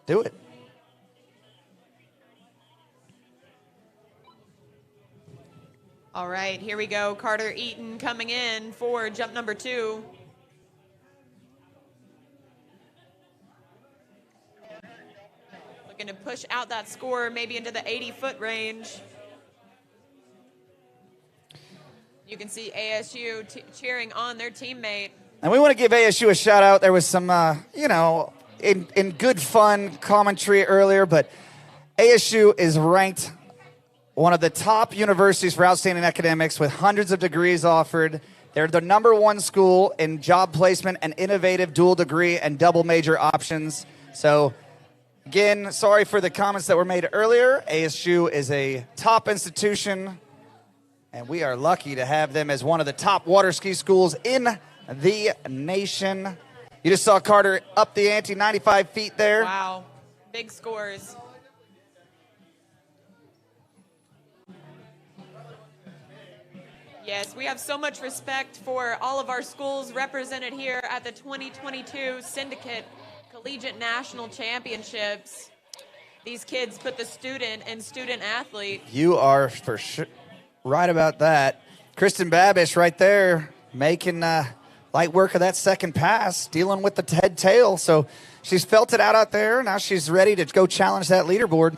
Do it. All right, here we go. Carter Eaton coming in for jump number 2. Looking to push out that score maybe into the 80-foot range. You can see ASU cheering on their teammate. And we want to give ASU a shout out. There was some, in good fun commentary earlier, but ASU is ranked one of the top universities for outstanding academics with hundreds of degrees offered. They're the #1 school in job placement and innovative dual degree and double major options. So, again, sorry for the comments that were made earlier. ASU is a top institution, and we are lucky to have them as one of the top water ski schools in the nation. You just saw Carter up the ante, 95 feet there. Wow, big scores. Yes, we have so much respect for all of our schools represented here at the 2022 Syndicate Collegiate National Championships. These kids put the student and student athlete. You are for sure right about that. Kristen Babish right there making light work of that second pass, dealing with the head tail. So she's felt it out there. Now she's ready to go challenge that leaderboard.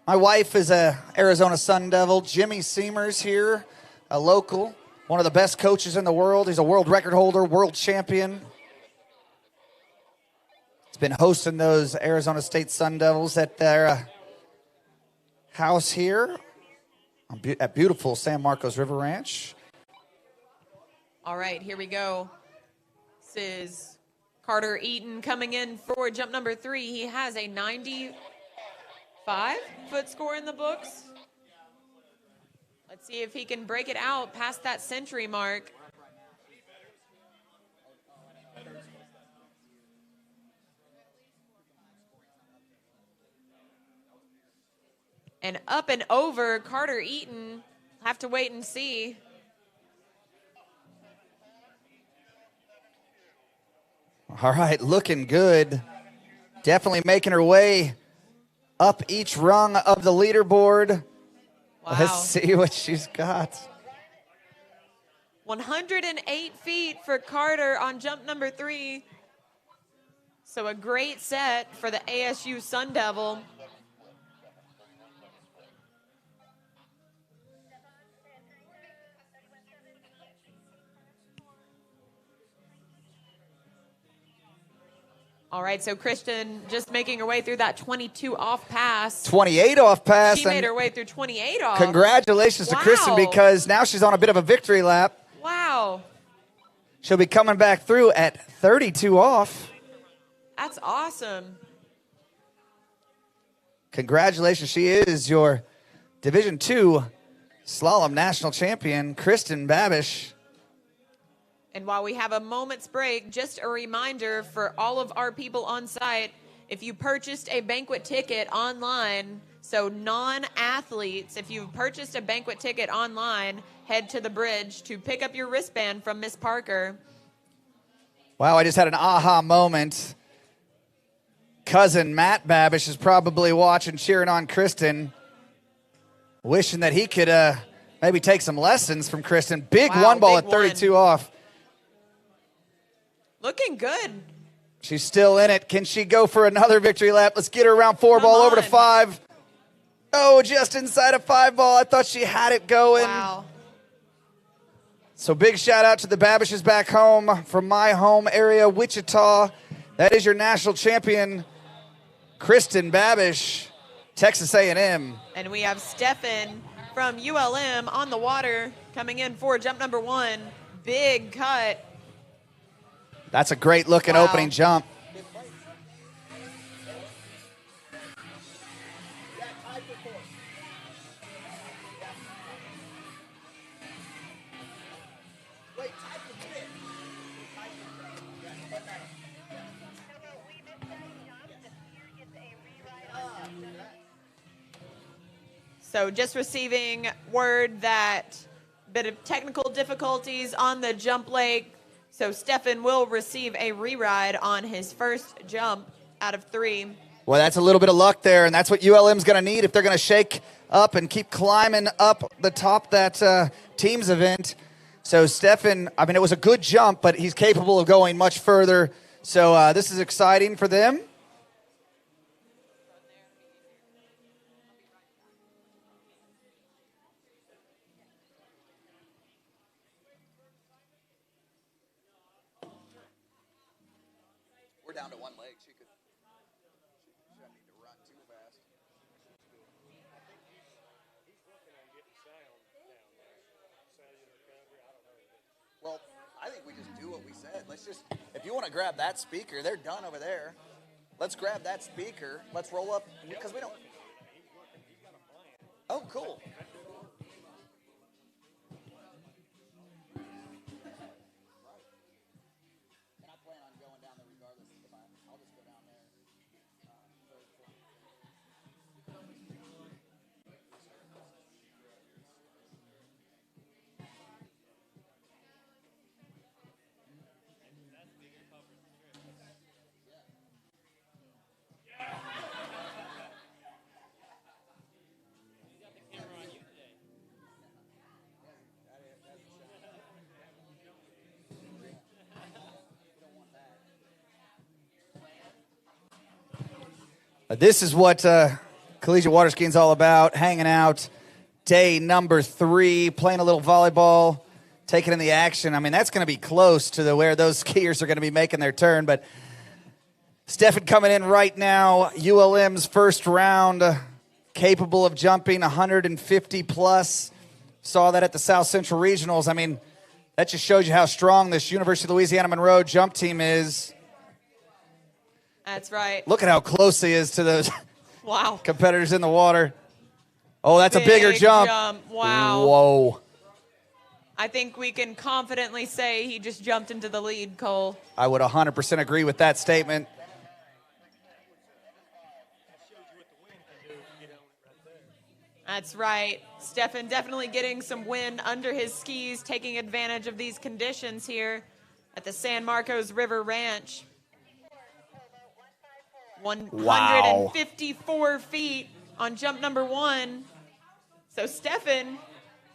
My wife is a Arizona Sun Devil. Jimmy Seamers here, a local, one of the best coaches in the world. He's a world record holder, world champion. He's been hosting those Arizona State Sun Devils at their house here at beautiful San Marcos River Ranch. All right, here we go. This is Carter Eaton coming in for jump number 3. He has a 95-foot score in the books. Let's see if he can break it out past that century mark. And up and over Carter Eaton. Have to wait and see. All right, looking good. Definitely making her way up each rung of the leaderboard. Wow. Let's see what she's got. 108 feet for Carter on jump number 3. So a great set for the ASU Sun Devil. All right, so Kristen just making her way through that 22 off pass. 28 off pass. She made her way through 28 off. Congratulations to Kristen, because now she's on a bit of a victory lap. Wow. She'll be coming back through at 32 off. That's awesome. Congratulations. She is your Division II Slalom National Champion, Kristen Babish. And while we have a moment's break, just a reminder for all of our people on site, if you purchased a banquet ticket online, so non-athletes, if you've purchased a banquet ticket online, head to the bridge to pick up your wristband from Miss Parker. Wow, I just had an aha moment. Cousin Matt Babish is probably watching, cheering on Kristen, wishing that he could maybe take some lessons from Kristen. Big one ball at 32 off. Looking good. She's still in it. Can she go for another victory lap? Let's get her around 4 ball over to 5. Oh, just inside of 5 ball. I thought she had it going. Wow. So big shout out to the Babishes back home from my home area, Wichita. That is your national champion, Kristen Babish, Texas A&M. And we have Stefan from ULM on the water coming in for jump number 1. Big cut. That's a great looking opening jump. So just receiving word that bit of technical difficulties on the jump lake. So Stefan will receive a re-ride on his first jump out of 3. Well, that's a little bit of luck there, and that's what ULM's going to need if they're going to shake up and keep climbing up the top that team's event. So Stefan, I mean, it was a good jump, but he's capable of going much further. So this is exciting for them. We're down to 1 leg. She doesn't need to run too fast. Well, I think we just do what we said. Let's just, if you want to grab that speaker, they're done over there. Let's grab that speaker. Let's roll up, because we don't. Oh, cool. This is what Collegiate Water Skiing is all about, hanging out. Day number 3, playing a little volleyball, taking in the action. I mean, that's going to be close to where those skiers are going to be making their turn. But Stefan coming in right now, ULM's first round, capable of jumping 150 plus. Saw that at the South Central Regionals. I mean, that just shows you how strong this University of Louisiana Monroe jump team is. That's right. Look at how close he is to those wow. competitors in the water. Oh, that's a bigger jump. Wow. Whoa. I think we can confidently say he just jumped into the lead, Cole. I would 100% agree with that statement. That's right. Stefan definitely getting some wind under his skis, taking advantage of these conditions here at the San Marcos River Ranch. 154 feet on jump number 1. So Stefan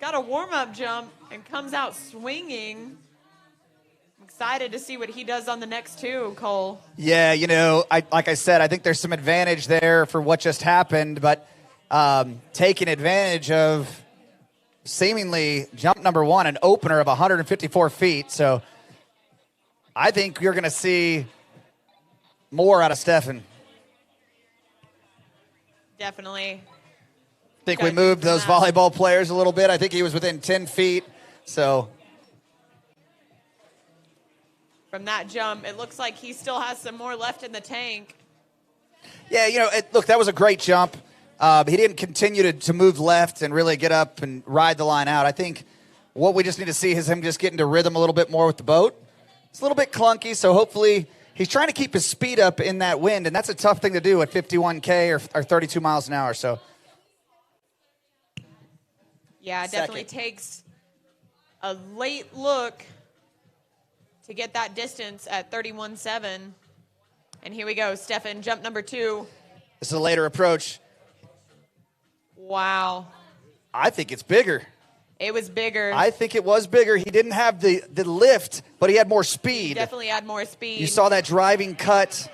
got a warm-up jump and comes out swinging. I'm excited to see what he does on the next 2, Cole. Yeah, you know, like I said, I think there's some advantage there for what just happened, but taking advantage of seemingly jump number 1, an opener of 154 feet. So I think you're going to see more out of Stefan. Definitely. I think we moved those volleyball players a little bit. I think he was within 10 feet. So from that jump, it looks like he still has some more left in the tank. yeah, you know, look, that was a great jump. He didn't continue to move left and really get up and ride the line out. I think what we just need to see is him just getting to rhythm a little bit more with the boat. It's a little bit clunky, so hopefully he's trying to keep his speed up in that wind, and that's a tough thing to do at 51K or 32 miles an hour. So, yeah, it definitely takes a late look to get that distance at 31.7. And here we go, Stefan, jump number 2. This is a later approach. Wow. I think it's bigger. It was bigger. I think it was bigger. He didn't have the lift, but he had more speed. He definitely had more speed. You saw that driving cut.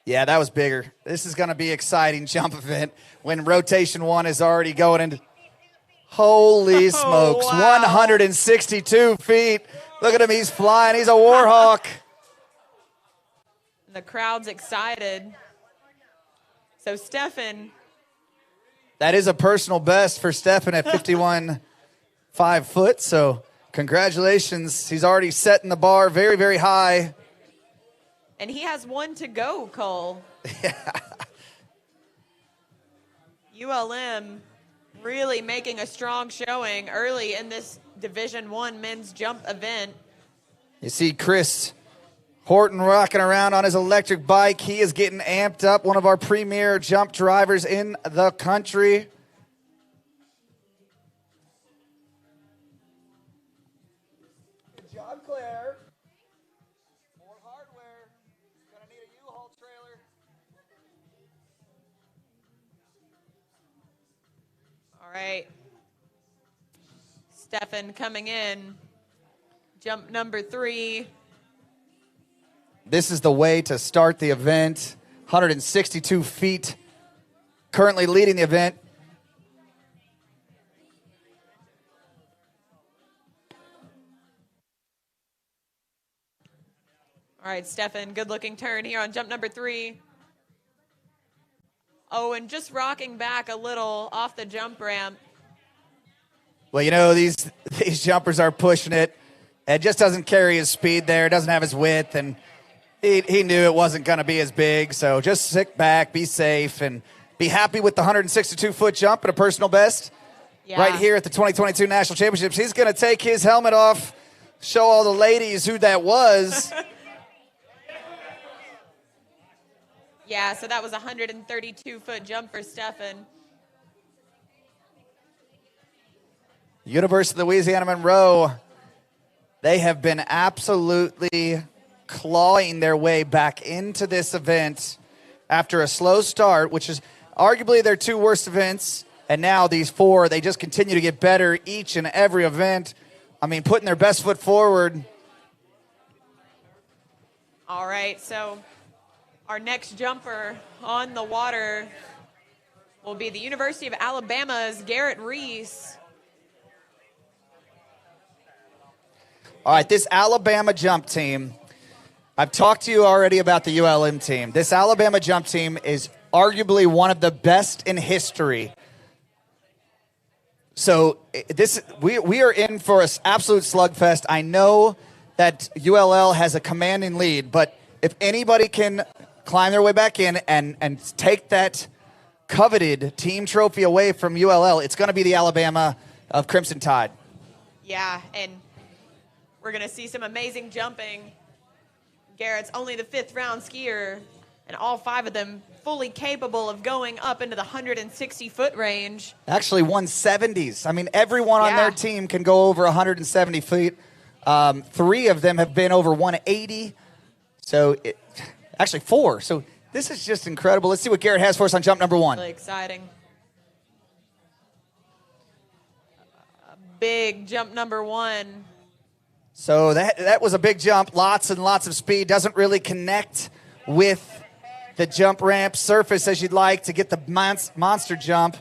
Yeah, that was bigger. This is going to be an exciting jump event when rotation 1 is already going into. Holy smokes, wow. 162 feet. Look at him, he's flying. He's a war hawk. The crowd's excited. So Stefan. That is a personal best for Stefan at 51.5 foot. So congratulations. He's already setting the bar very, very high. And he has 1 to go, Cole. Yeah. ULM really making a strong showing early in this Division I men's jump event. You see Chris Horton rocking around on his electric bike. He is getting amped up, one of our premier jump drivers in the country. Good job, Claire. More hardware. Gonna need a U-Haul trailer. All right. Stefan coming in. Jump number 3. This is the way to start the event. 162 feet. Currently leading the event. All right, Stefan, good looking turn here on jump number 3. Oh, and just rocking back a little off the jump ramp. Well, you know, these jumpers are pushing it. It just doesn't carry his speed there. It doesn't have his width, and he knew it wasn't going to be as big. So just sit back, be safe, and be happy with the 162-foot jump and a personal best. Yeah. Right here at the 2022 National Championships. He's going to take his helmet off, show all the ladies who that was. Yeah, so that was a 132-foot jump for Stefan. University of Louisiana Monroe, they have been absolutely clawing their way back into this event after a slow start, which is arguably their 2 worst events. And now these 4, they just continue to get better each and every event. I mean, putting their best foot forward. All right, so our next jumper on the water will be the University of Alabama's Garrett Reese. All right, this Alabama jump team, I've talked to you already about the ULM team. This Alabama jump team is arguably one of the best in history. So we are in for an absolute slugfest. I know that ULL has a commanding lead, but if anybody can climb their way back in and take that coveted team trophy away from ULL, it's going to be the Alabama of Crimson Tide. Yeah, and we're going to see some amazing jumping. Garrett's only the 5th round skier and all 5 of them fully capable of going up into the 160-foot range. Actually, 170s. I mean, everyone on their Yeah. team can go over 170 feet. 3 of them have been over 180. So, actually 4. So, this is just incredible. Let's see what Garrett has for us on jump number 1. Really exciting. A big jump number 1. So, that was a big jump. Lots and lots of speed. Doesn't really connect with the jump ramp surface as you'd like to get the monster jump.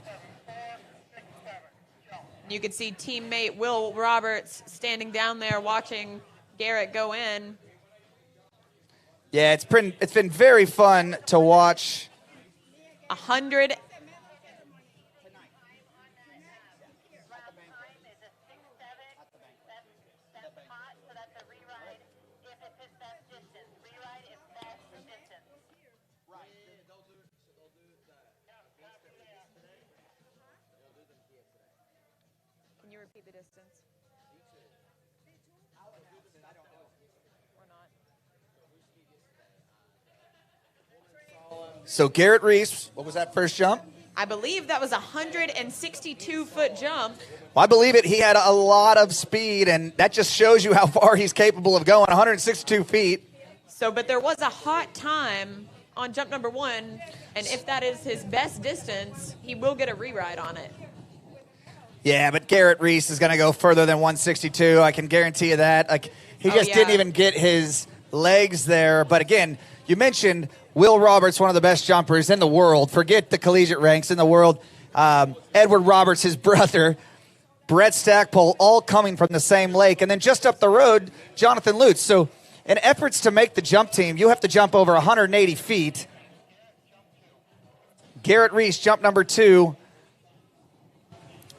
You could see teammate Will Roberts standing down there watching Garrett go in. Yeah, it's been very fun to watch. 100. Can you repeat the distance? So Garrett Reese, what was that first jump? I believe that was a 162-foot jump. Well, I believe it. He had a lot of speed, and that just shows you how far he's capable of going, 162 feet. So, but there was a hot time on jump number 1, and if that is his best distance, he will get a reride on it. Yeah, but Garrett Reese is going to go further than 162. I can guarantee you that. Like, he just didn't even get his legs there. But again, you mentioned Will Roberts, one of the best jumpers in the world. Forget the collegiate ranks in the world. Edward Roberts, his brother, Brett Stackpole, all coming from the same lake. And then just up the road, Jonathan Lutz. So in efforts to make the jump team, you have to jump over 180 feet. Garrett Reese, jump number 2.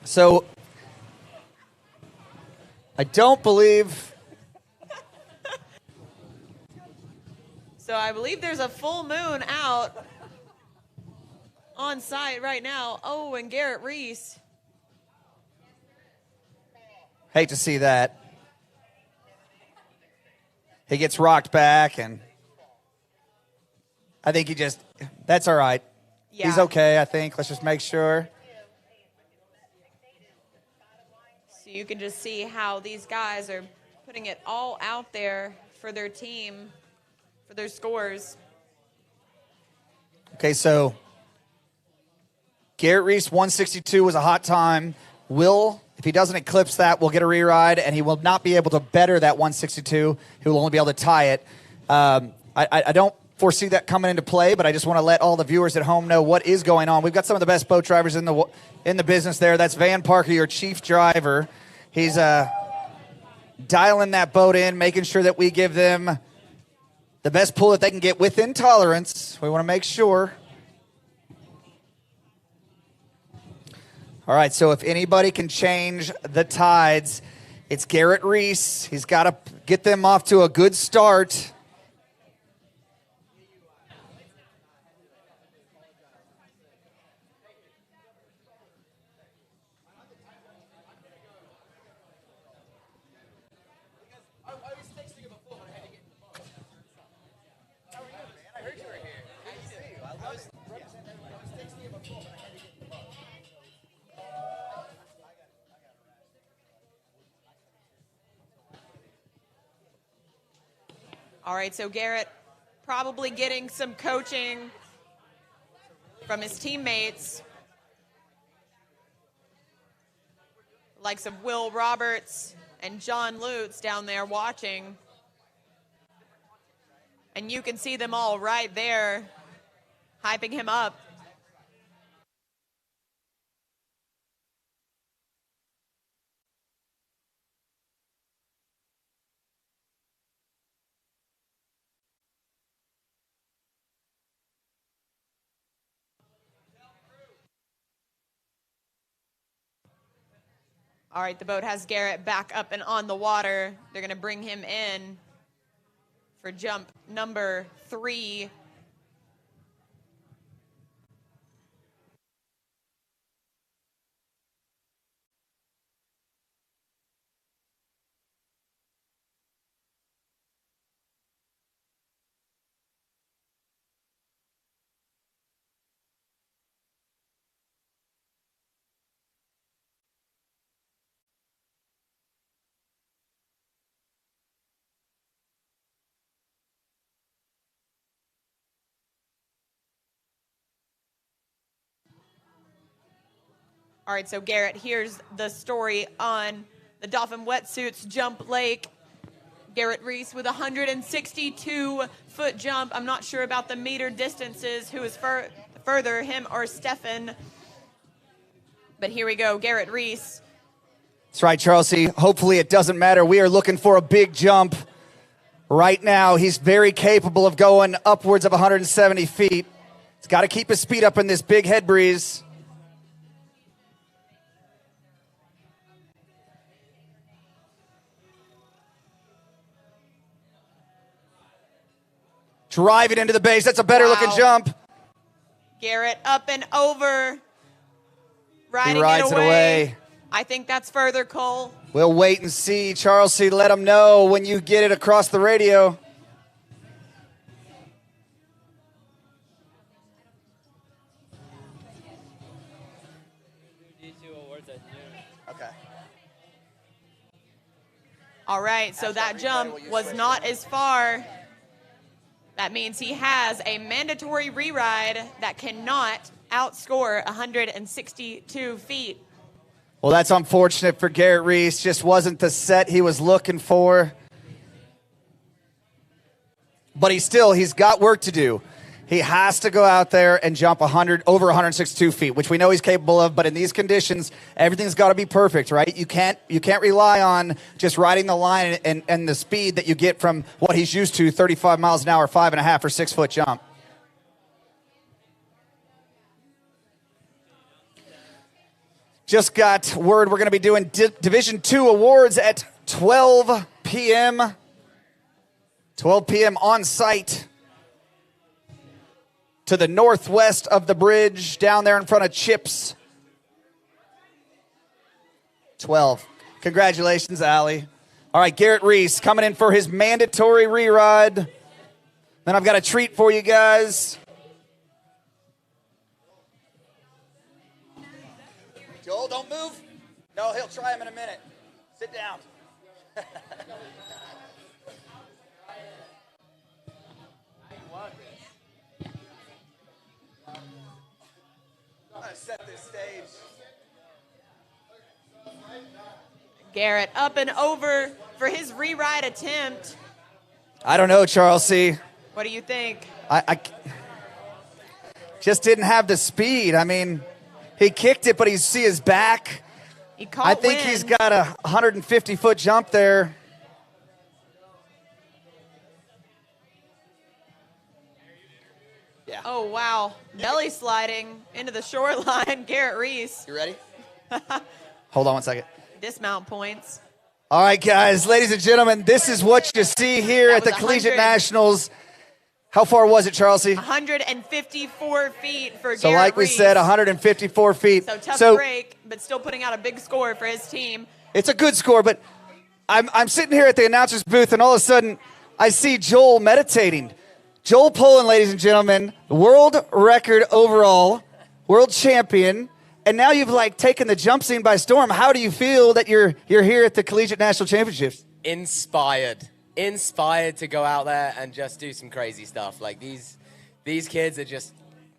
So I don't believe... So I believe there's a full moon out on site right now. Oh, and Garrett Reese. Hate to see that. He gets rocked back, and I think that's all right. Yeah. He's okay, I think. Let's just make sure. So you can just see how these guys are putting it all out there for their team, for their scores. Okay, so Garrett Reese, 162 was a hot time. Will, if he doesn't eclipse that, will get a reride, and he will not be able to better that 162. He will only be able to tie it. I don't foresee that coming into play, but I just want to let all the viewers at home know what is going on. We've got some of the best boat drivers in the business there. That's Van Parker, your chief driver. He's dialing that boat in, making sure that we give them the best pull that they can get within tolerance. We want to make sure. All right, so if anybody can change the tides, it's Garrett Reese. He's got to get them off to a good start. All right, so Garrett probably getting some coaching from his teammates, likes of Will Roberts and John Lutz down there watching. And you can see them all right there hyping him up. All right, the boat has Garrett back up and on the water. They're going to bring him in for jump number 3. All right, so Garrett, here's the story on the Dolphin Wetsuits Jump Lake. Garrett Reese with a 162-foot jump. I'm not sure about the meter distances, who is further, him or Stefan. But here we go, Garrett Reese. That's right, Charles C. Hopefully it doesn't matter. We are looking for a big jump right now. He's very capable of going upwards of 170 feet. He's got to keep his speed up in this big head breeze. Drive it into the base. That's a better looking jump. Garrett up and over. Riding he rides it away. I think that's further, Cole. We'll wait and see. Charles C., let him know when you get it across the radio. Okay. All right, so that jump was not as far. That means he has a mandatory re-ride that cannot outscore 162 feet. Well, that's unfortunate for Garrett Reese. Just wasn't the set he was looking for. But he's got work to do. He has to go out there and jump over 162 feet, which we know he's capable of. But in these conditions, everything's got to be perfect, right? You can't rely on just riding the line and the speed that you get from what he's used to, 35 miles an hour, 5.5 or 6 foot jump. Just got word we're going to be doing Division II awards at 12 p.m. 12 p.m. on site to the northwest of the bridge, down there in front of Chips. 12. Congratulations, Allie. All right, Garrett Reese coming in for his mandatory re-ride. Then I've got a treat for you guys. Joel, don't move. No, he'll try him in a minute. Sit down. I'm going to set this stage. Garrett up and over for his re-ride attempt. I don't know, Charles C. What do you think? I just didn't have the speed. I mean, he kicked it, but you see his back. He caught I think wind. he's got a 150-foot jump there. Yeah. Oh, wow. Belly sliding into the shoreline. Garrett Reese. You ready? Hold on one second. Dismount points. All right, guys, ladies and gentlemen, this is what you see here at the Collegiate Nationals. How far was it, Charles C? 154 feet for So Garrett like we Reese. said, 154 feet. So tough break, but still putting out a big score for his team. It's a good score, but I'm sitting here at the announcer's booth, and all of a sudden, I see Joel meditating. Joel Poland, ladies and gentlemen, world record overall, world champion, and now you've taken the jump scene by storm. How do you feel that you're here at the Collegiate National Championships? Inspired to go out there and just do some crazy stuff. Like these kids are just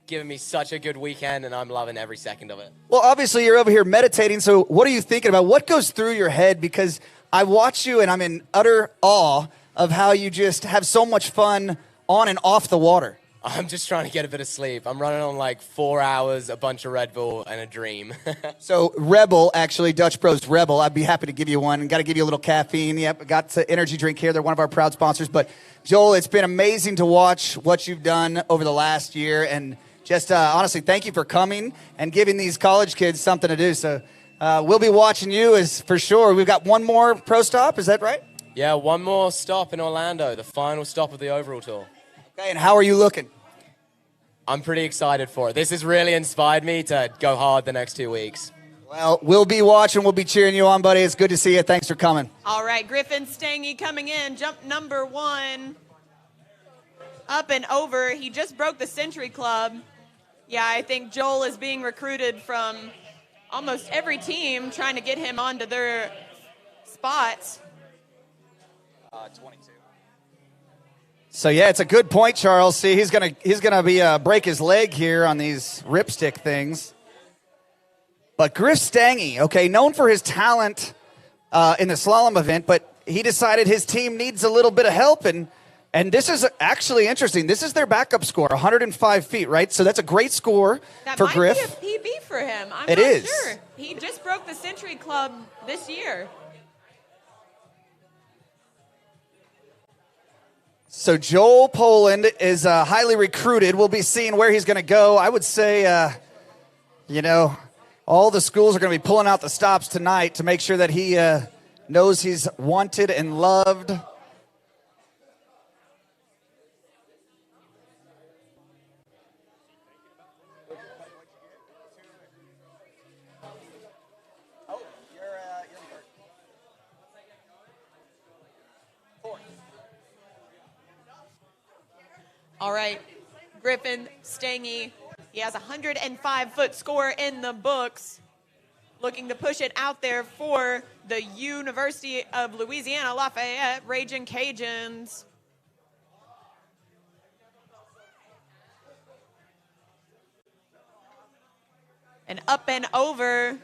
giving me such a good weekend, and I'm loving every second of it. Well, obviously you're over here meditating, so what are you thinking about? What goes through your head? Because I watch you and I'm in utter awe of how you just have so much fun on and off the water. I'm just trying to get a bit of sleep. I'm running on 4 hours, a bunch of Red Bull, and a dream. So Rebel, actually, Dutch Bros Rebel, I'd be happy to give you one. Got to give you a little caffeine. Yep, got the energy drink here. They're one of our proud sponsors. But Joel, it's been amazing to watch what you've done over the last year. And just honestly, thank you for coming and giving these college kids something to do. So we'll be watching you for sure. We've got one more pro stop. Is that right? Yeah, one more stop in Orlando, the final stop of the overall tour. Okay, and how are you looking? I'm pretty excited for it. This has really inspired me to go hard the next 2 weeks. Well, we'll be watching. We'll be cheering you on, buddy. It's good to see you. Thanks for coming. All right, Griffin Stange coming in. Jump number 1. Up and over. He just broke the Century Club. Yeah, I think Joel is being recruited from almost every team trying to get him onto their spots. 22. So yeah, it's a good point, Charles. See, he's gonna be break his leg here on these ripstick things. But Griff Stange, okay, known for his talent in the slalom event, but he decided his team needs a little bit of help, and this is actually interesting. This is their backup score, 105 feet, right? So that's a great score for Griff. That might be a PB for him. I'm It not is. sure. He just broke the Century Club this year. So Joel Poland is highly recruited. We'll be seeing where he's going to go. I would say, all the schools are going to be pulling out the stops tonight to make sure that he knows he's wanted and loved. All right, Griffin Stange, he has a 105-foot score in the books, looking to push it out there for the University of Louisiana Lafayette Raging Cajuns. And up and over.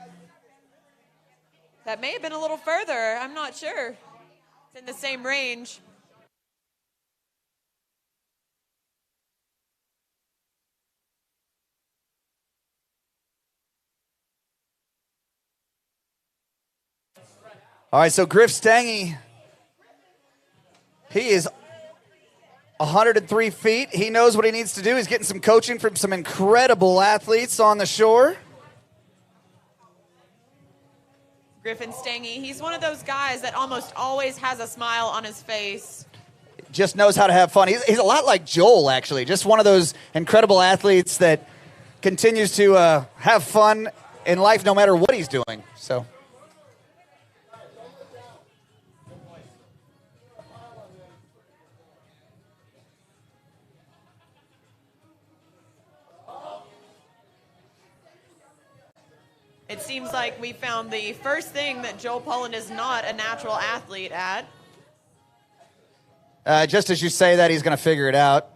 That may have been a little further. I'm not sure. It's in the same range. All right, so Griff Stange, he is 103 feet. He knows what he needs to do. He's getting some coaching from some incredible athletes on the shore. Griffin Stange, he's one of those guys that almost always has a smile on his face. Just knows how to have fun. He's a lot like Joel, actually. Just one of those incredible athletes that continues to have fun in life no matter what he's doing. So. It seems like we found the first thing that Joel Poland is not a natural athlete at. Just as you say that, he's going to figure it out.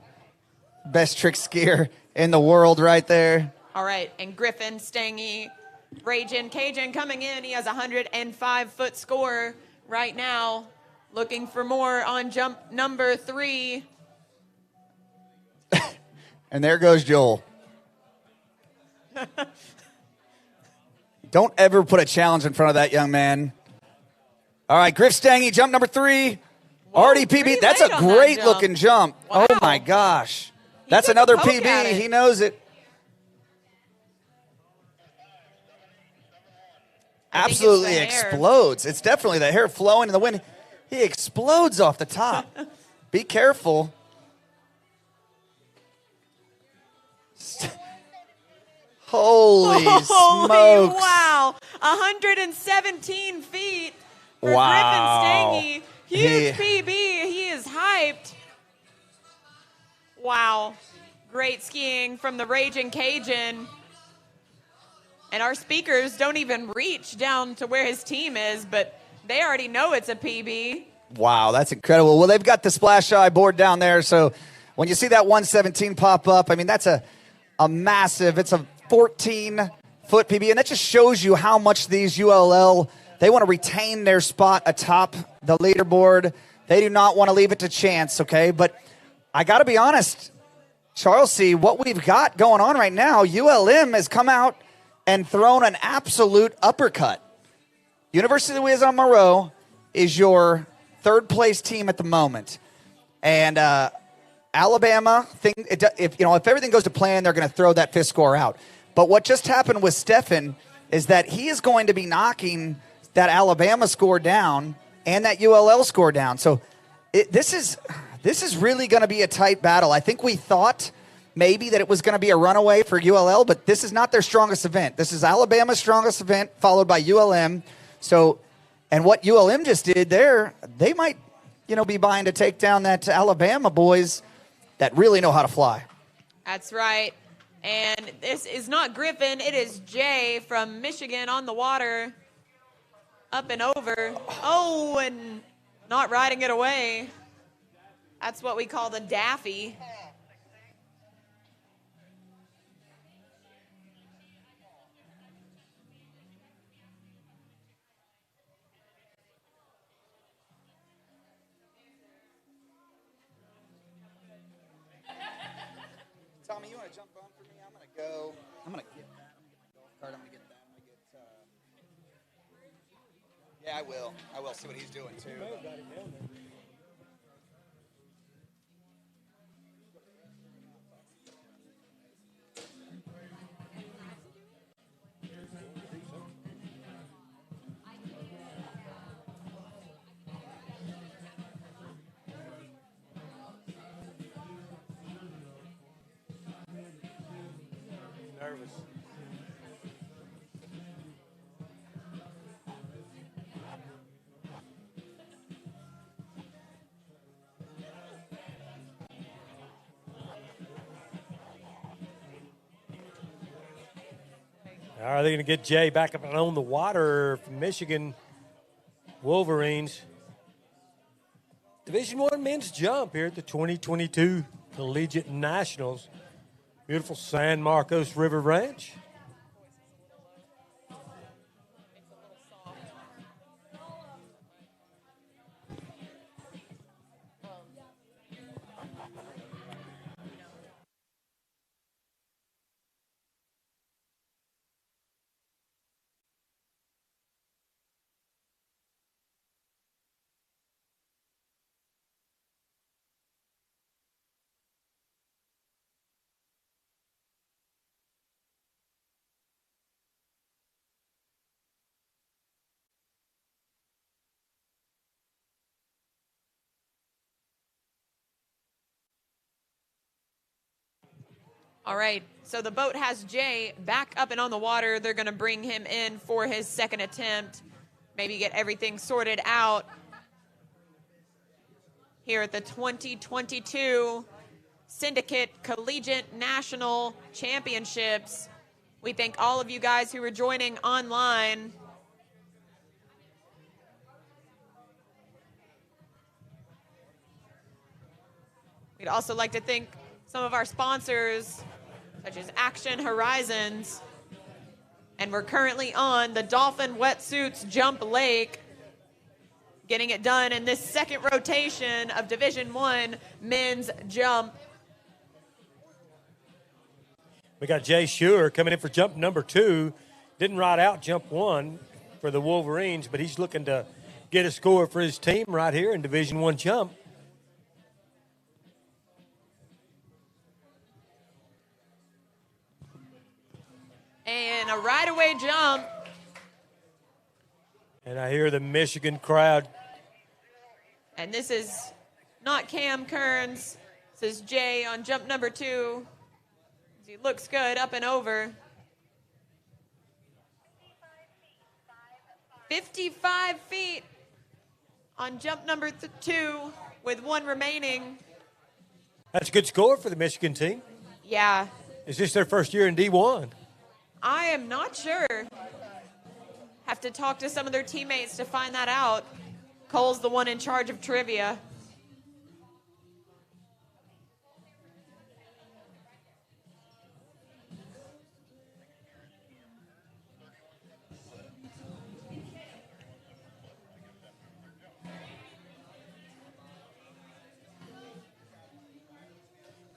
Best trick skier in the world right there. All right, and Griffin Stange, Raging Cajun coming in. He has a 105-foot score right now. Looking for more on jump number 3. And there goes Joel. Don't ever put a challenge in front of that young man. All right, Griff Stange, jump number 3. Already PB. That's a great looking jump. Wow. Oh my gosh. That's another PB. He knows it. Absolutely explodes. It's definitely the hair flowing in the wind. He explodes off the top. Be careful. Holy smokes. Wow. 117 feet for Wow. Griffin Stange. Huge PB. He is hyped. Wow. Great skiing from the Raging Cajun. And our speakers don't even reach down to where his team is, but they already know it's a PB. Wow, that's incredible. Well, they've got the splash eye board down there, so when you see that 117 pop up, I mean, that's a massive, it's a 14-foot PB, and that just shows you how much these ULL, they want to retain their spot atop the leaderboard. They do not want to leave it to chance, okay? But I got to be honest, Charles C., what we've got going on right now, ULM has come out and thrown an absolute uppercut. University of Louisiana Monroe is your third-place team at the moment. And Alabama, if everything goes to plan, they're going to throw that fifth score out. But what just happened with Stefan is that he is going to be knocking that Alabama score down and that ULL score down. So this is really going to be a tight battle. I think we thought maybe that it was going to be a runaway for ULL, but this is not their strongest event. This is Alabama's strongest event, followed by ULM. So, and what ULM just did there, they might, be buying to take down that Alabama boys that really know how to fly. That's right. And this is not Griffin. It is Jay from Michigan on the water. Up and over. Oh, and not riding it away. That's what we call the Daffy. go. I'm gonna get that. I'm gonna get my golf cart. I'm gonna get that. I'm gonna get. Yeah, I will. I will see what he's doing too. Nervous. Are they going to get Jay back up and on the water from Michigan Wolverines? Division I men's jump here at the 2022 Collegiate Nationals. Beautiful San Marcos River Ranch. All right, so the boat has Jay back up and on the water. They're going to bring him in for his second attempt, maybe get everything sorted out here at the 2022 Syndicate Collegiate National Championships. We thank all of you guys who are joining online. We'd also like to thank some of our sponsors, such as Action Horizons. And we're currently on the Dolphin Wetsuits Jump Lake, getting it done in this second rotation of Division I men's jump. We got Jay Schuer coming in for jump number 2. Didn't ride out jump 1 for the Wolverines, but he's looking to get a score for his team right here in Division I jump. And a right-away jump. And I hear the Michigan crowd. And this is not Cam Kearns. This is Jay on jump number 2. He looks good up and over. 55 feet on jump number 2 with 1 remaining. That's a good score for the Michigan team. Yeah. Is this their first year in D1? I am not sure. Have to talk to some of their teammates to find that out. Cole's the one in charge of trivia.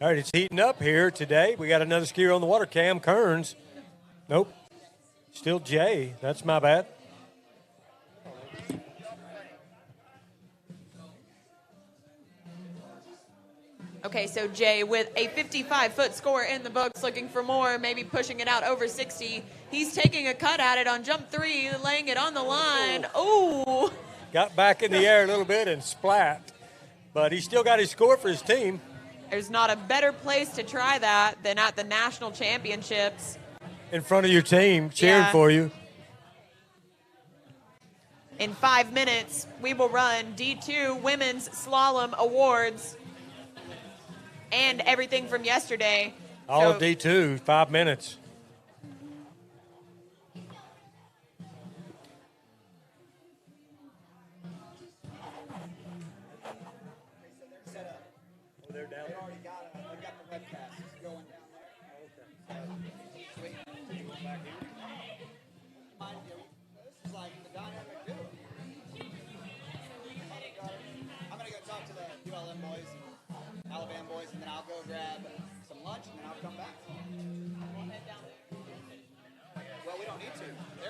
All right, it's heating up here today. We got another skier on the water, Cam Kearns. Nope, still Jay. That's my bad. Okay, so Jay with a 55-foot score in the books, looking for more, maybe pushing it out over 60. He's taking a cut at it on jump 3, laying it on the line. Ooh. Got back in the air a little bit and splat, but he still got his score for his team. There's not a better place to try that than at the national championships. In front of your team, cheering for you. In 5 minutes, we will run D2 Women's Slalom Awards and everything from yesterday. All of D2, 5 minutes.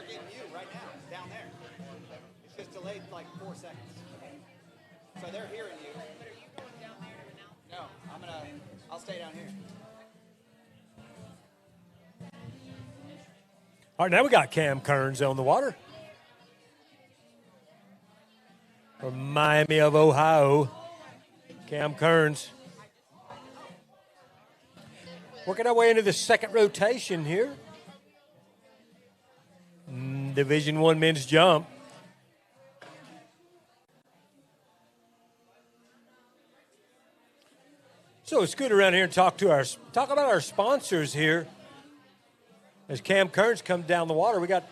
getting you right now, down there. It's just delayed like 4 seconds. So they're hearing you. But are you going down there to announce? No, I'll stay down here. All right, now we got Cam Kearns on the water. From Miami of Ohio, Cam Kearns. Working our way into the second rotation here. Division I men's jump. So it's good around here and talk about our sponsors here. As Cam Kearns comes down the water, we got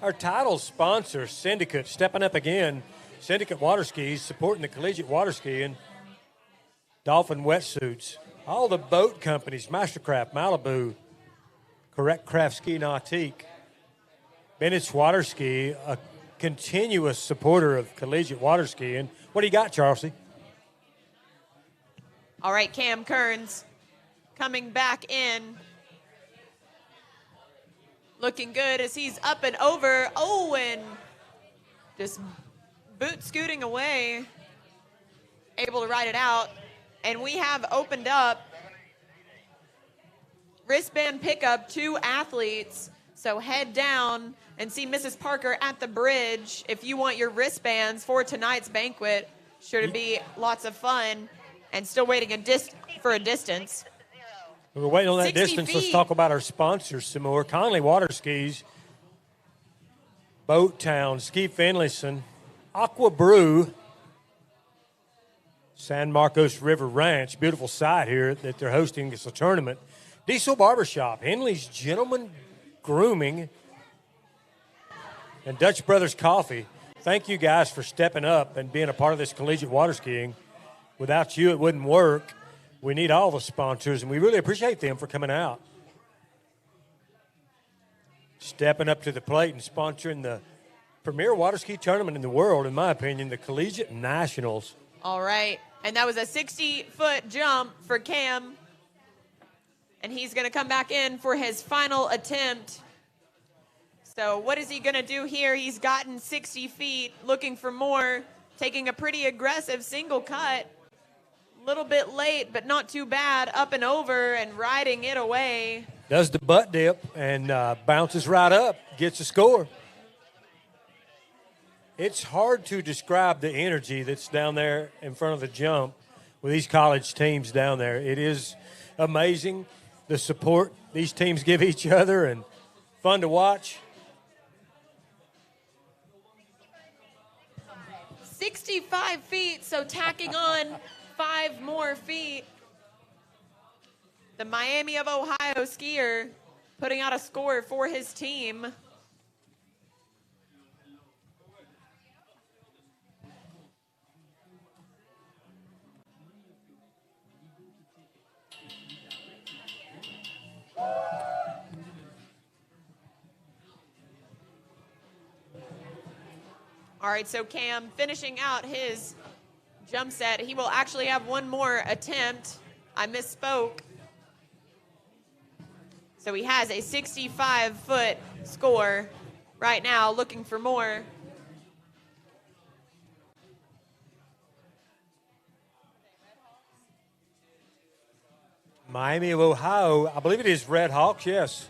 our title sponsor, Syndicate, stepping up again. Syndicate water skis, supporting the collegiate water skiing. Dolphin wetsuits. All the boat companies, Mastercraft, Malibu, Correct Craft Ski Nautique. Bennett's Water Ski, a continuous supporter of collegiate water skiing. What do you got, Charlesy? All right, Cam Kearns coming back in. Looking good as he's up and over. Oh, and just boot scooting away. Able to ride it out. And we have opened up wristband pickup to athletes. So head down and see Mrs. Parker at the bridge if you want your wristbands for tonight's banquet. Sure to be lots of fun. And still waiting for a distance. We're waiting on that distance. Feet. Let's talk about our sponsors some more. Conley Water Skis, Boat Town, Ski Finlayson, Aqua Brew, San Marcos River Ranch, beautiful site here that they're hosting. It's a tournament. Diesel Barbershop, Henley's Gentleman Grooming, and Dutch Brothers Coffee. Thank you guys for stepping up and being a part of this collegiate water skiing. Without you, it wouldn't work. We need all the sponsors, and we really appreciate them for coming out. Stepping up to the plate and sponsoring the premier water ski tournament in the world, in my opinion, the Collegiate Nationals. All right, and that was a 60-foot jump for Cam. And he's going to come back in for his final attempt. So what is he going to do here? He's gotten 60 feet, looking for more, taking a pretty aggressive single cut. Little bit late, but not too bad. Up and over and riding it away. Does the butt dip and bounces right up, gets a score. It's hard to describe the energy that's down there in front of the jump with these college teams down there. It is amazing, the support these teams give each other, and fun to watch. 65 feet, so tacking on 5 more feet. The Miami of Ohio skier putting out a score for his team. All right, so Cam finishing out his jump set. He will actually have one more attempt. I misspoke. So he has a 65-foot score right now, looking for more. Miami of Ohio, I believe it is Red Hawks, yes.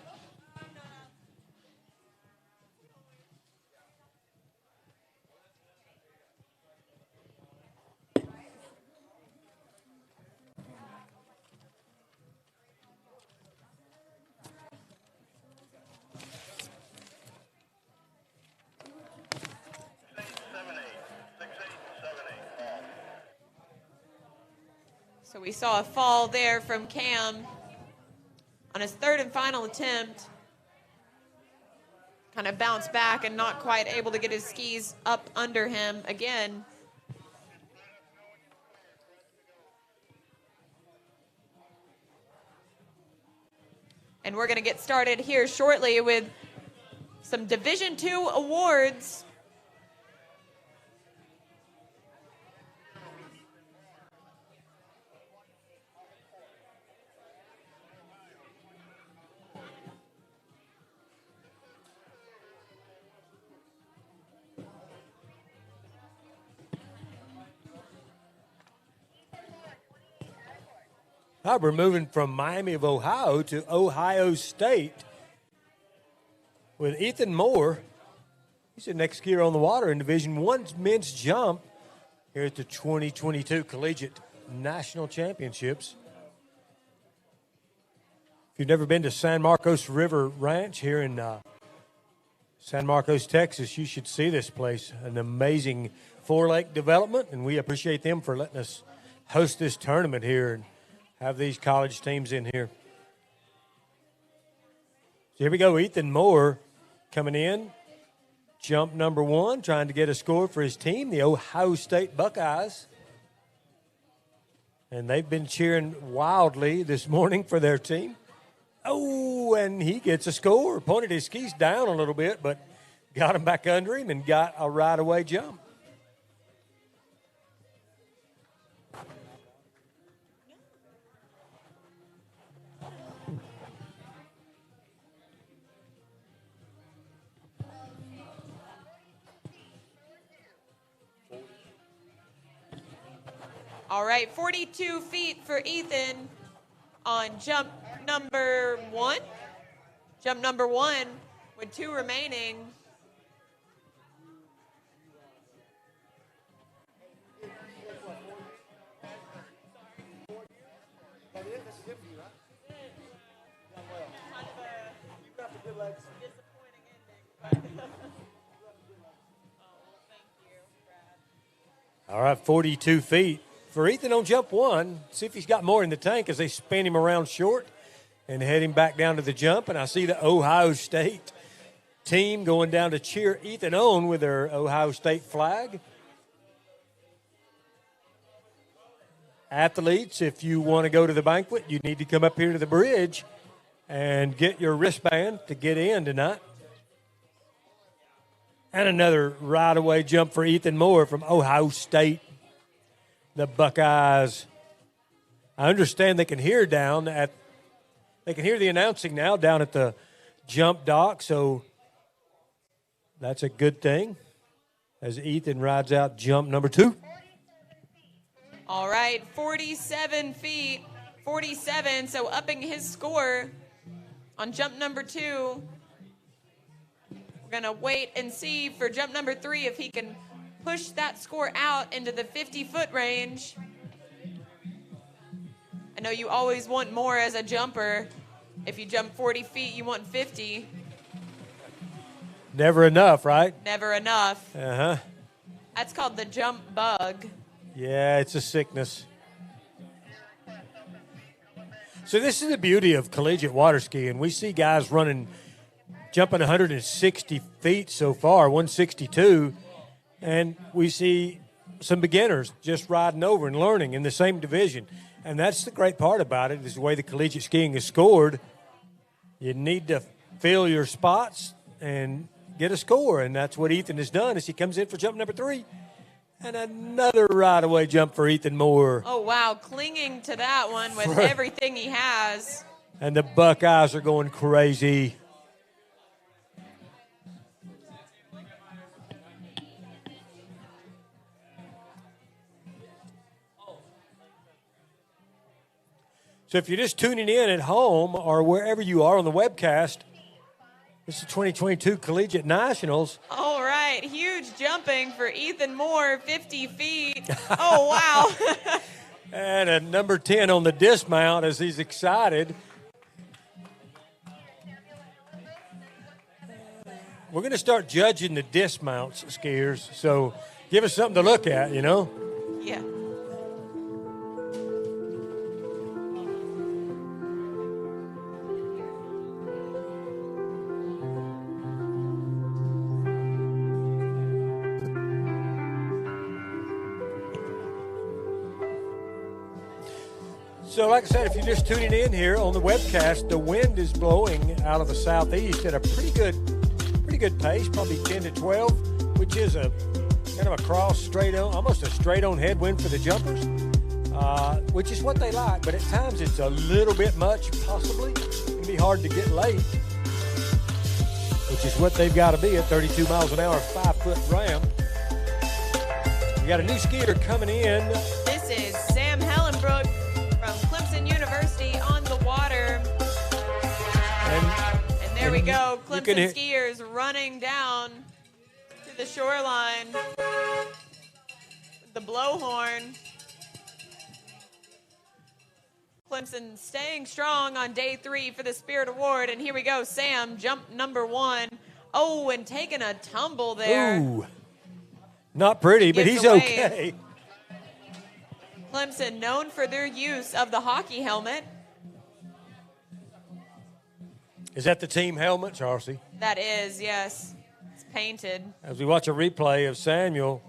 So we saw a fall there from Cam on his third and final attempt. Kind of bounced back and not quite able to get his skis up under him again. And we're going to get started here shortly with some Division II awards. We're moving from Miami of Ohio to Ohio State with Ethan Moore. He's the next skier on the water in Division I men's jump here at the 2022 Collegiate National Championships. If you've never been to San Marcos River Ranch here in San Marcos, Texas, you should see this place. An amazing four-lake development, and we appreciate them for letting us host this tournament here and have these college teams in here. So here we go, Ethan Moore coming in. Jump number 1, trying to get a score for his team, the Ohio State Buckeyes. And they've been cheering wildly this morning for their team. Oh, and he gets a score. Pointed his skis down a little bit, but got him back under him and got a right-away jump. All right, 42 feet for Ethan on jump number 1. Jump number 1 with 2 remaining. All right, 42 feet for Ethan on jump 1. See if he's got more in the tank as they spin him around short and head him back down to the jump. And I see the Ohio State team going down to cheer Ethan on with their Ohio State flag. Athletes, if you want to go to the banquet, you need to come up here to the bridge and get your wristband to get in tonight. And another right-away jump for Ethan Moore from Ohio State. The Buckeyes. I understand they can hear the announcing now down at the jump dock, so that's a good thing as Ethan rides out jump number 2. All right, 47 feet, 47, so upping his score on jump number 2. We're going to wait and see for jump number 3 if he can push that score out into the 50-foot range. I know you always want more as a jumper. If you jump 40 feet, you want 50. Never enough, right? Never enough. Uh-huh. That's called the jump bug. Yeah, it's a sickness. So this is the beauty of collegiate water skiing. We see guys jumping 160 feet so far, 162, and we see some beginners just riding over and learning in the same division. And that's the great part about it, is the way the collegiate skiing is scored. You need to fill your spots and get a score, and that's what Ethan has done as he comes in for jump number 3. And another right-away jump for Ethan Moore. Oh, wow, clinging to that one with everything he has. And the Buckeyes are going crazy. So if you're just tuning in at home or wherever you are on the webcast, this is the 2022 Collegiate Nationals. All right, huge jumping for Ethan Moore, 50 feet. Oh, wow. And a number 10 on the dismount as he's excited. We're going to start judging the dismounts, skiers, so give us something to look at, you know? Yeah. So like I said, if you're just tuning in here on the webcast, the wind is blowing out of the southeast at a pretty good pace, probably 10 to 12, which is a kind of a cross straight on, almost a straight on headwind for the jumpers, which is what they like. But at times it's a little bit much, possibly. It can be hard to get late, which is what they've got to be at 32 miles an hour, 5-foot ram. We got a new skier coming in. This is Sam Hellenbrook from Clemson University. we go. You can Clemson skiers running down to the shoreline. The blowhorn. Clemson staying strong on day 3 for the Spirit Award. And here we go. Sam, jump number 1. Oh, and taking a tumble there. Ooh. Not pretty, but Gets he's away. okay. Clemson known for their use of the hockey helmet. Is that the team helmet, Charcy? That is, yes. It's painted. As we watch a replay of Samuel.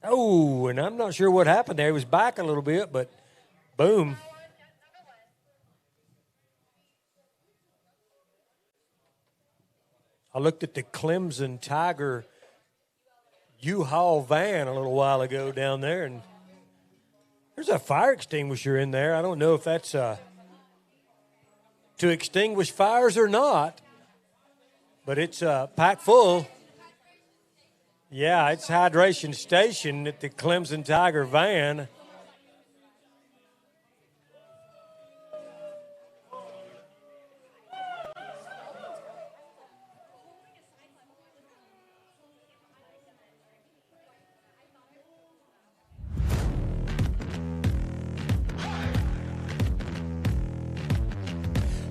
Oh, and I'm not sure what happened there. He was back a little bit, but boom. I looked at the Clemson Tiger U-Haul van a little while ago down there, and there's a fire extinguisher in there. I don't know if that's to extinguish fires or not, but it's packed full. Yeah, it's hydration station at the Clemson Tiger van.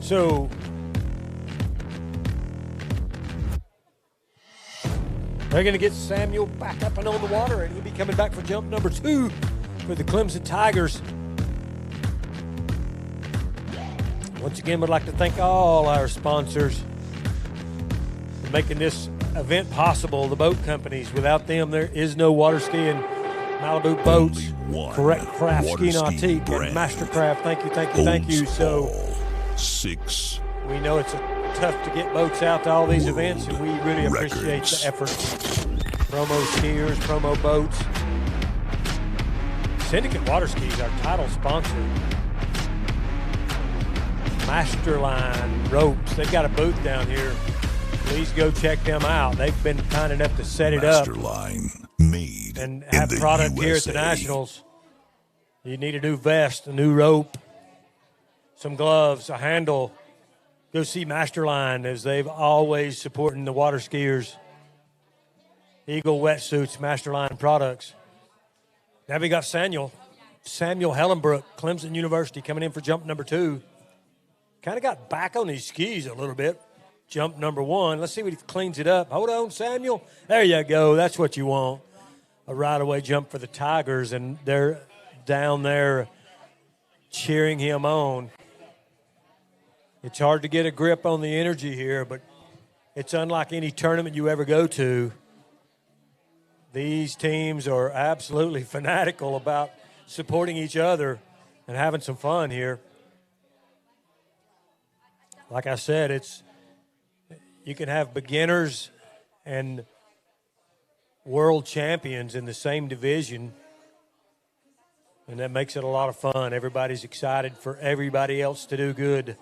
So they're going to get Samuel back up and on the water, and he'll be coming back for jump number 2 for the Clemson Tigers. Once again, we'd like to thank all our sponsors for making this event possible, the boat companies. Without them, there is no water skiing. Malibu Boats, Correct Craft Ski Nautique, and Mastercraft. Thank you. So 6. We know it's tough to get boats out to all these events, and we really appreciate the effort. Promo skiers, promo boats. Syndicate Water Skis, our title sponsor. Masterline Ropes, they've got a booth down here. Please go check them out. They've been kind enough to set it up. Masterline, made and have in the product USA. here at the Nationals. You need a new vest, a new rope, some gloves, a handle. Go see Masterline, as they've always supporting the water skiers. Eagle wetsuits, Masterline products. Now we got Samuel Hellenbrook, Clemson University, coming in for jump number 2. Kind of got back on his skis a little bit. Jump number 1. Let's see what he cleans it up. Hold on, Samuel. There you go. That's what you want. A right-away jump for the Tigers, and they're down there cheering him on. It's hard to get a grip on the energy here, but it's unlike any tournament you ever go to. These teams are absolutely fanatical about supporting each other and having some fun here. Like I said, you can have beginners and world champions in the same division, and that makes it a lot of fun. Everybody's excited for everybody else to do good.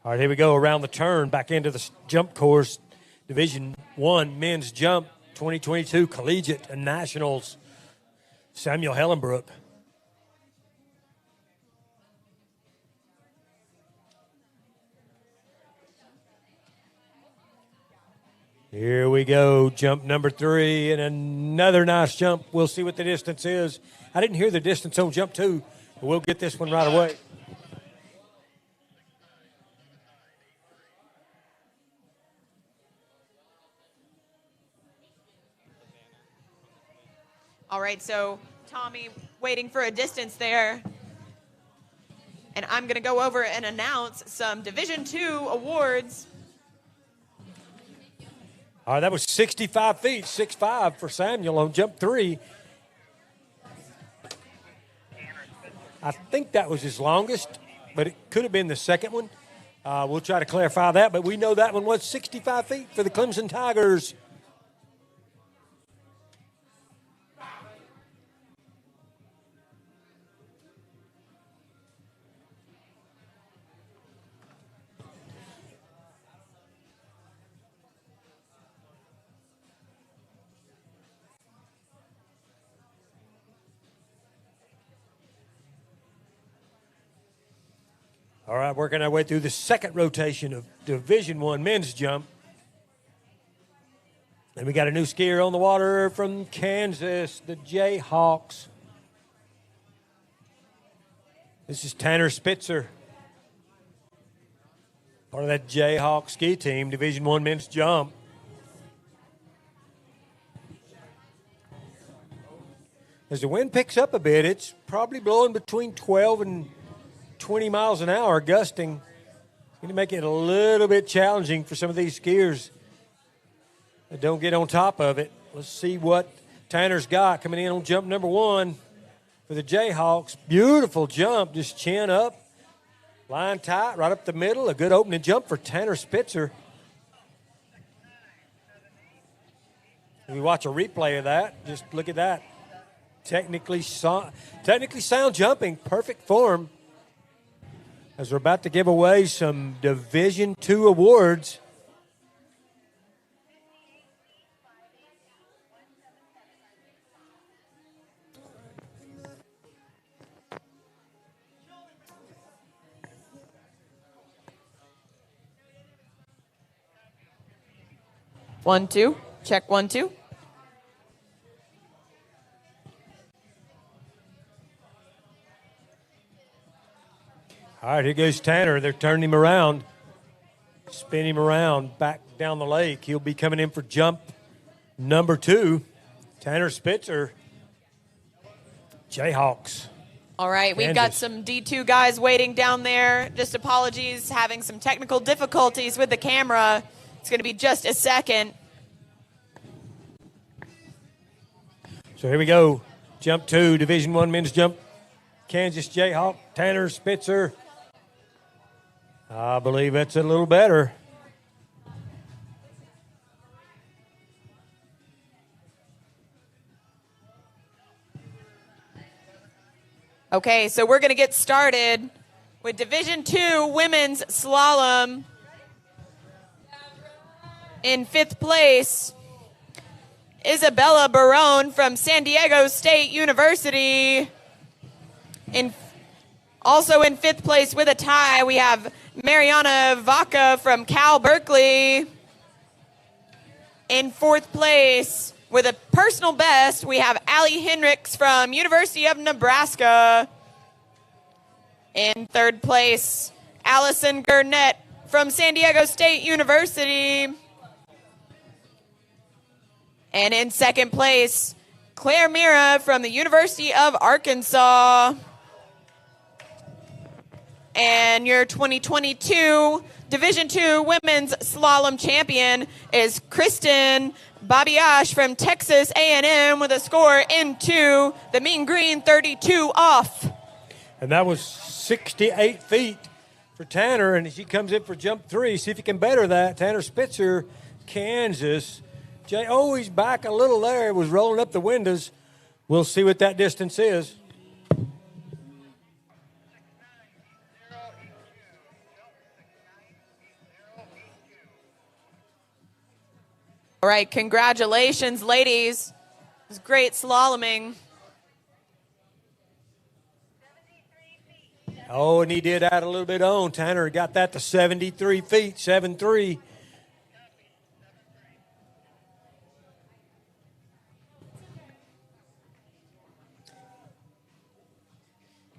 All right, here we go around the turn, back into the jump course. Division 1 men's jump 2022 Collegiate and Nationals. Samuel Hellenbrook. Here we go, jump number 3, and another nice jump. We'll see what the distance is. I didn't hear the distance on jump 2, but we'll get this one right away. All right, so Tommy waiting for a distance there. And I'm going to go over and announce some Division II awards. All right, that was 65 feet, 6'5" for Samuel on jump 3. I think that was his longest, but it could have been the second one. We'll try to clarify that, but we know that one was 65 feet for the Clemson Tigers. All right, working our way through the second rotation of Division I men's jump. And we got a new skier on the water from Kansas, the Jayhawks. This is Tanner Spitzer, part of that Jayhawk ski team, Division I men's jump. As the wind picks up a bit, it's probably blowing between 12 and 20 miles an hour, gusting. It's going to make it a little bit challenging for some of these skiers that don't get on top of it. Let's see what Tanner's got coming in on jump number 1 for the Jayhawks. Beautiful jump, just chin up, line tight, right up the middle. A good opening jump for Tanner Spitzer. If we watch a replay of that, just look at that. Technically sound jumping, perfect form. As we're about to give away some Division II awards. One, two. Check 1, 2. All right, here goes Tanner. They're turning him around, spin him around back down the lake. He'll be coming in for jump number 2. Tanner Spitzer, Jayhawks. All right, we've got some D2 guys waiting down there. Just apologies, having some technical difficulties with the camera. It's going to be just a second. So here we go. Jump 2, Division I men's jump. Kansas Jayhawk, Tanner Spitzer. I believe that's a little better. Okay, so we're going to get started with Division II women's slalom. In 5th place, Isabella Barone from San Diego State University. Also in 5th place with a tie, we have Mariana Vaca from Cal Berkeley. In 4th place with a personal best, we have Allie Hendricks from University of Nebraska. In 3rd place, Allison Gurnett from San Diego State University. And in 2nd place, Claire Mira from the University of Arkansas. And your 2022 Division II Women's Slalom Champion is Kristen Babiash from Texas A&M with a score into the mean green 32 off. And that was 68 feet for Tanner, and she comes in for jump 3. See if you can better that. Tanner Spitzer, Kansas. He's back a little there. It was rolling up the windows. We'll see what that distance is. All right, congratulations, ladies. It was great slaloming. Oh, and he did add a little bit on. Tanner got that to 73 feet, 7-3.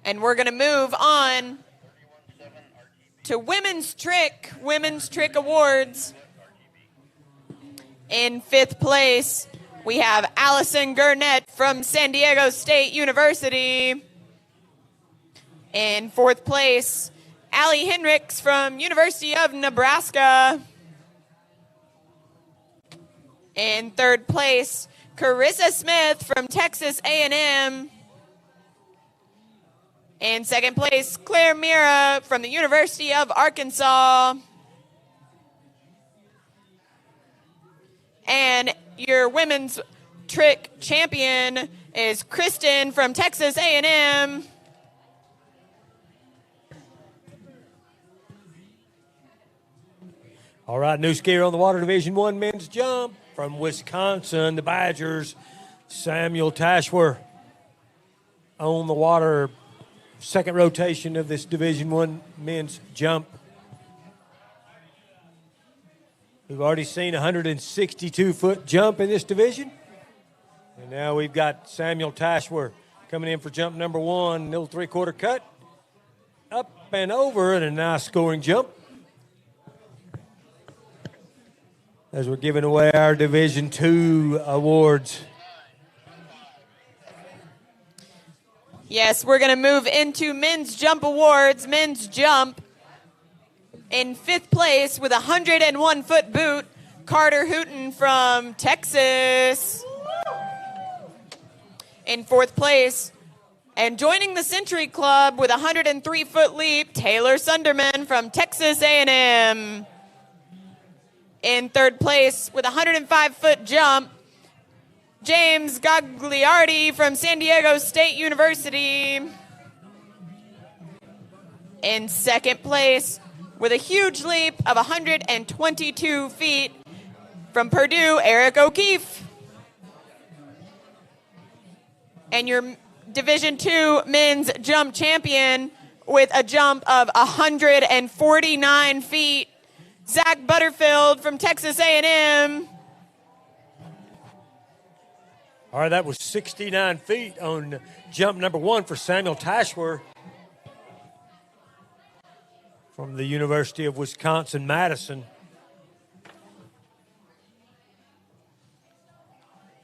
And we're going to move on to Women's Trick Awards. In 5th place, we have Allison Gurnett from San Diego State University. In 4th place, Allie Hendricks from University of Nebraska. In 3rd place, Carissa Smith from Texas A&M. In 2nd place, Claire Mira from the University of Arkansas. And your women's trick champion is Kristen from Texas A&M. All right, new skier on the water, Division I men's jump from Wisconsin, the Badgers, Samuel Tashwer on the water. second rotation of this Division I men's jump. We've already seen a 162-foot jump in this division. And now we've got Samuel Tashwer coming in for jump number 1, little three-quarter cut. Up and over, and a nice scoring jump. As we're giving away our Division II awards. Yes, we're going to move into men's jump awards. Men's jump. In 5th place with a 101-foot boot, Carter Hooten from Texas. In 4th place, and joining the Century Club with a 103-foot leap, Taylor Sunderman from Texas A&M. In 3rd place with a 105-foot jump, James Gagliardi from San Diego State University. In 2nd place, with a huge leap of 122 feet from Purdue, Eric O'Keefe. And your Division II men's jump champion with a jump of 149 feet, Zach Butterfield from Texas A&M. All right, that was 69 feet on jump number 1 for Samuel Tashwer from the University of Wisconsin-Madison.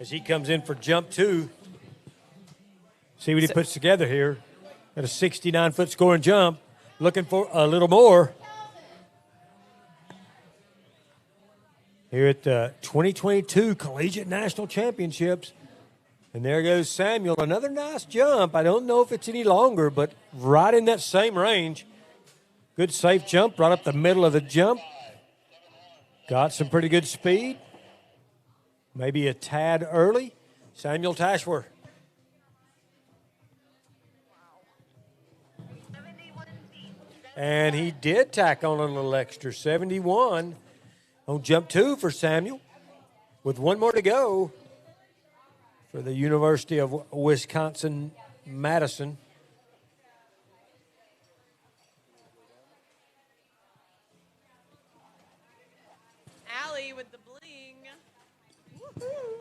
As he comes in for jump 2. See what he puts together here. Got a 69-foot scoring jump. Looking for a little more. Here at the 2022 Collegiate National Championships. And there goes Samuel. Another nice jump. I don't know if it's any longer, but right in that same range. Good safe jump right up the middle of the jump. Got some pretty good speed. Maybe a tad early. Samuel Tashwer. And he did tack on a little extra. 71 on jump 2 for Samuel. With one more to go for the University of Wisconsin-Madison. Allie with the bling. Woohoo.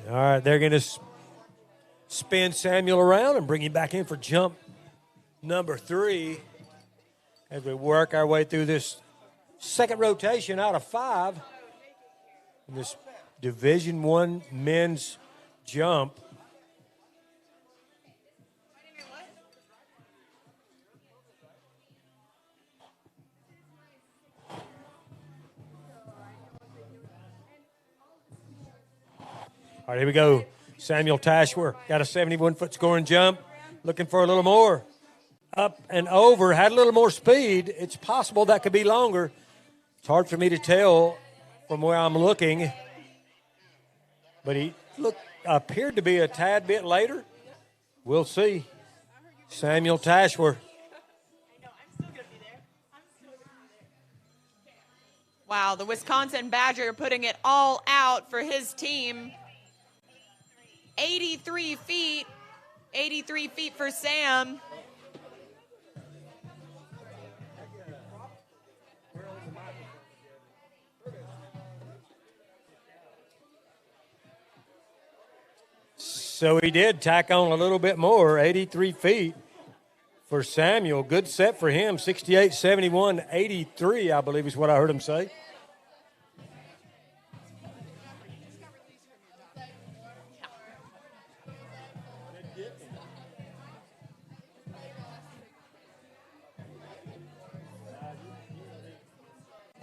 All right, they're going to spin Samuel around and bring him back in for jump number 3 as we work our way through this second rotation out of 5 in this Division I men's jump. All right, here we go. Samuel Tashwer got a 71-foot scoring jump. Looking for a little more. Up and over. Had a little more speed. It's possible that could be longer. It's hard for me to tell from where I'm looking. But he appeared to be a tad bit later. We'll see. Samuel Tashwer. Wow, the Wisconsin Badger putting it all out for his team. 83 feet for Sam. So he did tack on a little bit more, 83 feet for Samuel. Good set for him, 68, 71, 83, I believe is what I heard him say.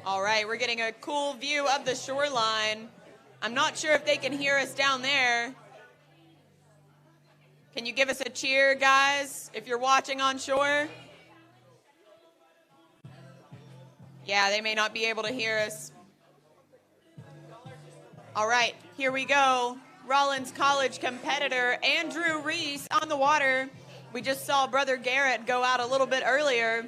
All right, we're getting a cool view of the shoreline. I'm not sure if they can hear us down there. Can you give us a cheer, guys, if you're watching on shore? Yeah, they may not be able to hear us. All right, here we go. Rollins College competitor Andrew Reese on the water We just saw Brother Garrett go out a little bit earlier.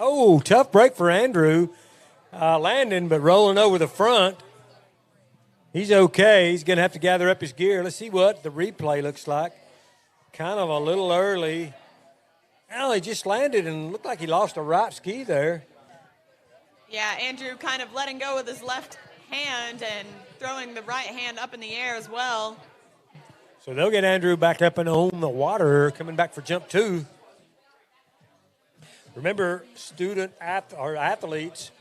Oh, tough break for Andrew. Landing, but rolling over the front. He's okay. He's going to have to gather up his gear. Let's see what the replay looks like. Kind of a little early. Oh, he just landed and looked like he lost a right ski there. Yeah, Andrew kind of letting go with his left hand and throwing the right hand up in the air as well. So they'll get Andrew back up and on the water, coming back for jump 2. Remember, athletes,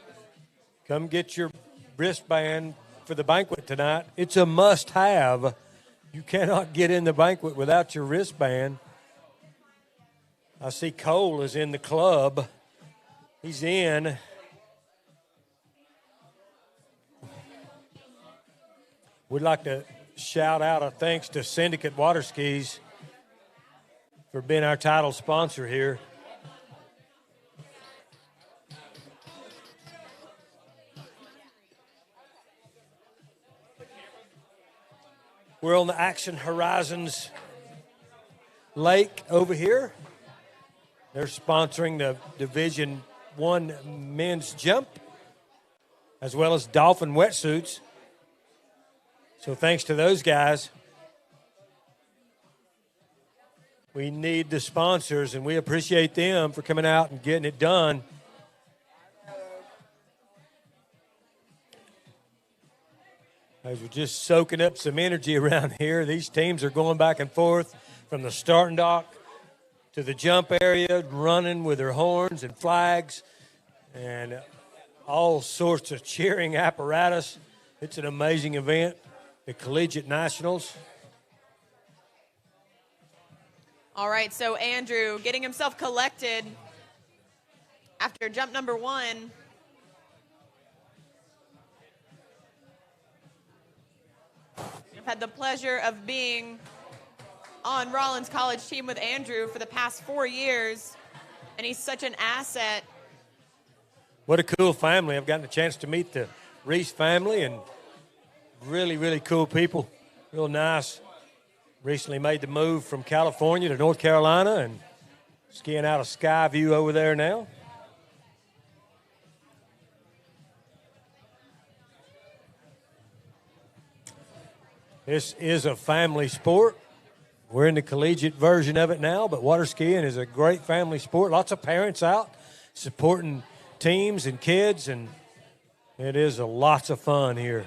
come get your wristband for the banquet tonight. It's a must-have. You cannot get in the banquet without your wristband. I see Cole is in the club. He's in. We'd like to shout out a thanks to Syndicate Water Skis for being our title sponsor here. We're on the Action Horizons Lake over here. They're sponsoring the Division I men's jump, as well as dolphin wetsuits. So thanks to those guys. We need the sponsors, and we appreciate them for coming out and getting it done. As we're just soaking up some energy around here, these teams are going back and forth from the starting dock to the jump area, running with their horns and flags and all sorts of cheering apparatus. It's an amazing event, the Collegiate Nationals. All right, so Andrew getting himself collected after jump number 1. I've had the pleasure of being on Rollins College team with Andrew for the past 4 years, and he's such an asset. What a cool family. I've gotten a chance to meet the Reese family, and really, really cool people. Real nice. Recently made the move from California to North Carolina and skiing out of Skyview over there now. This is a family sport. We're in the collegiate version of it now, but water skiing is a great family sport. Lots of parents out supporting teams and kids, and it is lots of fun here.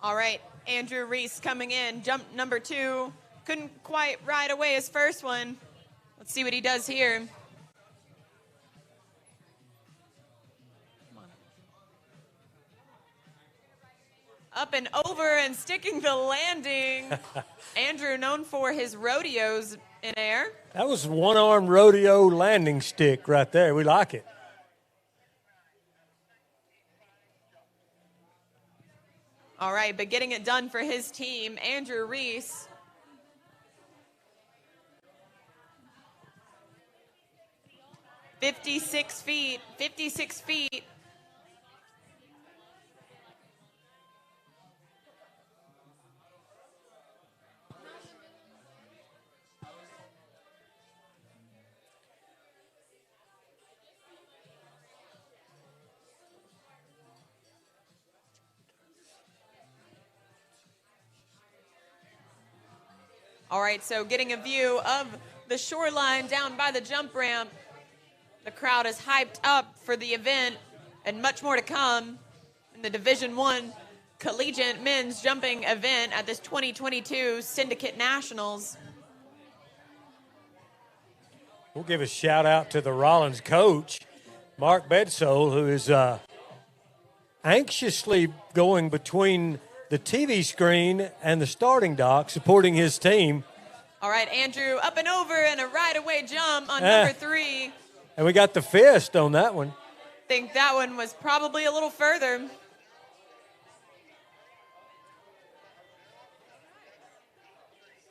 All right, Andrew Reese coming in. Jump number 2. Couldn't quite ride away his first one. Let's see what he does here. Up and over and sticking the landing. Andrew, known for his rodeos in air. That was one-arm rodeo landing stick right there. We like it. All right, but getting it done for his team, Andrew Reese. "56 feet, 56 feet. All right, so getting a view of the shoreline down by the jump ramp. The crowd is hyped up for the event and much more to come in the Division I Collegiate Men's Jumping event at this 2022 Syndicate Nationals. We'll give a shout out to the Rollins coach, Mark Bedsole, who is anxiously going between the TV screen and the starting dock, supporting his team. All right, Andrew, up and over and a right-away jump on number 3. And we got the fist on that one. I think that one was probably a little further.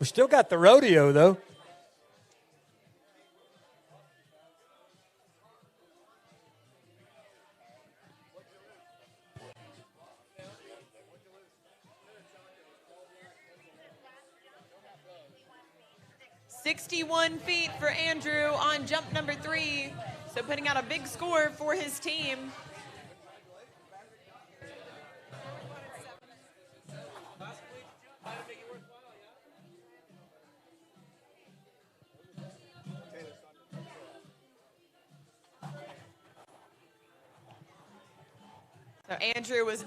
We still got the rodeo, though. $61 for Andrew on jump number 3. So putting out a big score for his team. So Andrew was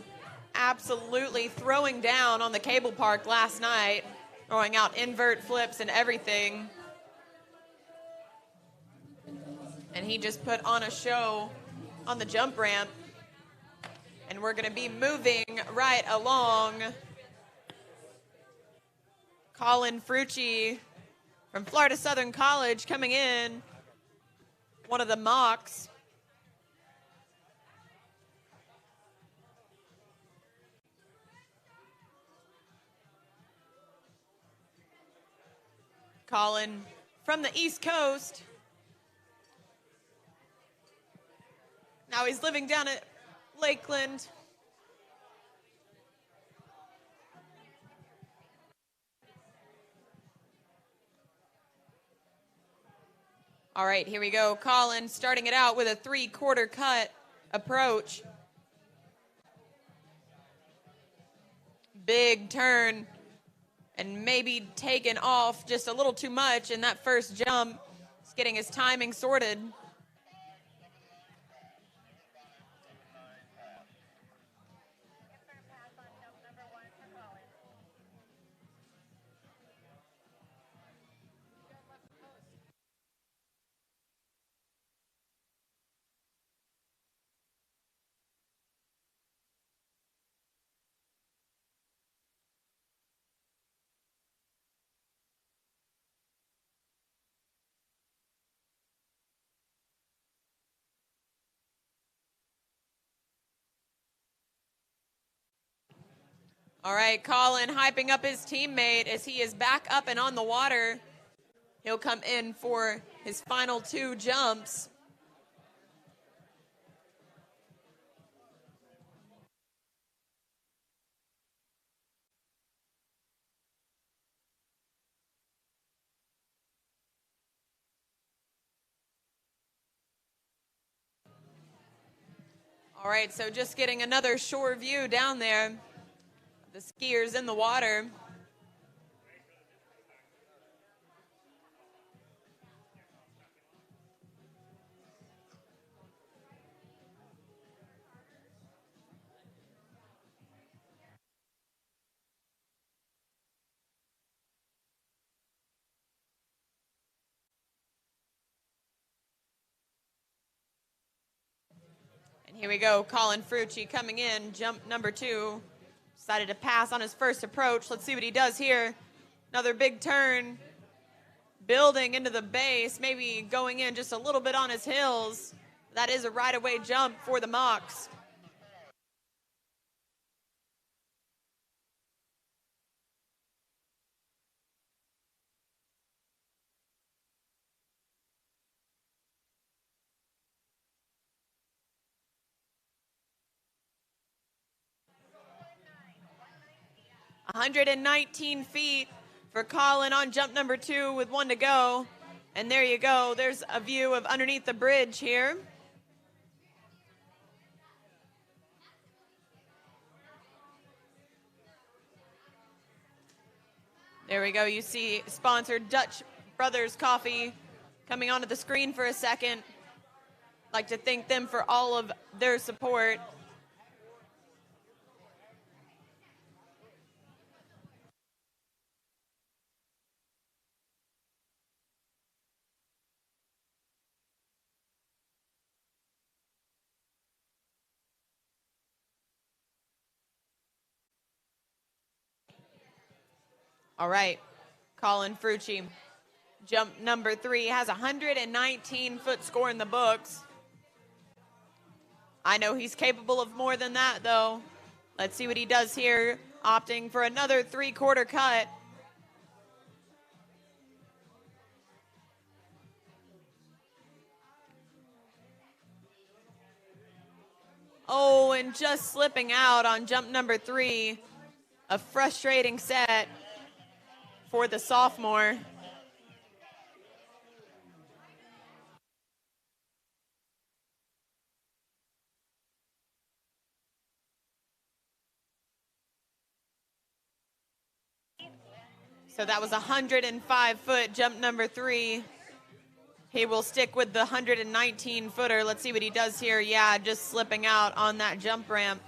absolutely throwing down on the cable park last night, throwing out invert flips and everything. And he just put on a show on the jump ramp. And we're going to be moving right along. Colin Frucci from Florida Southern College coming in, one of the mocks. Colin from the East Coast. Now he's living down at Lakeland. All right, here we go. Colin starting it out with a 3/4 cut approach. Big turn. And maybe taken off just a little too much in that first jump. He's getting his timing sorted. All right, Colin hyping up his teammate as he is back up and on the water. He'll come in for his final 2 jumps. All right, so just getting another shore view down there. The skiers in the water. And here we go, Colin Frucci coming in, jump number 2. Decided to pass on his first approach. Let's see what he does here. Another big turn. Building into the base, maybe going in just a little bit on his heels. That is a right-away jump for the mocks. $119 for Colin on jump number 2 with 1 to go. And there you go. There's a view of underneath the bridge here. There we go. You see sponsored Dutch Brothers Coffee coming onto the screen for a second. I'd like to thank them for all of their support. All right, Colin Frucci, jump number 3, has a 119-foot score in the books. I know he's capable of more than that, though. Let's see what he does here, opting for another 3/4 cut. Oh, and just slipping out on jump number 3. A frustrating set for the sophomore. So that was a 105-foot jump number 3. He will stick with the 119-footer. Let's see what he does here. Yeah, just slipping out on that jump ramp.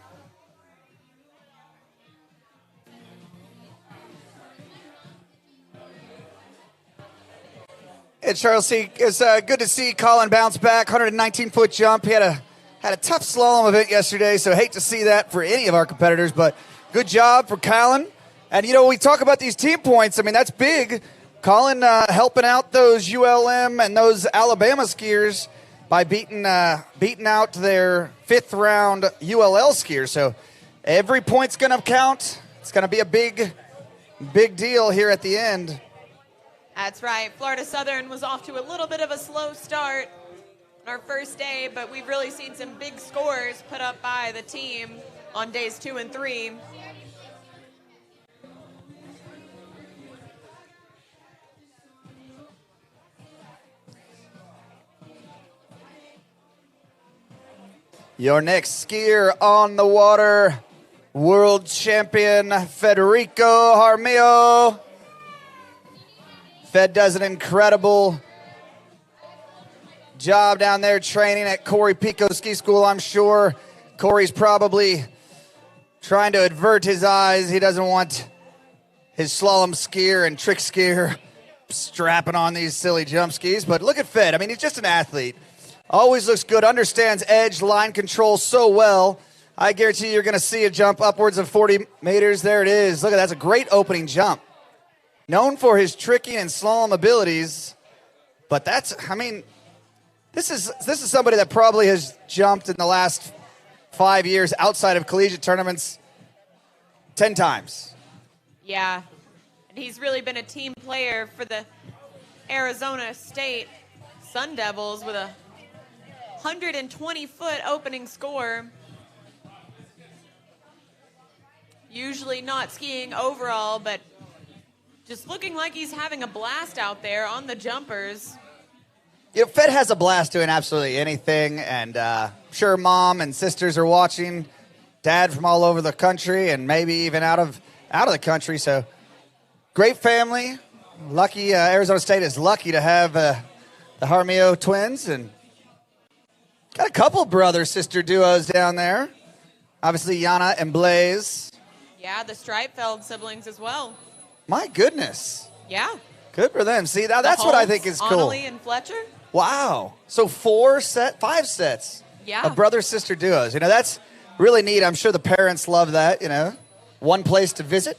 Hey, Charles, it's good to see Colin bounce back. 119-foot jump. He had a tough slalom event yesterday, so hate to see that for any of our competitors, but good job for Colin. And, you know, we talk about these team points. I mean, that's big. Colin helping out those ULM and those Alabama skiers by beating out their 5th round ULL skiers. So every point's going to count. It's going to be a big deal here at the end. That's right. Florida Southern was off to a little bit of a slow start on our first day, but we've really seen some big scores put up by the team on days 2 and 3. Your next skier on the water, world champion Federico Jaramillo. Fed does an incredible job down there training at Corey Pico Ski School. I'm sure Corey's probably trying to avert his eyes. He doesn't want his slalom skier and trick skier strapping on these silly jump skis. But look at Fed. I mean, he's just an athlete. Always looks good, understands edge, line control so well. I guarantee you're going to see a jump upwards of 40 meters. There it is. Look at that. That's a great opening jump. Known for his tricking and slalom abilities, but this is somebody that probably has jumped in the last 5 years outside of collegiate tournaments 10 times. Yeah, and he's really been a team player for the Arizona State Sun Devils with a 120-foot opening score. Usually not skiing overall, but just looking like he's having a blast out there on the jumpers. You know, Fed has a blast doing absolutely anything, and sure mom and sisters are watching, dad from all over the country, and maybe even out of the country. So great family. Lucky Arizona State is lucky to have the Jaramillo twins, and got a couple brother-sister duos down there. Obviously, Yana and Blaze. Yeah, the Streitfeld siblings as well. My goodness. Yeah. Good for them. See, now that's what I think is cool. Annalie and Fletcher. Wow. So 5 sets Yeah. of brother-sister duos. You know, that's really neat. I'm sure the parents love that, you know. One place to visit.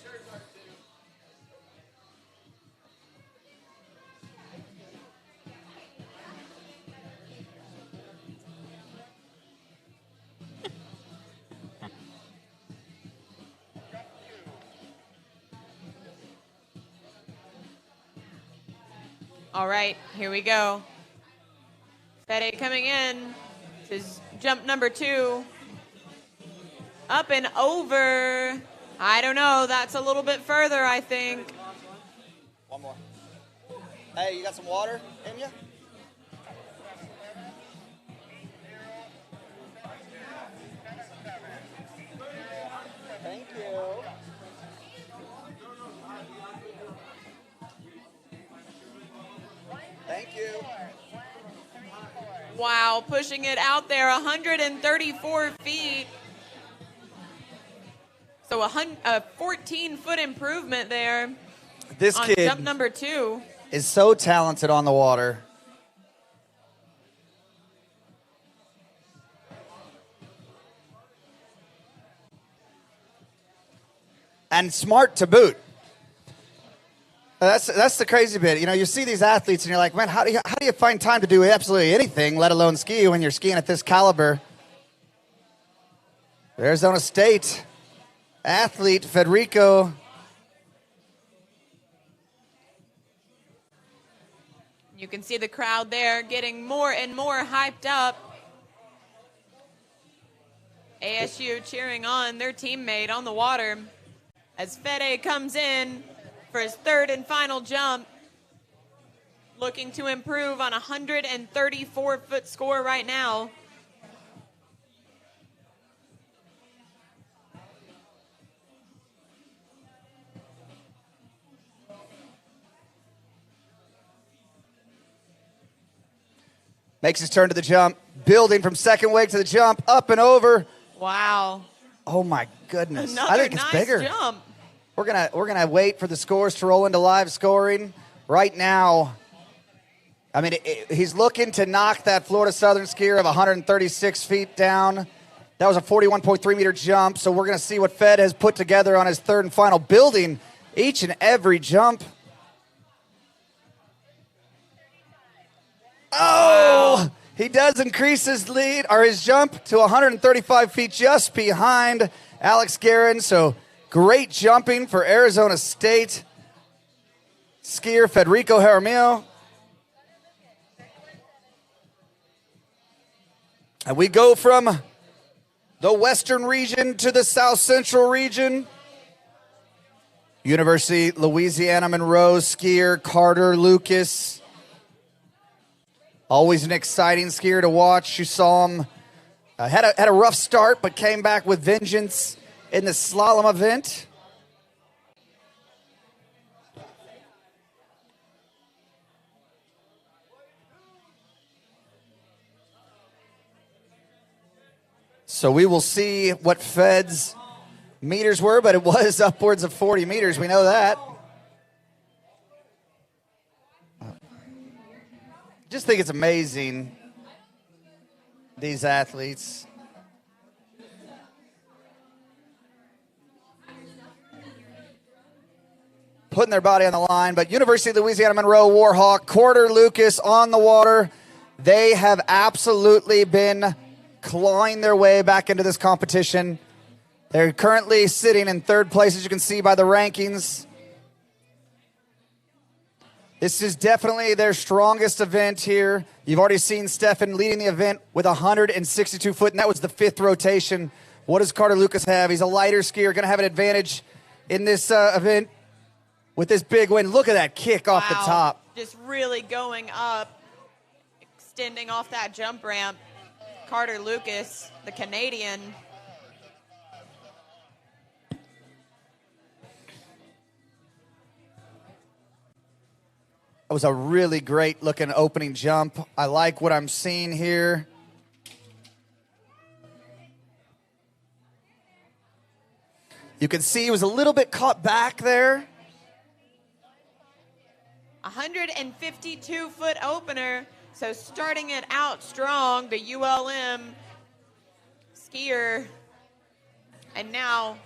All right, here we go. Fede coming in to jump number 2. Up and over. I don't know. That's a little bit further, I think. One more. Hey, you got some water in you? Thank you. Thank you. Wow, pushing it out there, 134 feet. So a 14-foot improvement there. This on kid jump number 2 is so talented on the water. And smart to boot. That's the crazy bit. You know, you see these athletes and you're like, man, how do you find time to do absolutely anything, let alone ski, when you're skiing at this caliber? Arizona State athlete Federico. You can see the crowd there getting more and more hyped up. ASU cheering on their teammate on the water as Fede comes in for his third and final jump, looking to improve on a 134-foot score right now. Makes his turn to the jump, building from second wake to the jump, up and over. Wow. Oh my goodness. Another I think it's nice bigger. jump. We're gonna wait for the scores to roll into live scoring. Right now, I mean, he's looking to knock that Florida Southern skier of 136 feet down. That was a 41.3 meter jump. So we're gonna see what Fed has put together on his third and final, building each and every jump. Oh, he does increase his lead or his jump to 135 feet, just behind Alex Guerin. So great jumping for Arizona State skier Federico Jaramillo. And we go from the western region to the south central region. University Louisiana Monroe skier Carter Lucas. Always an exciting skier to watch. You saw him had a rough start, but came back with vengeance in the slalom event. So we will see what Fed's meters were, but it was upwards of 40 meters. We know that. Just think it's amazing, these athletes. Putting their body on the line, but University of Louisiana Monroe Warhawk, Carter Lucas on the water. They have absolutely been clawing their way back into this competition. They're currently sitting in third place, as you can see by the rankings. This is definitely their strongest event here. You've already seen Stefan leading the event with 162 foot, and that was the fifth rotation. What does Carter Lucas have? He's a lighter skier, going to have an advantage in this event with this big win. Look at that kick off the top. Just really going up, extending off that jump ramp. Carter Lucas, the Canadian. It was a really great looking opening jump. I like what I'm seeing here. You can see he was a little bit caught back there. 152-foot opener. So starting it out strong, the ULM skier. And now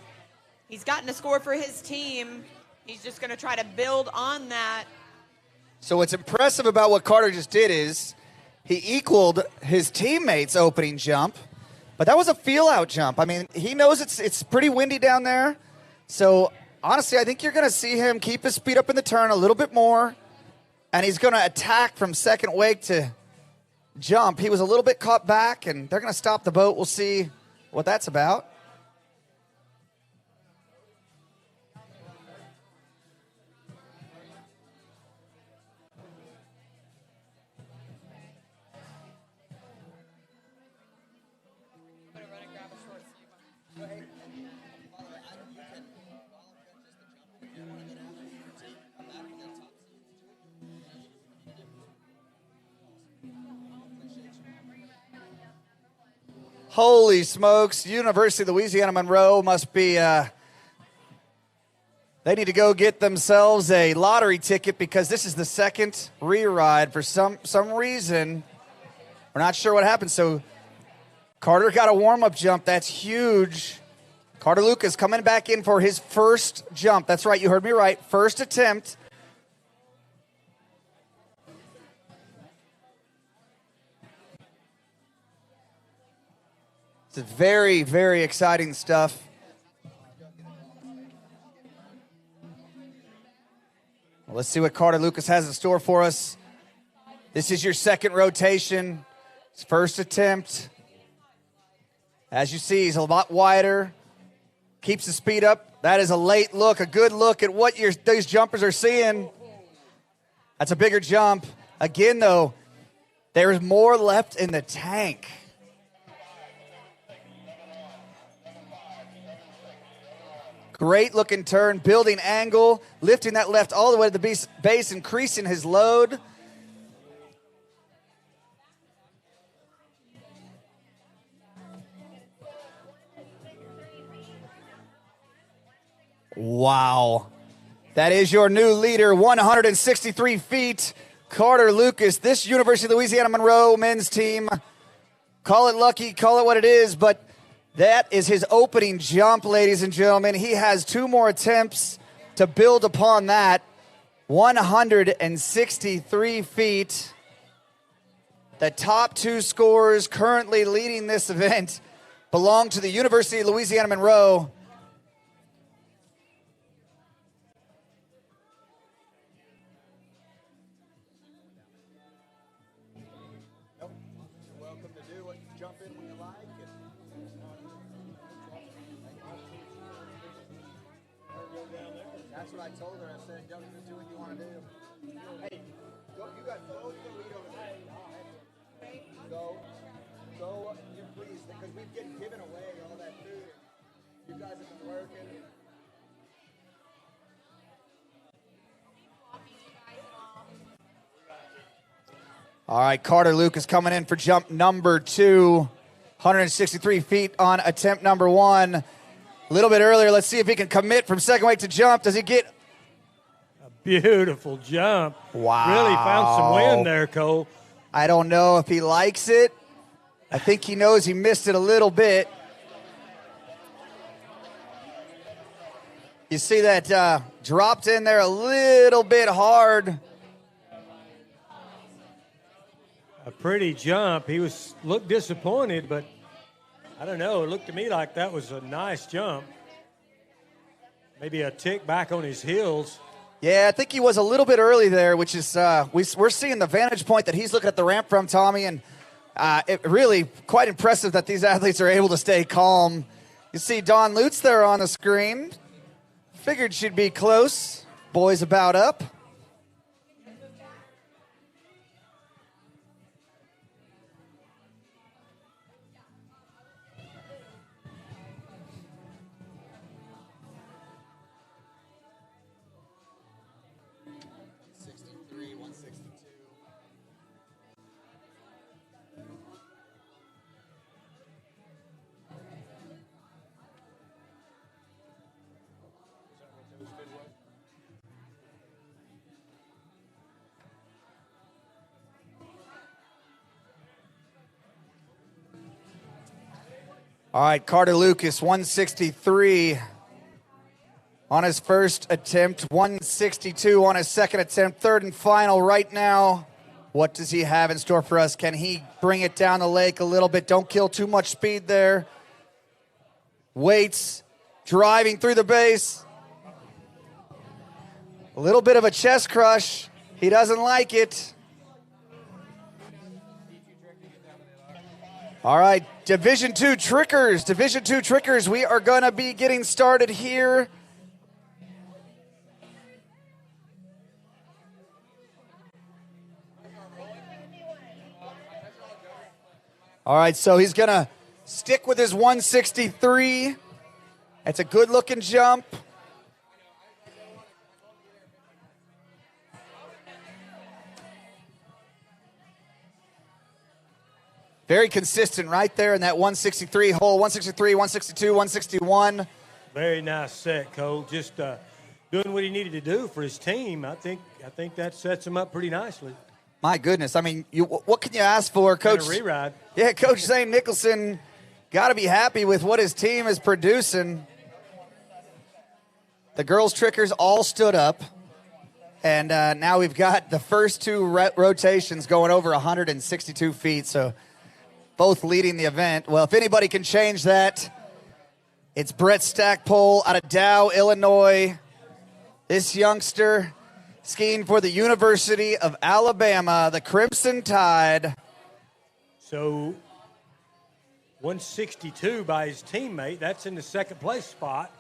he's gotten a score for his team. He's just going to try to build on that. So what's impressive about what Carter just did is he equaled his teammate's opening jump, but that was a feel-out jump. I mean, he knows it's pretty windy down there. So honestly, I think you're going to see him keep his speed up in the turn a little bit more, and he's going to attack from second wake to jump. He was a little bit caught back, and they're going to stop the boat. We'll see what that's about. Holy smokes, University of Louisiana Monroe must be, they need to go get themselves a lottery ticket because this is the second re-ride. For some reason, we're not sure what happened. So Carter got a warm-up jump. That's huge. Carter Lucas coming back in for his first jump. That's right, you heard me right. First attempt. It's very, very exciting stuff. Well, let's see what Carter Lucas has in store for us. This is your second rotation. His first attempt. As you see, he's a lot wider, keeps the speed up. That is a late look, a good look at what these jumpers are seeing. That's a bigger jump. Again, though, there's more left in the tank. Great looking turn, building angle, lifting that left all the way to the base, increasing his load. Wow. That is your new leader, 163 feet, Carter Lucas. This University of Louisiana Monroe men's team, call it lucky, call it what it is, but that is his opening jump, ladies and gentlemen. He has 2 more attempts to build upon that. 163 feet. The top 2 scorers currently leading this event belong to the University of Louisiana Monroe. That's what I told her. I said, "Don't do what you want to do." Hey, go, you got the lead over there. Go, you please, because we've given away all that food. You guys have been working. All right, Carter Lucas coming in for jump number 2, 163 feet on attempt number 1. A little bit earlier, let's see if he can commit from second weight to jump. Does he get a beautiful jump? Wow. Really found some wind there, Cole. I don't know if he likes it. I think he knows he missed it a little bit. You see that dropped in there a little bit hard. A pretty jump. He looked disappointed, but I don't know. It looked to me like that was a nice jump. Maybe a tick back on his heels. Yeah, I think he was a little bit early there, which is we're seeing the vantage point that he's looking at the ramp from, Tommy, and it really quite impressive that these athletes are able to stay calm. You see Dawn Lutz there on the screen. Figured she'd be close. Boys about up. All right, Carter Lucas, 163 on his first attempt, 162 on his second attempt, third and final right now. What does he have in store for us? Can he bring it down the lake a little bit? Don't kill too much speed there. Waits, driving through the base. A little bit of a chest crush. He doesn't like it. All right, Division II Trickers, we are going to be getting started here. All right, so he's going to stick with his 163. It's a good-looking jump. Very consistent right there in that 163 hole, 163, 162, 161. Very nice set, Cole. Just doing what he needed to do for his team. I think that sets him up pretty nicely. My goodness. I mean, what can you ask for, Coach? And a reride. Yeah, Coach Zane Nicholson got to be happy with what his team is producing. The girls' trickers all stood up. And now we've got the first 2 rotations going over 162 feet. So both leading the event. Well, if anybody can change that, it's Brett Stackpole out of Dow, Illinois. This youngster skiing for the University of Alabama, the Crimson Tide. So 162 by his teammate. That's in the second place spot.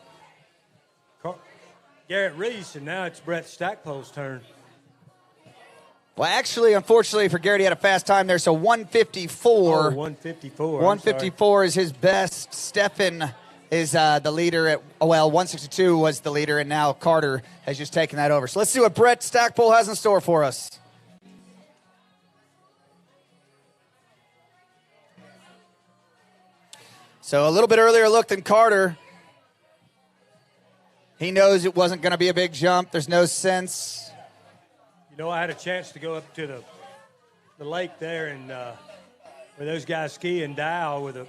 Garrett Reese, and now it's Brett Stackpole's turn. Well, actually, unfortunately for Garrett, he had a fast time there, so 154. 154. 154 is his best. Stefan is the leader at, 162 was the leader, and now Carter has just taken that over. So let's see what Brett Stackpole has in store for us. So a little bit earlier look than Carter. He knows it wasn't going to be a big jump. There's no sense. You know, I had a chance to go up to the lake there and where those guys ski and Dow with the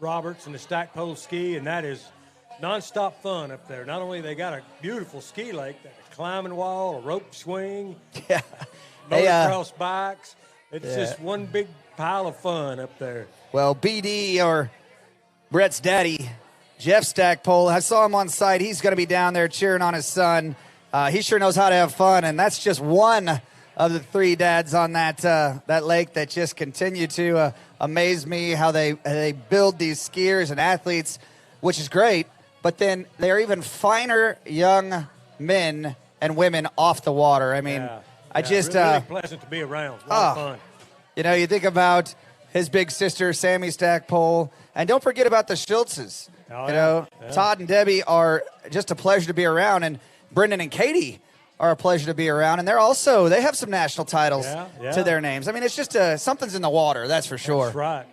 Roberts and the Stackpole ski, and that is nonstop fun up there. Not only they got a beautiful ski lake, a climbing wall, a rope swing, motocross bikes. It's just one big pile of fun up there. Well, BD, or Brett's daddy, Jeff Stackpole, I saw him on site. He's going to be down there cheering on his son. He sure knows how to have fun, and that's just one of the three dads on that lake that just continue to amaze me, how they build these skiers and athletes, which is great, but then they're even finer young men and women off the water. I mean, really pleasant to be around. A lot of fun. You know, you think about his big sister, Sammy Stackpole, and don't forget about the Schultzes. Todd and Debbie are just a pleasure to be around, and Brendan and Katie are a pleasure to be around, and they have some national titles to their names. I mean, it's just something's in the water, that's for sure. That's right.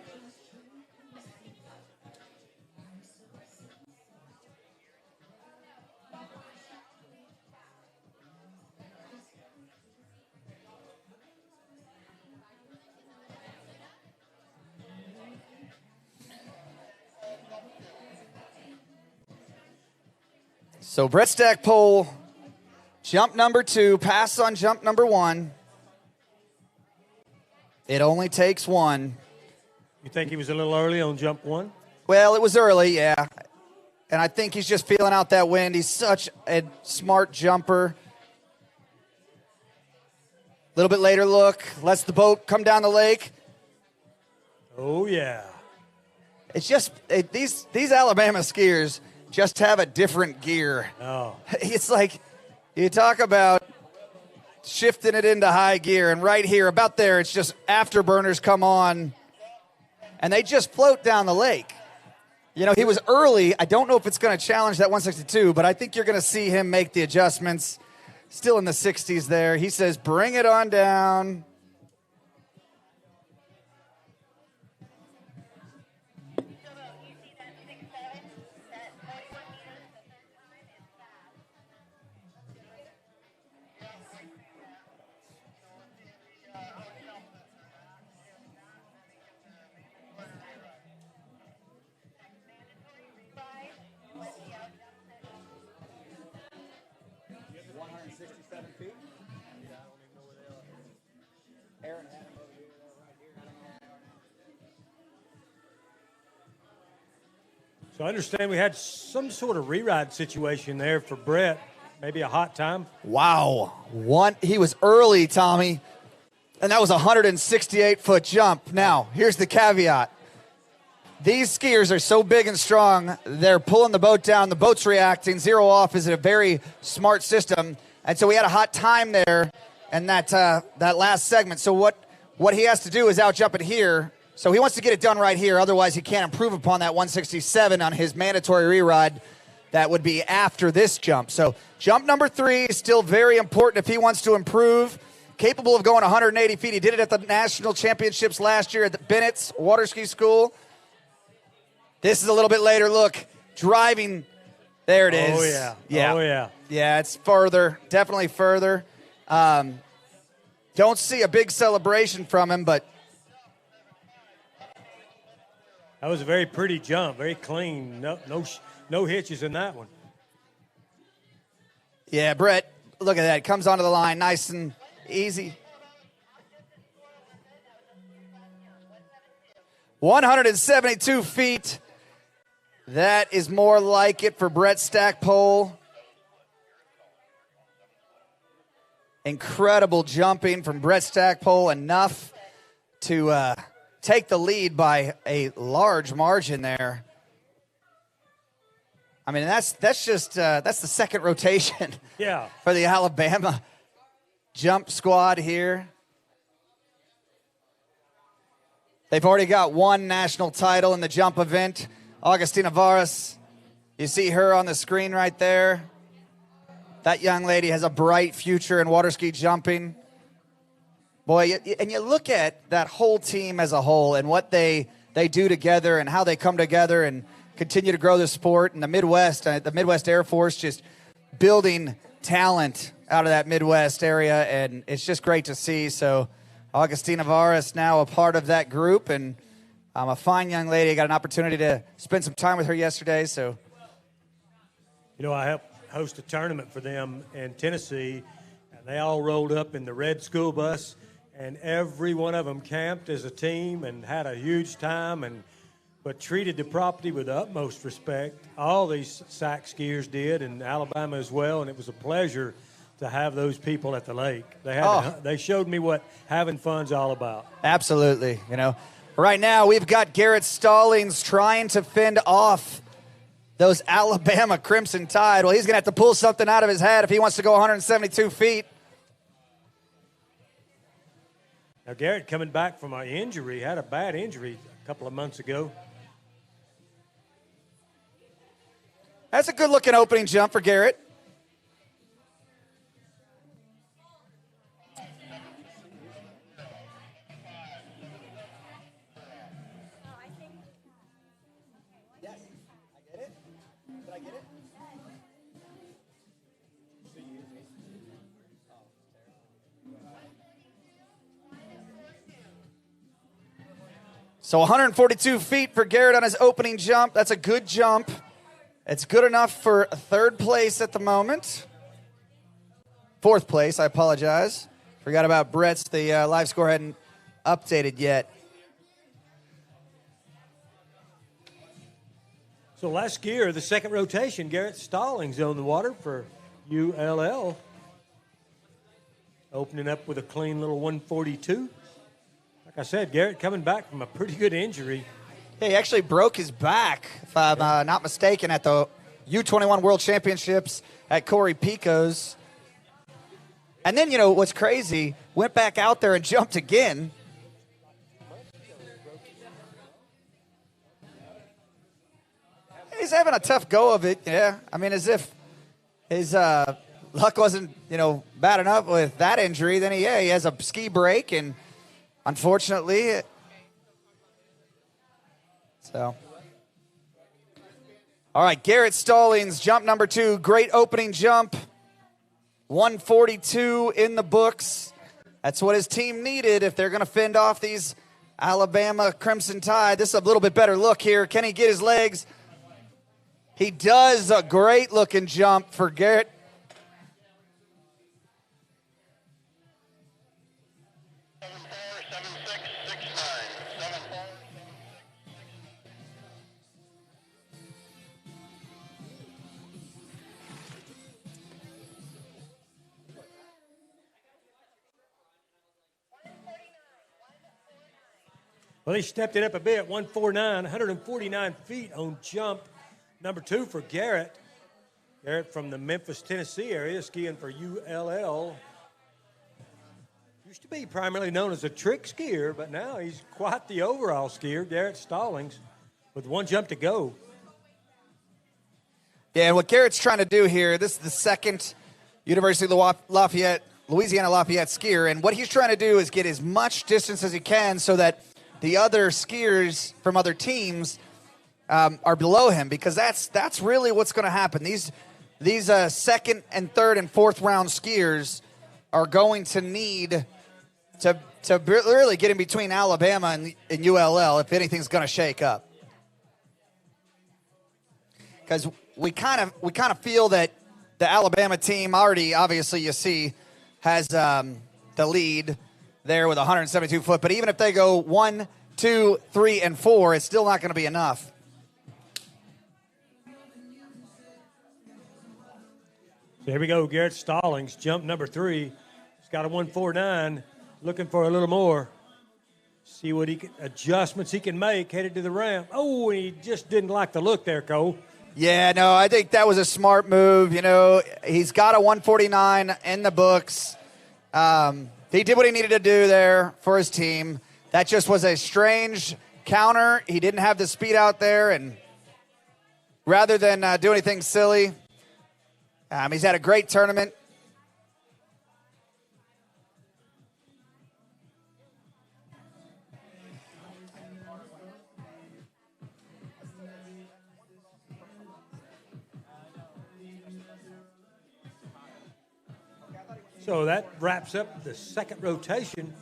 So Brett Stackpole, jump number 2, pass on jump number 1. It only takes one. You think he was a little early on jump 1? Well, it was early, yeah. And I think he's just feeling out that wind. He's such a smart jumper. A little bit later look, lets the boat come down the lake. Oh, yeah. It's just, these Alabama skiers just have a different gear. Oh. It's like, you talk about shifting it into high gear, and right here, about there, it's just afterburners come on, and they just float down the lake. You know, he was early. I don't know if it's going to challenge that 162, but I think you're going to see him make the adjustments. Still in the 60s there. He says, bring it on down. So I understand we had some sort of re-ride situation there for Brett. Maybe a hot time. Wow. He was early, Tommy, and that was a 168-foot jump. Now, here's the caveat. These skiers are so big and strong, they're pulling the boat down. The boat's reacting. Zero off is a very smart system. And so we had a hot time there in that last segment. So what he has to do is out-jump it here. So he wants to get it done right here. Otherwise, he can't improve upon that 167 on his mandatory re-ride. That would be after this jump. So jump number 3 is still very important if he wants to improve. Capable of going 180 feet. He did it at the national championships last year at the Bennett's Water Ski School. This is a little bit later. Look, driving. There it is. Oh, yeah. Yeah. Oh, yeah. Yeah, it's further. Definitely further. Don't see a big celebration from him, but that was a very pretty jump, very clean. No hitches in that one. Yeah, Brett, look at that. Comes onto the line nice and easy. 172 feet. That is more like it for Brett Stackpole. Incredible jumping from Brett Stackpole. Enough to take the lead by a large margin there. I mean, that's the second rotation for the Alabama jump squad here. They've already got one national title in the jump event. Augustina Varas, you see her on the screen right there. That young lady has a bright future in water ski jumping. Boy, and you look at that whole team as a whole and what they do together and how they come together and continue to grow the sport. And the Midwest Air Force just building talent out of that Midwest area, and it's just great to see. So Augustina Varas now a part of that group, and a fine young lady. I got an opportunity to spend some time with her yesterday. So, I helped host a tournament for them in Tennessee, and they all rolled up in the red school bus, and every one of them camped as a team and had a huge time, but treated the property with the utmost respect. All these SAC skiers did, and Alabama as well, and it was a pleasure to have those people at the lake. They showed me what having fun's all about. Absolutely. Right now we've got Garrett Stallings trying to fend off those Alabama Crimson Tide. Well, he's going to have to pull something out of his hat if he wants to go 172 feet. Now, Garrett coming back from an injury, had a bad injury a couple of months ago. That's a good-looking opening jump for Garrett. So 142 feet for Garrett on his opening jump. That's a good jump. It's good enough for third place at the moment. Fourth place, I apologize. Forgot about Brett's. The live score hadn't updated yet. So last skier, the second rotation, Garrett Stallings on the water for ULL. Opening up with a clean little 142. Like I said, Garrett coming back from a pretty good injury. Yeah, he actually broke his back, if I'm not mistaken, at the U21 World Championships at Corey Pico's. And then, what's crazy, went back out there and jumped again. He's having a tough go of it, yeah. I mean, as if his luck wasn't, bad enough with that injury. Then he has a ski break, and unfortunately, so. All right, Garrett Stallings, jump number 2. Great opening jump. 142 in the books. That's what his team needed if they're going to fend off these Alabama Crimson Tide. This is a little bit better look here. Can he get his legs? He does. A great looking jump for Garrett. Well, he stepped it up a bit, 149 feet on jump number 2 for Garrett. Garrett from the Memphis, Tennessee area, skiing for ULL. Used to be primarily known as a trick skier, but now he's quite the overall skier, Garrett Stallings, with one jump to go. Yeah, and what Garrett's trying to do here, this is the second University of Louisiana Lafayette skier, and what he's trying to do is get as much distance as he can so that the other skiers from other teams are below him, because that's really what's going to happen. These second and third and fourth round skiers are going to need to really get in between Alabama and ULL if anything's going to shake up. Because we kind of feel that the Alabama team already, obviously, you see, has the lead there with 172 foot. But even if they go 1, 2, 3, and 4, it's still not going to be enough. There we go, Garrett Stallings, jump number 3. He's got a 149, looking for a little more. See what adjustments he can make headed to the ramp. Oh, and he just didn't like the look there, Cole. Yeah, no, I think that was a smart move. You know, he's got a 149 in the books. He did what he needed to do there for his team. That just was a strange counter. He didn't have the speed out there, and rather than do anything silly, he's had a great tournament. So that wraps up the second rotation.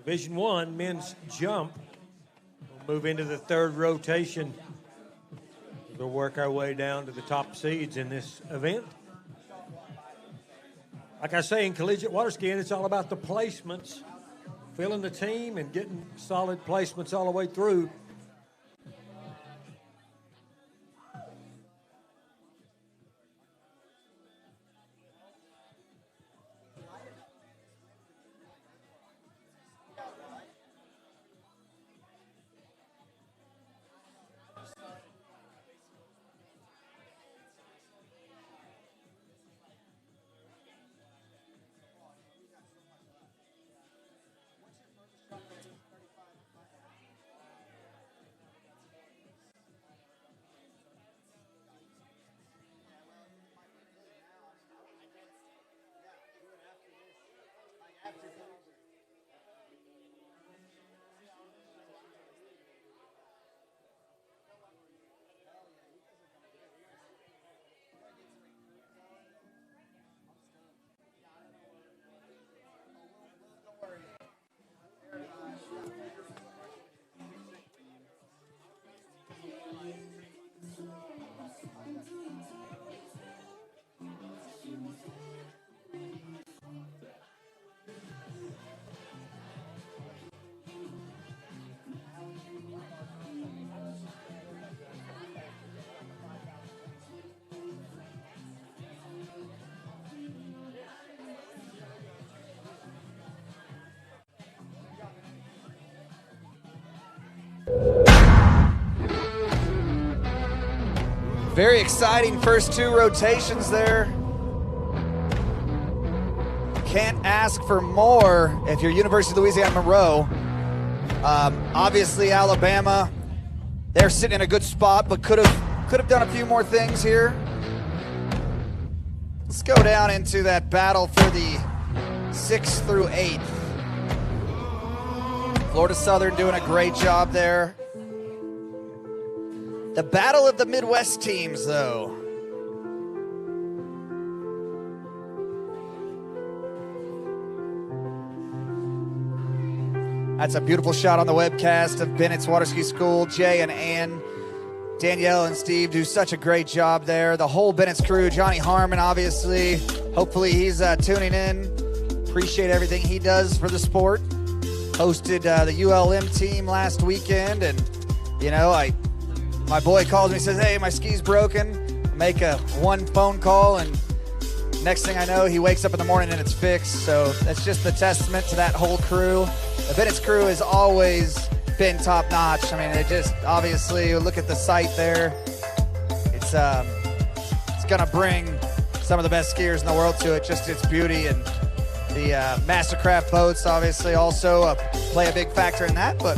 Division I men's jump. We'll move into the third rotation. We'll work our way down to the top seeds in this event. Like I say, in collegiate water skiing, it's all about the placements, filling the team and getting solid placements all the way through. Very exciting first two rotations there. Can't ask for more if you're University of Louisiana Monroe. Obviously Alabama, they're sitting in a good spot, but could have done a few more things here. Let's go down into that battle for the 6th through 8th. Florida Southern doing a great job there. The battle of the Midwest teams, though. That's a beautiful shot on the webcast of Bennett's Water Ski School. Jay and Ann, Danielle and Steve do such a great job there. The whole Bennett's crew, Johnny Harmon, obviously. Hopefully he's tuning in. Appreciate everything he does for the sport. Hosted the ULM team last weekend, and, you know, my boy calls me and says, hey, my ski's broken. I make one phone call, and next thing I know, he wakes up in the morning and it's fixed. So that's just the testament to that whole crew. The Bennett's crew has always been top notch. I mean, it just, obviously, look at the site there. It's gonna bring some of the best skiers in the world to it, just its beauty. And the Mastercraft boats obviously also play a big factor in that, but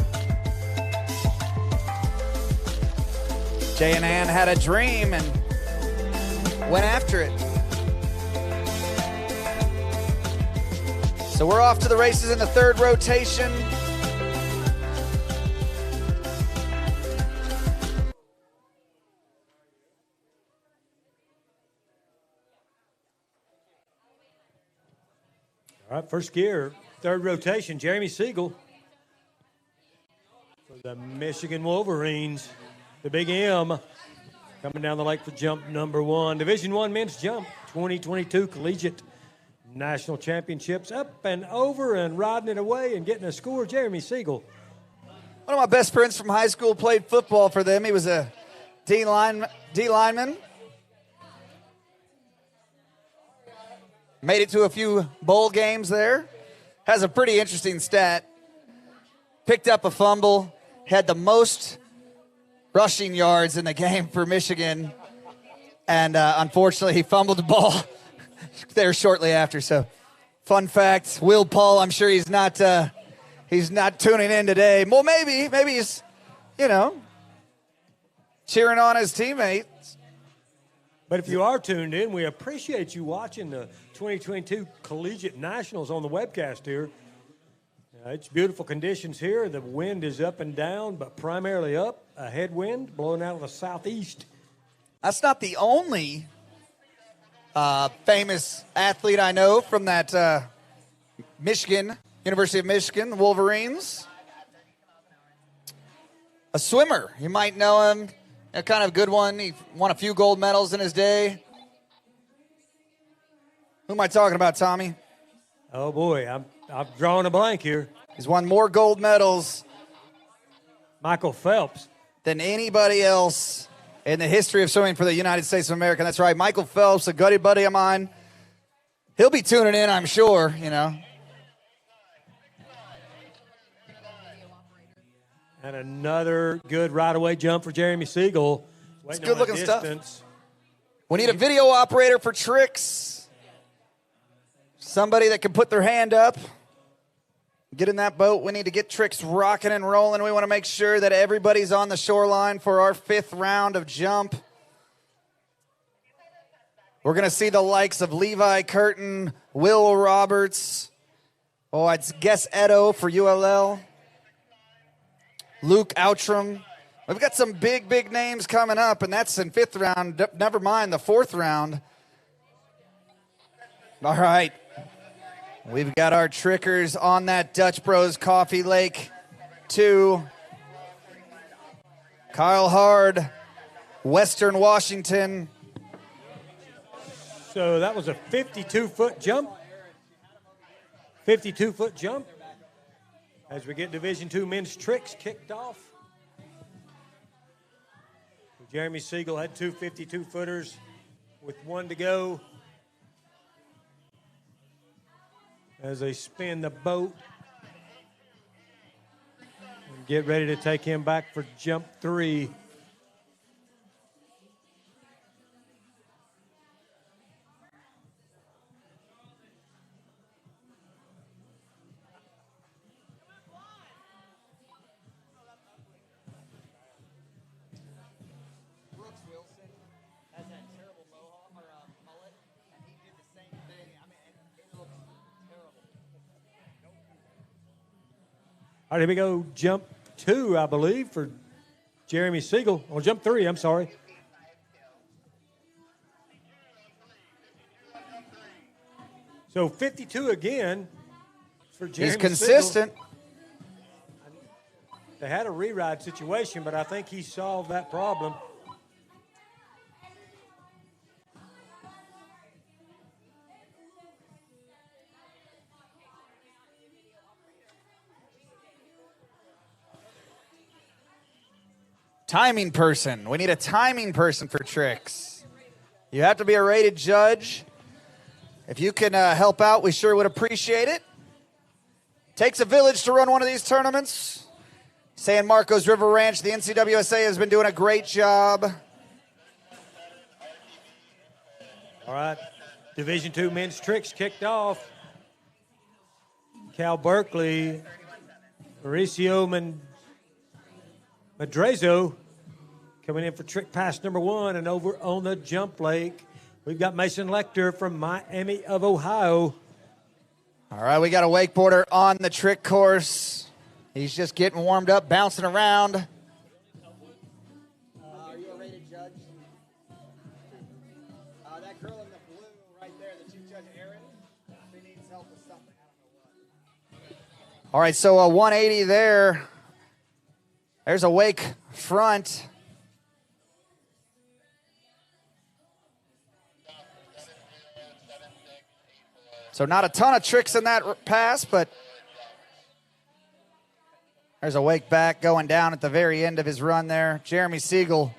Jay and Ann had a dream and went after it. So we're off to the races in the third rotation. All right, first gear, third rotation, Jeremy Siegel for the Michigan Wolverines. The Big M coming down the lake for jump number 1. Division I men's jump, 2022 Collegiate National Championships. Up and over and riding it away and getting a score, Jeremy Siegel. One of my best friends from high school played football for them. He was a D lineman. Made it to a few bowl games there. Has a pretty interesting stat. picked up a fumble, had the most rushing yards in the game for Michigan, and unfortunately he fumbled the ball there shortly after. So, fun fact, Will Paul, I'm sure he's not tuning in today. Well, maybe he's, cheering on his teammates. But if you are tuned in, we appreciate you watching the 2022 Collegiate Nationals on the webcast here. It's beautiful conditions here. The wind is up and down, but primarily up. A headwind blowing out of the southeast. That's not the only famous athlete I know from that Michigan, University of Michigan, Wolverines. A swimmer. You might know him. A kind of good one. He won a few gold medals in his day. Who am I talking about, Tommy? Oh, boy. I'm drawing a blank here. He's won more gold medals. Michael Phelps. Than anybody else in the history of swimming for the United States of America. That's right. Michael Phelps, a good buddy of mine. He'll be tuning in, I'm sure, And another good right-away jump for Jeremy Siegel. It's good-looking stuff. We need a video operator for tricks. Somebody that can put their hand up. Get in that boat. We need to get tricks rocking and rolling. We want to make sure that everybody's on the shoreline for our 5th round of jump. We're going to see the likes of Levi Curtin, Will Roberts. Oh, I'd guess Edo for ULL. Luke Outram. We've got some big names coming up, and that's in 5th round. Never mind the 4th round. All right. We've got our trickers on that Dutch Bros Coffee Lake 2. Kyle Hard, Western Washington. So that was a 52-foot jump. 52-foot jump. As we get Division II men's tricks kicked off. Jeremy Siegel had 2 52-footers with 1 to go. As they spin the boat and get ready to take him back for jump 3. All right, here we go. Jump 2, I believe, for Jeremy Siegel. Or jump 3, I'm sorry. So 52 again for Jeremy He's consistent. Siegel. They had a re-ride situation, but I think he solved that problem. Timing person. We need a timing person for tricks. You have to be a rated judge. If you can help out, we sure would appreciate it. Takes a village to run one of these tournaments. San Marcos River Ranch, the NCWSA has been doing a great job. All right, Division II men's tricks kicked off. Cal Berkeley, Mauricio Madrezo coming in for trick pass number 1, and over on the jump lake, we've got Mason Lecter from Miami of Ohio. All right, we got a wakeboarder on the trick course. He's just getting warmed up, bouncing around. Are you a rated judge? That girl in the blue right there, the Chief Judge Aaron, she needs help with something. I don't know what. All right, so a 180 there. There's a wake front. So not a ton of tricks in that pass, but there's a wake back going down at the very end of his run there. Jeremy Siegel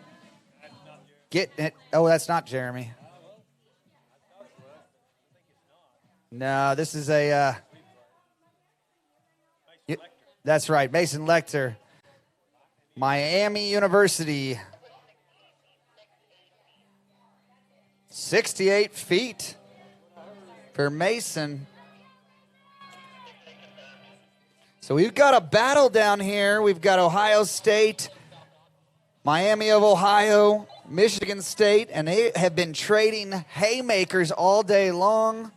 getting it. Oh, that's not Jeremy. No, this is a That's right, Mason Lecter, Miami University. 68 feet for Mason. So we've got a battle down here. We've got Ohio State, Miami of Ohio, Michigan State, and they have been trading haymakers all day long.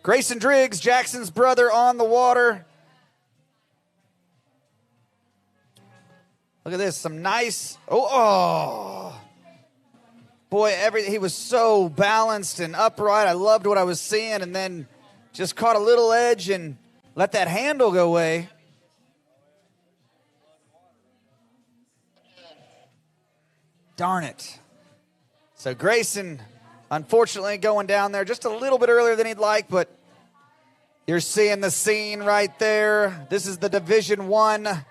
Grayson Driggs, Jackson's brother, on the water. Look at this, some nice, boy, he was so balanced and upright. I loved what I was seeing, and then just caught a little edge and let that handle go away. Darn it. So Grayson, unfortunately, going down there just a little bit earlier than he'd like, but you're seeing the scene right there. This is the Division I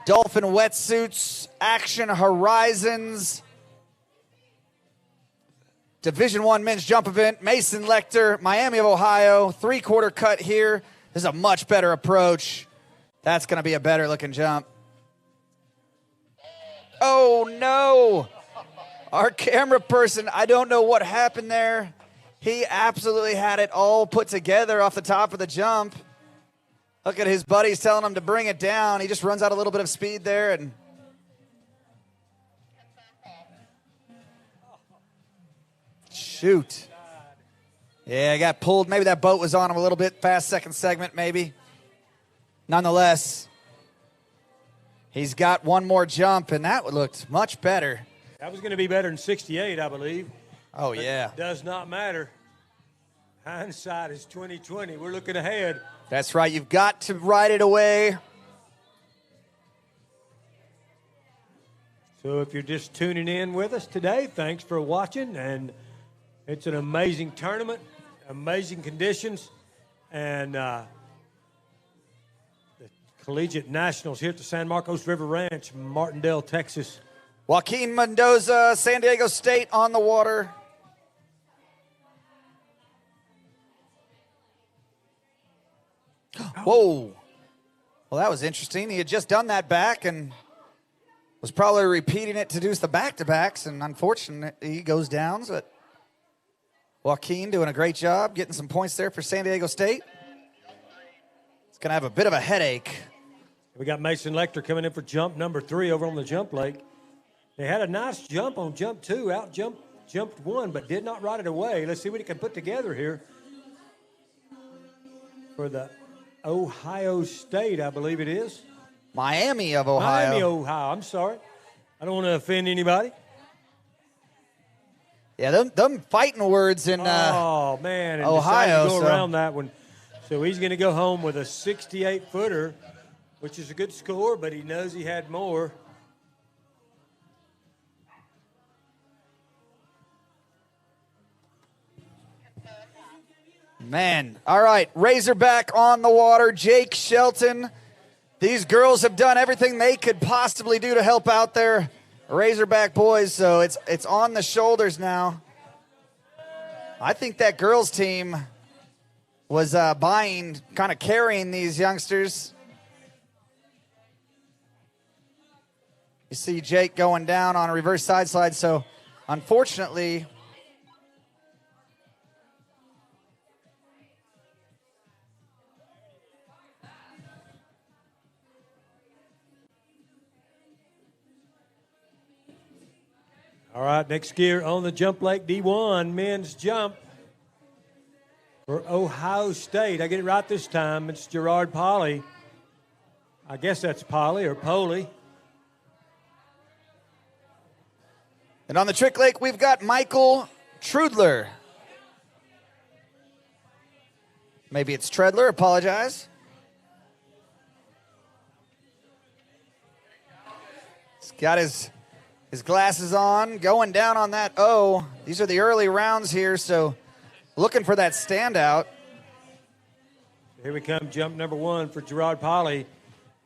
Dolphin Wetsuits Action Horizons Division I men's jump event. Mason Lecter, Miami of Ohio, 3/4 cut here. This is a much better approach. That's going to be a better looking jump. Oh, no. Our camera person, I don't know what happened there. He absolutely had it all put together off the top of the jump. Look at his buddies telling him to bring it down. He just runs out a little bit of speed there. And shoot. Yeah, I got pulled. Maybe that boat was on him a little bit. Fast second segment, maybe. Nonetheless, he's got one more jump, and that looked much better. That was going to be better than 68, I believe. Oh, yeah. It does not matter. Hindsight is 20/20. We're looking ahead. That's right. You've got to ride it away. So if you're just tuning in with us today, thanks for watching. And it's an amazing tournament, amazing conditions. And the Collegiate Nationals here at the San Marcos River Ranch, Martindale, Texas. Joaquin Mendoza, San Diego State on the water. Whoa. Well, that was interesting. He had just done that back and was probably repeating it to do the back-to-backs, and unfortunately, he goes down. But Joaquin doing a great job, getting some points there for San Diego State. He's going to have a bit of a headache. We got Mason Lecter coming in for jump number 3 over on the jump lake. They had a nice jump on jump 2, jumped 1, but did not ride it away. Let's see what he can put together here for the Ohio State, I believe it is. Miami of Ohio. Miami, Ohio. I'm sorry. I don't want to offend anybody. Yeah, them fighting words in oh, man. And Ohio. To go around that one. So he's going to go home with a 68-footer, which is a good score, but he knows he had more. Man. All right, Razorback on the water, Jake Shelton. These girls have done everything they could possibly do to help out their Razorback boys, so it's on the shoulders now. I think that girls team was kind of carrying these youngsters. You see Jake going down on a reverse side slide, so unfortunately, all right, next gear on the jump lake, D1, men's jump for Ohio State. I get it right this time. It's Gerard Polly. I guess that's Polly or Poley. And on the trick lake, we've got Michael Trudler. Maybe it's Treadler, apologize. He's got his glasses on, going down on that O. These are the early rounds here, so looking for that standout. Here we come, jump number 1 for Gerard Polly,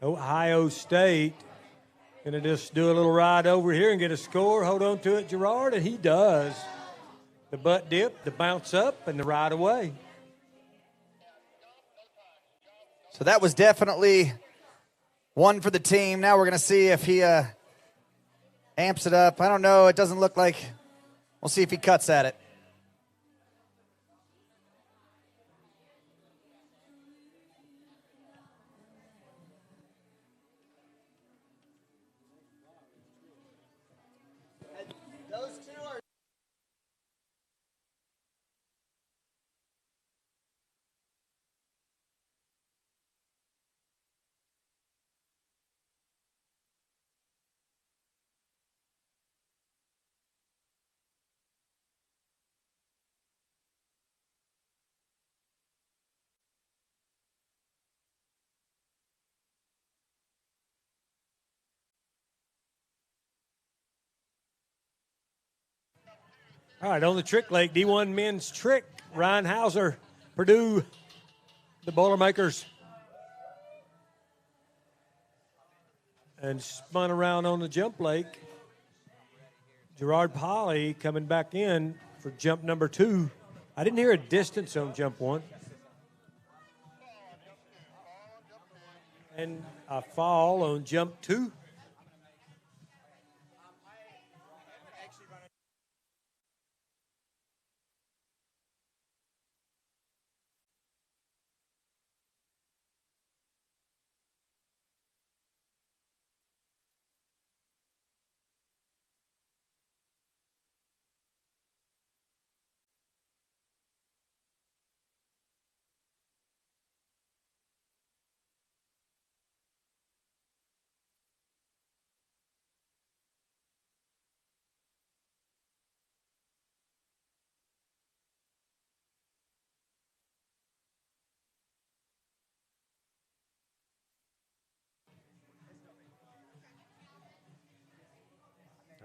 Ohio State. Going to just do a little ride over here and get a score. Hold on to it, Gerard, and he does. The butt dip, the bounce up, and the ride away. So that was definitely One for the team. Now we're going to see if he amps it up. I don't know. It doesn't look like. We'll see if he cuts at it. All right, on the trick lake, D1 men's trick, Ryan Hauser, Purdue, the Boilermakers. And spun around on the jump lake. Gerard Polly coming back in for jump number 2. I didn't hear a distance on jump 1. And a fall on jump 2.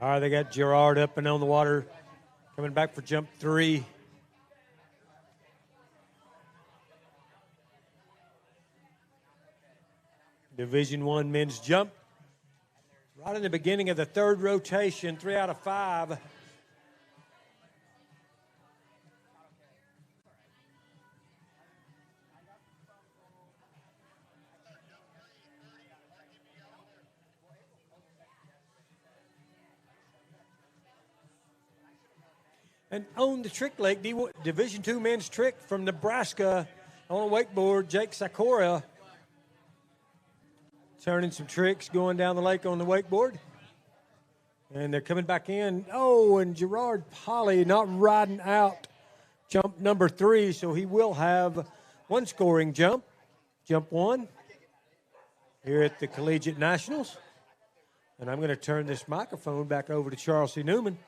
All right, they got Gerard up and on the water, coming back for jump 3. Division I men's jump. Right in the beginning of the 3rd rotation, 3 out of 5. And on the trick lake, Division II men's trick from Nebraska on a wakeboard, Jake Sakura. Turning some tricks, going down the lake on the wakeboard. And they're coming back in. Oh, and Gerard Polly not riding out jump number 3, so he will have one scoring jump. Jump 1 here at the Collegiate Nationals. And I'm going to turn this microphone back over to Charles C. Newman.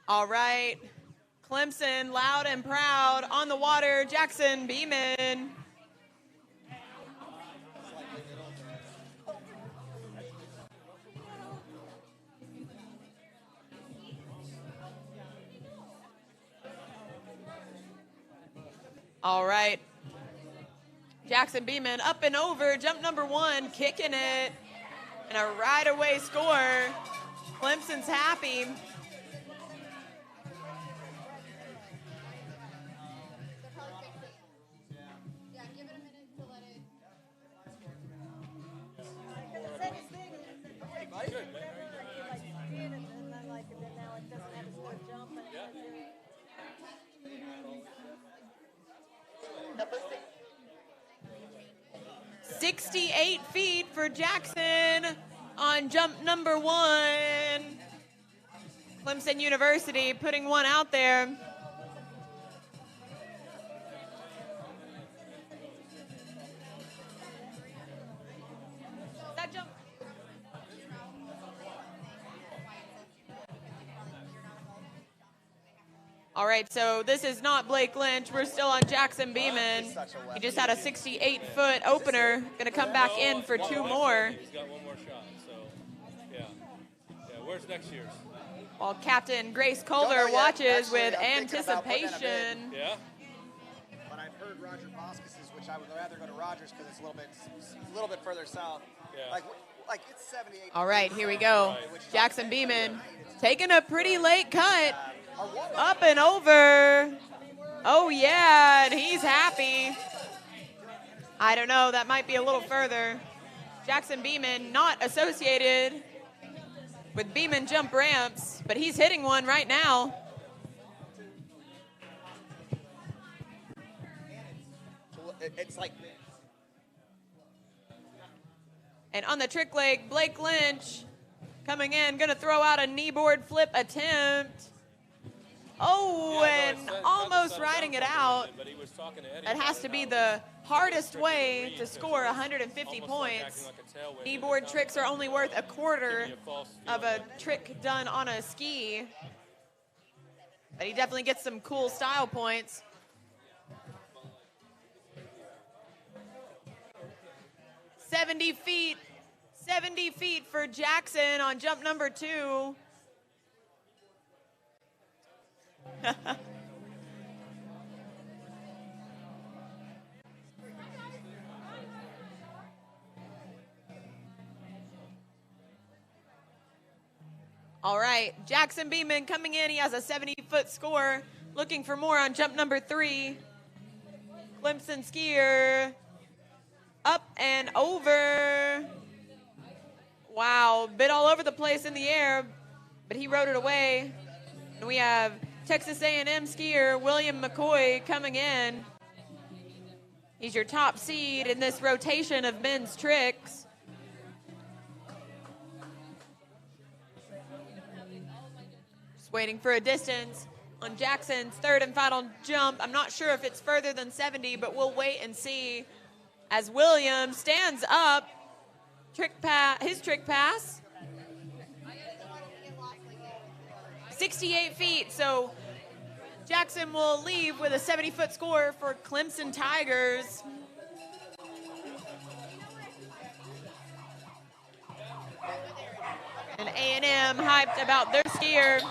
All right. Clemson, loud and proud. On the water, Jackson Beeman. All right. Jackson Beeman up and over, jump number 1, kicking it. And a right away score. Clemson's happy. 68 feet for Jackson on jump number 1. Clemson University putting one out there. That jump. All right, so this is not Blake Lynch. We're still on Jackson Beeman. He just had a 68-foot opener. Going to come back in for 2 more. He's got 1 more shot, so yeah. Where's next year's? While Captain Grace Calder watches with anticipation. Yeah? But I've heard Roger Boscus's, which I would rather go to Rogers because it's a little bit further south. Yeah. Like it's 78. All right, here we go. Jackson Beeman taking a pretty late cut. Up and over. Oh, yeah, and he's happy. I don't know, that might be a little further. Jackson Beeman not associated with Beeman jump ramps, but he's hitting one right now. It's like... And on the trick leg, Blake Lynch coming in, going to throw out a kneeboard flip attempt. Oh, and almost riding it out. That has to be the hardest way to score 150 points. Kneeboard tricks are only worth a quarter of a trick done on a ski. But he definitely gets some cool style points. "70 feet for Jackson on jump number 2. All right, Jackson Beeman coming in. He has a 70-foot score. Looking for more on jump number 3. Clemson skier up and over. Wow, bit all over the place in the air, but he rode it away. And we have Texas A&M skier William McCoy coming in. He's your top seed in this rotation of men's tricks. Just waiting for a distance on Jackson's 3rd and final jump. I'm not sure if it's further than 70, but we'll wait and see as William stands up. His trick pass. 68 feet, so Jackson will leave with a 70-foot score for Clemson Tigers. And A&M hyped about their skier.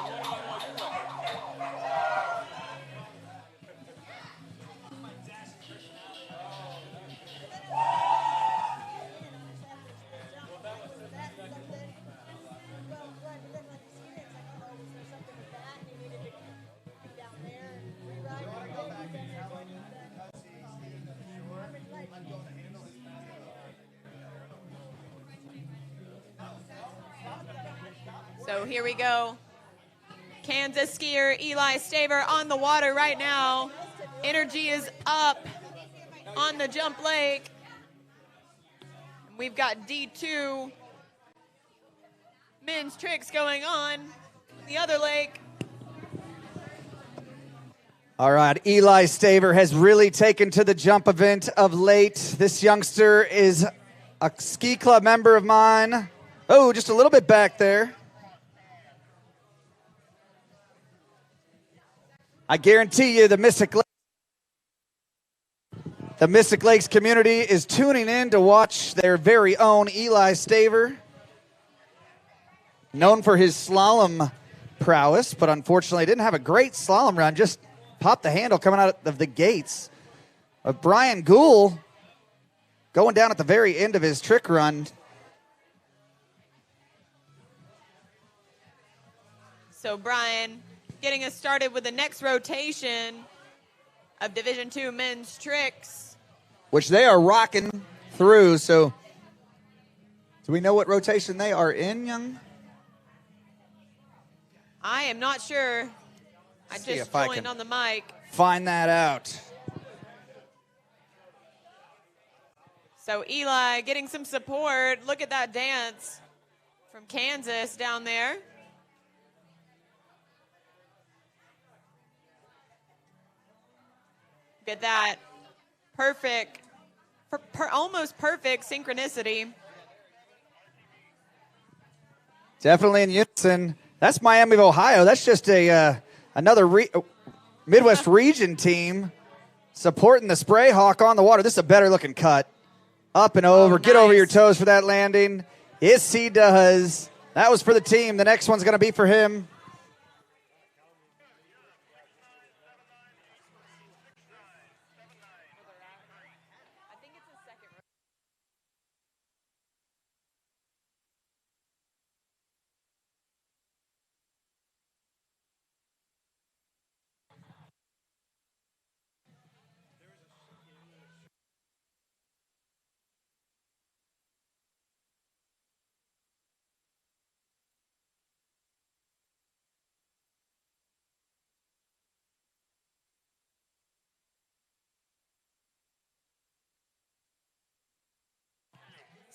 So here we go. Kansas skier Eli Staver on the water right now. Energy is up on the jump lake. We've got D2 men's tricks going on the other lake. All right, Eli Staver has really taken to the jump event of late. This youngster is a ski club member of mine. Oh, just a little bit back there. I guarantee you the Mystic Lakes community is tuning in to watch their very own Eli Staver. Known for his slalom prowess, but unfortunately didn't have a great slalom run, just popped the handle coming out of the gates. Brian Gould going down at the very end of his trick run. So Brian getting us started with the next rotation of Division II men's tricks. Which they are rocking through, so do we know what rotation they are in, Young? I am not sure. I just joined on the mic. Find that out. So Eli getting some support. Look at that dance from Kansas down there. Look at that. Perfect, almost perfect synchronicity. Definitely in unison. That's Miami of Ohio. That's just another Midwest region team supporting the Spray Hawk on the water. This is a better looking cut. Up and over. Get over your toes for that landing. Yes, he does. That was for the team. The next one's going to be for him.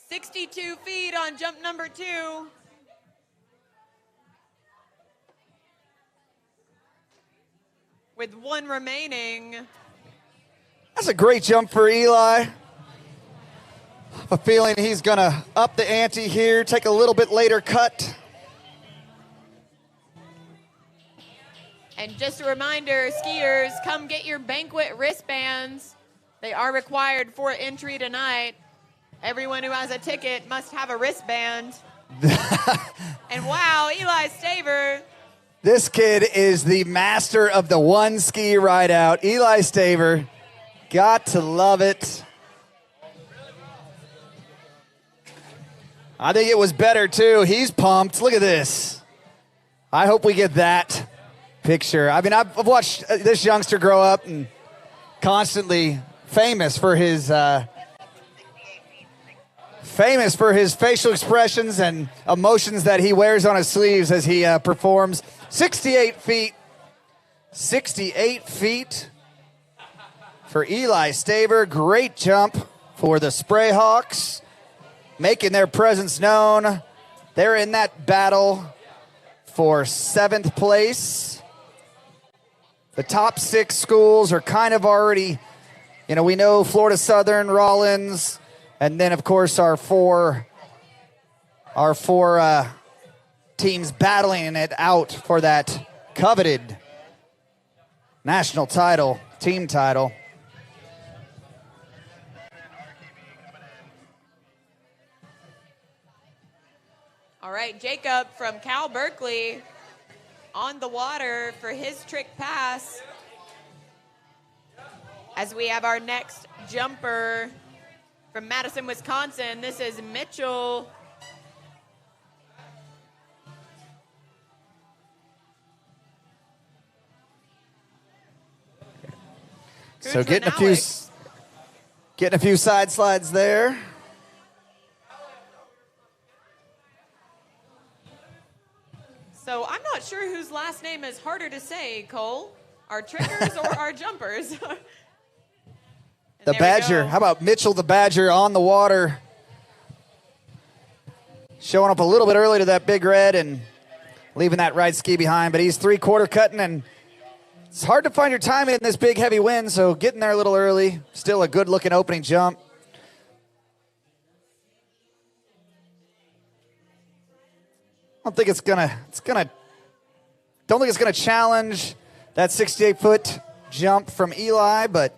"62 feet on jump number 2. With 1 remaining. That's a great jump for Eli. I have a feeling he's going to up the ante here, take a little bit later cut. And just a reminder, skiers, come get your banquet wristbands. They are required for entry tonight. Everyone who has a ticket must have a wristband. And wow, Eli Staver. This kid is the master of the one ski ride out. Eli Staver, got to love it. I think it was better too. He's pumped. Look at this. I hope we get that picture. I mean, I've watched this youngster grow up and constantly famous for his facial expressions and emotions that he wears on his sleeves as he performs. 68 feet. 68 feet for Eli Staver. Great jump for the Spray Hawks, making their presence known. They're in that battle for 7th place. The top 6 schools are kind of already, we know Florida Southern, Rollins, and then, of course, our four teams battling it out for that coveted national title, team title. All right, Jacob from Cal Berkeley on the water for his trick pass. As we have our next jumper from Madison, Wisconsin. This is Mitchell. So getting a few side slides there. So I'm not sure whose last name is harder to say, Cole. Our trickers or our jumpers? The Badger. How about Mitchell the Badger on the water? Showing up a little bit early to that big red and leaving that right ski behind. But he's 3/4 cutting, and it's hard to find your timing in this big, heavy wind, so getting there a little early. Still a good-looking opening jump. Don't think it's gonna challenge that 68-foot jump from Eli, but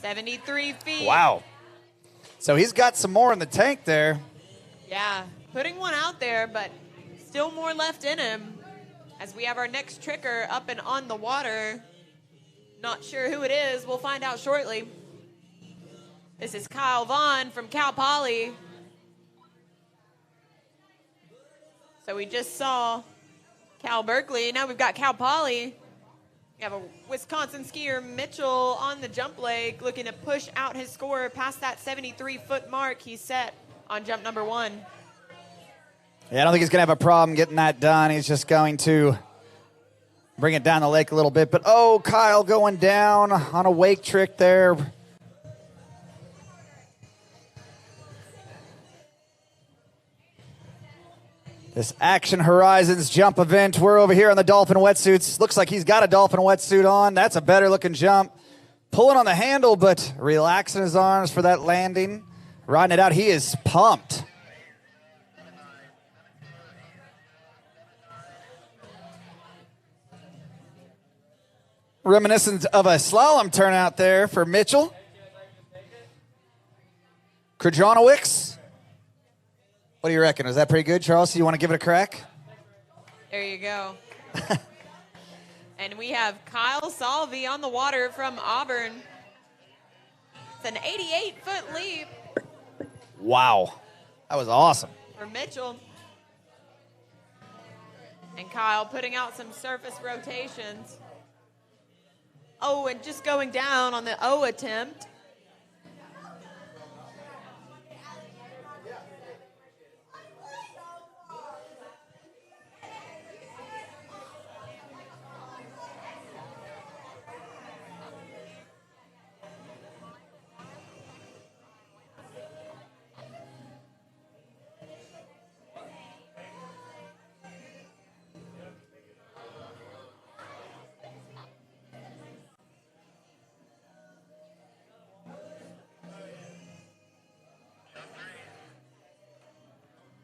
"73 feet. Wow. So he's got some more in the tank there. Yeah, putting one out there, but still more left in him. As we have our next tricker up and on the water. Not sure who it is. We'll find out shortly. This is Kyle Vaughn from Cal Poly. So we just saw Cal Berkeley. Now we've got Cal Poly. We have a Wisconsin skier, Mitchell, on the jump leg, looking to push out his score past that 73-foot mark he set on jump number 1. Yeah, I don't think he's going to have a problem getting that done. He's just going to bring it down the lake a little bit. But, oh, Kyle going down on a wake trick there. This Action Horizons jump event. We're over here on the dolphin wetsuits. Looks like he's got a dolphin wetsuit on. That's a better looking jump. Pulling on the handle, but relaxing his arms for that landing. Riding it out. He is pumped. Reminiscent of a slalom turnout there for Mitchell. Krajanowics. What do you reckon? Is that pretty good, Charles? You want to give it a crack? There you go. And we have Kyle Salvi on the water from Auburn. It's an 88-foot leap. Wow. That was awesome. For Mitchell. And Kyle putting out some surface rotations. Oh, and just going down on the O attempt.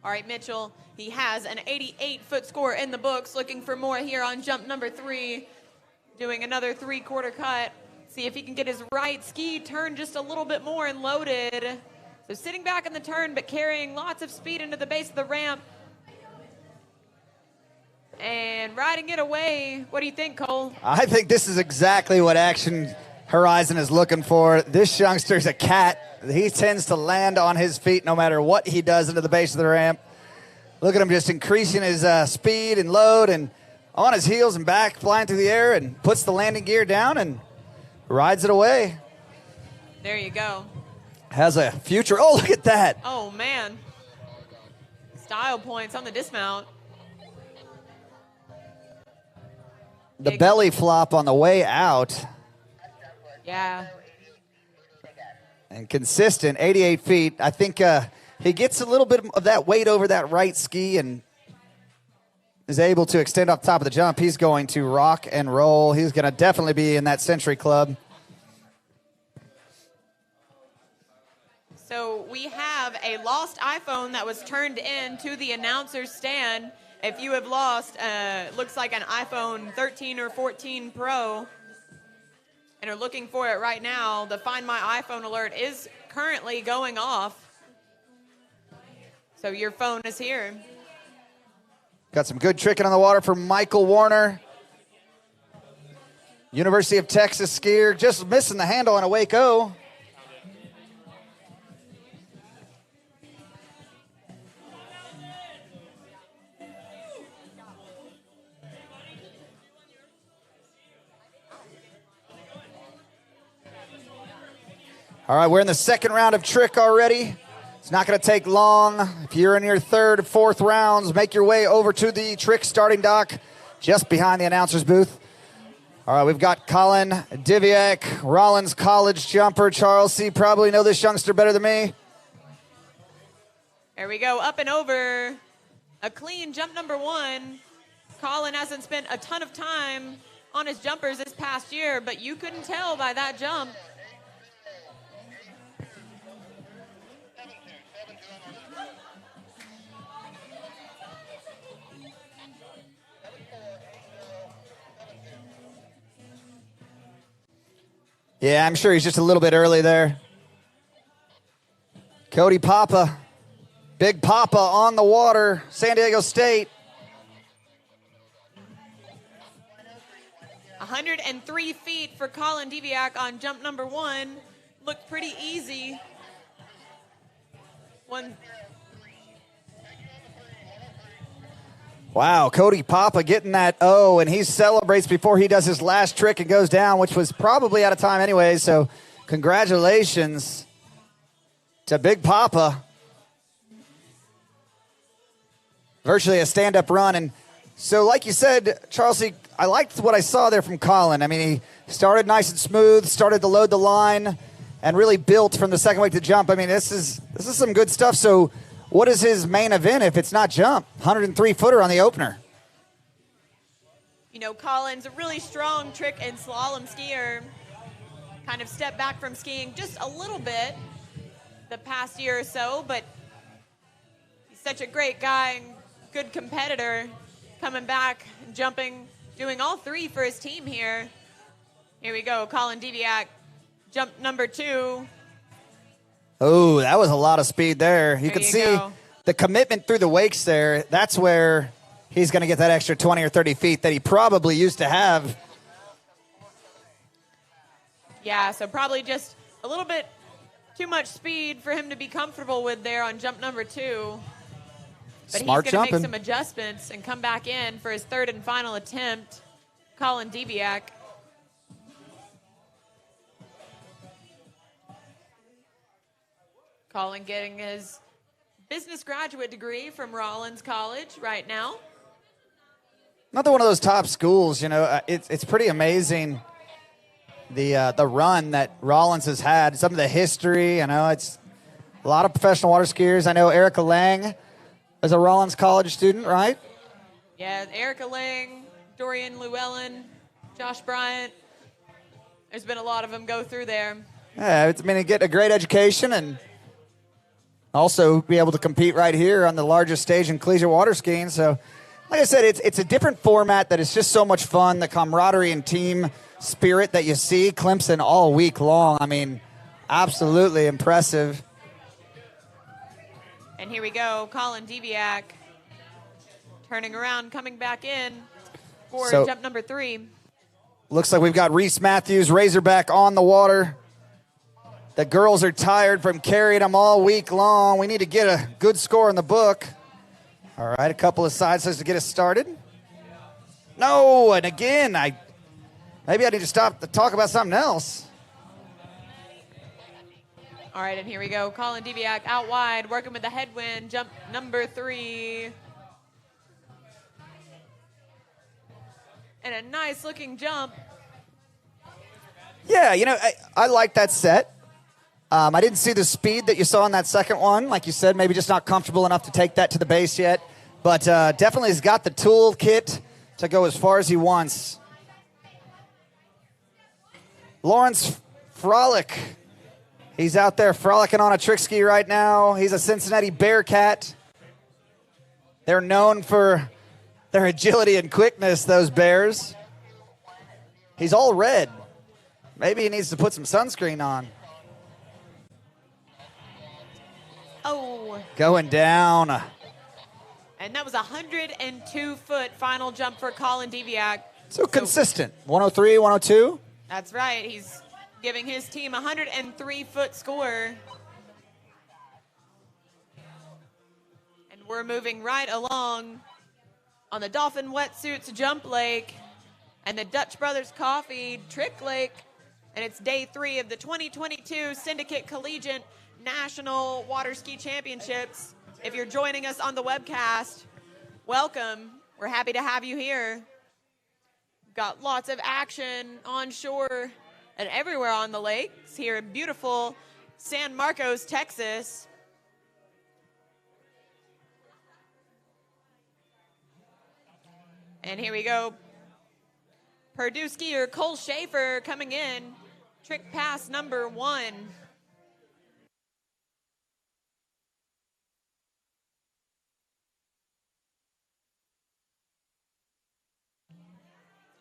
All right, Mitchell, he has an 88-foot score in the books. Looking for more here on jump number 3. Doing another 3/4 cut. See if he can get his right ski turned just a little bit more and loaded. So sitting back in the turn, but carrying lots of speed into the base of the ramp. And riding it away. What do you think, Cole? I think this is exactly what Action Horizon is looking for. This youngster's a cat. He tends to land on his feet no matter what he does into the base of the ramp. Look at him just increasing his speed and load and on his heels and back, flying through the air, and puts the landing gear down and rides it away. There you go. Has a future. Oh, look at that. Oh, man. Style points on the dismount. The belly flop on the way out. Yeah. And consistent, 88 feet. I think he gets a little bit of that weight over that right ski and is able to extend off top of the jump. He's going to rock and roll. He's going to definitely be in that Century Club. So we have a lost iPhone that was turned in to the announcer's stand. If you have lost, looks like an iPhone 13 or 14 Pro, and are looking for it right now, the Find My iPhone alert is currently going off. So your phone is here. Got some good tricking on the water from Michael Warner. University of Texas skier, just missing the handle on a Wake O. All right, we're in the second round of trick already. It's not going to take long. If you're in your third, fourth rounds, make your way over to the trick starting dock just behind the announcer's booth. All right, we've got Colin Diviak, Rollins College jumper. Charles C. probably know this youngster better than me. There we go, up and over. A clean jump number 1. Colin hasn't spent a ton of time on his jumpers this past year, but you couldn't tell by that jump. Yeah, I'm sure he's just a little bit early there. Cody Papa, Big Papa on the water, San Diego State. 103 feet for Colin Diviak on jump number 1. Looked pretty easy. Wow, Cody Papa getting that O, and he celebrates before he does his last trick and goes down, which was probably out of time anyway, so congratulations to Big Papa. virtually a stand-up run. And so, like you said, Charles, I liked what I saw there from Colin. I mean, he started nice and smooth, started to load the line, and really built from the second weight to jump. I mean, this is some good stuff. So what is his main event if it's not jump? 103-footer on the opener. You know, Colin's a really strong trick and slalom skier. Kind of stepped back from skiing just a little bit the past year or so, but he's such a great guy and good competitor, coming back, jumping, doing all three for his team here. Here we go, Colin Deviak, jump number 2. Oh, that was a lot of speed there. You can see go. The commitment through the wakes there. That's where he's going to get that extra 20 or 30 feet that he probably used to have. Yeah, so probably just a little bit too much speed for him to be comfortable with there on jump number 2. But Smart he's going to jumping. make some adjustments and come back in for his third and final attempt. Colin Deviak. Colin getting his business graduate degree from Rollins College right now. Another one of those top schools, you know. It's pretty amazing the run that Rollins has had. Some of the history, you know, it's a lot of professional water skiers. I know Erica Lang is a Rollins College student, right? Yeah, Erica Lang, Dorian Llewellyn, Josh Bryant. There's been a lot of them go through there. Yeah, I mean, get a great education and also be able to compete right here on the largest stage in collegiate water skiing. So, like I said, it's a different format that is just so much fun. The camaraderie and team spirit that you see Clemson all week long. I mean, absolutely impressive. And here we go, Colin Deviak turning around, coming back in for So- jump number 3. Looks like we've got Reese Matthews, Razorback, on the water. The girls are tired from carrying them all week long. We need to get a good score in the book. All right, a couple of side slides to get us started. No, and again, maybe I need to stop to talk about something else. All right, and here we go, Colin Deviak out wide, working with the headwind, jump number 3. And a nice looking jump. Yeah, you know, I like that set. I didn't see the speed that you saw in that second one. Like you said, maybe just not comfortable enough to take that to the base yet. But definitely has got the toolkit to go as far as he wants. Lawrence Frolic. He's out there frolicking on a trick ski right now. He's a Cincinnati Bearcat. They're known for their agility and quickness, those Bears. He's all red. Maybe he needs to put some sunscreen on. Oh. Going down. And that was a 102-foot final jump for Colin Deviak. So consistent. 103, 102. That's right. He's giving his team a 103-foot score. And we're moving right along on the Dolphin Wetsuits Jump Lake and the Dutch Brothers Coffee Trick Lake. And it's day 3 of the 2022 Syndicate Collegiate National Water Ski Championships. If you're joining us on the webcast, welcome. We're happy to have you here. Got lots of action on shore and everywhere on the lakes here in beautiful San Marcos, Texas. And here we go. Purdue skier Cole Schaefer coming in. Trick pass number 1.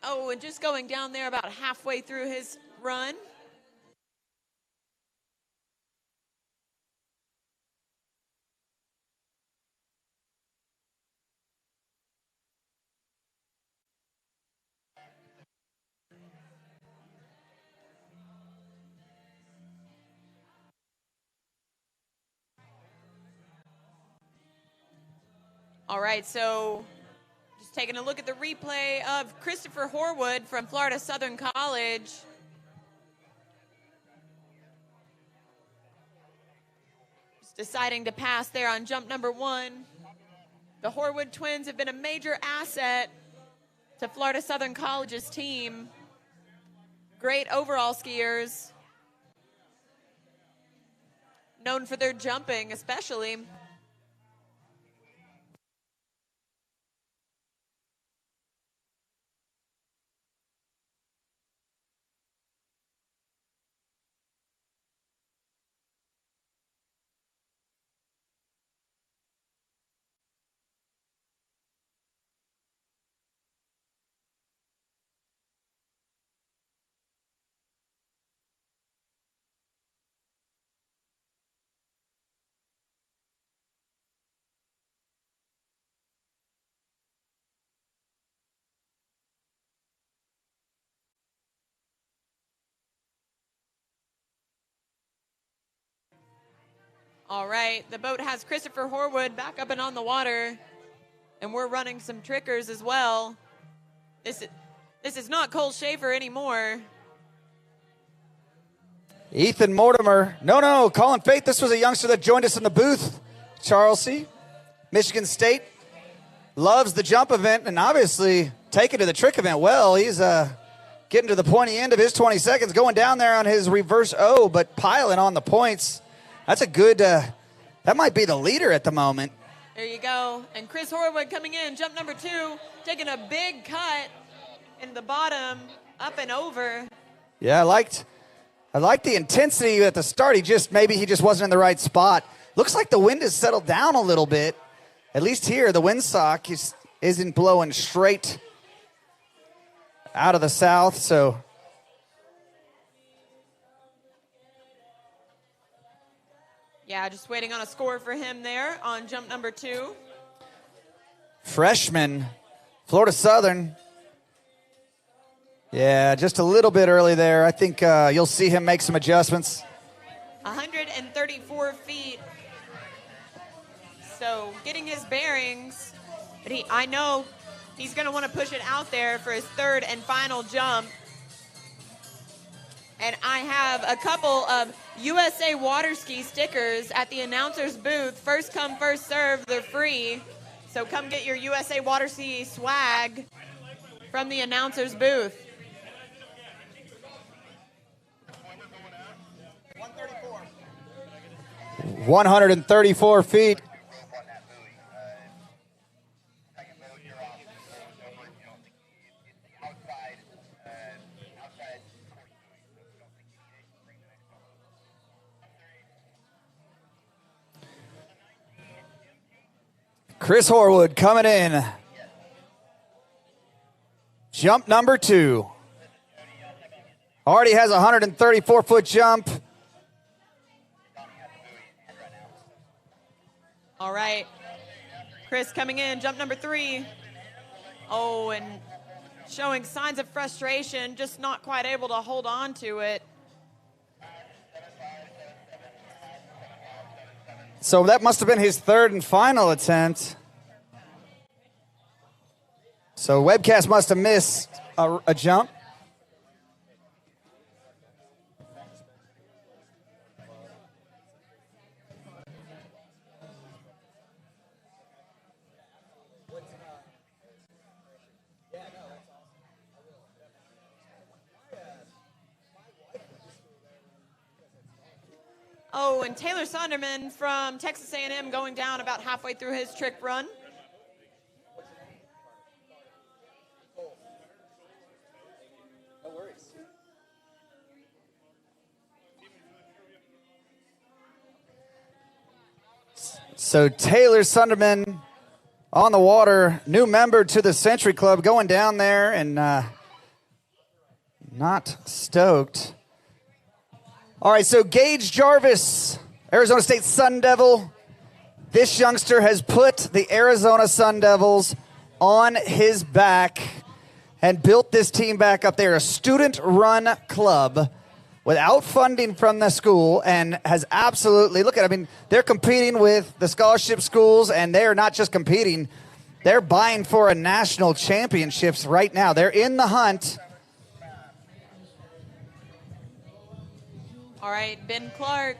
Oh, and just going down there about halfway through his run. All right, so just taking a look at the replay of Christopher Horwood from Florida Southern College. Just deciding to pass there on jump number 1. The Horwood twins have been a major asset to Florida Southern College's team. Great overall skiers. Known for their jumping, especially. All right, the boat has Christopher Horwood back up and on the water, and we're running some trickers as well. This is not Cole Schaefer anymore. Ethan Mortimer. No, Colin Faith. This was a youngster that joined us in the booth. Charles C. Michigan State loves the jump event and obviously taking to the trick event well. He's getting to the pointy end of his 20 seconds, going down there on his reverse O, but piling on the points. That's a good, that might be the leader at the moment. There you go. And Chris Horwood coming in, jump number 2, taking a big cut in the bottom, up and over. Yeah, I liked the intensity at the start. Maybe he just wasn't in the right spot. Looks like the wind has settled down a little bit. At least here, the windsock isn't blowing straight out of the south, so. Yeah, just waiting on a score for him there on jump number 2. Freshman, Florida Southern. Yeah, just a little bit early there. I think you'll see him make some adjustments. 134 feet. So getting his bearings, but I know he's going to want to push it out there for his third and final jump. And I have a couple of USA water ski stickers at the announcer's booth. First come, first serve, they're free. So come get your USA water ski swag from the announcer's booth. 134 feet. Chris Horwood coming in. Jump number 2. Already has a 134-foot jump. All right. Chris coming in, jump number 3. Oh, and showing signs of frustration, just not quite able to hold on to it. So that must have been his third and final attempt. So webcast must have missed a jump. Oh, and Taylor Sonderman from Texas A&M going down about halfway through his trick run. No worries. So Taylor Sonderman on the water, new member to the Century Club, going down there and not stoked. All right, so Gage Jarvis, Arizona State Sun Devil. This youngster has put the Arizona Sun Devils on his back and built this team back up. They're a student-run club without funding from the school and has absolutely, they're competing with the scholarship schools, and they're not just competing, they're vying for a national championships right now. They're in the hunt. All right, Ben Clark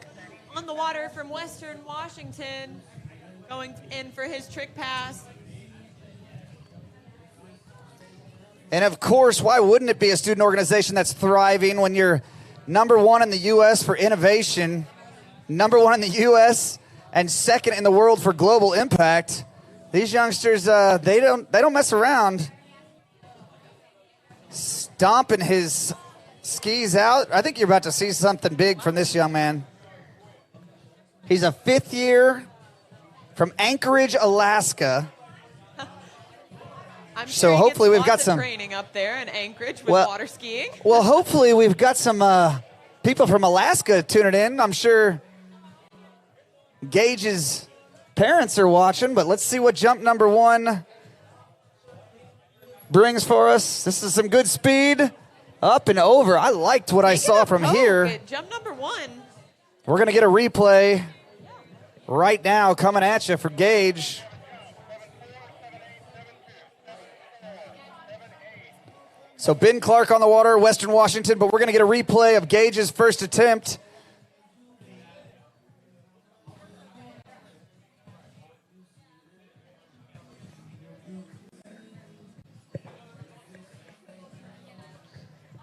on the water from Western Washington going in for his trick pass. And of course, why wouldn't it be a student organization that's thriving when you're number one in the U.S. for innovation, number one in the U.S., and second in the world for global impact? These youngsters, they don't mess around. Stomping his skis out. I think you're about to see something big from this young man. He's a fifth year from Anchorage, Alaska. I'm So sure he hopefully gets we've got lots of some training up there in Anchorage with Well- water skiing. Well, hopefully we've got some people from Alaska tuning in. I'm sure Gage's parents are watching, but let's see what jump number one brings for us. This is some good speed. Up and over. I liked what I saw from here. At jump number one. We're going to get a replay right now coming at you for Gage. So Ben Clark on the water, Western Washington, but we're going to get a replay of Gage's first attempt.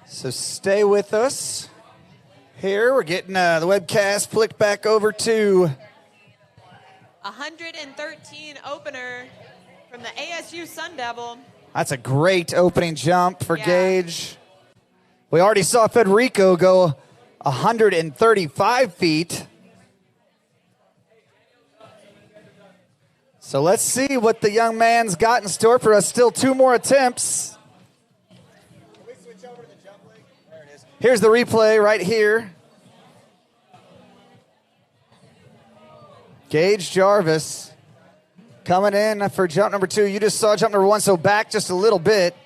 So stay with us. Here, we're getting the webcast flicked back over to 113 opener from the ASU Sun Devil. That's a great opening jump for Gage. We already saw Federico go 135 feet. So let's see what the young man's got in store for us. Still two more attempts. Here's the replay right here. Gage Jarvis coming in for jump number two. You just saw jump number one, so back just a little bit.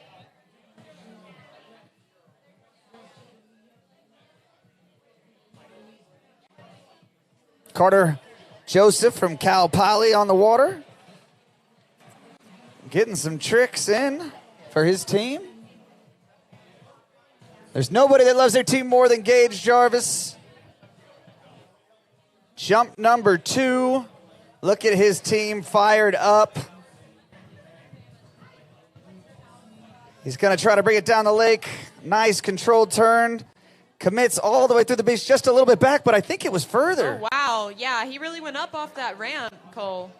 Carter Joseph from Cal Poly on the water. Getting some tricks in for his team. There's nobody that loves their team more than Gage Jarvis. Jump number two. Look at his team fired up. He's going to try to bring it down the lake. Nice controlled turn. Commits all the way through the beach, just a little bit back, but I think it was further. Oh, wow. Yeah, he really went up off that ramp, Cole.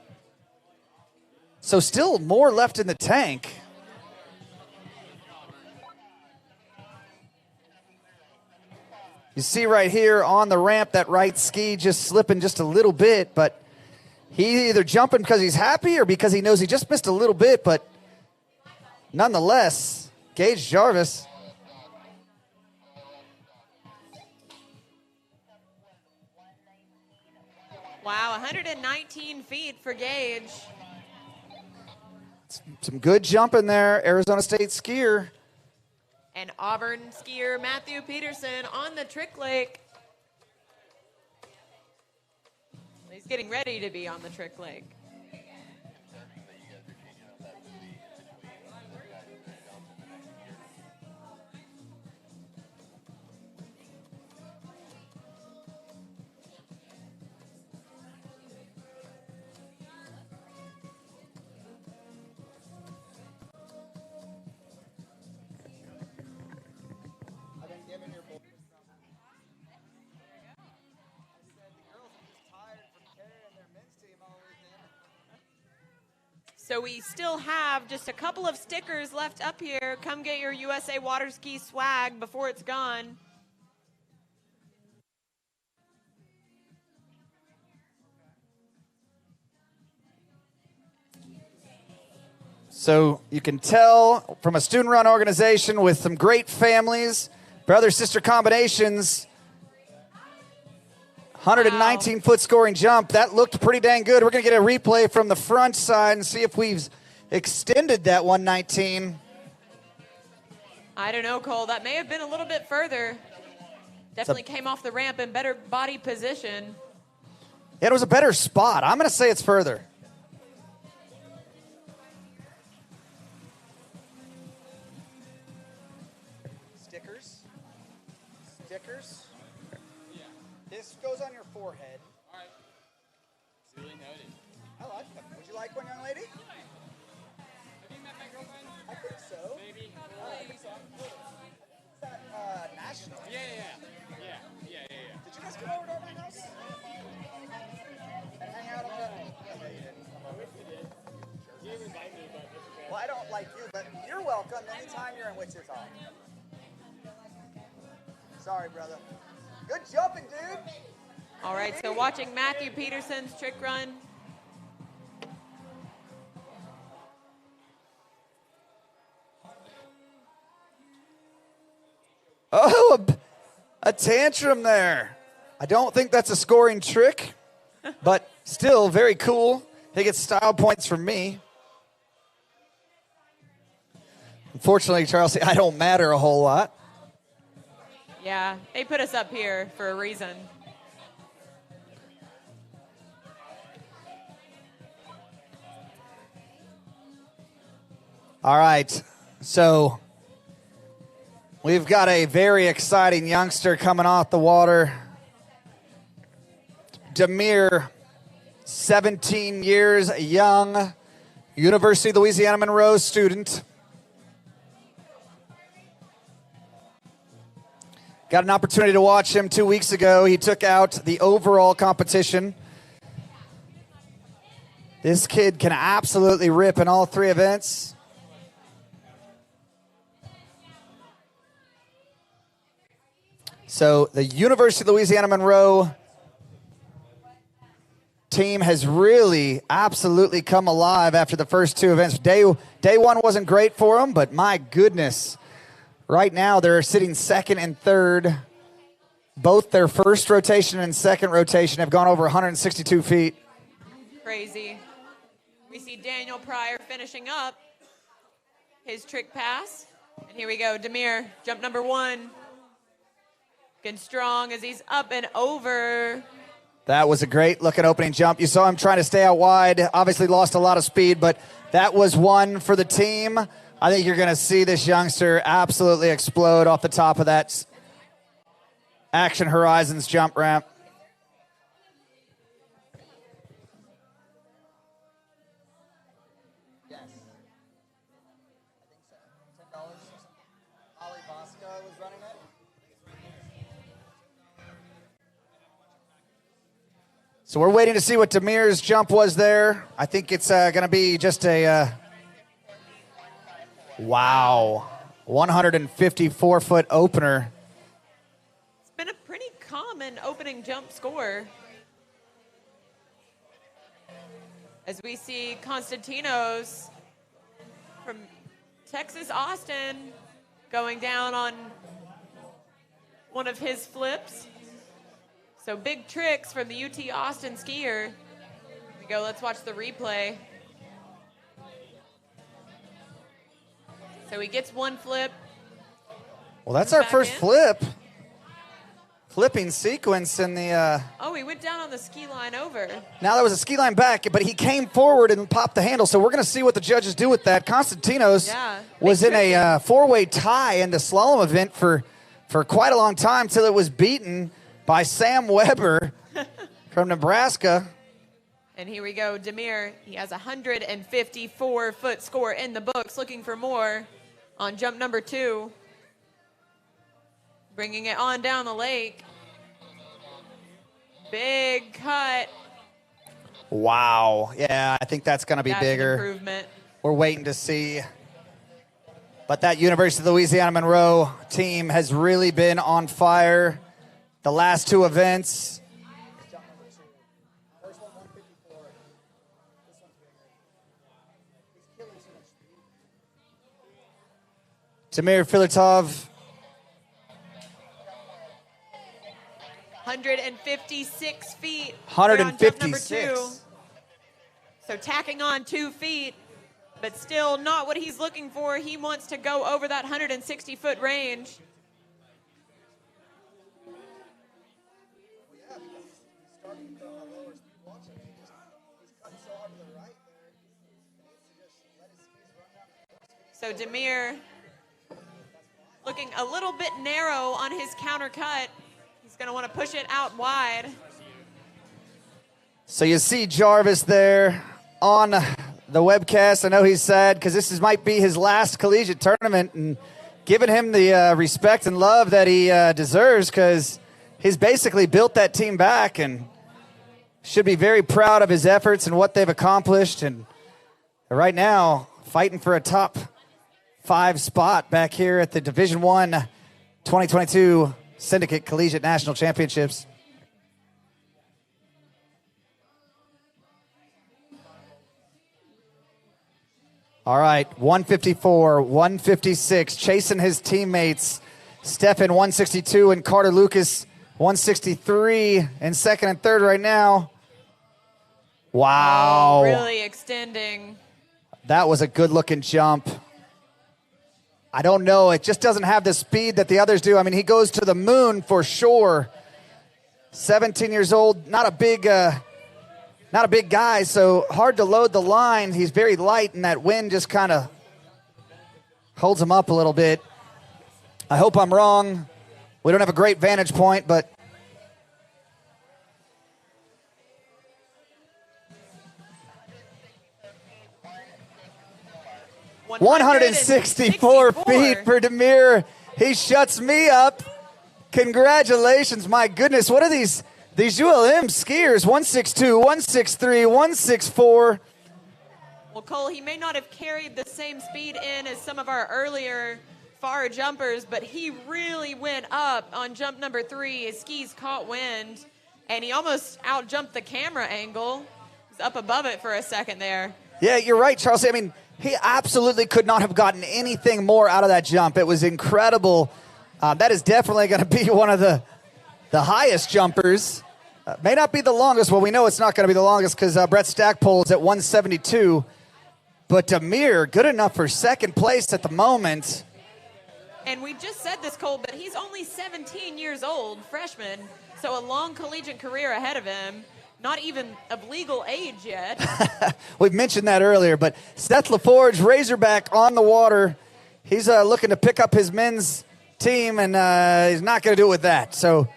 So still more left in the tank. You see right here on the ramp that right ski just slipping just a little bit, but he either jumping because he's happy or because he knows he just missed a little bit, but nonetheless, Gage Jarvis. Wow, 119 feet for Gage. Some good jumping there, Arizona State skier. And Auburn skier Matthew Peterson on the trick lake. He's getting ready to be on the trick lake. So we still have just a couple of stickers left up here. Come get your USA water ski swag before it's gone. So you can tell from a student-run organization with some great families, brother-sister combinations, 119-foot scoring jump. That looked pretty dang good. We're going to get a replay from the front side and see if we've extended that 119. I don't know, Cole. That may have been a little bit further. Definitely came off the ramp in better body position. It was a better spot. I'm going to say it's further. Stickers. Stickers. This goes on your forehead. All right. Duly noted. I like them. Would you like one, young lady? Have you met my I think so. Maybe. National. Yeah. Did you guys come over to my house? And hang out on the... You didn't invite me, but it's okay. Well, I don't like you, but you're welcome anytime you're in Wichita. Sorry, brother. Good jumping, dude. All right, so watching Matthew Peterson's trick run. Oh, a tantrum there. I don't think that's a scoring trick, but still very cool. He gets style points from me. Unfortunately, Charles, I don't matter a whole lot. Yeah, they put us up here for a reason. All right, so we've got a very exciting youngster coming off the water. Demir, 17 years young, University of Louisiana Monroe student. Got an opportunity to watch him 2 weeks ago. He took out the overall competition. This kid can absolutely rip in all three events. So the University of Louisiana Monroe team has really absolutely come alive after the first two events. Day one wasn't great for them, but my goodness. Right now they're sitting second and third. Both their first rotation and second rotation have gone over 162 feet. Crazy. We see Daniel Pryor finishing up his trick pass. And here we go, Demir, jump number one. Looking strong as he's up and over. That was a great looking opening jump. You saw him trying to stay out wide. Obviously lost a lot of speed, but that was one for the team. I think you're going to see this youngster absolutely explode off the top of that Action Horizons jump ramp. Yes. I think so. $10 or something. Ali Bosco was running it. So we're waiting to see what Demir's jump was there. I think it's going to be just a, wow, 154-foot opener. It's been a pretty common opening jump score. As we see Constantinos from Texas Austin going down on one of his flips. So big tricks from the UT Austin skier. Here we go, let's watch the replay. So he gets one flip. Well, that's our first flipping sequence in the... Oh, he went down on the ski line over. Now that was a ski line back, but he came forward and popped the handle, so we're going to see what the judges do with that. Constantinos was in a four-way tie in the slalom event for quite a long time till it was beaten by Sam Weber from Nebraska. And here we go, Demir. He has a 154-foot score in the books, looking for more on jump number two. Bringing it on down the lake. Big cut. Wow. Yeah, I think that's going to be bigger. An improvement. We're waiting to see. But that University of Louisiana Monroe team has really been on fire the last two events. First one, 154. This one's bigger. He's killing so much speed. Demir Filatov. 156 feet. 156. So tacking on 2 feet, but still not what he's looking for. He wants to go over that 160-foot range. So Demir looking a little bit narrow on his counter cut. He's going to want to push it out wide. So you see Jarvis there on the webcast. I know he's sad because might be his last collegiate tournament, and giving him the respect and love that he deserves, because he's basically built that team back and should be very proud of his efforts and what they've accomplished. And right now, fighting for a top 5 spot back here at the Division I 2022 Syndicate Collegiate National Championships. All right, 154, 156, chasing his teammates. Stefan, 162, and Carter Lucas, 163, in second and third right now. Wow. Oh, really extending. That was a good-looking jump. I don't know. It just doesn't have the speed that the others do. I mean, he goes to the moon for sure. 17 years old, not a big guy, so hard to load the line. He's very light, and that wind just kind of holds him up a little bit. I hope I'm wrong. We don't have a great vantage point, but 164 feet for Demir. He shuts me up. Congratulations. My goodness, what are these ULM skiers? 162, 163, 164. Well, Cole, he may not have carried the same speed in as some of our earlier far jumpers, but he really went up on jump number 3. His skis caught wind, and he almost out-jumped the camera angle. He was up above it for a second there. Yeah, you're right, Charles. I mean, he absolutely could not have gotten anything more out of that jump. It was incredible. That is definitely going to be one of the highest jumpers. May not be the longest. Well, we know it's not going to be the longest because Brett Stackpole's at 172. But Demir, good enough for second place at the moment. And we just said this, Cole, but he's only 17 years old, freshman, so a long collegiate career ahead of him. Not even of legal age yet. We've mentioned that earlier, but Seth LaForge, Razorback on the water. He's looking to pick up his men's team, and he's not going to do it with that. So,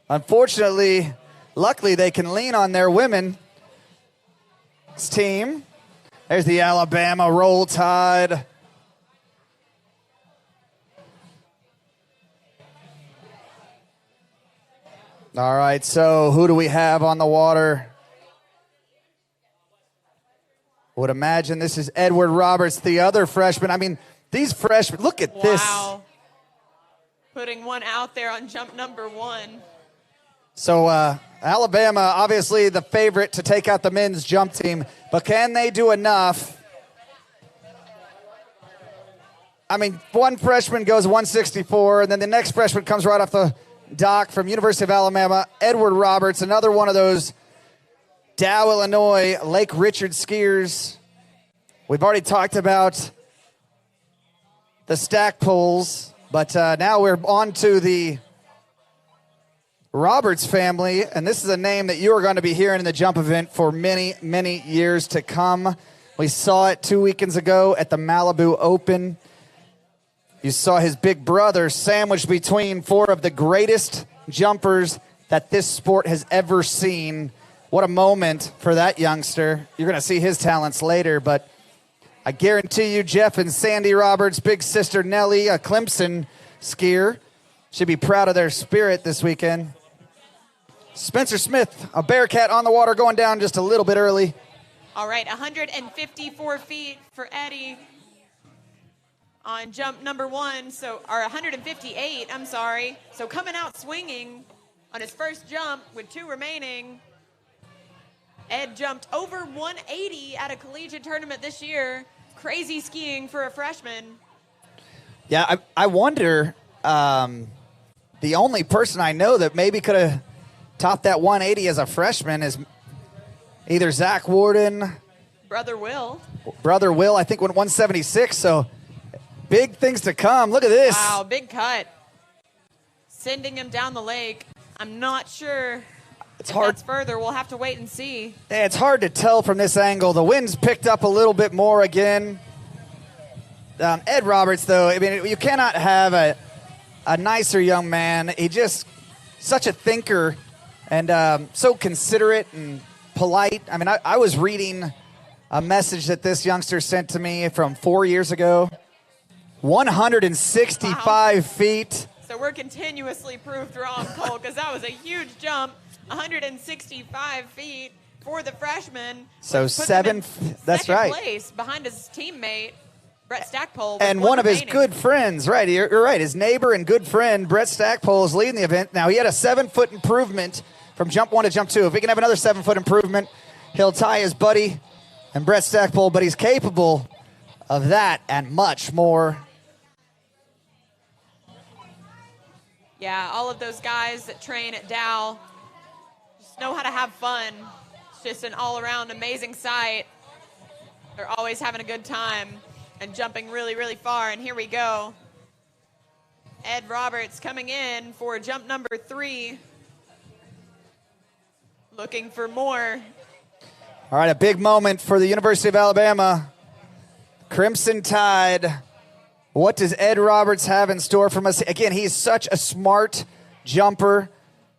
unfortunately, luckily, they can lean on their women's team. There's the Alabama Roll Tide. All right, so who do we have on the water? Would imagine this is Edward Roberts, the other freshman. I mean, these freshmen, look at this. Wow. Putting one out there on jump number 1. So Alabama, obviously the favorite to take out the men's jump team, but can they do enough? I mean, one freshman goes 164, and then the next freshman comes right off the dock from University of Alabama, Edward Roberts, another one of those Dow, Illinois, Lake Richard skiers. We've already talked about the Stackpoles, but now we're on to the Roberts family, and this is a name that you are going to be hearing in the jump event for many, many years to come. We saw it 2 weekends ago at the Malibu Open. You saw his big brother sandwiched between 4 of the greatest jumpers that this sport has ever seen. What a moment for that youngster. You're going to see his talents later, but I guarantee you Jeff and Sandy Roberts, big sister Nellie, a Clemson skier, should be proud of their spirit this weekend. Spencer Smith, a Bearcat on the water, going down just a little bit early. All right, 154 feet for Eddie on jump number 1, or 158, I'm sorry. So coming out swinging on his first jump with 2 remaining. Ed jumped over 180 at a collegiate tournament this year. Crazy skiing for a freshman. Yeah, I wonder, the only person I know that maybe could have topped that 180 as a freshman is either Zach Warden. Brother Will, I think, went 176, so big things to come. Look at this. Wow, big cut. Sending him down the lake. I'm not sure it's if hard. that's further. We'll have to wait and see. Yeah, it's hard to tell from this angle. The wind's picked up a little bit more again. Ed Roberts, though, I mean, you cannot have a nicer young man. He just such a thinker and so considerate and polite. I mean, I was reading a message that this youngster sent to me from 4 years ago. 165 feet. So we're continuously proved wrong, Cole, because that was a huge jump. 165 feet for the freshman. So seventh, that's right. Place behind his teammate, Brett Stackpole. And one of his good friends, right, you're right, his neighbor and good friend, Brett Stackpole, is leading the event. Now, he had a 7-foot improvement from jump 1 to jump 2. If he can have another 7-foot improvement, he'll tie his buddy and Brett Stackpole, but he's capable of that and much more. Yeah, all of those guys that train at Dow just know how to have fun. It's just an all-around amazing sight. They're always having a good time and jumping really, really far. And here we go. Ed Roberts coming in for jump number 3. Looking for more. All right, a big moment for the University of Alabama. Crimson Tide. What does Ed Roberts have in store from us? Again, he's such a smart jumper.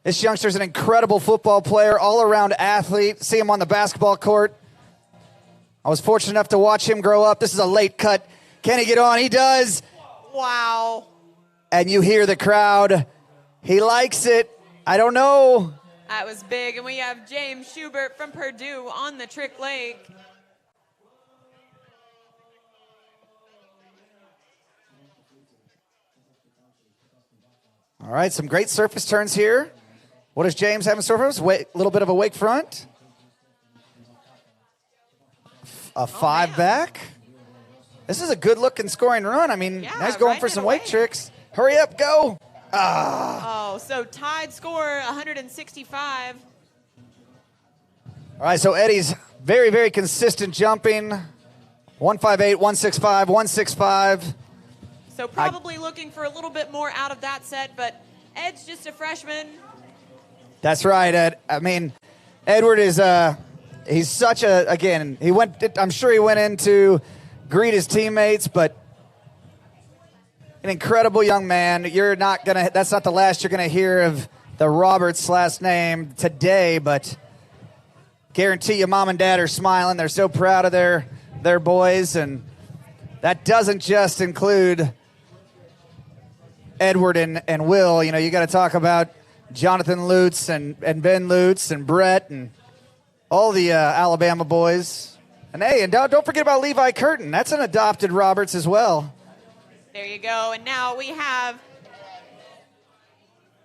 This youngster's an incredible football player, all-around athlete. See him on the basketball court. I was fortunate enough to watch him grow up. This is a late cut. Can he get on? He does. Wow. And you hear the crowd. He likes it. I don't know. That was big. And we have James Schubert from Purdue on the trick leg. All right, some great surface turns here. What does James have in store for us? A little bit of a wake front. A 5 back. This is a good-looking scoring run. I mean, now he's going for some wake tricks. Hurry up, go. Oh, so tied score, 165. All right, so Eddie's very, very consistent jumping. 158, 165, 165. So probably looking for a little bit more out of that set, but Ed's just a freshman. That's right, Ed. I mean, Edward is he's such a, again, I'm sure he went in to greet his teammates, but an incredible young man. That's not the last you're going to hear of the Roberts last name today, but guarantee you mom and dad are smiling. They're so proud of their boys, and that doesn't just include Edward and Will. You know, you got to talk about Jonathan Lutz and Ben Lutz and Brett and all the Alabama boys. And hey, and don't forget about Levi Curtin. That's an adopted Roberts as well. There you go. And now we have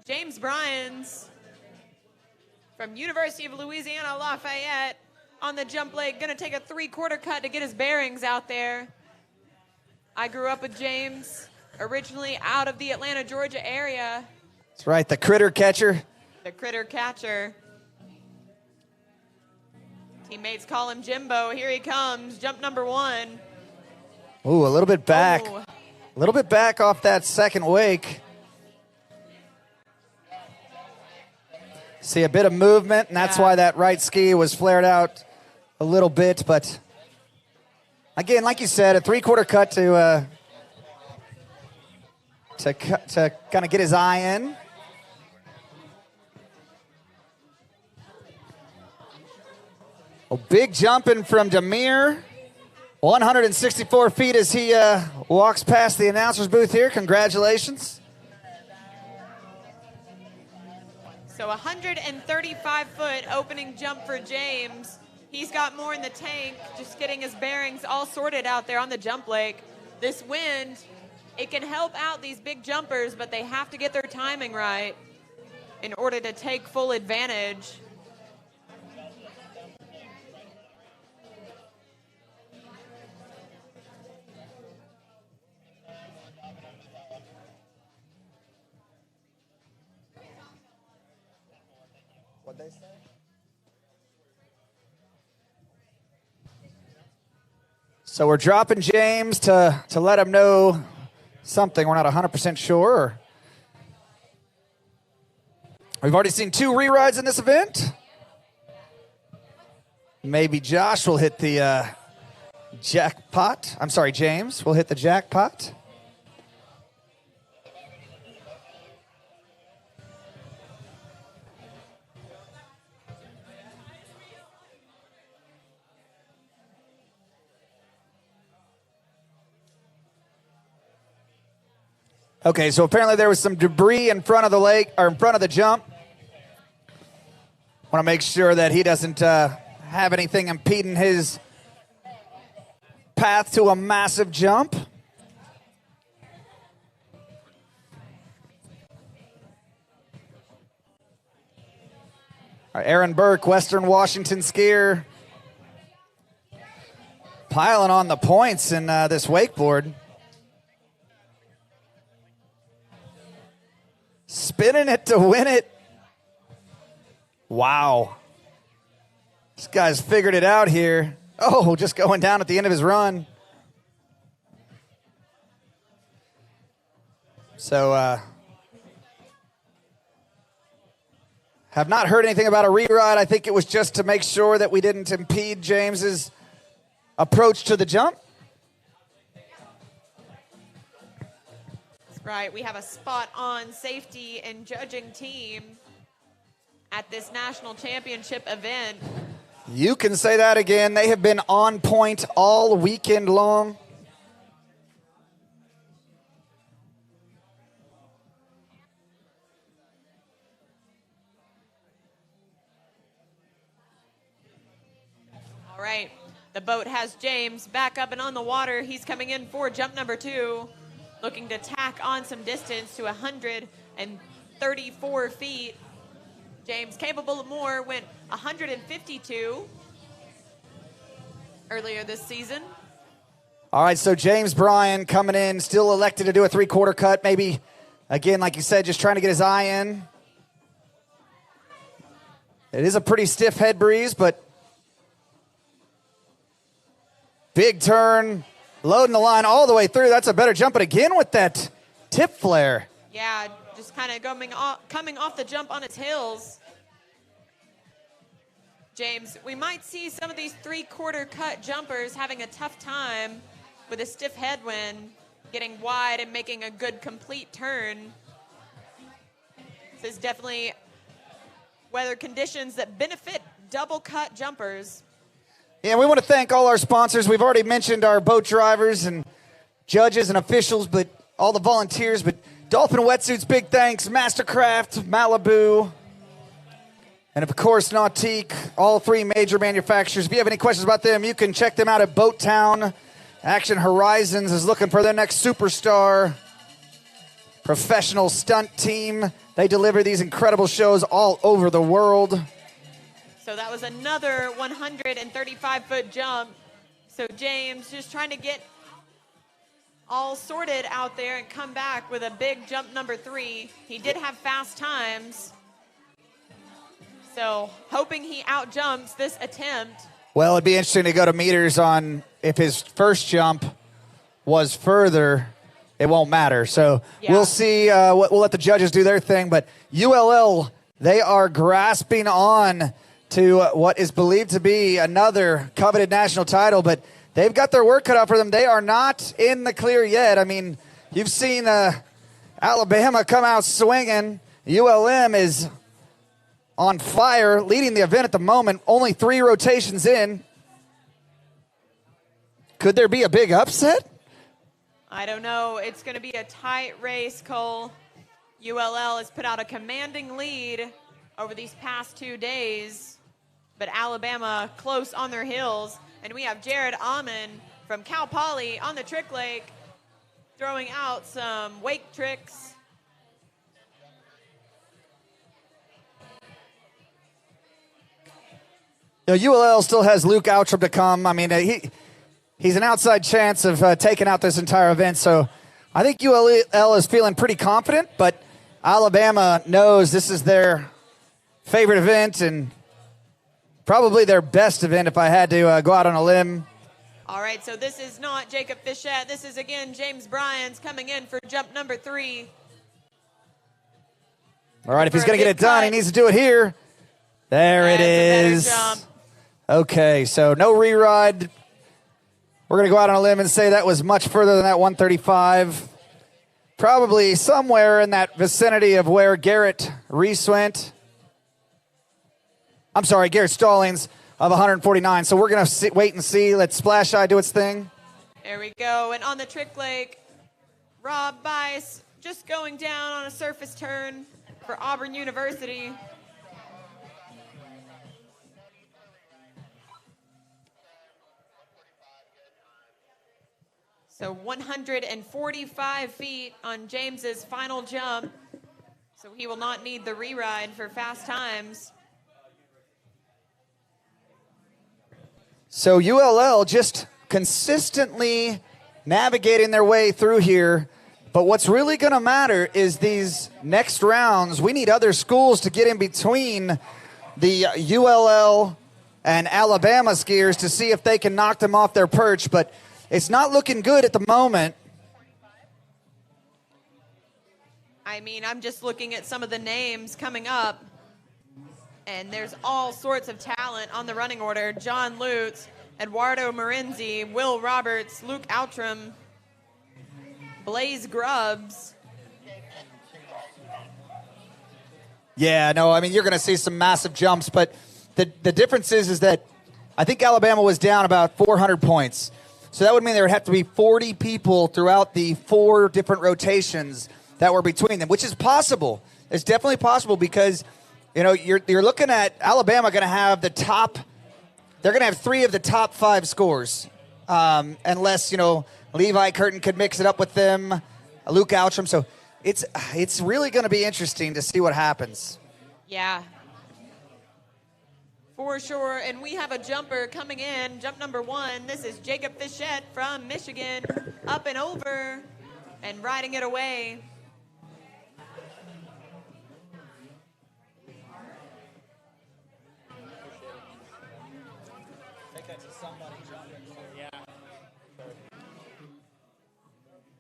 James Bryans from University of Louisiana Lafayette on the jump leg. Going to take a 3/4 cut to get his bearings out there. I grew up with James, originally out of the Atlanta, Georgia area. That's right, the critter catcher. The critter catcher. Teammates call him Jimbo. Here he comes, jump number 1. Ooh, a little bit back. Oh. A little bit back off that second wake. See a bit of movement, and that's why that right ski was flared out a little bit. But again, like you said, a 3/4 cut to kind of get his eye in. A big jumping from Demir. 164 feet as he walks past the announcer's booth here. Congratulations. So 135-foot opening jump for James. He's got more in the tank, just getting his bearings all sorted out there on the jump lake. This wind, it can help out these big jumpers, but they have to get their timing right in order to take full advantage. What'd they say? So we're dropping James to let him know something. We're not 100% sure. We've already seen 2 re-rides in this event. Maybe Josh will hit the jackpot. I'm sorry, James will hit the jackpot. Okay, so apparently there was some debris in front of the lake, or in front of the jump. Want to make sure that he doesn't have anything impeding his path to a massive jump. All right, Aaron Burke, Western Washington skier, piling on the points in this wakeboard. Spinning it to win it. Wow. This guy's figured it out here. Oh, just going down at the end of his run. So, have not heard anything about a reride. I think it was just to make sure that we didn't impede James's approach to the jump. That's right. We have a spot on safety and judging team at this national championship event. You can say that again. They have been on point all weekend long. All right, the boat has James back up and on the water. He's coming in for jump number 2, looking to tack on some distance to 134 feet. James, capable of more, went 152 earlier this season. All right, so James Bryan coming in, still elected to do a 3/4 cut. Maybe, again, like you said, just trying to get his eye in. It is a pretty stiff head breeze, but big turn, loading the line all the way through. That's a better jump, but again with that tip flare. Yeah, just kind of coming off the jump on its heels. James, we might see some of these 3/4 cut jumpers having a tough time with a stiff headwind, getting wide and making a good complete turn. This is definitely weather conditions that benefit double cut jumpers. Yeah, we want to thank all our sponsors. We've already mentioned our boat drivers and judges and officials, but all the volunteers. But Dolphin Wetsuits, big thanks. Mastercraft, Malibu, and of course Nautique, all 3 major manufacturers. If you have any questions about them, you can check them out at Boat Town. Action Horizons is looking for their next superstar. Professional stunt team. They deliver these incredible shows all over the world. So that was another 135-foot jump. So James just trying to get all sorted out there and come back with a big jump number 3. He did have fast times. So hoping he outjumps this attempt. Well, it'd be interesting to go to meters on if his first jump was further. It won't matter. So we'll see. We'll let the judges do their thing. But ULL, they are grasping on to what is believed to be another coveted national title, but they've got their work cut out for them. They are not in the clear yet. I mean, you've seen Alabama come out swinging. ULM is on fire, leading the event at the moment. Only 3 rotations in. Could there be a big upset? I don't know. It's going to be a tight race, Cole. ULL has put out a commanding lead over these past 2 days, but Alabama close on their heels. And we have Jared Amon from Cal Poly on the trick lake throwing out some wake tricks. ULL still has Luke Outram to come. I mean, he's an outside chance of taking out this entire event. So I think ULL is feeling pretty confident, but Alabama knows this is their favorite event and probably their best event if I had to go out on a limb. All right, so this is not Jacob Fischette. This is, again, James Bryans coming in for jump number 3. All right, if he's going to get it done, he needs to do it here. There it is. A better jump. Okay, so no re-ride. We're going to go out on a limb and say that was much further than that 135. Probably somewhere in that vicinity of where Garrett Reese went. I'm sorry, Garrett Stallings of 149. So we're going to wait and see. Let Splash Eye do its thing. There we go. And on the trick lake, Rob Bice just going down on a surface turn for Auburn University. So 145 feet on James's final jump. So he will not need the re-ride for fast times. So ULL just consistently navigating their way through here. But what's really going to matter is these next rounds. We need other schools to get in between the ULL and Alabama skiers to see if they can knock them off their perch. But it's not looking good at the moment. I mean, I'm just looking at some of the names coming up, and there's all sorts of talent on the running order. John Lutz, Eduardo Marinzi, Will Roberts, Luke Outram, Blaze Grubbs. Yeah, no, I mean, you're going to see some massive jumps, but the difference is that I think Alabama was down about 400 points. So that would mean there would have to be 40 people throughout the 4 different rotations that were between them, which is possible. It's definitely possible because, you know, you're looking at Alabama going to have the top. They're going to have 3 of the top 5 scores, unless, you know, Levi Curtin could mix it up with them, Luke Outram. So it's really going to be interesting to see what happens. Yeah, for sure. And we have a jumper coming in, jump number 1. This is Jacob Fischette from Michigan, up and over and riding it away.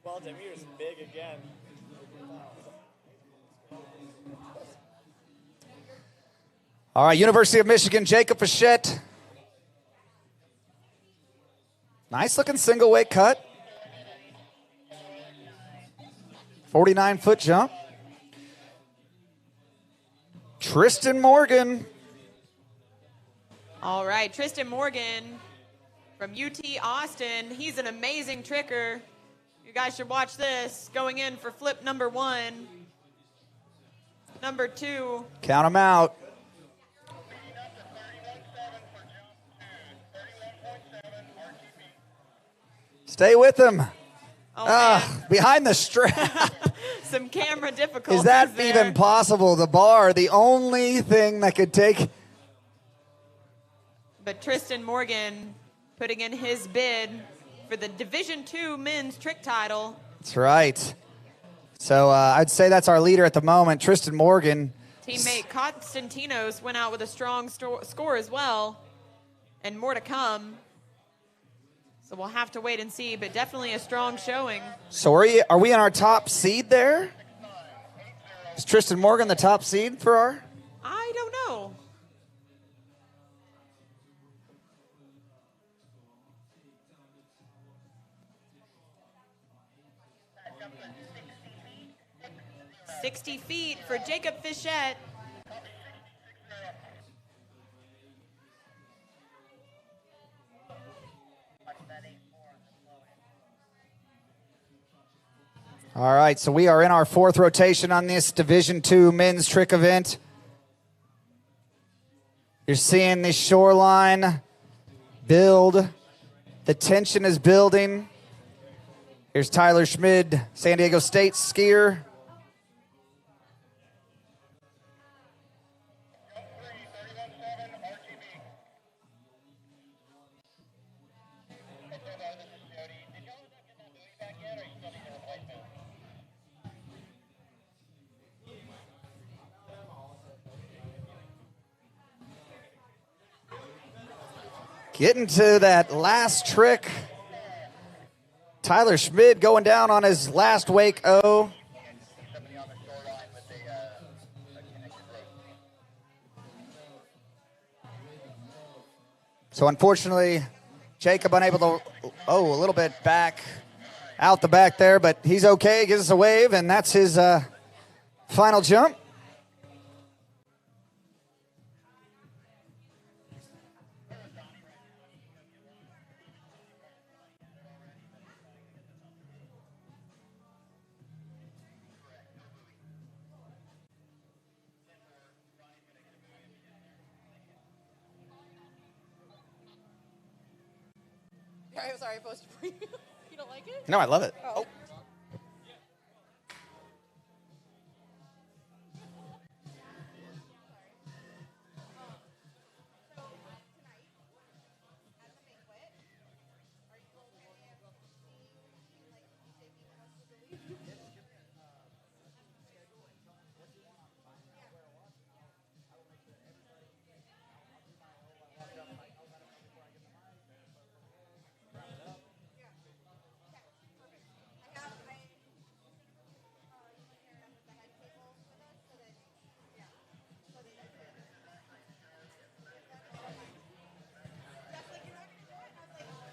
Well, Demir's big again. All right, University of Michigan, Jacob Fischette. Nice looking single weight cut. 49-foot jump. Tristan Morgan. All right, Tristan Morgan from UT Austin. He's an amazing tricker. You guys should watch this. Going in for flip number 1. Number 2. Count them out. Stay with him. Behind the strap. Some camera difficulties. Is that there. even possible? The bar, the only thing that could take. But Tristan Morgan putting in his bid for the Division II men's trick title. That's right. So I'd say that's our leader at the moment, Tristan Morgan. Teammate Konstantinos went out with a strong score as well, and more to come. So we'll have to wait and see, but definitely a strong showing. So are we in our top seed there? Is Tristan Morgan the top seed for our? I don't know. $60 feet for Jacob Fischette. All right, so we are in our 4th rotation on this Division II men's trick event. You're seeing the shoreline build. The tension is building. Here's Tyler Schmid, San Diego State skier. Getting to that last trick. Tyler Schmid going down on his last wake O. So unfortunately, Jacob unable to, a little bit back, out the back there, but he's okay, gives us a wave, and that's his final jump. I'm sorry, I posted for you. You don't like it? No, I love it. Oh.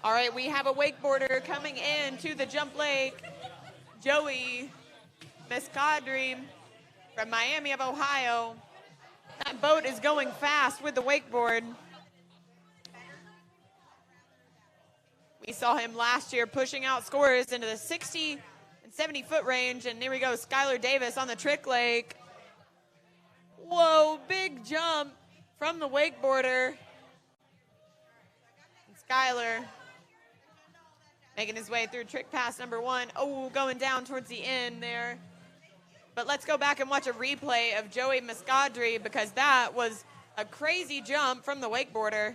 All right, we have a wakeboarder coming in to the jump lake. Joey Miscadri from Miami of Ohio. That boat is going fast with the wakeboard. We saw him last year pushing out scores into the 60 and 70-foot range. And here we go, Skylar Davis on the trick lake. Whoa, big jump from the wakeboarder. And Skylar making his way through trick pass number 1. Oh, going down towards the end there. But let's go back and watch a replay of Joey Miscadri because that was a crazy jump from the wakeboarder.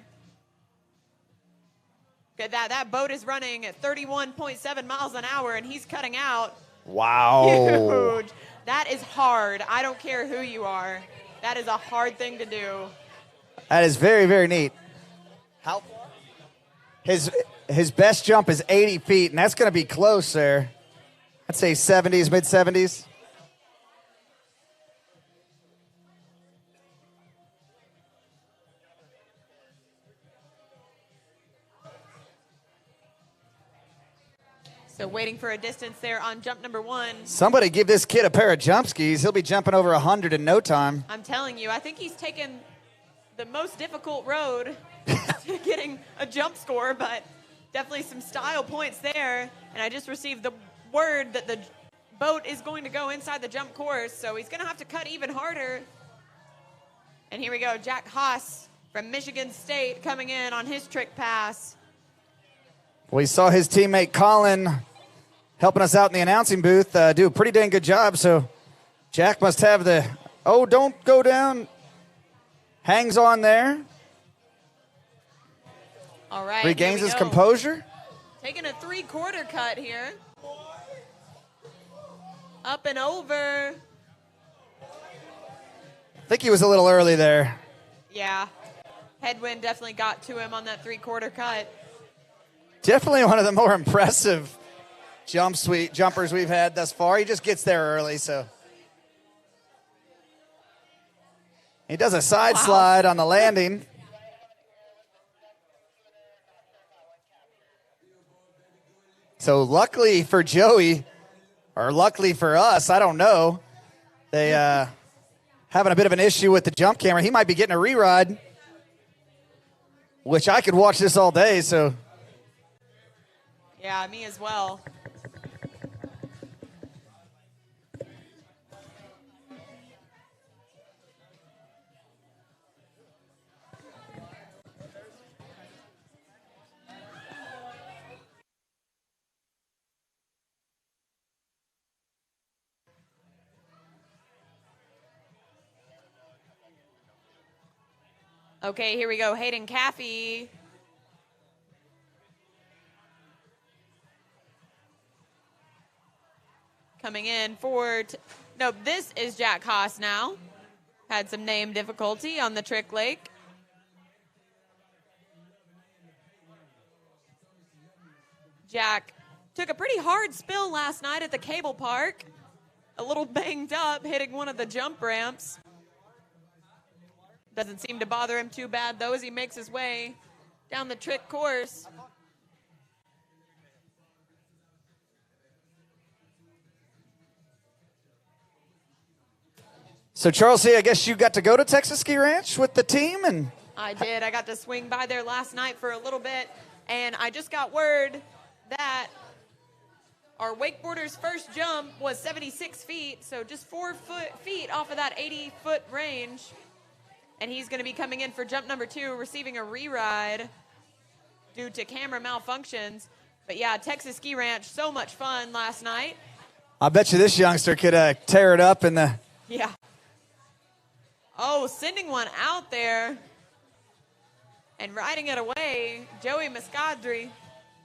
Look at that. That boat is running at 31.7 miles an hour, and he's cutting out. Wow. Huge. That is hard. I don't care who you are. That is a hard thing to do. That is very, very neat. How far? His best jump is 80 feet, and that's going to be close there. I'd say 70s, mid-70s. So waiting for a distance there on jump number 1. Somebody give this kid a pair of jump skis. He'll be jumping over 100 in no time. I'm telling you, I think he's taken the most difficult road to getting a jump score, but definitely some style points there. And I just received the word that the boat is going to go inside the jump course, so he's going to have to cut even harder. And here we go, Jack Haas from Michigan State coming in on his trick pass. We saw his teammate Colin helping us out in the announcing booth do a pretty dang good job, so Jack must have the, oh, don't go down, hangs on there. All right. Regains his composure. Taking a 3/4 cut here. Up and over. I think he was a little early there. Yeah. Headwind definitely got to him on that 3/4 cut. Definitely one of the more impressive jumpers we've had thus far. He just gets there early, so. He does a side slide on the landing. So luckily for Joey, or luckily for us, I don't know, they having a bit of an issue with the jump camera. He might be getting a re-ride, which I could watch this all day, so. Yeah, me as well. Okay, here we go. Hayden Caffey. Coming in for, no, this is Jack Haas now. Had some name difficulty on the trick lake. Jack took a pretty hard spill last night at the cable park. A little banged up, hitting one of the jump ramps. Doesn't seem to bother him too bad, though, as he makes his way down the trick course. So, Charles, I guess you got to go to Texas Ski Ranch with the team? And I did. I got to swing by there last night for a little bit, and I just got word that our wakeboarder's first jump was 76 feet, so just 4 feet off of that 80-foot range. And he's going to be coming in for jump number 2, receiving a re-ride. due to camera malfunctions. But yeah, Texas Ski Ranch, so much fun last night. I bet you this youngster could tear it up in the... Yeah. Oh, sending one out there and riding it away, Joey Muscadri.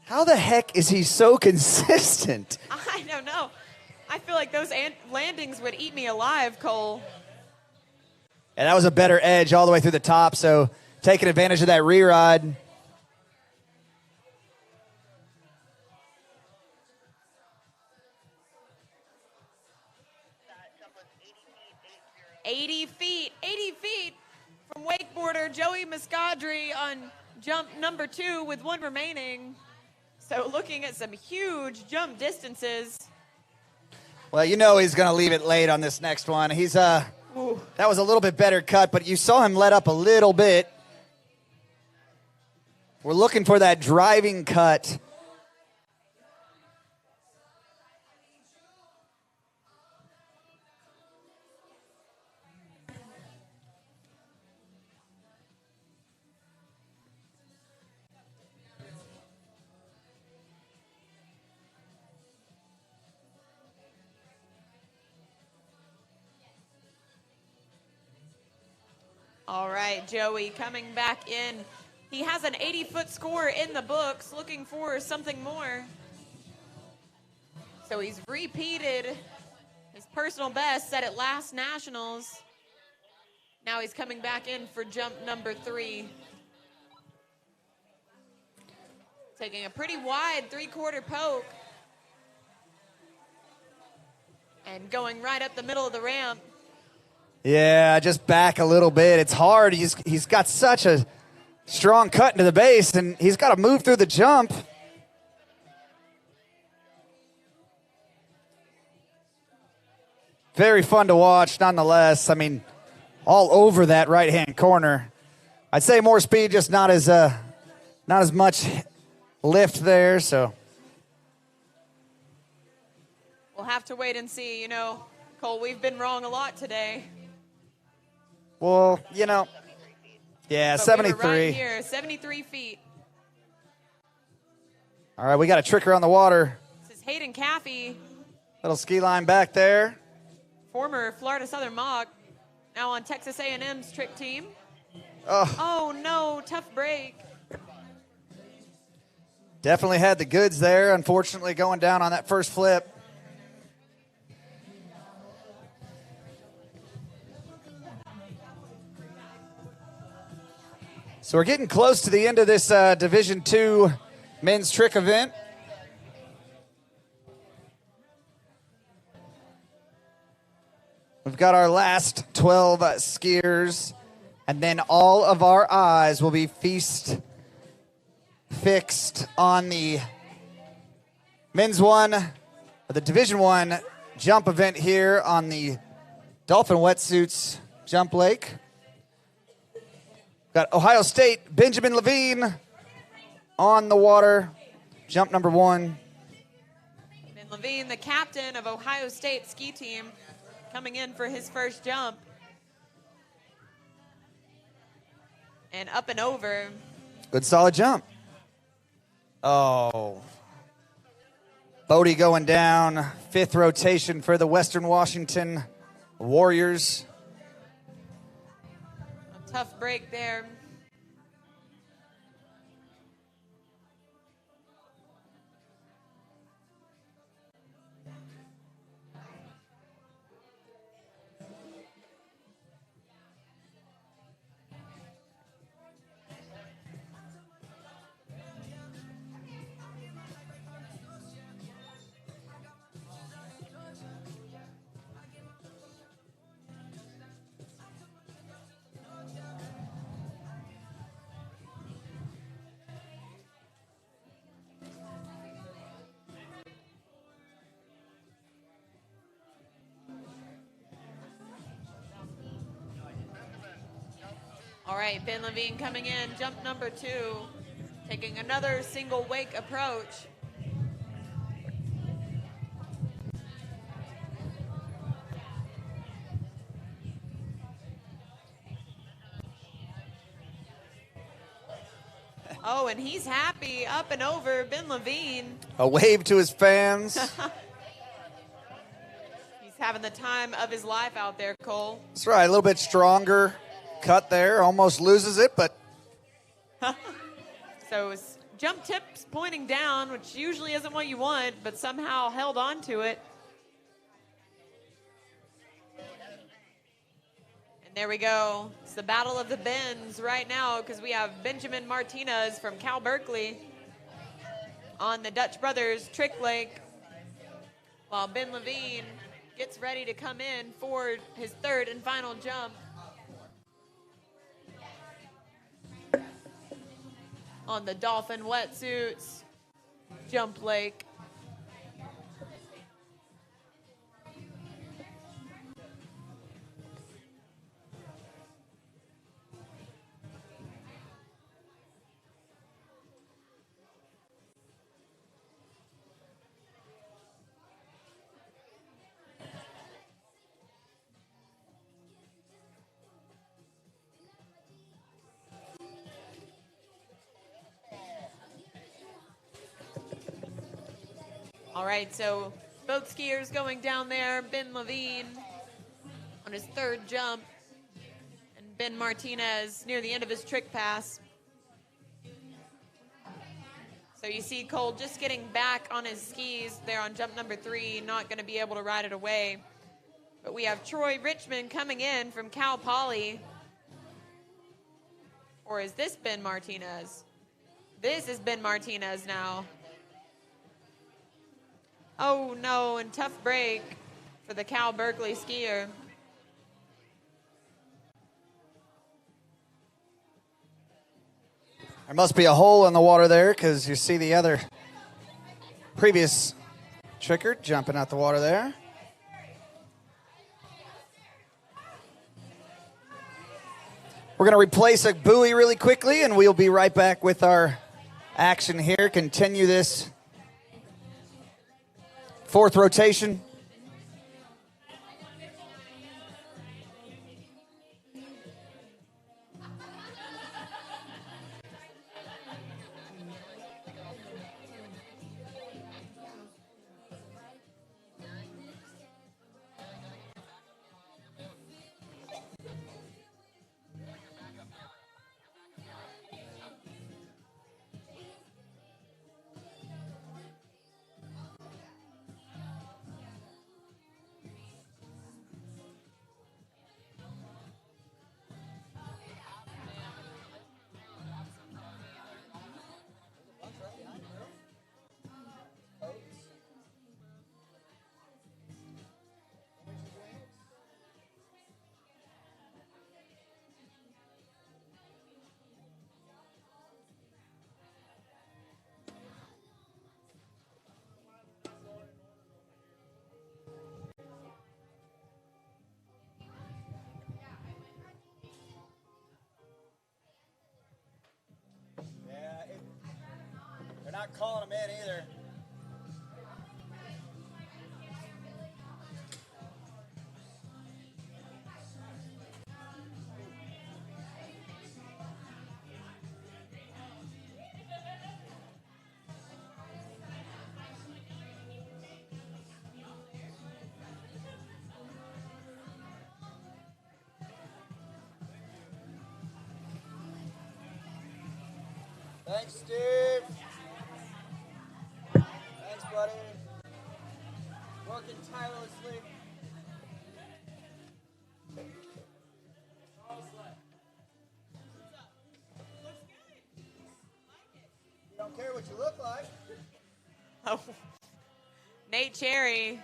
How the heck is he so consistent? I don't know. I feel like those landings would eat me alive, Cole. And that was a better edge all the way through the top, so taking advantage of that re-ride. $80 feet from wakeboarder Joey Muscadri on jump number 2 with 1 remaining. So looking at some huge jump distances. Well, you know he's going to leave it late on this next one. He's that was a little bit better cut, but you saw him let up a little bit. We're looking for that driving cut. All right, Joey coming back in. He has an 80-foot score in the books, looking for something more. So he's repeated his personal best set at last Nationals. Now he's coming back in for jump number 3. Taking a pretty wide 3/4 poke. And going right up the middle of the ramp. Yeah, just back a little bit. It's hard. He's got such a strong cut into the base, and he's got to move through the jump. Very fun to watch, nonetheless. I mean, all over that right-hand corner. I'd say more speed, just not as much lift there. So we'll have to wait and see. You know, Cole, we've been wrong a lot today. Well, you know, yeah, But 73. We were right here, 73 feet. All right, we got a tricker on the water. This is Hayden Caffey, Little ski line back there. former Florida Southern Mock, now on Texas A&M's trick team. Oh, Oh no, tough break. definitely had the goods there. Unfortunately, going down on that first flip. So we're getting close to the end of this Division II men's trick event. We've got our last 12 skiers, and then all of our eyes will be fixed on the men's one, or the Division I jump event here on the Dolphin Wetsuits Jump Lake. Got Ohio State, Benjamin Levine on the water, jump number 1. And Levine, the captain of Ohio State ski team, coming in for his first jump. And up and over. Good solid jump. Oh. Bodie going down, 5th rotation for the Western Washington Warriors. A tough break there. All right, Ben Levine coming in, jump number 2, taking another single wake approach. Oh, and he's happy up and over Ben Levine. A wave to his fans. He's having the time of his life out there, Cole. That's right, a little bit stronger cut there. Almost loses it, but So his jump tips pointing down, which usually isn't what you want, but somehow held on to it. And there we go. It's the battle of the bends right now because we have Benjamin Martinez from Cal Berkeley on the Dutch Brothers trick lake, while Ben Levine gets ready to come in for his third and final jump. On the Dolphin wetsuits jump lake. All right, so both skiers going down there. Ben Levine on his third jump, and Ben Martinez near the end of his trick pass. So you see Cole just getting back on his skis there on jump number 3, not going to be able to ride it away. But we have Troy Richmond coming in from Cal Poly. Or is this Ben Martinez? This is Ben Martinez now. Oh no, and tough break for the Cal Berkeley skier. there must be a hole in the water there because you see the other previous tricker jumping out the water there. We're going to replace a buoy really quickly, and we'll be right back with our action here. Continue this fourth rotation. Not calling them in either. Thanks, Steve. Thanks, buddy. Working tirelessly. You don't care what you look like. Oh, Nate Cherry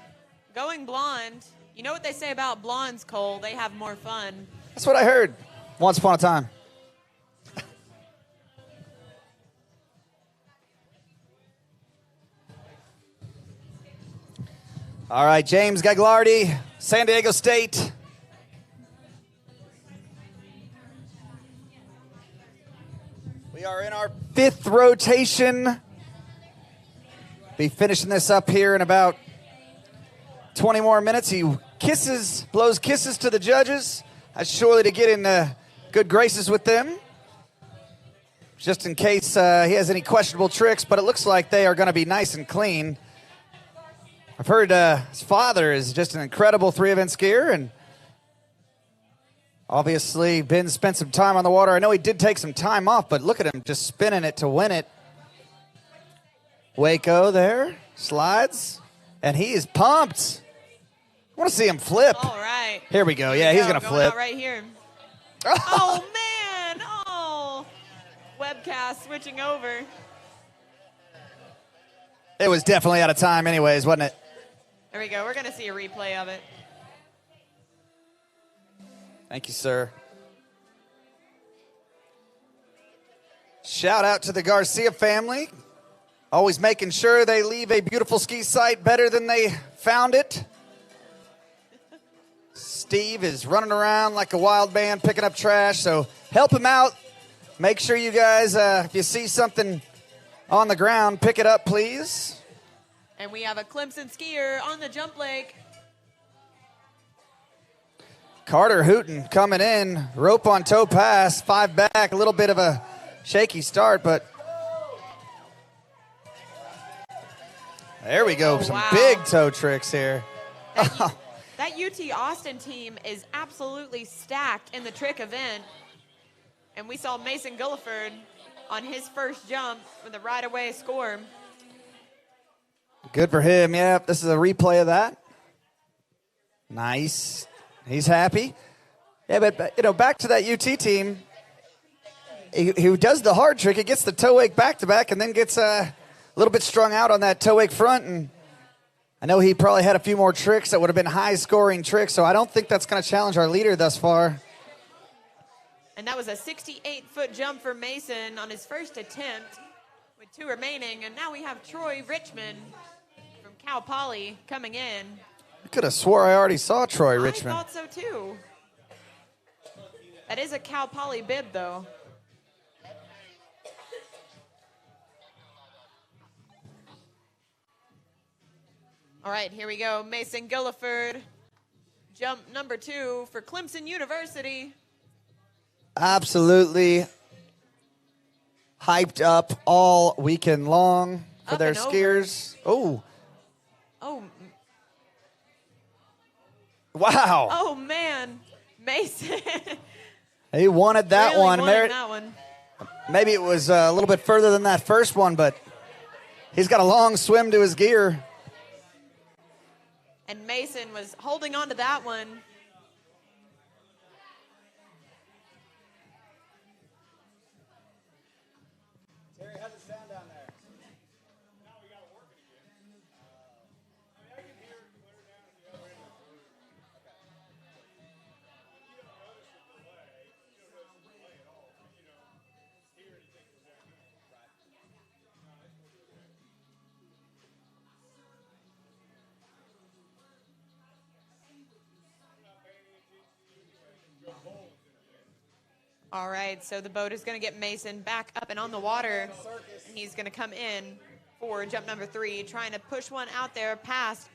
going blonde. You know what they say about blondes, Cole? They have more fun. That's what I heard once upon a time. All right, James Gagliardi, San Diego State. We are in our fifth rotation. Be finishing this up here in about 20 more minutes. He blows kisses to the judges. That's surely to get in good graces with them. just in case he has any questionable tricks, but it looks like they are going to be nice and clean. I've heard his father is just an incredible three-event skier, and obviously Ben spent some time on the water. I know he did take some time off, but look at him just spinning it to win it. Waco there, slides, and he is pumped. I want to see him flip. All right. Here we go. Yeah, he's going to Going flip. out right here. Oh, man. Oh. Webcast switching over. It was definitely out of time anyways, wasn't it? There we go. We're going to see a replay of it. Thank you, sir. Shout out to the Garcia family. Always making sure they leave a beautiful ski site better than they found it. Steve is running around like a wild man picking up trash, so help him out. Make sure you guys, if you see something on the ground, pick it up, please. And we have a Clemson skier on the jump lake. Carter Hooten coming in, rope on toe pass, 5 back, a little bit of a shaky start, but there we go, some big toe tricks here. That UT Austin team is absolutely stacked in the trick event. And we saw Mason Gulliford on his first jump with a right-away score. Good for him, yeah. This is a replay of that. Nice. He's happy. Yeah, but you know, back to that UT team. He does the hard trick. He gets the toe wake back-to-back and then gets a little bit strung out on that toe wake front. And I know he probably had a few more tricks that would have been high-scoring tricks, so I don't think that's going to challenge our leader thus far. And that was a 68-foot jump for Mason on his first attempt with 2 remaining. And now we have Troy Richmond from Cal Poly coming in. I could have swore I already saw Troy Richmond. I thought so, too. That is a Cal Poly bib, though. All right, here we go. Mason Gulliford, jump number 2 for Clemson University. Absolutely hyped up all weekend long for Up their and skiers. Oh, Oh, wow. oh man, Mason. He wanted that Really one. wanted that one. Maybe it was a little bit further than that first one, but he's got a long swim to his gear. And Mason was holding on to that one. Terry, how's it sound down there? All right, so the boat is going to get Mason back up and on the water. And he's going to come in for jump number 3, trying to push one out there past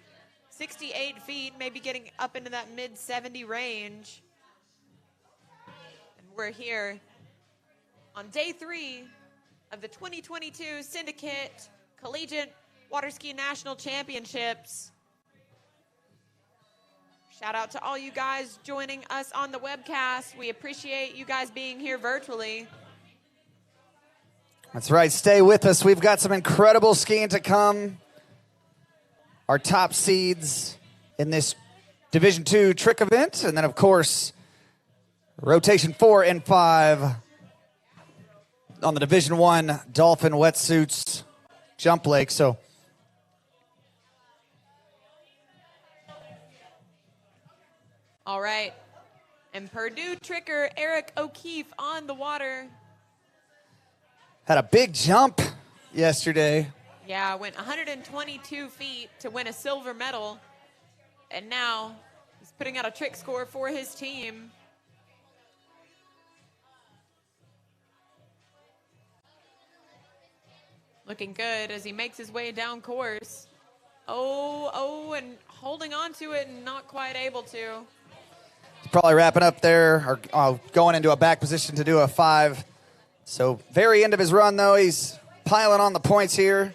68 feet, maybe getting up into that mid-70 range. And we're here on day 3 of the 2022 Syndicate Collegiate Water Ski National Championships. Shout out to all you guys joining us on the webcast. We appreciate you guys being here virtually. That's right. Stay with us. We've got some incredible skiing to come. Our top seeds in this Division II trick event. And then, of course, rotation 4 and 5 on the Division I Dolphin Wetsuits Jump Lake. So all right. And Purdue tricker Eric O'Keefe on the water. had a big jump yesterday. Yeah, went 122 feet to win a silver medal. And now he's putting out a trick score for his team. Looking good as he makes his way down course. Oh, and holding on to it and not quite able to. He's probably wrapping up there or going into a back position to do a 5 So very end of his run, though, he's piling on the points here.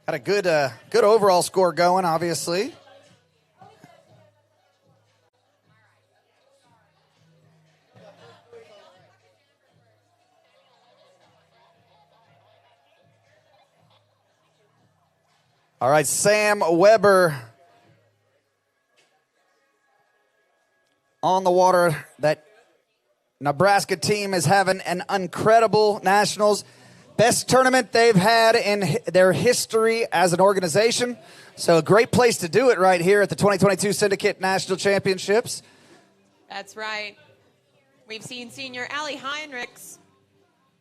Got a good overall score going, obviously. All right, Sam Weber on the water. That Nebraska team is having an incredible nationals. Best tournament they've had in their history as an organization. So a great place to do it right here at the 2022 Syndicate National Championships. That's right. We've seen senior Allie Heinrichs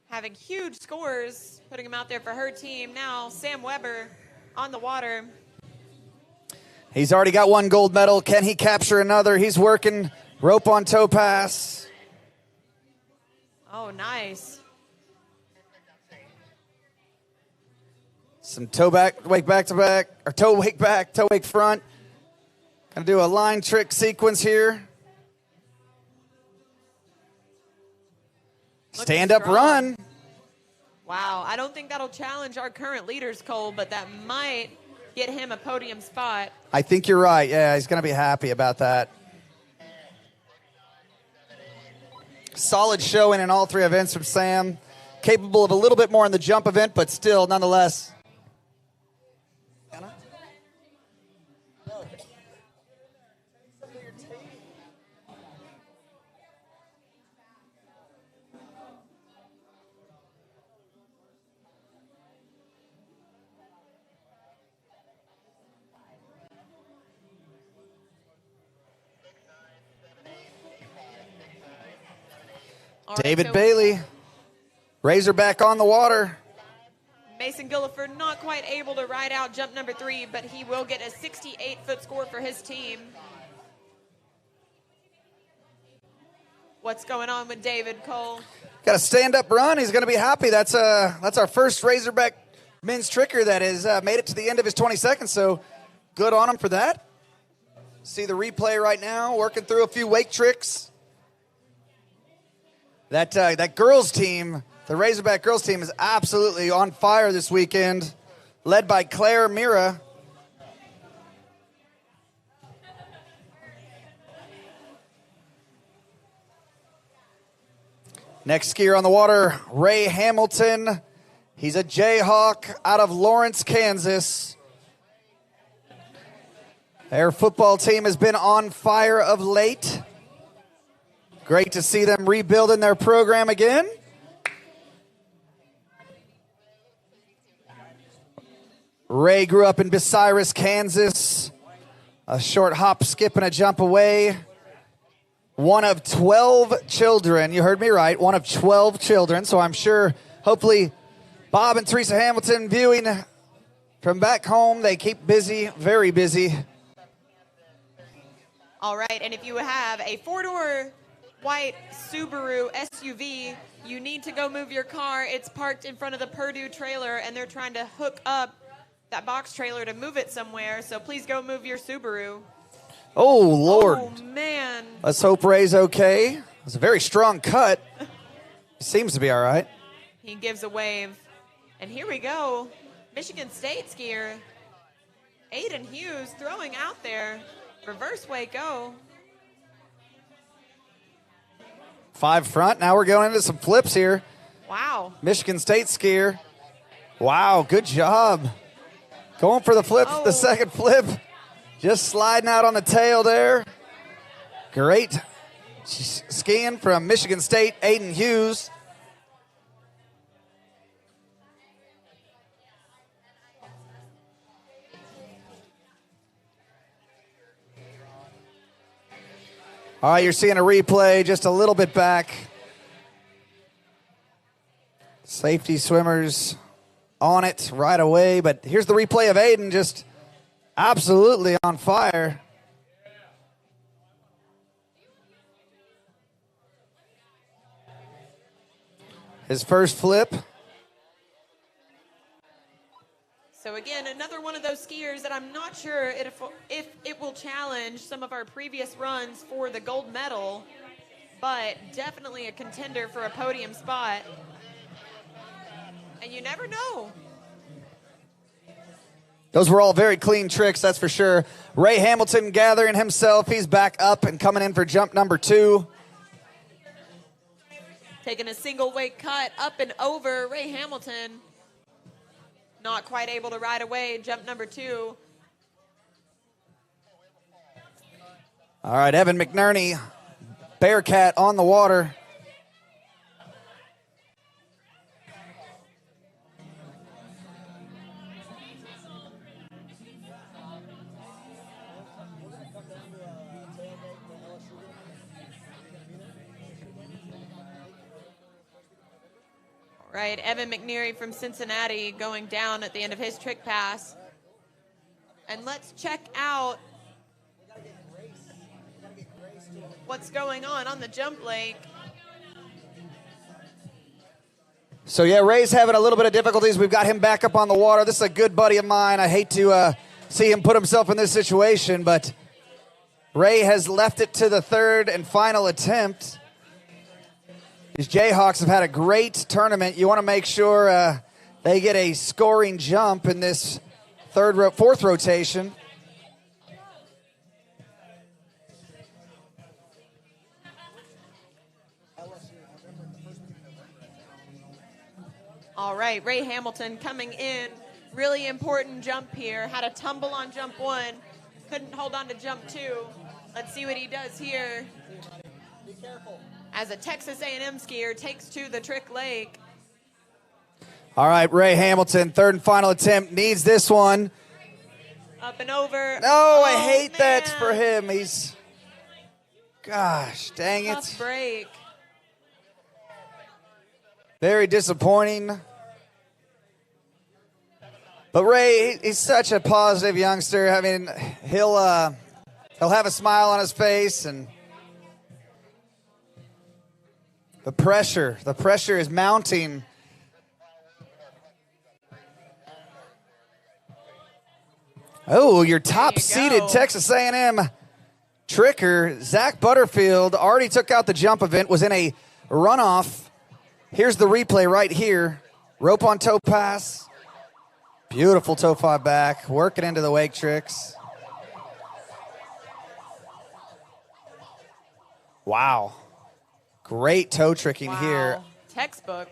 having huge scores, putting them out there for her team. Now Sam Weber on the water. He's already got one gold medal. Can he capture another? He's working rope on toe pass. Oh, nice. Some toe wake back to back, or toe wake back, toe wake front. Gonna do a line trick sequence here. Stand up run. Wow, I don't think that'll challenge our current leaders, Cole, but that might get him a podium spot. I think you're right. Yeah, he's gonna be happy about that. Solid showing in all three events from Sam. Capable of a little bit more in the jump event, but still, nonetheless. David Bailey, Razorback on the water. Mason Gulliford not quite able to ride out jump number 3, but he will get a 68-foot score for his team. What's going on with David, Cole? Got a stand-up run. He's going to be happy. That's our first Razorback men's tricker that has made it to the end of his 20 seconds, so good on him for that. See the replay right now, working through a few wake tricks. That girls team, the Razorback girls team, is absolutely on fire this weekend, led by Claire Mira. Next skier on the water, Ray Hamilton. He's a Jayhawk out of Lawrence, Kansas. Their football team has been on fire of late. Great to see them rebuilding their program again. Ray grew up in Bucyrus, Kansas. A short hop, skip, and a jump away. One of 12 children. You heard me right. One of 12 children. So I'm sure, hopefully, Bob and Teresa Hamilton viewing from back home, they keep busy, very busy. All right, and if you have a four-door white Subaru SUV, you need to go move your car. It's parked in front of the Purdue trailer, and they're trying to hook up that box trailer to move it somewhere, so please go move your Subaru. Oh, Lord. Oh, man. Let's hope Ray's okay. It's a very strong cut. Seems to be all right. He gives a wave. And here we go. Michigan State skier Aiden Hughes throwing out there. Reverse Waco. 5 front. Now we're going into some flips here. Wow. Michigan State skier. Wow, good job. Going for the flip, the second flip. Just sliding out on the tail there. Great skiing from Michigan State, Aiden Hughes. All right, you're seeing a replay just a little bit back. Safety swimmers on it right away, but here's the replay of Aiden just absolutely on fire. His first flip. So again, another one of those skiers that I'm not sure if it will challenge some of our previous runs for the gold medal, but definitely a contender for a podium spot. And you never know. Those were all very clean tricks, that's for sure. Ray Hamilton gathering himself. He's back up and coming in for jump number 2. Taking a single weight cut up and over. Ray Hamilton not quite able to ride away. Jump number 2. All right, Evan McNerney, Bearcat on the water. Right, Evan McNeary from Cincinnati going down at the end of his trick pass. And let's check out what's going on the jump lake. So, yeah, Ray's having a little bit of difficulties. We've got him back up on the water. This is a good buddy of mine. I hate to see him put himself in this situation, but Ray has left it to the third and final attempt. These Jayhawks have had a great tournament. You want to make sure they get a scoring jump in this fourth rotation. All right, Ray Hamilton coming in. Really important jump here. Had a tumble on jump 1. Couldn't hold on to jump 2. Let's see what he does here. Be careful. As a Texas A&M skier takes to the trick lake. All right, Ray Hamilton, third and final attempt, needs this one. Up and over. No, I hate that for him. He's, gosh, dang it. Tough break. Very disappointing. But Ray, he's such a positive youngster. I mean, he'll have a smile on his face, and the pressure is mounting. Oh, your top-seeded Texas A&M tricker, Zach Butterfield, already took out the jump event, was in a runoff. Here's the replay right here. Rope on toe pass. Beautiful toe 5 back, working into the wake tricks. Wow. Great toe tricking here. Textbook.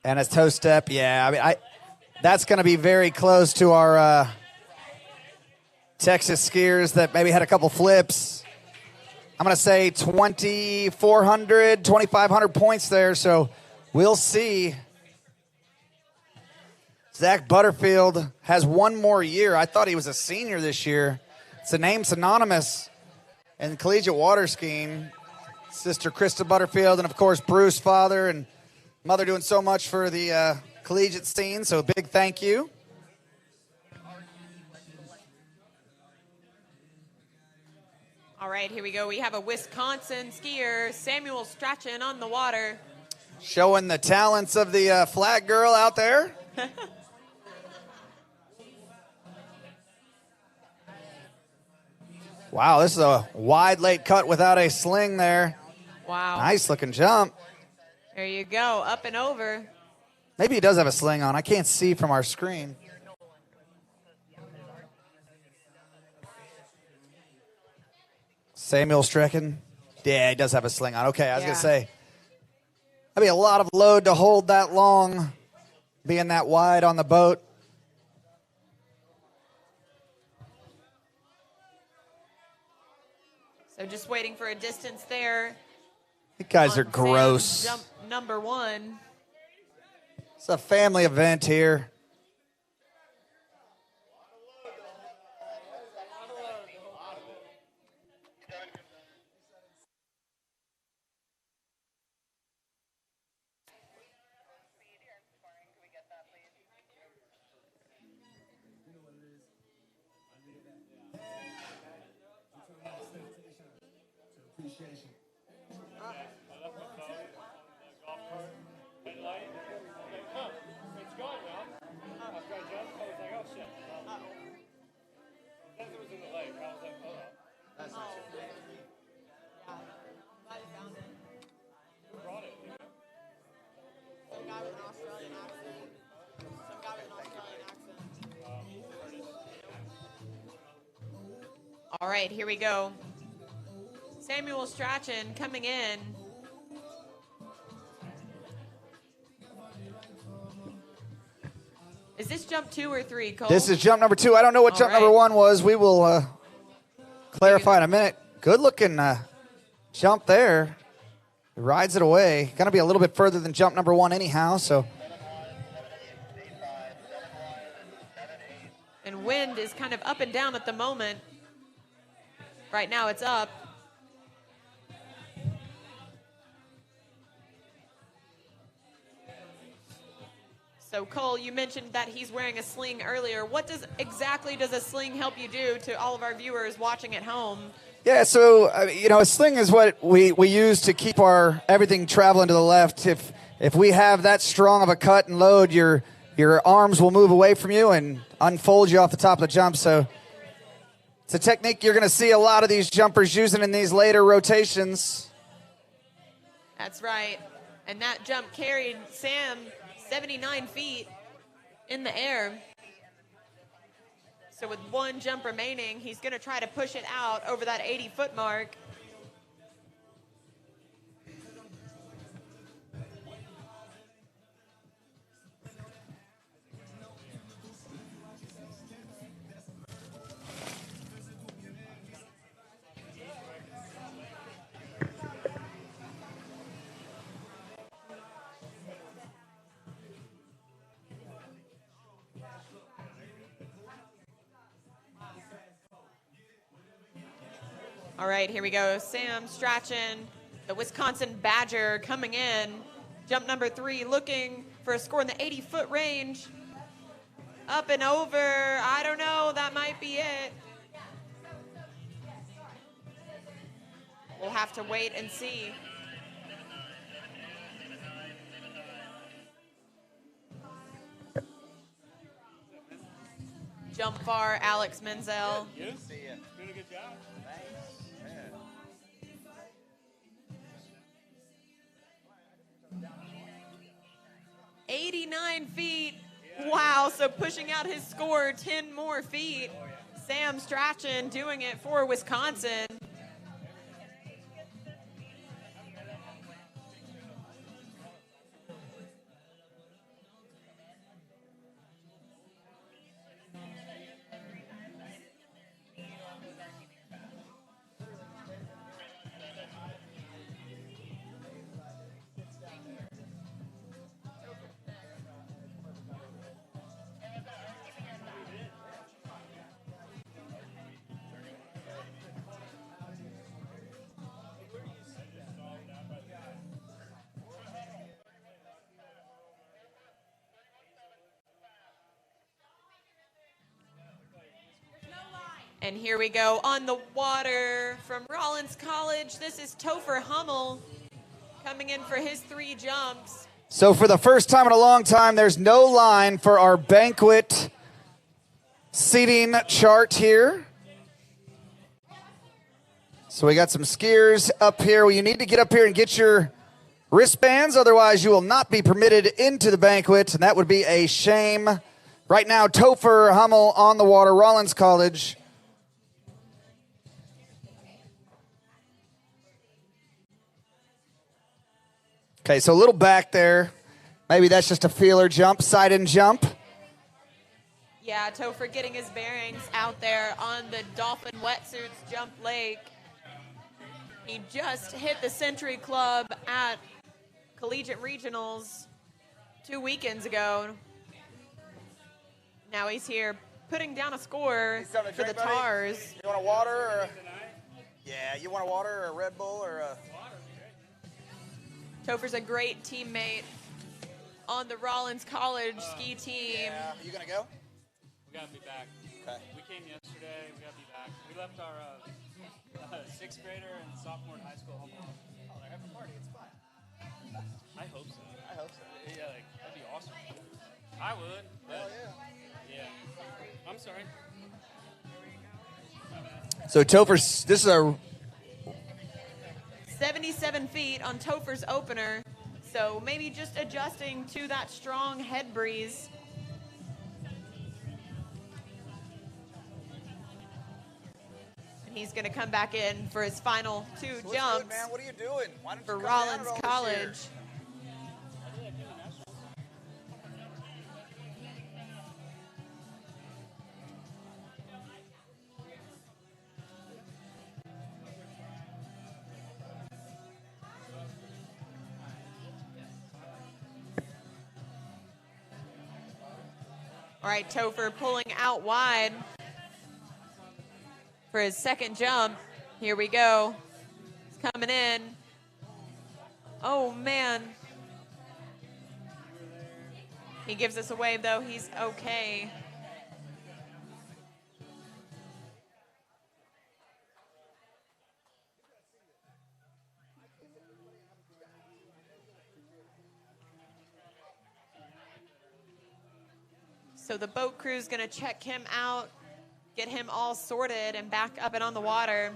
And his toe step, yeah. I mean, that's going to be very close to our Texas skiers that maybe had a couple flips. I'm going to say 2,400, 2,500 points there. So we'll see. Zach Butterfield has one more year. I thought he was a senior this year. It's a name synonymous in collegiate water skiing. Sister Krista Butterfield, and of course Bruce, father and mother, doing so much for the collegiate scene. So a big thank you. All right, here we go. We have a Wisconsin skier, Samuel Strachan, on the water. Showing the talents of the flag girl out there. Wow, this is a wide late cut without a sling there. Wow. Nice looking jump. There you go, up and over. Maybe he does have a sling on. I can't see from our screen. Samuel Strachan. Yeah, he does have a sling on. Okay, I was going to say, that'd be a lot of load to hold that long, being that wide on the boat. So just waiting for a distance there. You guys are gross. Jump number 1. It's a family event here. All right, here we go. Samuel Strachan coming in. Is this jump 2 or 3, Cole? This is jump number 2. I don't know what All jump right. number 1 was. We will clarify in a minute. Good looking jump there. Rides it away. Going to be a little bit further than jump number 1 anyhow, so. And wind is kind of up and down at the moment. Right now it's up. So Cole, you mentioned that he's wearing a sling earlier. What exactly does a sling help you do to all of our viewers watching at home? Yeah, so, a sling is what we use to keep our everything traveling to the left. If we have that strong of a cut and load, your arms will move away from you and unfold you off the top of the jump. So it's a technique you're going to see a lot of these jumpers using in these later rotations. That's right. And that jump carried Sam 79 feet in the air. So with 1 jump remaining, he's going to try to push it out over that 80-foot mark. All right, here we go. Sam Strachan, the Wisconsin Badger, coming in. Jump number 3, looking for a score in the 80-foot range. Up and over. I don't know. That might be it. We'll have to wait and see. Jump far, Alex Menzel. You? See ya. Doing a good job. 89 feet. Wow, so pushing out his score 10 more feet. Sam Strachan doing it for Wisconsin. And here we go on the water from Rollins College. This is Topher Hummel coming in for his 3 jumps. So for the first time in a long time, there's no line for our banquet seating chart here. So we got some skiers up here. Well, you need to get up here and get your wristbands, otherwise you will not be permitted into the banquet, and that would be a shame. Right now, Topher Hummel on the water, Rollins College. Okay, so a little back there. Maybe that's just a feeler jump, side-in jump. Yeah, Topher getting his bearings out there on the Dolphin Wetsuits Jump Lake. He just hit the Century Club at Collegiate Regionals 2 weekends ago. Now he's here putting down a score for the Tars. You want a water or yeah, you want a water or a Red Bull or a Topher's a great teammate on the Rollins College ski team. Yeah, you gonna go? We gotta be back. Okay. We came yesterday. We gotta be back. We left our 6th grader and sophomore in high school home alone. Oh, they're having a party. It's fun. I hope so. I hope so. Yeah, like that'd be awesome. I would. Hell Yeah. I'm sorry. So Topher's, this is a 77 feet on Topher's opener. So maybe just adjusting to that strong head breeze. And He's going to come back in for his final two jumps. Good, man? What are you doing? Why don't for you come down Rollins at all this College. year? All right, Topher pulling out wide for his second jump. Here we go. He's coming in. Oh, man. He gives us a wave, though. He's okay. So the boat crew's going to check him out, get him all sorted and back up and on the water.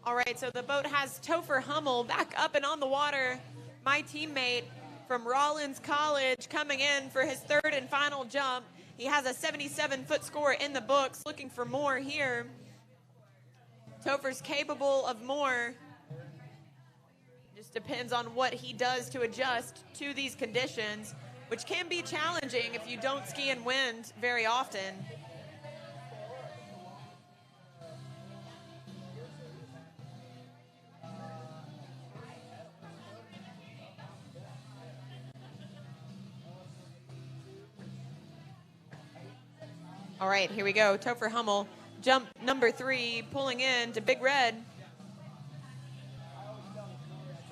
All right, so the boat has Topher Hummel back up and on the water. My teammate from Rollins College coming in for his third and final jump. He has a 77-foot score in the books, looking for more here. Topher's capable of more. Just depends on what he does to adjust to these conditions, which can be challenging if you don't ski in wind very often. All right, here we go. Topher Hummel, jump number 3, pulling in to Big Red.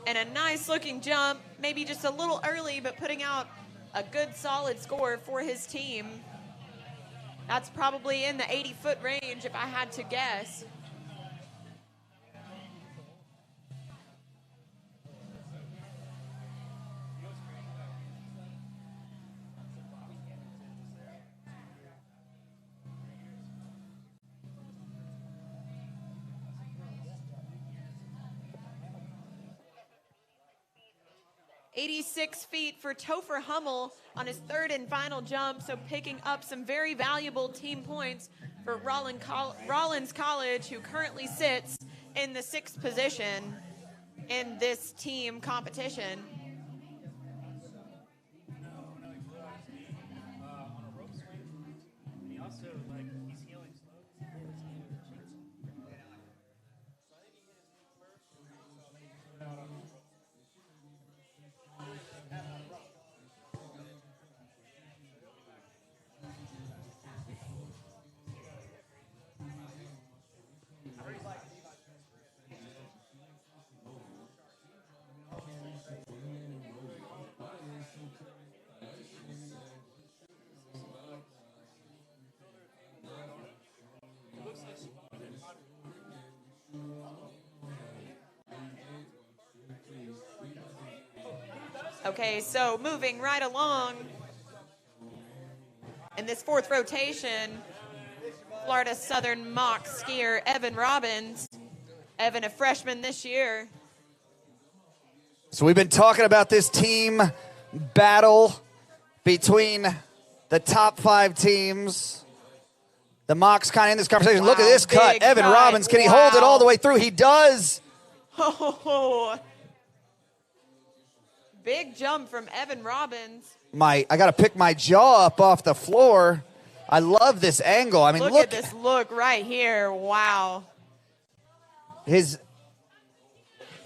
And a nice looking jump, maybe just a little early, but putting out a good solid score for his team. That's probably in the 80-foot range if I had to guess. .86 feet for Topher Hummel on his third and final jump, so picking up some very valuable team points for Rollins College, who currently sits in the 6th position in this team competition. Okay, so moving right along in this 4th rotation, Florida Southern Mock skier Evan Robbins. Evan, a freshman this year. So we've been talking about this team battle between the top 5 teams. The Mock's kind of in this conversation. Wow, look at this cut. Evan Robbins, can he hold it all the way through? He does. Oh, big jump from Evan Robbins. I got to pick my jaw up off the floor. I love this angle. I mean, look at this look right here. Wow.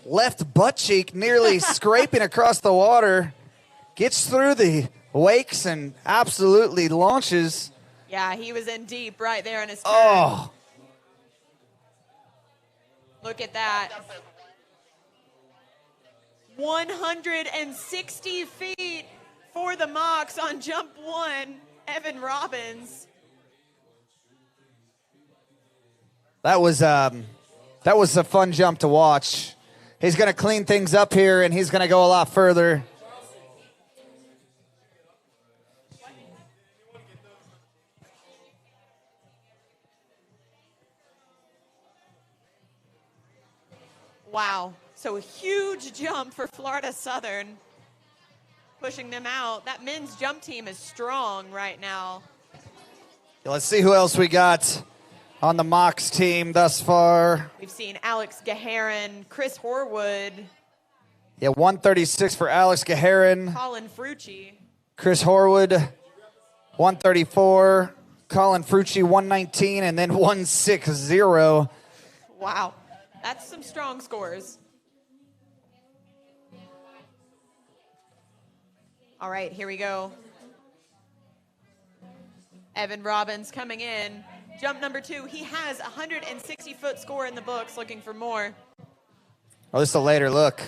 left butt cheek nearly scraping across the water. Gets through the wakes and absolutely launches. Yeah, he was in deep right there in his turn. Oh. Look at that. 160 feet for the Mocs on jump one, Evan Robbins. That was a fun jump to watch. He's going to clean things up here, and he's going to go a lot further. Wow. So a huge jump for Florida Southern, pushing them out. That men's jump team is strong right now. Let's see who else we got on the Mocs team thus far. We've seen Alex Gaharin, Chris Horwood, Yeah, 136 for Alex Gaharin. Colin Frucci. Chris Horwood, 134. Colin Frucci, 119, and then 160. Wow. That's some strong scores. All right, here we go. Evan Robbins coming in. Jump number 2. He has a 160-foot score in the books, looking for more. Oh, this is a later look.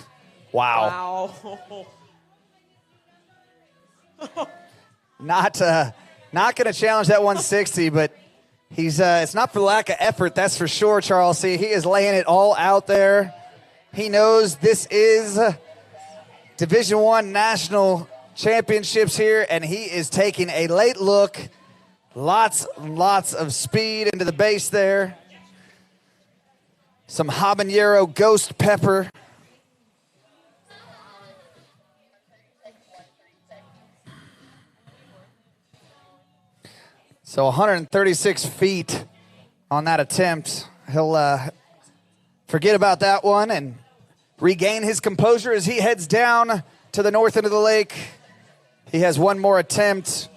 Wow. Wow. Not going to challenge that 160, but he's it's not for lack of effort, that's for sure, Charles. See, he is laying it all out there. He knows this is Division I National Championships here, and he is taking a late look. Lots and lots of speed into the base there. Some habanero ghost pepper. So 136 feet on that attempt. He'll forget about that one and regain his composure as he heads down to the north end of the lake. He has one more attempt.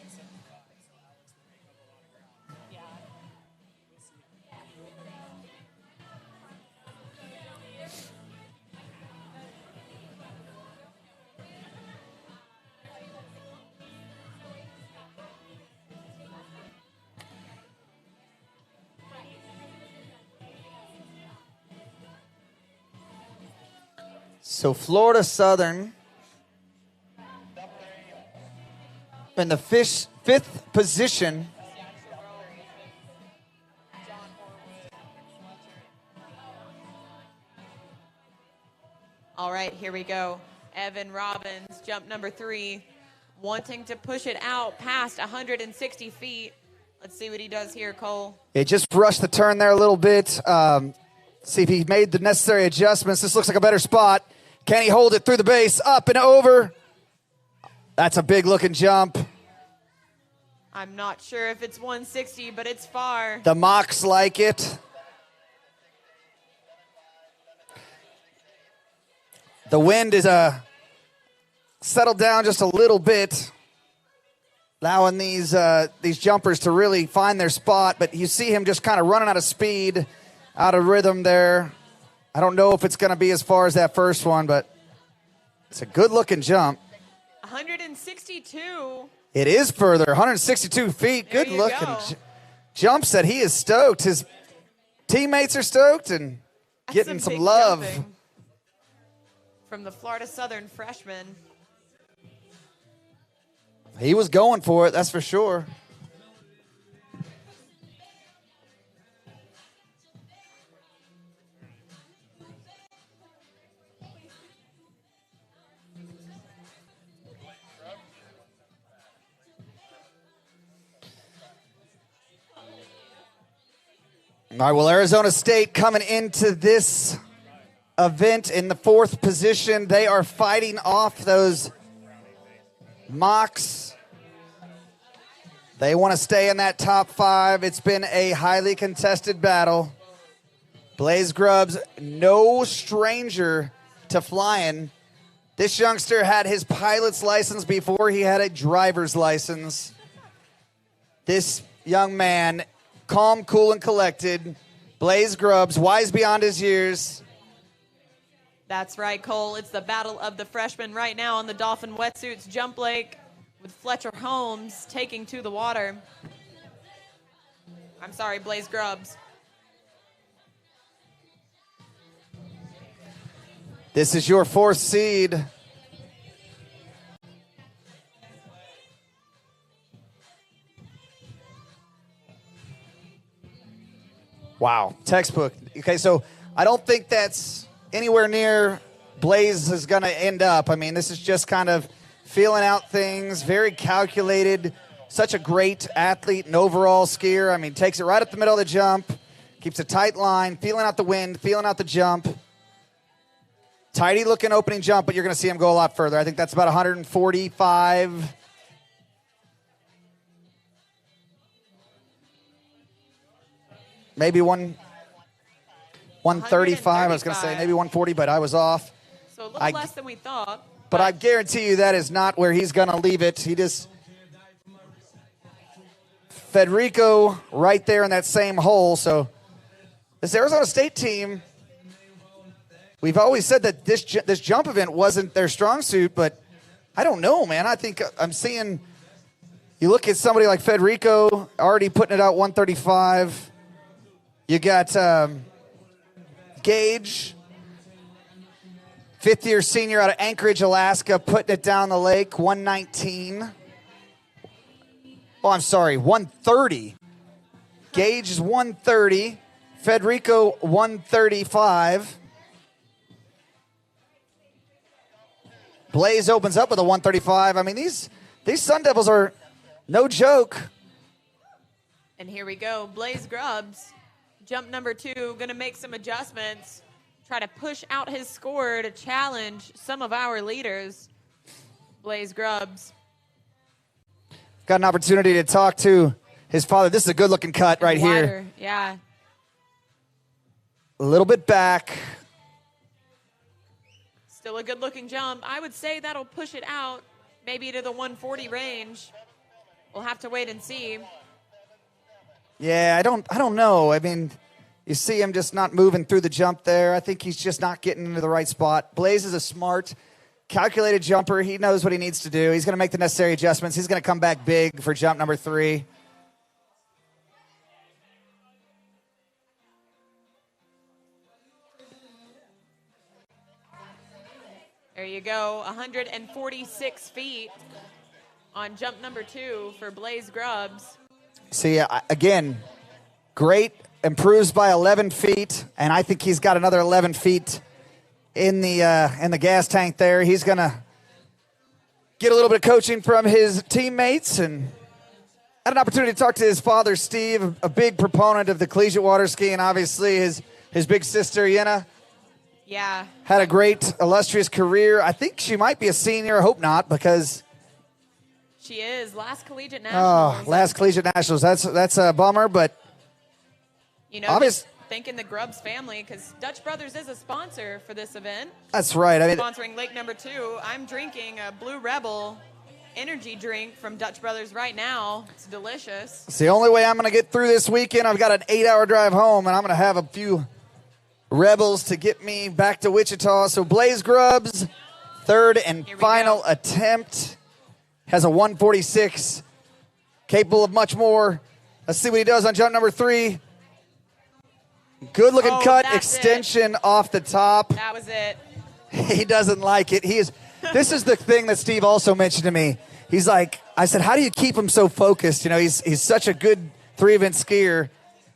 So Florida Southern in the fifth position. All right, here we go. Evan Robbins, jump number 3, wanting to push it out past 160 feet. Let's see what he does here, Cole. He just rushed the turn there a little bit. See if he made the necessary adjustments. This looks like a better spot. Can he hold it through the base, up and over? That's a big-looking jump. I'm not sure if it's 160, but it's far. The Mocs like it. The wind is settled down just a little bit, allowing these jumpers to really find their spot. But you see him just kind of running out of speed, out of rhythm there. I don't know if it's going to be as far as that first one, but it's a good-looking jump. 162. It is further, 162 feet. There Good-looking go. jumps that he is stoked. His teammates are stoked and That's getting some big love. jumping from the Florida Southern freshman. He was going for it, that's for sure. All right, well, Arizona State coming into this event in the 4th position. They are fighting off those Mocs. They want to stay in that top 5. It's been a highly contested battle. Blaze Grubbs, no stranger to flying. This youngster had his pilot's license before he had a driver's license. This young man, calm, cool, and collected. Blaze Grubbs, wise beyond his years. That's right, Cole. It's the battle of the freshmen right now on the Dolphin Wetsuits Jump Lake with Fletcher Holmes taking to the water. I'm sorry, Blaze Grubbs. This is your 4th seed. Wow, textbook. Okay, so I don't think that's anywhere near Blaze is going to end up. I mean, this is just kind of feeling out things, very calculated. Such a great athlete and overall skier. I mean, takes it right up the middle of the jump, keeps a tight line, feeling out the wind, feeling out the jump. Tidy looking opening jump, but you're going to see him go a lot further. I think that's about 145. Maybe 135. I was going to say maybe 140, but I was off. So a little less than we thought. But I guarantee you that is not where he's going to leave it. He just... Federico right there in that same hole. So this Arizona State team, we've always said that this jump event wasn't their strong suit, but I don't know, man. I think I'm seeing, you look at somebody like Federico already putting it out 135. You got Gage, 5th-year senior out of Anchorage, Alaska, putting it down the lake, 119. Oh, I'm sorry, 130. Gage is 130. Federico, 135. Blaze opens up with a 135. I mean, these Sun Devils are no joke. And here we go. Blaze Grubbs, jump number 2, going to make some adjustments, try to push out his score to challenge some of our leaders. Blaze Grubbs. Got an opportunity to talk to his father. This is a good-looking cut right Wider, here. Yeah. A little bit back. Still a good-looking jump. I would say that'll push it out maybe to the 140 range. We'll have to wait and see. Yeah, I don't know. I mean, you see him just not moving through the jump there. I think he's just not getting into the right spot. Blaze is a smart, calculated jumper. He knows what he needs to do. He's going to make the necessary adjustments. He's going to come back big for jump number 3. There you go, 146 feet on jump number 2 for Blaze Grubbs. See, again, great, improves by 11 feet, and I think he's got another 11 feet in the gas tank there. He's going to get a little bit of coaching from his teammates, and had an opportunity to talk to his father, Steve, a big proponent of the collegiate water skiing, obviously, his big sister, Yenna. Yeah. Had a great, illustrious career. I think she might be a senior. I hope not, because... She is. Last Collegiate Nationals. Oh, last Collegiate Nationals. That's a bummer, but... You know, just thanking the Grubbs family, because Dutch Brothers is a sponsor for this event. That's right. I mean, sponsoring lake number 2. I'm drinking a Blue Rebel energy drink from Dutch Brothers right now. It's delicious. It's the only way I'm going to get through this weekend. I've got an 8-hour drive home, and I'm going to have a few Rebels to get me back to Wichita. So Blaze Grubbs, third and final attempt, has a 146, capable of much more. Let's see what he does on jump number 3. Good looking cut, extension off the top. That was it. He doesn't like it. This is the thing that Steve also mentioned to me. He's like, I said, how do you keep him so focused? You know, he's such a good 3-event skier.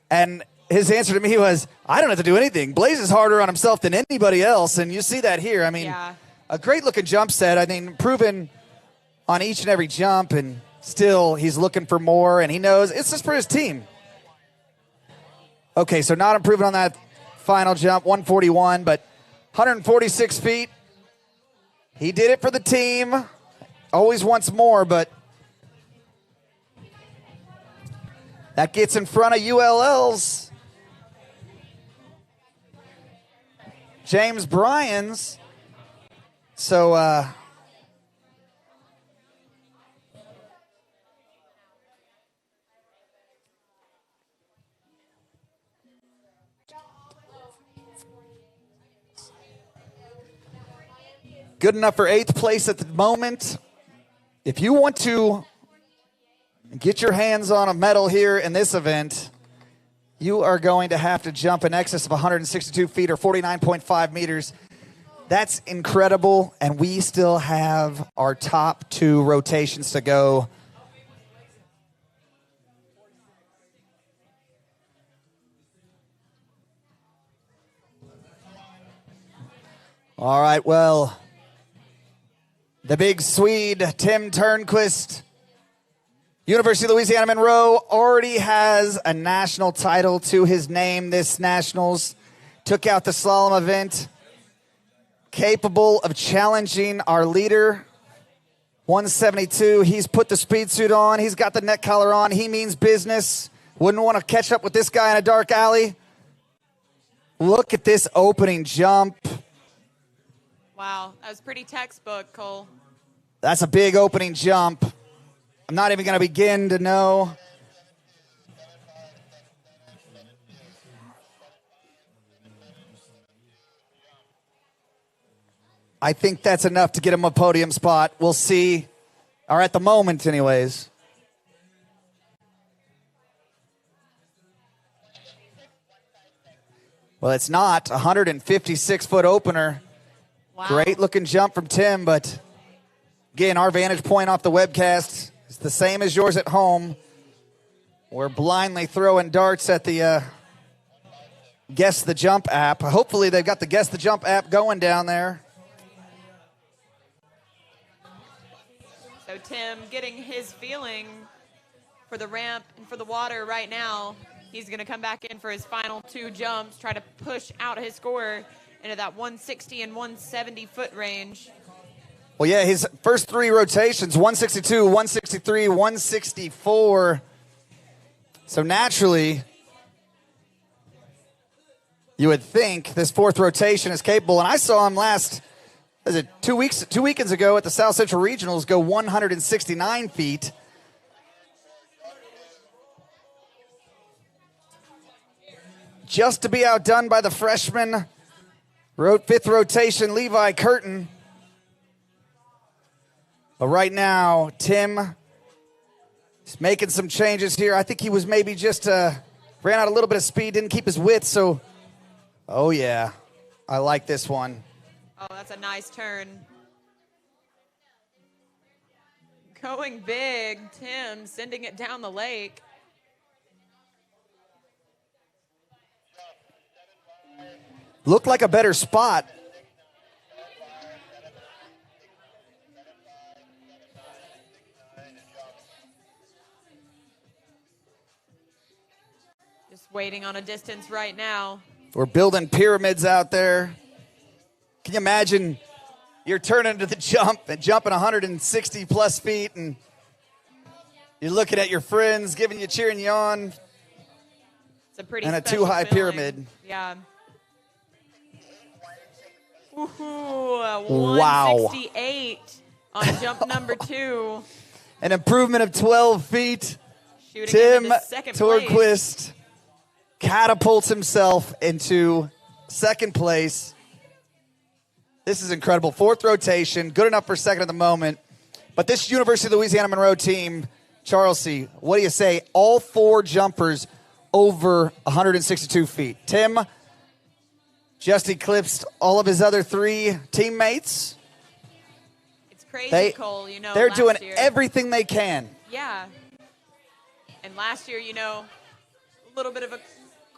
And his answer to me was, I don't have to do anything. Blaze is harder on himself than anybody else, and you see that here. I mean, a great-looking jump set. I mean, proven on each and every jump, and still he's looking for more, and he knows it's just for his team. Okay, so not improving on that final jump, 141, but 146 feet. He did it for the team. Always wants more, but that gets in front of ULL's James Bryans. So, Good enough for 8th place at the moment. If you want to get your hands on a medal here in this event, you are going to have to jump in excess of 162 feet or 49.5 meters. That's incredible, and we still have our top 2 rotations to go. All right, well, the big Swede, Tim Turnquist, University of Louisiana Monroe, already has a national title to his name this Nationals. Took out the slalom event. Capable of challenging our leader, 172. He's put the speed suit on. He's got the neck collar on. He means business. Wouldn't want to catch up with this guy in a dark alley. Look at this opening jump. Wow, that was pretty textbook, Cole. That's a big opening jump. I'm not even going to begin to know. I think that's enough to get him a podium spot. We'll see, or at the moment anyways. Well, it's not. 156-foot opener. Wow. Great looking jump from Tim, but again, our vantage point off the webcast is the same as yours at home. We're blindly throwing darts at the Guess the Jump app. Hopefully they've got the Guess the Jump app going down there. So Tim getting his feeling for the ramp and for the water right now. He's going to come back in for his final 2 jumps, try to push out his score into that 160 and 170 foot range. Well, yeah, his first 3 rotations, 162, 163, 164. So naturally, you would think this 4th rotation is capable. And I saw him last, was it 2 weekends ago at the South Central Regionals go 169 feet. Just to be outdone by the freshman, 5th rotation, Levi Curtin. But right now, Tim is making some changes here. I think he was maybe just ran out a little bit of speed, didn't keep his width. So, oh yeah, I like this one. Oh, that's a nice turn. Going big, Tim sending it down the lake. Looked like a better spot. Just waiting on a distance right now. We're building pyramids out there. Can you imagine you're turning to the jump and jumping 160 plus feet and you're looking at your friends giving you, cheering you on. It's a pretty and a special too high feeling. pyramid. Yeah. Woohoo, Wow. 168 on jump number 2. An improvement of 12 feet. Shooting Tim into second Turnquist place. catapults himself into 2nd place. This is incredible. 4th rotation, good enough for 2nd at the moment. But this University of Louisiana Monroe team, Charles C., what do you say? All 4 jumpers over 162 feet. Tim just eclipsed all of his other 3 teammates. It's crazy, Cole. You know, they're last doing year, everything they can. Yeah. And last year, you know, a little bit of a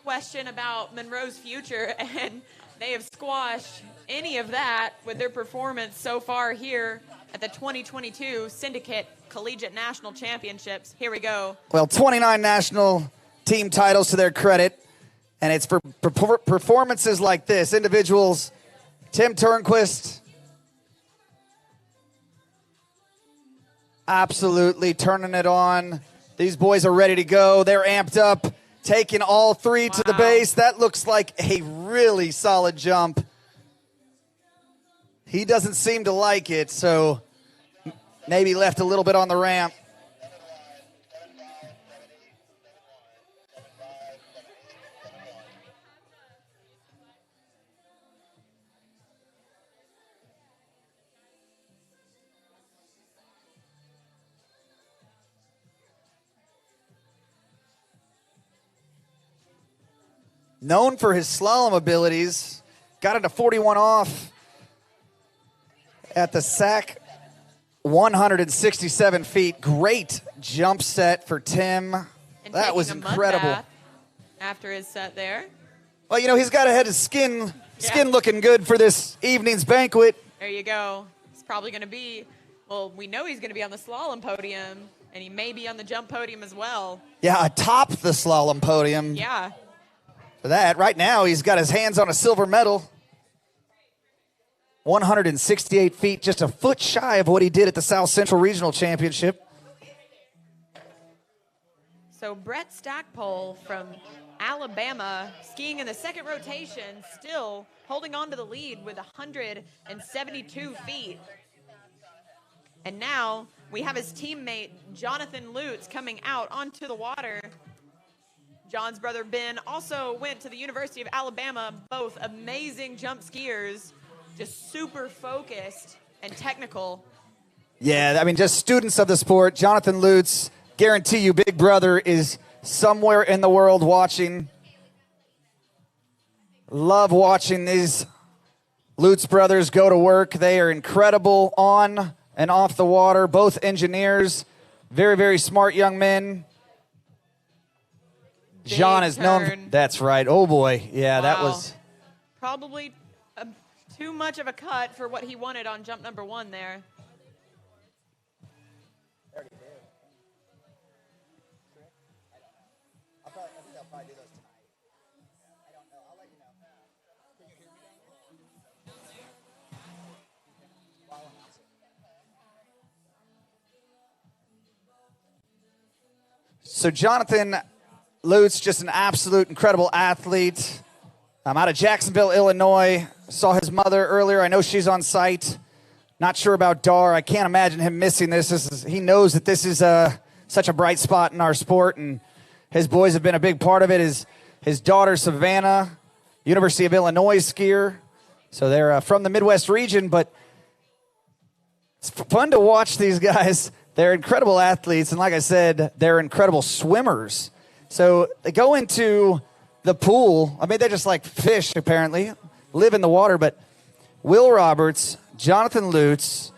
question about Monroe's future, and they have squashed any of that with their performance so far here at the 2022 Syndicate Collegiate National Championships. Here we go. Well, 29 national team titles to their credit, and it's for performances like this. Individuals, Tim Turnquist, absolutely turning it on. These boys are ready to go. They're amped up, taking all 3 to the base. That looks like a really solid jump. He doesn't seem to like it, so maybe left a little bit on the ramp. known for his slalom abilities. Got it to 41 off at the SAC 167 feet. Great jump set for Tim. And that was taking a mud incredible. bath after his set there. Well, you know, he's got to have his skin looking good for this evening's banquet. There you go. He's probably going to be, well, we know he's going to be on the slalom podium, and he may be on the jump podium as well. Yeah, atop the slalom podium. Yeah. For that, right now, he's got his hands on a silver medal. 168 feet, just a foot shy of what he did at the South Central Regional Championship. So Brett Stackpole from Alabama, skiing in the second rotation, still holding on to the lead with 172 feet. And now we have his teammate, Jonathan Lutz, coming out onto the water. John's brother, Ben, also went to the University of Alabama, both amazing jump skiers, just super focused and technical. Yeah, I mean, just students of the sport. Jonathan Lutz, guarantee you Big Brother is somewhere in the world watching. Love watching these Lutz brothers go to work. They are incredible on and off the water, both engineers, very, very smart young men. Big John is known. turn. That's right. Oh, boy. Yeah, that Wow. was. Probably too much of a cut for what he wanted on jump number one there. So Jonathan Lutz, just an absolute incredible athlete. I'm out of Jacksonville, Illinois. Saw his mother earlier. I know she's on site. Not sure about Dar. I can't imagine him missing this. He knows that this is such a bright spot in our sport, and his boys have been a big part of it. His daughter, Savannah, University of Illinois skier. So they're from the Midwest region, but it's fun to watch these guys. They're incredible athletes, and like I said, they're incredible swimmers. So they go into the pool. I mean, they're just like fish, apparently, live in the water. But Will Roberts, Jonathan Lutz,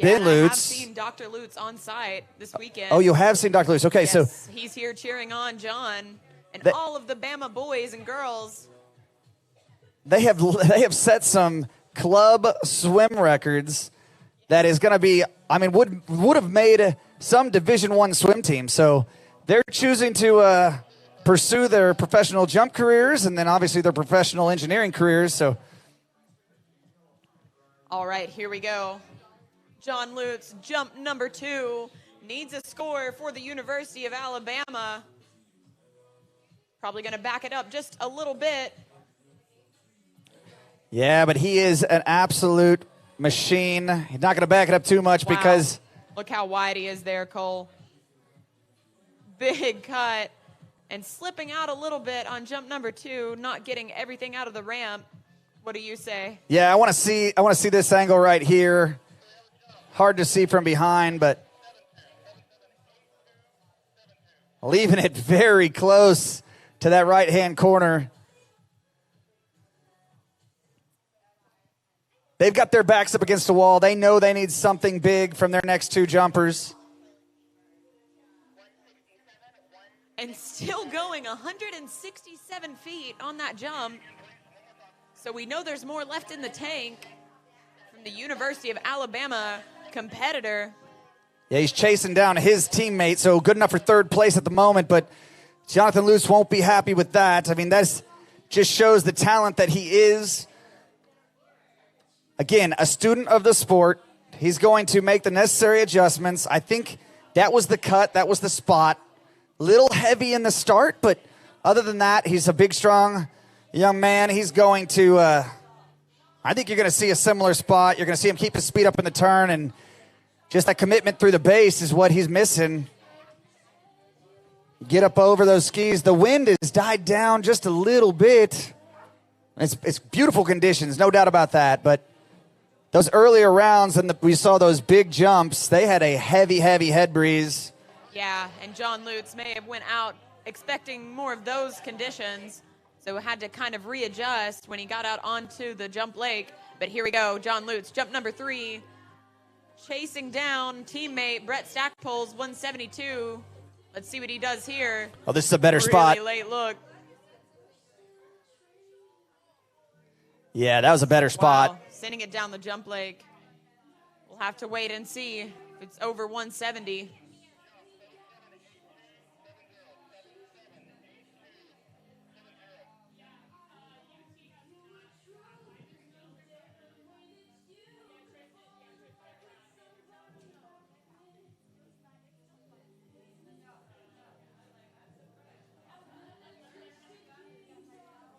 Ben Lutz. I've seen Dr. Lutz on site this weekend. Oh, you have seen Dr. Lutz. Okay, Yes, so he's here cheering on John and They- all of the Bama boys and girls. they have set some club swim records that is going to be, I mean, would have made some Division I swim team. So they're choosing to pursue their professional jump careers and then obviously their professional engineering careers. So All right, here we go. John Lutz, jump number 2, needs a score for the University of Alabama. Probably going to back it up just a little bit. yeah, but he is an absolute machine. He's not going to back it up too much Wow. because Look how wide he is there, Cole. Big cut. And slipping out a little bit on jump number 2, not getting everything out of the ramp. What do you say? yeah, I want to see this angle right here. Hard to see from behind, but leaving it very close to that right-hand corner. They've got their backs up against the wall. They know they need something big from their next 2 jumpers. And still going 167 feet on that jump. So we know there's more left in the tank from the University of Alabama competitor. Yeah, he's chasing down his teammate, so good enough for 3rd place at the moment, but Jonathan Lutz won't be happy with that. I mean, that just shows the talent that he is. Again, a student of the sport. He's going to make the necessary adjustments. I think that was the cut, that was the spot. Little heavy in the start, but other than that, he's a big, strong young man. He's going to, I think you're going to see a similar spot. You're going to see him keep his speed up in the turn, and just that commitment through the base is what he's missing. Get up over those skis. The wind has died down just a little bit. It's beautiful conditions, no doubt about that, but those earlier rounds, and we saw those big jumps, they had a heavy, heavy head breeze. Yeah, and John Lutz may have went out expecting more of those conditions, so had to kind of readjust when he got out onto the jump lake. But here we go, John Lutz, jump number 3, chasing down teammate Brett Stackpole's 172. Let's see what he does here. Oh, this is a better spot. Really late look. Yeah, that was a better spot. Wow, sending it down the jump lake. We'll have to wait and see if it's over 170.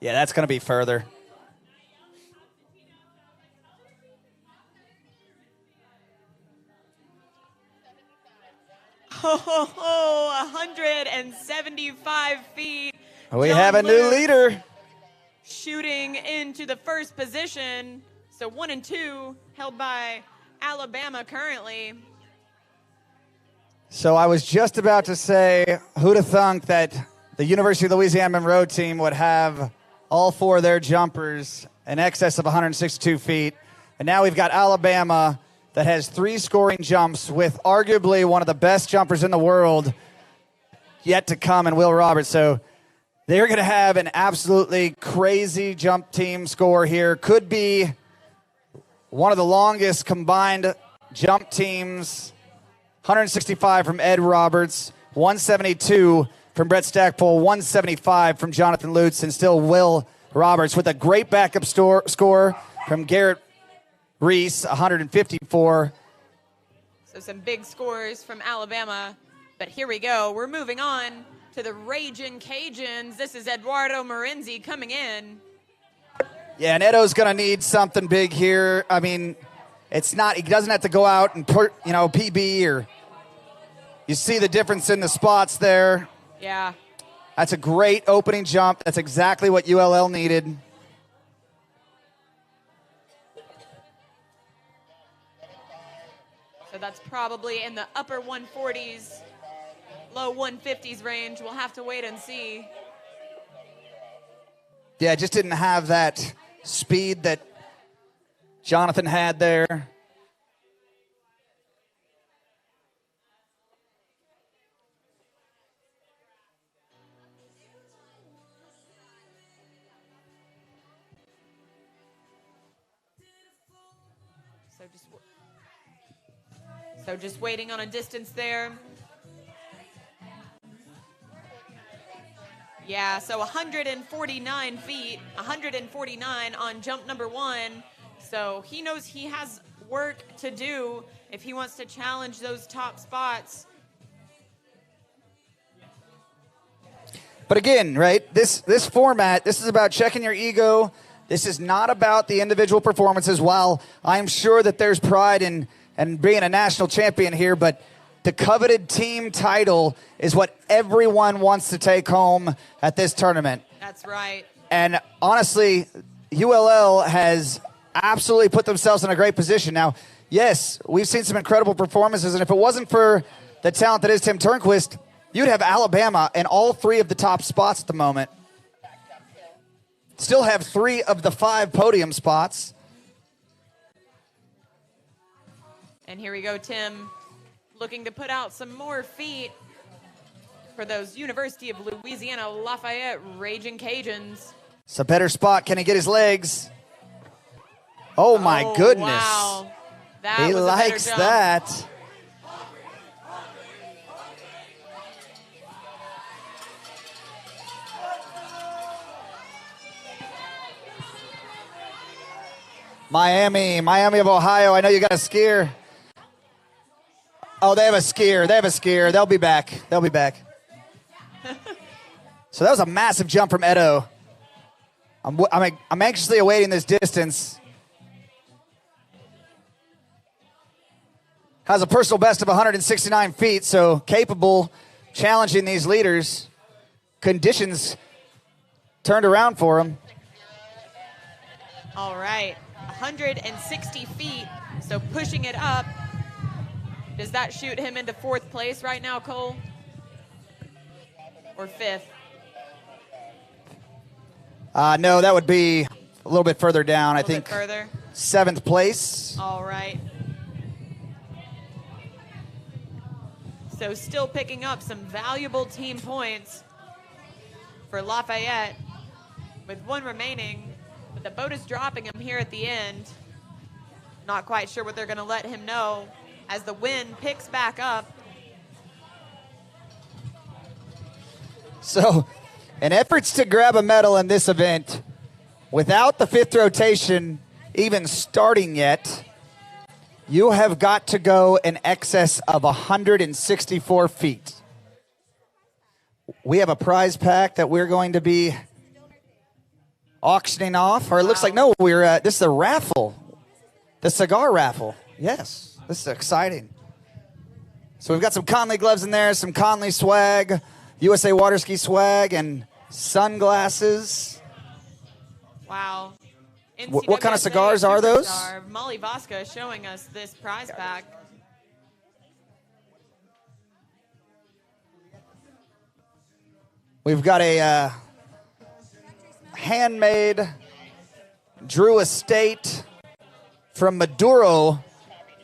Yeah, that's going to be further. Oh, 175 feet. We John have a new Lutz leader. shooting into the first position. So 1 and 2 held by Alabama currently. So I was just about to say, who'd have thunk that the University of Louisiana Monroe team would have all 4 of their jumpers in excess of 162 feet. And now we've got Alabama that has 3 scoring jumps with arguably one of the best jumpers in the world yet to come in Will Roberts. So they're going to have an absolutely crazy jump team score here. Could be one of the longest combined jump teams. 165 from Ed Roberts, 172 from Brett Stackpole, 175 from Jonathan Lutz, and still Will Roberts with a great backup score from Garrett Reese, 154. So some big scores from Alabama. But here we go. We're moving on to the Ragin' Cajuns. This is Eduardo Marinzi coming in. Yeah, and Edo's going to need something big here. I mean, it's not, he doesn't have to go out and put, PB or, you see the difference in the spots there. Yeah. That's a great opening jump. That's exactly what ULL needed. So that's probably in the upper 140s, low 150s range. We'll have to wait and see. Yeah, just didn't have that speed that Jonathan had there. So just waiting on a distance there. Yeah, so 149 feet, 149 on jump number 1. So he knows he has work to do if he wants to challenge those top spots. But again, right, this format, this is about checking your ego. This is not about the individual performances. While I'm sure that there's pride in being a national champion here, but the coveted team title is what everyone wants to take home at this tournament. That's right. And honestly, ULL has absolutely put themselves in a great position. Now, yes, we've seen some incredible performances, and if it wasn't for the talent that is Tim Turnquist, you'd have Alabama in all 3 of the top spots at the moment. Still have 3 of the 5 podium spots. And here we go, Tim, looking to put out some more feet for those University of Louisiana Lafayette Ragin' Cajuns. It's a better spot. Can he get his legs? Oh, my goodness. Wow. That he was a better likes jump. that. Miami of Ohio. I know you got a skier. Oh, they have a skier. They'll be back. So that was a massive jump from Edo. I'm anxiously awaiting this distance. Has a personal best of 169 feet, so capable challenging these leaders. Conditions turned around for him. All right, 160 feet, so pushing it up. Does that shoot him into 4th place right now, Cole? or 5th? No, that would be a little bit further down. I think further. 7th place. All right. So still picking up some valuable team points for Lafayette with 1 remaining, but the boat is dropping him here at the end. Not quite sure what they're going to let him know as the wind picks back up. So, in efforts to grab a medal in this event, without the 5th rotation even starting yet, you have got to go in excess of 164 feet. We have a prize pack that we're going to be auctioning off, or it looks like, no, this is a raffle, the cigar raffle. Yes, this is exciting. So we've got some Conley gloves in there, some Conley swag, USA water ski swag, and sunglasses. Wow. What kind of cigars are those? Superstar Molly Vasca showing us this prize pack. We've got a handmade Drew Estate from Maduro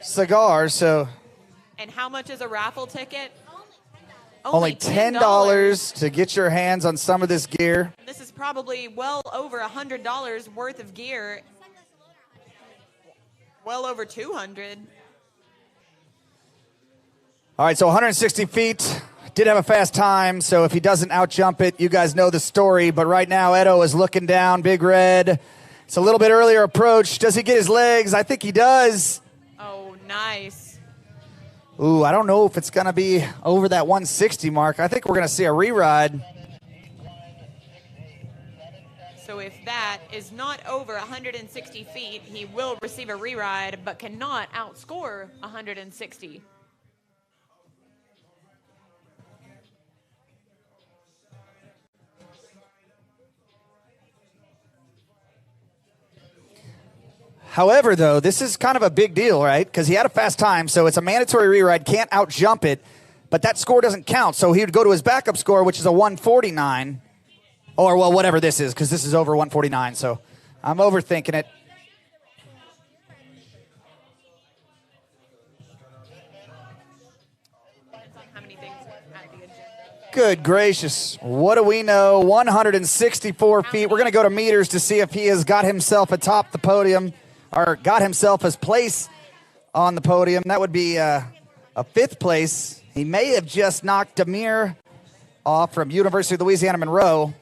cigar. So And how much is a raffle ticket? only $10 to get your hands on some of this gear. This is probably well over $100 worth of gear. Well over 200. All right, so 160 feet. Did have a fast time, so if he doesn't outjump it, you guys know the story. But right now, Edo is looking down, Big Red. It's a little bit earlier approach. Does he get his legs? I think he does. Oh, nice. Ooh, I don't know if it's going to be over that 160 mark. I think we're going to see a re-ride. So if that is not over 160 feet, he will receive a re-ride, but cannot outscore 160. However, though, this is kind of a big deal, right? Because he had a fast time, so it's a mandatory re-ride, can't out-jump it, but that score doesn't count. So he would go to his backup score, which is a 149, or, well, whatever this is, because this is over 149, so I'm overthinking it. Good gracious. What do we know? 164 feet. We're going to go to meters to see if he has got himself atop the podium or got himself his place on the podium. That would be a 5th place. He may have just knocked Demir off from University of Louisiana Monroe.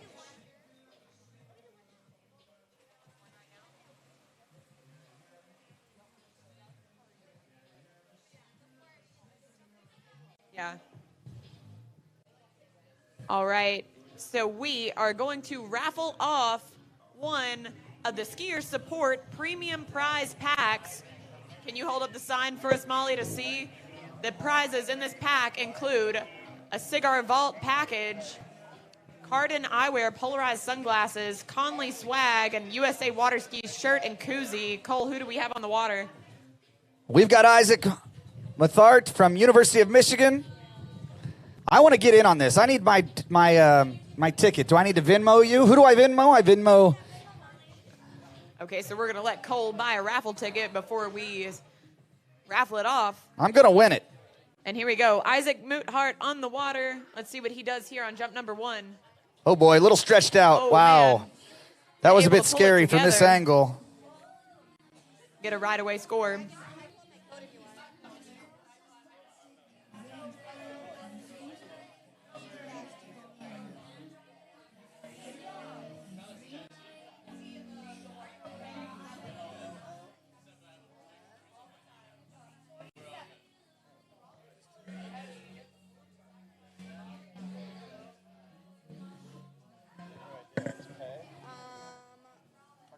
Yeah. All right, so we are going to raffle off one of the Skier Support Premium Prize Packs. Can you hold up the sign for us, Molly, to see? The prizes in this pack include a Cigar Vault package, Cardin Eyewear polarized sunglasses, Conley swag, and USA Water Skis shirt and koozie. Cole, who do we have on the water? We've got Isaac Mathart from University of Michigan. I want to get in on this. I need my ticket. Do I need to Venmo you? Who do I Venmo? I Venmo. Okay, so we're going to let Cole buy a raffle ticket before we raffle it off. I'm going to win it. And here we go. Isaac Moothart on the water. Let's see what he does here on jump number 1. Oh, boy, a little stretched out. Oh, wow. man. That was a Able bit to pull scary it from this together. angle. Get a right away score.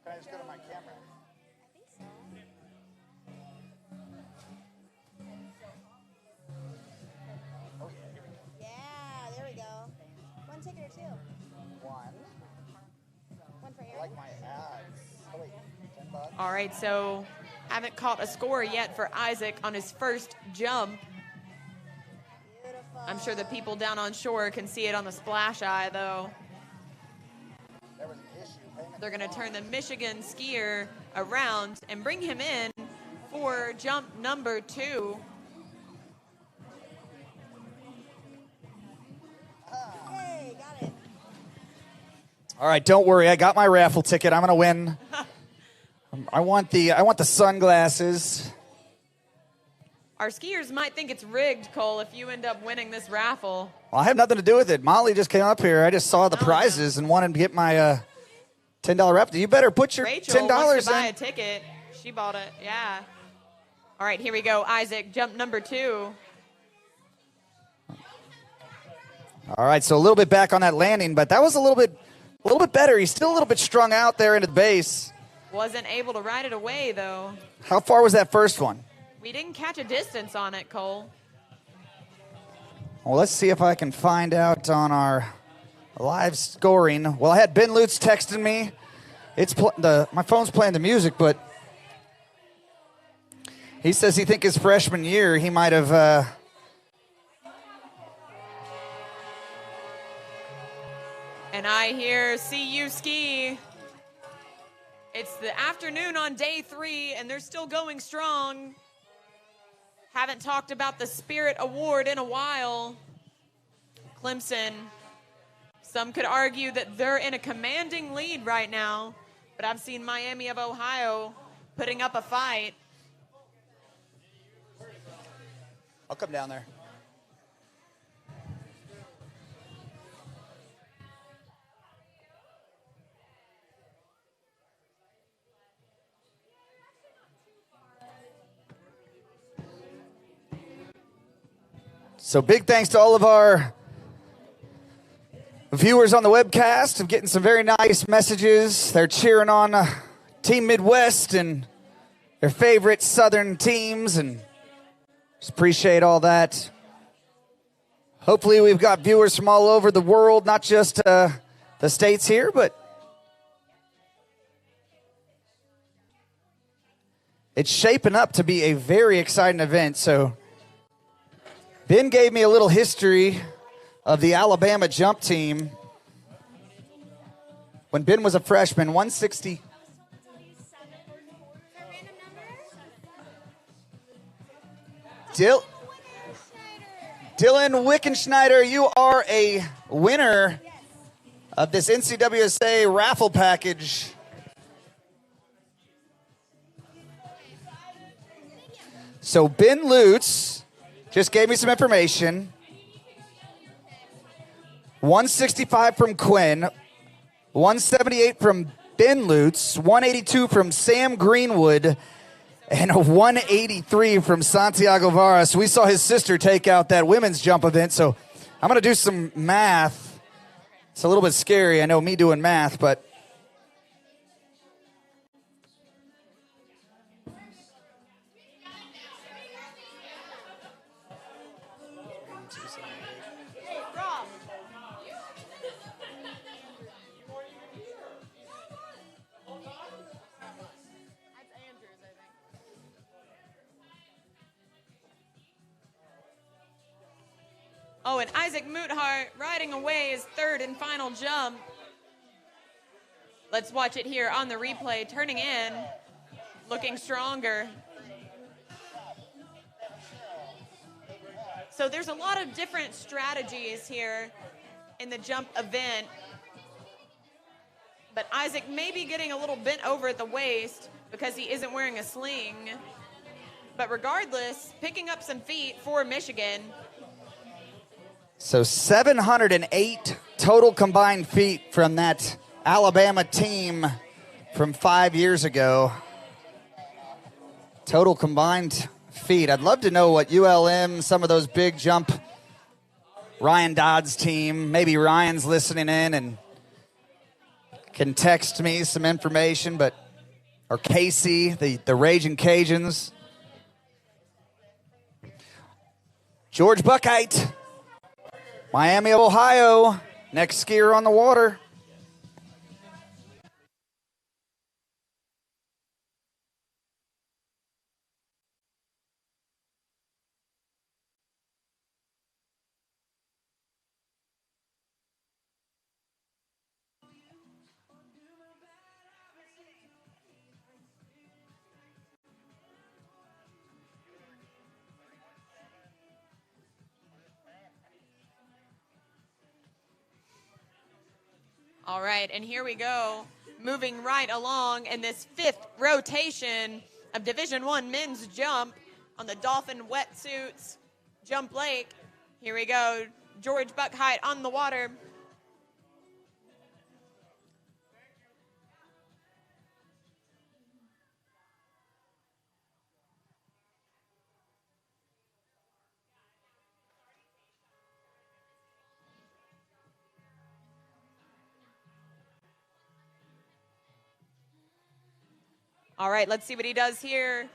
Can I just go to my camera? Yeah, there we go. One ticket or two? One. One for I Aaron? like my ads. Oh, wait, $10. All right, so haven't caught a score yet for Isaac on his first jump. I'm sure the people down on shore can see it on the splash eye, though. They're going to turn the Michigan skier around and bring him in for jump number 2. Hey, got it. All right, don't worry. I got my raffle ticket. I'm going to win. I want the sunglasses. Our skiers might think it's rigged, Cole, if you end up winning this raffle. Well, I have nothing to do with it. Molly just came up here. I just saw the prizes and wanted to get my $10 raffle. You better put your Rachel $10 wants to buy in. a ticket. She bought it, yeah. All right, here we go, Isaac, jump number 2. All right, so a little bit back on that landing, but that was a little bit better. He's still a little bit strung out there into the base. Wasn't able to ride it away, though. How far was that first one? We didn't catch a distance on it, Cole. Well, let's see if I can find out on our live scoring. Well, I had Ben Lutz texting me. My phone's playing the music, but he says he think his freshman year he might have. And I hear "See you ski." It's the afternoon on day 3, and they're still going strong. Haven't talked about the Spirit Award in a while. Clemson, some could argue that they're in a commanding lead right now, but I've seen Miami of Ohio putting up a fight. I'll come down there. So big thanks to all of our viewers on the webcast. I'm getting some very nice messages. They're cheering on Team Midwest and their favorite Southern teams, and just appreciate all that. Hopefully we've got viewers from all over the world, not just the States here, but it's shaping up to be a very exciting event. So Ben gave me a little history of the Alabama jump team. When Ben was a freshman, 160. Dylan Wickenschneider, you are a winner of this NCWSA raffle package. So Ben Lutz just gave me some information. 165 from Quinn, 178 from Ben Lutz, 182 from Sam Greenwood, and a 183 from Santiago Varas. We saw his sister take out that women's jump event, so I'm going to do some math. It's a little bit scary, I know, me doing math, but Oh, and Isaac Muthart riding away his third and final jump. Let's watch it here on the replay, turning in, looking stronger. So there's a lot of different strategies here in the jump event. But Isaac may be getting a little bent over at the waist because he isn't wearing a sling. But regardless, picking up some feet for Michigan. so 708 total combined feet from that Alabama team from 5 years ago. Total combined feet. I'd love to know what ULM, some of those big jump, Ryan Dodd's team, maybe Ryan's listening in and can text me some information, but, or Casey, the Raging Cajuns. George Buckheit, Miami of Ohio, next skier on the water. All right, and here we go. Moving right along in this 5th rotation of Division I men's jump on the Dolphin Wetsuits Jump Lake. Here we go. George Buckheight on the water. All right, let's see what he does here.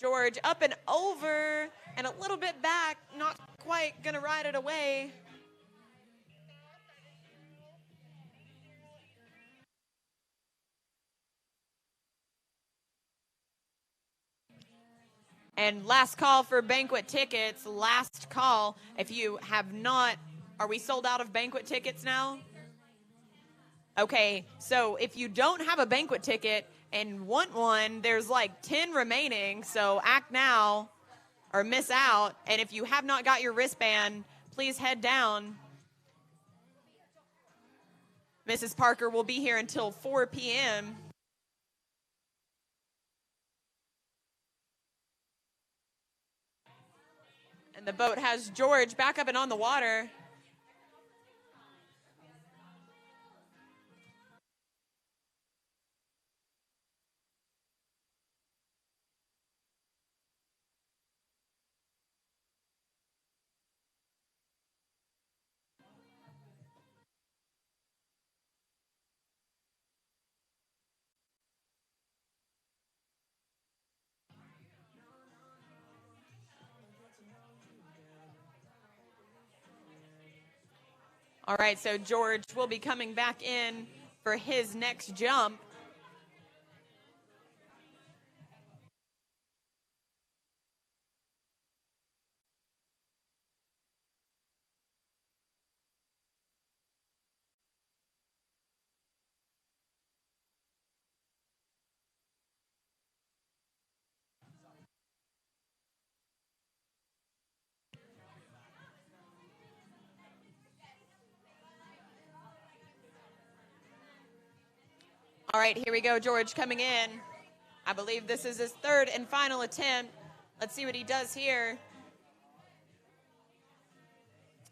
George up and over and a little bit back, not quite gonna ride it away. And last call for banquet tickets, last call. If you have not, are we sold out of banquet tickets now? Okay, so if you don't have a banquet ticket and want one, there's like 10 remaining, so act now or miss out. And if you have not got your wristband, please head down. Mrs. Parker will be here until 4 p.m. And the boat has George back up and on the water. All right, so George will be coming back in for his next jump. All right, here we go, George coming in. I believe this is his 3rd and final attempt. Let's see what he does here.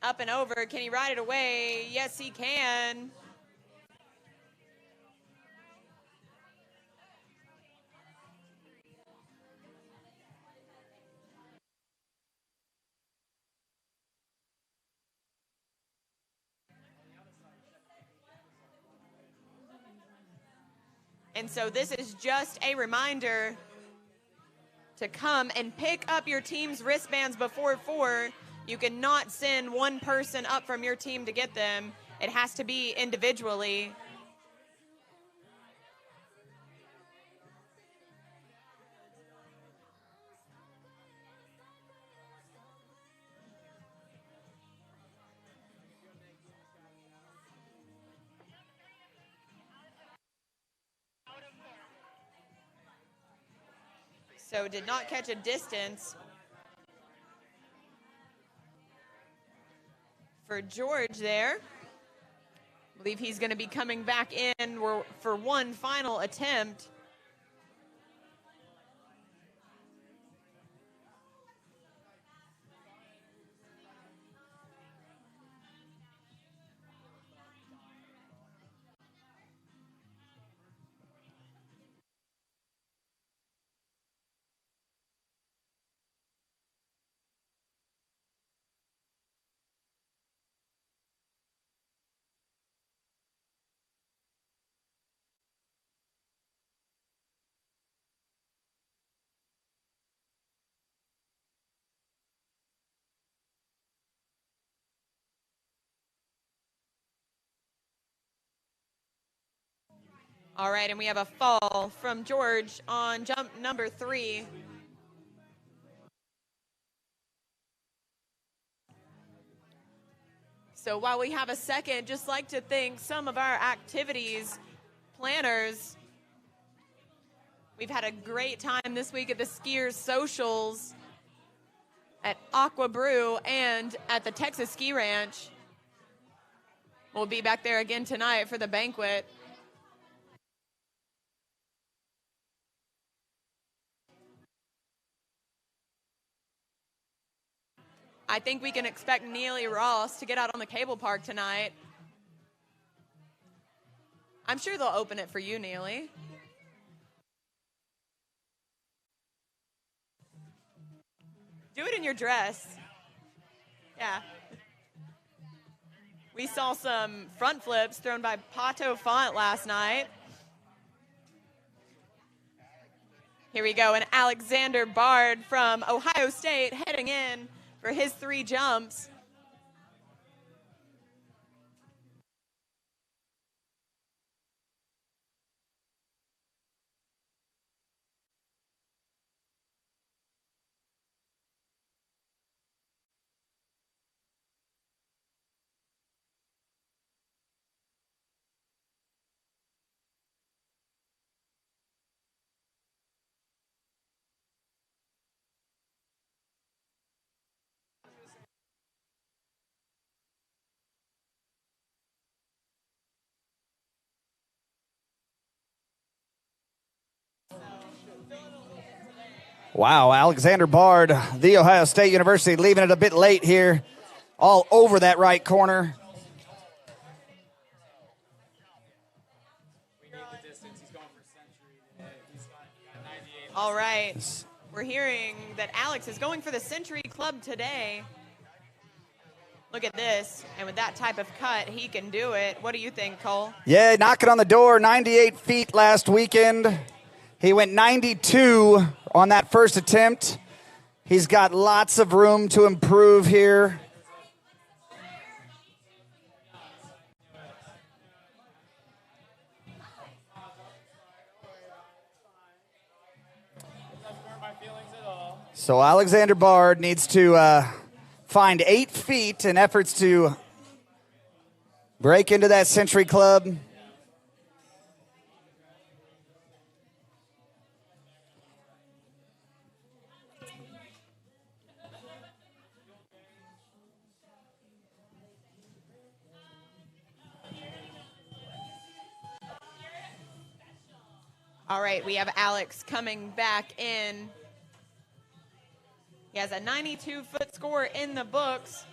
Up and over, can he ride it away? Yes, he can. And so this is just a reminder to come and pick up your team's wristbands before 4. You cannot send one person up from your team to get them. It has to be individually. So did not catch a distance for George there. I believe he's going to be coming back in for one final attempt. All right, and we have a fall from George on jump number 3. So while we have a second, just like to thank some of our activities planners. We've had a great time this week at the Skiers Socials at Aqua Brew and at the Texas Ski Ranch. We'll be back there again tonight for the banquet. I think we can expect Neely Ross to get out on the cable park tonight. I'm sure they'll open it for you, Neely. Do it in your dress. Yeah. We saw some front flips thrown by Pato Font last night. Here we go, and Alexander Bard from Ohio State heading in for his 3 jumps. Wow, Alexander Bard, The Ohio State University, leaving it a bit late here, all over that right corner. All right. We're hearing that Alex is going for the Century Club today. Look at this. And with that type of cut, he can do it. What do you think, Cole? Yeah, knocking on the door, 98 feet last weekend. He went 92 on that first attempt. He's got lots of room to improve here. So Alexander Bard needs to find 8 feet in efforts to break into that Century Club. All right, we have Alex coming back in. He has a 92-foot score in the books,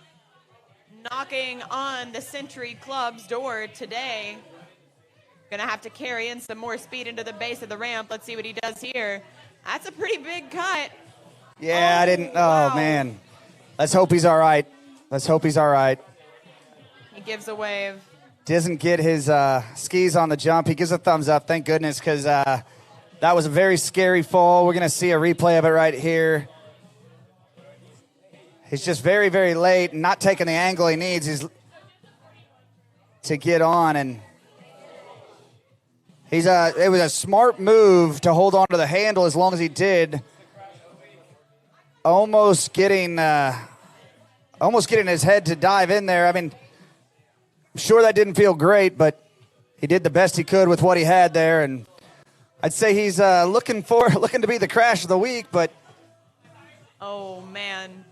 knocking on the Century Club's door today. Gonna have to carry in some more speed into the base of the ramp. Let's see what he does here. That's a pretty big cut. Yeah, I didn't. Wow. Oh, man. Let's hope he's all right. Let's hope he's all right. He gives a wave. Doesn't get his skis on the jump. He gives a thumbs up, thank goodness, because that was a very scary fall. We're going to see a replay of it right here. He's just very, very late and not taking the angle he needs to get on. And it was a smart move to hold on to the handle as long as he did. Almost getting his head to dive in there. I mean, I'm sure that didn't feel great, but he did the best he could with what he had there. And I'd say he's looking to be the crash of the week, but. Oh, man.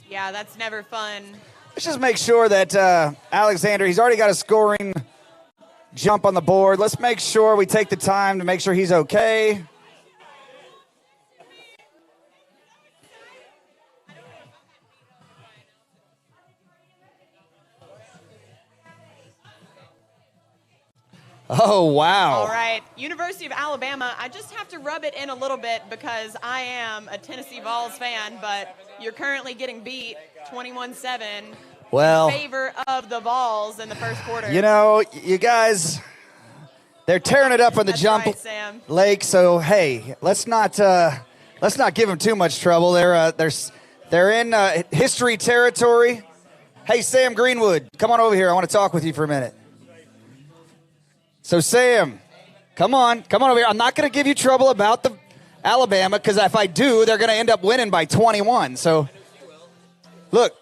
Yeah, that's never fun. Let's just make sure that Alexander, he's already got a scoring jump on the board. Let's make sure we take the time to make sure he's okay. Oh, wow. All right, University of Alabama, I just have to rub it in a little bit because I am a Tennessee Vols fan, but you're currently getting beat 21-7 in favor of the Vols in the first quarter. You know, you guys, they're tearing it up on the jump lake, so hey, let's not give them too much trouble. They're in history territory. Hey, Sam Greenwood, come on over here. I want to talk with you for a minute. So, Sam, come on over here. I'm not going to give you trouble about the Alabama because if I do, they're going to end up winning by 21. So, look,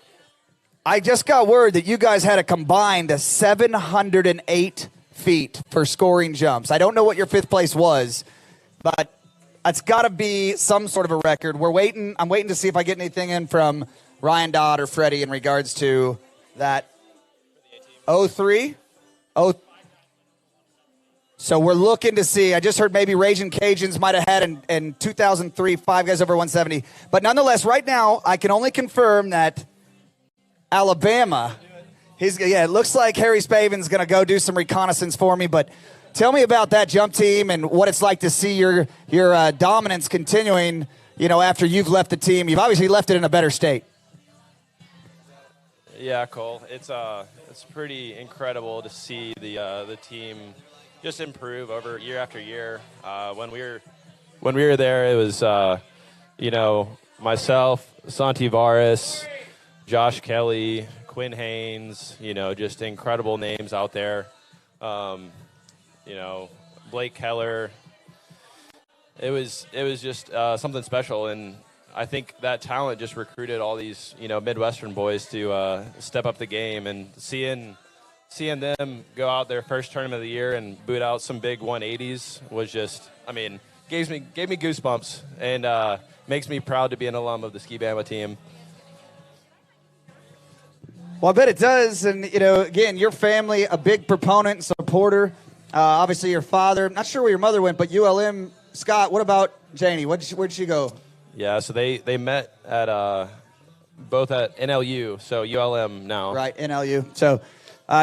I just got word that you guys had a combined 708 feet for scoring jumps. I don't know what your fifth place was, but it's got to be some sort of a record. I'm waiting to see if I get anything in from Ryan Dodd or Freddie in regards to that. 03? So we're looking to see. I just heard maybe Raging Cajuns might have had in 2003 5 guys over 170. But nonetheless, right now, I can only confirm that Alabama, it looks like Harry Spaven's going to go do some reconnaissance for me. But tell me about that jump team and what it's like to see your dominance continuing, after you've left the team. You've obviously left it in a better state. Yeah, Cole. It's pretty incredible to see the team just improve over year after year. When we were there, it was myself, Santi Varis, Josh Kelly, Quinn Haynes. Just incredible names out there. Blake Keller. It was just something special, and I think that talent just recruited all these Midwestern boys to step up the game, and seeing them go out their first tournament of the year and boot out some big 180s was just, gave me goosebumps, and makes me proud to be an alum of the Ski Bama team. Well, I bet it does. And, again, your family, a big proponent and supporter. Obviously, your father, not sure where your mother went, but ULM. Scott, what about Janie? Where'd she go? Yeah, so they met at both at NLU, so ULM now. Right, NLU. So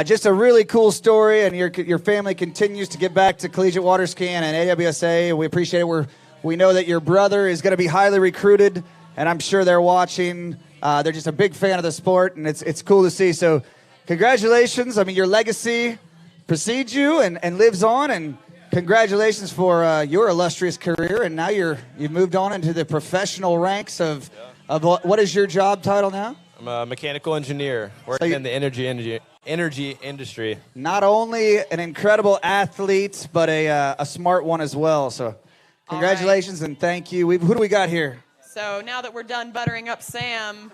just a really cool story, and your family continues to get back to collegiate water skiing and AWSA. We appreciate it. We know that your brother is going to be highly recruited, and I'm sure they're watching. They're just a big fan of the sport, and it's cool to see. So congratulations. Your legacy precedes you and lives on, and congratulations for your illustrious career. And now you've moved on into the professional ranks of what is your job title now? I'm a mechanical engineer working in the energy industry. Not only an incredible athlete, but a smart one as well. So congratulations and thank you. Who do we got here? So now that we're done buttering up Sam,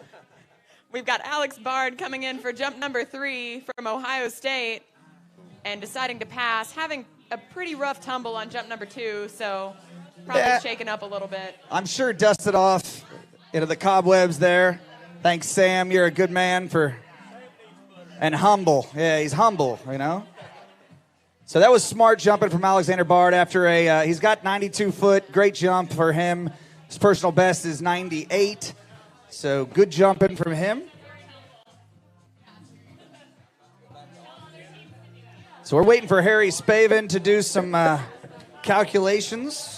we've got Alex Bard coming in for jump number 3 from Ohio State and deciding to pass, having a pretty rough tumble on jump number 2, so probably shaken up a little bit. I'm sure dusted off into the cobwebs there. Thanks, Sam. You're a good man and humble. Yeah, he's humble, So that was smart jumping from Alexander Bard after he's got 92 foot. Great jump for him. His personal best is 98. So good jumping from him. So we're waiting for Harry Spaven to do some calculations.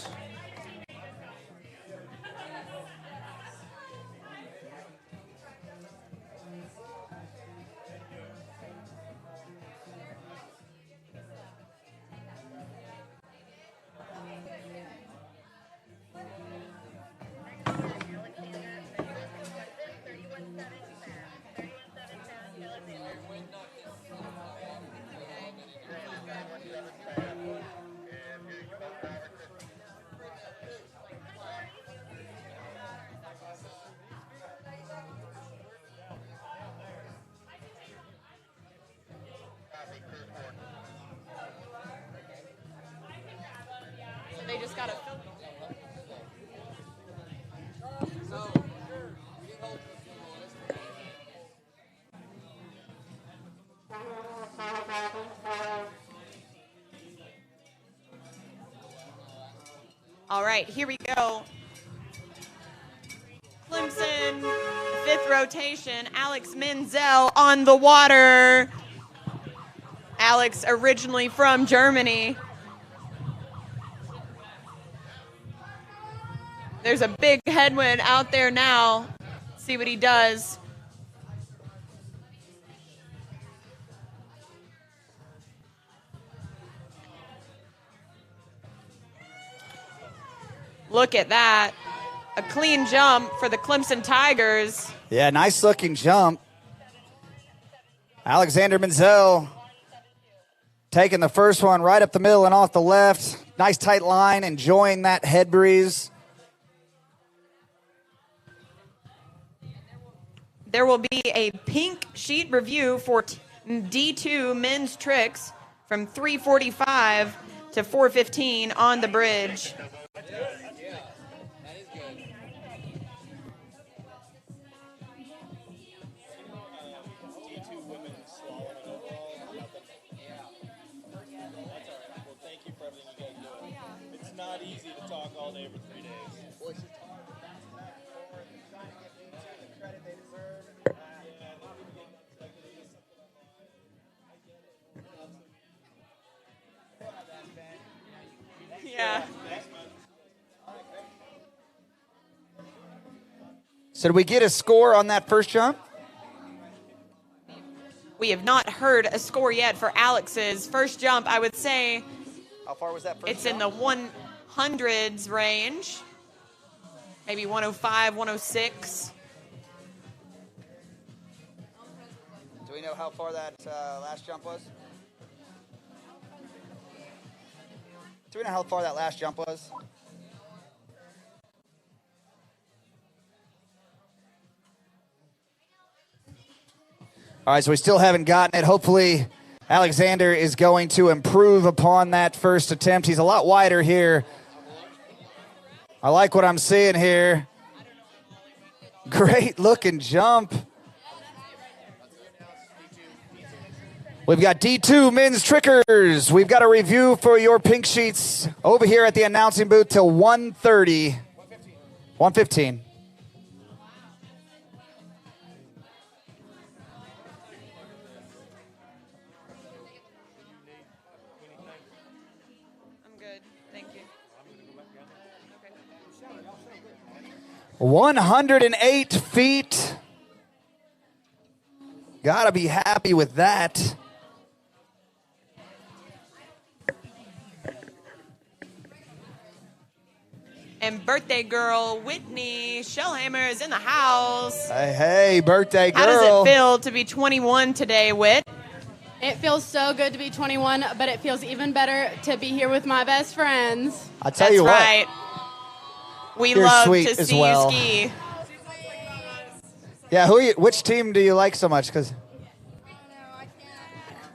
They just got to. All right, here we go. Clemson, 5th rotation, Alex Menzel on the water. Alex originally from Germany. There's a big headwind out there now. See what he does. Look at that. A clean jump for the Clemson Tigers. Yeah, nice looking jump. Alexander Menzel taking the first one right up the middle and off the left. Nice tight line, enjoying that head breeze. There will be a pink sheet review for D2 men's tricks from 3:45 to 4:15 on the bridge. all day for 3 days. Yeah. So did we get a score on that first jump? We have not heard a score yet for Alex's first jump. I would say How far was that first it's in the 100s range, maybe 105, 106. Do we know how far that last jump was? Do we know how far that last jump was? All right, so we still haven't gotten it. Hopefully, Alexander is going to improve upon that first attempt. He's a lot wider here. I like what I'm seeing here. Great looking jump. We've got D2 men's trickers. We've got a review for your pink sheets over here at the announcing booth till 1:30. 1:15. I'm good. Thank you. 108 feet. Gotta be happy with that. And birthday girl Whitney Shellhammer is in the house. Hey, birthday girl. How does it feel to be 21 today, Whit? It feels so good to be 21, but it feels even better to be here with my best friends. I tell you what. Right. We You're love sweet to as see well. you ski. Yeah, which team do you like so much? Because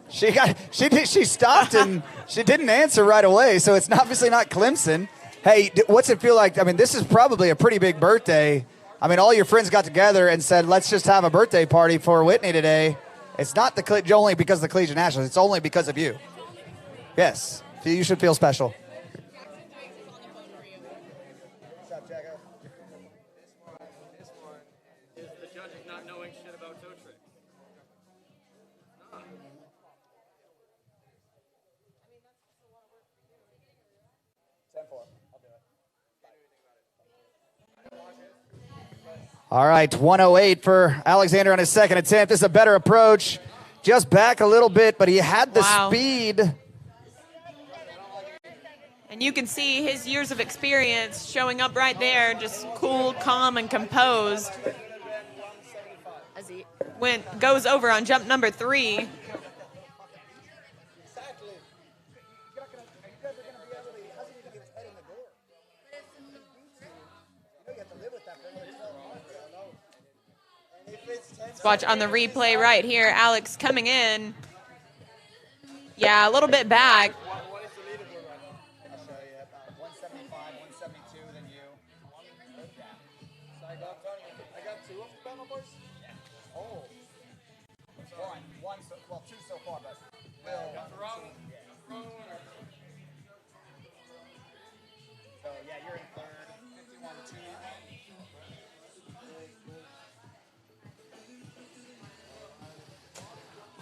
she stopped and she didn't answer right away, so it's obviously not Clemson. Hey, what's it feel like? I mean, this is probably a pretty big birthday. I mean, all your friends got together and said, let's just have a birthday party for Whitney today. It's not only because of the Collegiate Nationals. It's only because of you. Yes, you should feel special. All right, 108 for Alexander on his second attempt. This is a better approach. Just back a little bit, but he had the speed. And you can see his years of experience showing up right there, just cool, calm, and composed. As he goes over on jump number 3. Let's watch on the replay right here. Alex coming in. Yeah, a little bit back.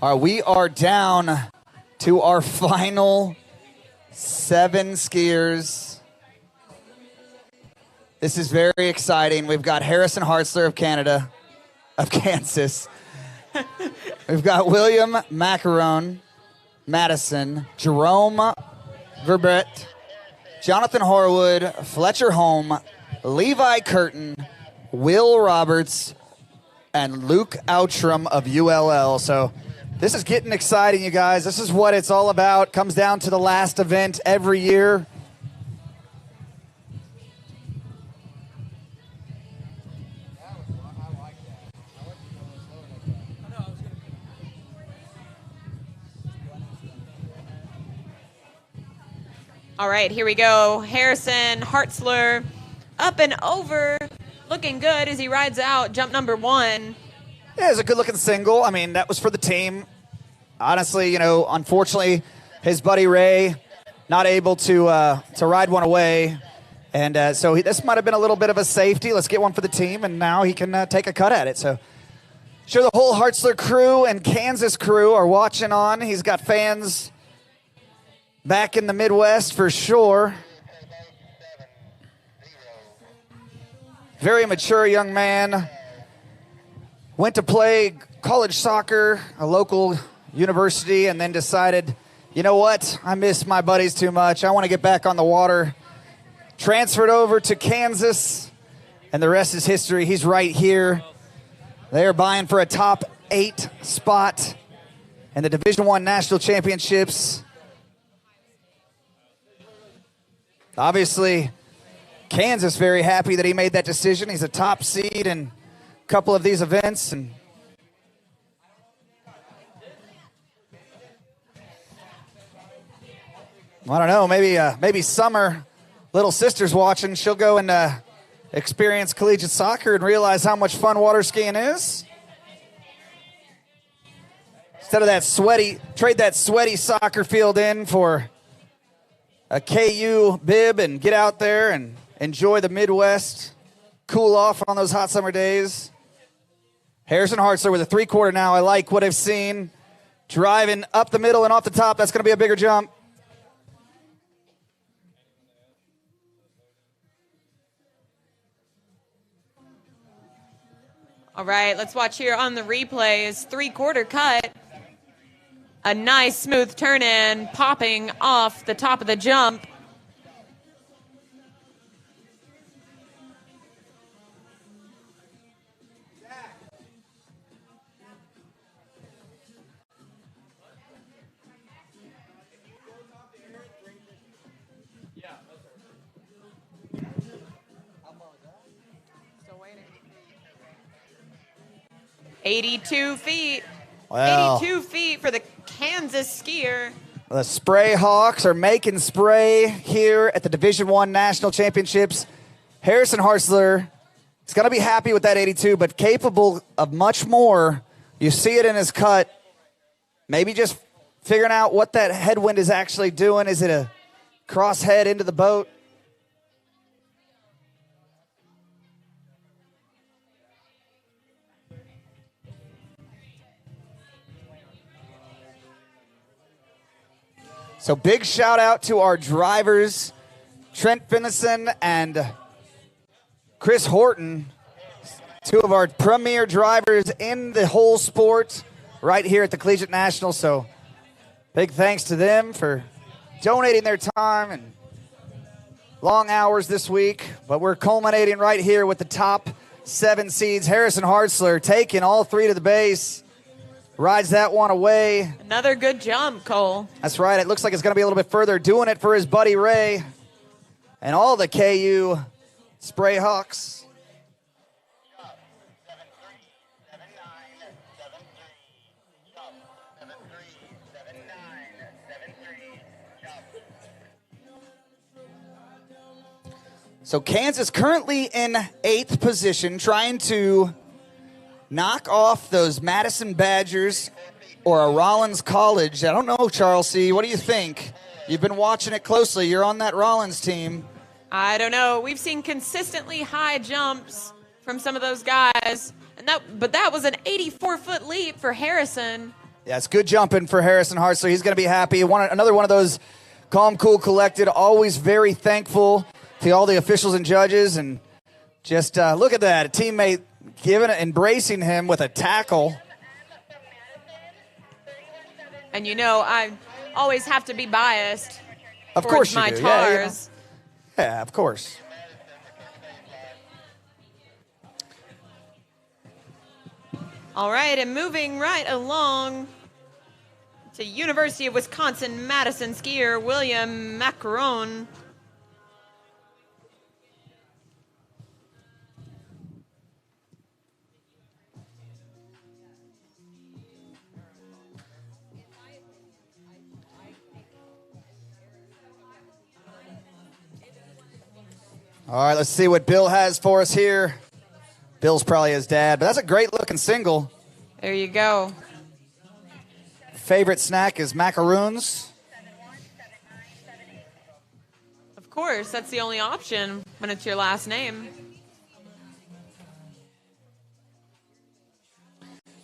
All right, we are down to our final 7 skiers. This is very exciting. We've got Harrison Hartzler of Kansas. We've got William Macaron, Madison, Jerome Verbret, Jonathan Horwood, Fletcher Holm, Levi Curtin, Will Roberts, and Luke Outram of ULL. So this is getting exciting, you guys. This is what it's all about. Comes down to the last event every year. All right, here we go. Harrison Hartzler up and over, looking good as he rides out jump number 1. Yeah, it was a good-looking single. I mean, that was for the team. Honestly, unfortunately, his buddy Ray not able to ride one away, And so this might have been a little bit of a safety. Let's get one for the team, and now he can take a cut at it. So sure, the whole Hartzler crew and Kansas crew are watching on. He's got fans back in the Midwest for sure. Very mature young man. Went to play college soccer, a local university, and then decided, you know what? I miss my buddies too much. I want to get back on the water. Transferred over to Kansas, and the rest is history. He's right here. They are buying for a top 8 spot in the Division I National Championships. Obviously, Kansas very happy that he made that decision. He's a top seed in a couple of these events, and I don't know, maybe Summer, little sister's watching. She'll go and experience collegiate soccer and realize how much fun water skiing is. Instead of trade that sweaty soccer field in for a KU bib and get out there and enjoy the Midwest, cool off on those hot summer days. Harrison Hartzler with a 3/4 now. I like what I've seen. Driving up the middle and off the top. That's going to be a bigger jump. All right, let's watch here on the replays. 3/4 cut. A nice smooth turn in, popping off the top of the jump. Still waiting. 82 feet. Wow. 82 feet for the Kansas skier. The Spray Hawks are making spray here at the Division I National Championships. Harrison Hartzler is going to be happy with that 82, but capable of much more. You see it in his cut. Maybe just figuring out what that headwind is actually doing. Is it a cross head into the boat? So big shout out to our drivers, Trent Finnison and Chris Horton, 2 of our premier drivers in the whole sport right here at the Collegiate National. So big thanks to them for donating their time and long hours this week. But we're culminating right here with the top 7 seeds. Harrison Hartzler taking all 3 to the base. Rides that one away. Another good jump, Cole. That's right. It looks like it's going to be a little bit further. Doing it for his buddy Ray and all the KU Spray Hawks. So Kansas currently in 8th position, trying to knock off those Madison Badgers or a Rollins College. I don't know, Charles C. What do you think? You've been watching it closely. You're on that Rollins team. I don't know. We've seen consistently high jumps from some of those guys, but that was an 84-foot leap for Harrison. Yeah, it's good jumping for Harrison Hartzler. He's going to be happy. Another one of those calm, cool, collected, always very thankful to all the officials and judges. And just look at that, a teammate embracing him with a tackle. And you know, I always have to be biased. Of course you my do. Tars. Yeah, of course. All right, and moving right along to University of Wisconsin-Madison skier William Macaron. All right, let's see what Bill has for us here. Bill's probably his dad, but that's a great-looking single. There you go. Favorite snack is macaroons. Of course, that's the only option when it's your last name.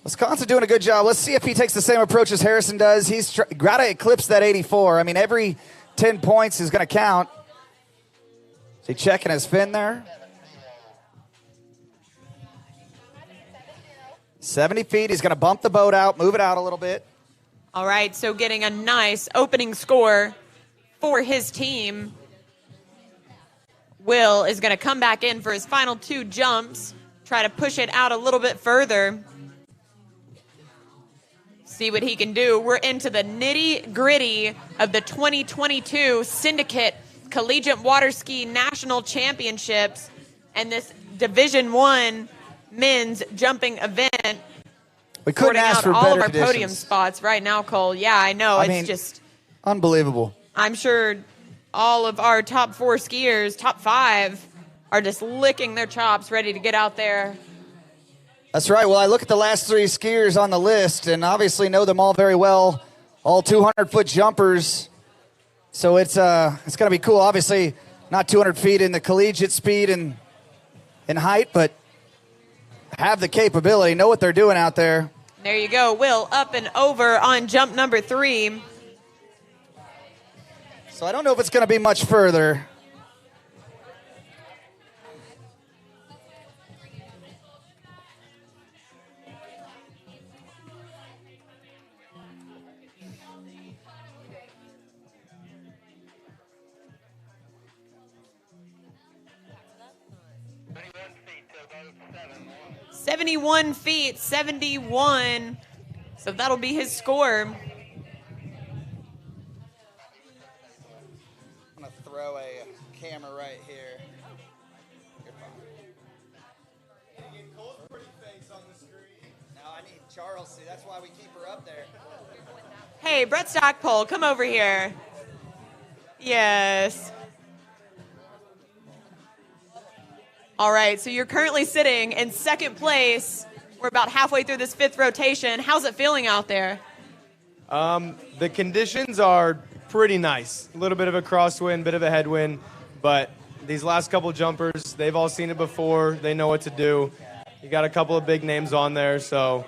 Wisconsin doing a good job. Let's see if he takes the same approach as Harrison does. He's got to eclipse that 84. I mean, every 10 points is going to count. Is he checking his fin there? 70 feet. He's going to bump the boat out, move it out a little bit. All right, so getting a nice opening score for his team. Will is going to come back in for his final 2 jumps, try to push it out a little bit further. See what he can do. We're into the nitty-gritty of the 2022 Syndicate Collegiate Water Ski National Championships and this Division I men's jumping event. We couldn't ask for all better of our conditions. podium spots right now, Cole. Yeah, I know. I It's mean, just unbelievable. I'm sure all of our top 4 skiers, top 5, are just licking their chops, ready to get out there. That's right. Well, I look at the last 3 skiers on the list and obviously know them all very well, all 200-foot jumpers. So it's going to be cool. Obviously, not 200 feet in the collegiate speed and height, but have the capability, know what they're doing out there. There you go. Will up and over on jump number 3. So I don't know if it's going to be much further. '71 feet, 71. So that'll be his score. I'm going to throw a camera right here. You're fine. Cole's pretty face on the screen. No, I need Charles. See, that's why we keep her up there. Hey, Brett Stackpole, come over here. Yes. All right, so you're currently sitting in second place. We're about halfway through this 5th rotation. How's it feeling out there? The conditions are pretty nice. A little bit of a crosswind, bit of a headwind, but these last couple jumpers, they've all seen it before. They know what to do. You got a couple of big names on there, so,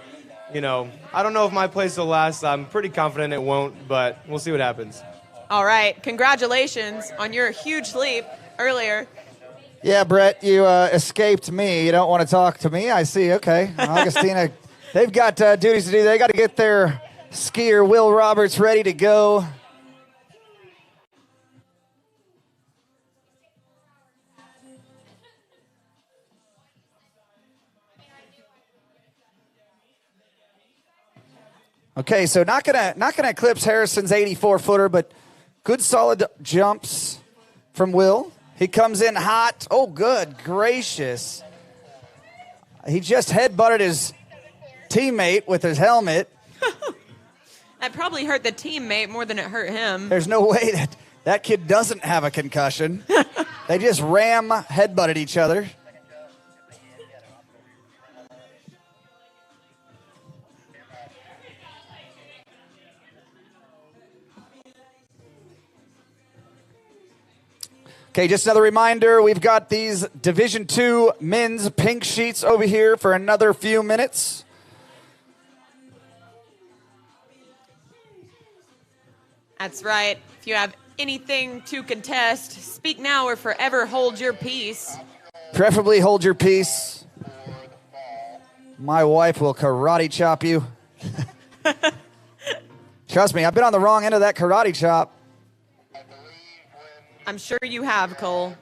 you know, I don't know if my place will last. I'm pretty confident it won't, but we'll see what happens. All right, congratulations on your huge leap earlier. Yeah, Brett, you escaped me. You don't want to talk to me. I see. Okay. Augustina, they've got duties to do. They got to get their skier, Will Roberts, ready to go. Okay, so not gonna eclipse Harrison's 84-footer, but good solid jumps from Will. He comes in hot. Oh, good gracious. He just headbutted his teammate with his helmet. That probably hurt the teammate more than it hurt him. There's no way that kid doesn't have a concussion. They just headbutted each other. Okay, just another reminder, we've got these Division II men's pink sheets over here for another few minutes. That's right. If you have anything to contest, speak now or forever hold your peace. Preferably hold your peace. My wife will karate chop you. Trust me, I've been on the wrong end of that karate chop. I'm sure you have, Cole.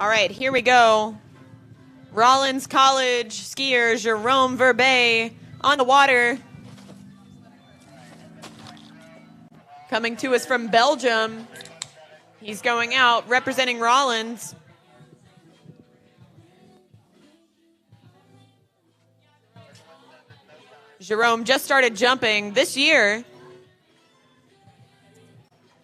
All right, here we go. Rollins College skier Jerome Verbe on the water. Coming to us from Belgium. He's going out representing Rollins. Jerome just started jumping this year.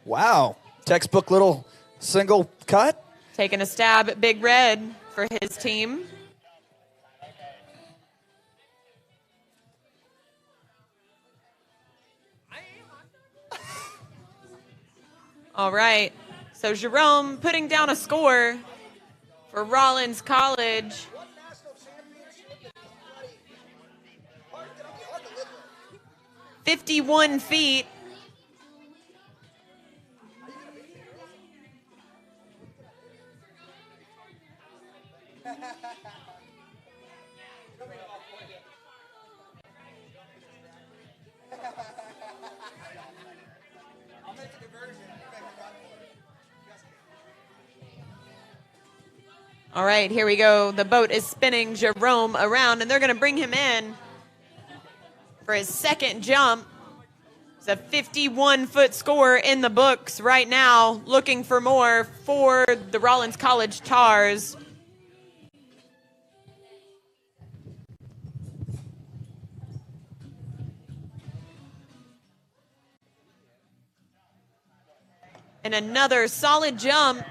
Wow, textbook little single cut. Taking a stab at Big Red for his team. All right. So Jerome putting down a score for Rollins College. 51 feet. All right, here we go. The boat is spinning Jerome around, and they're going to bring him in for his second jump. It's a 51-foot score in the books right now, looking for more for the Rollins College Tars. And another solid jump.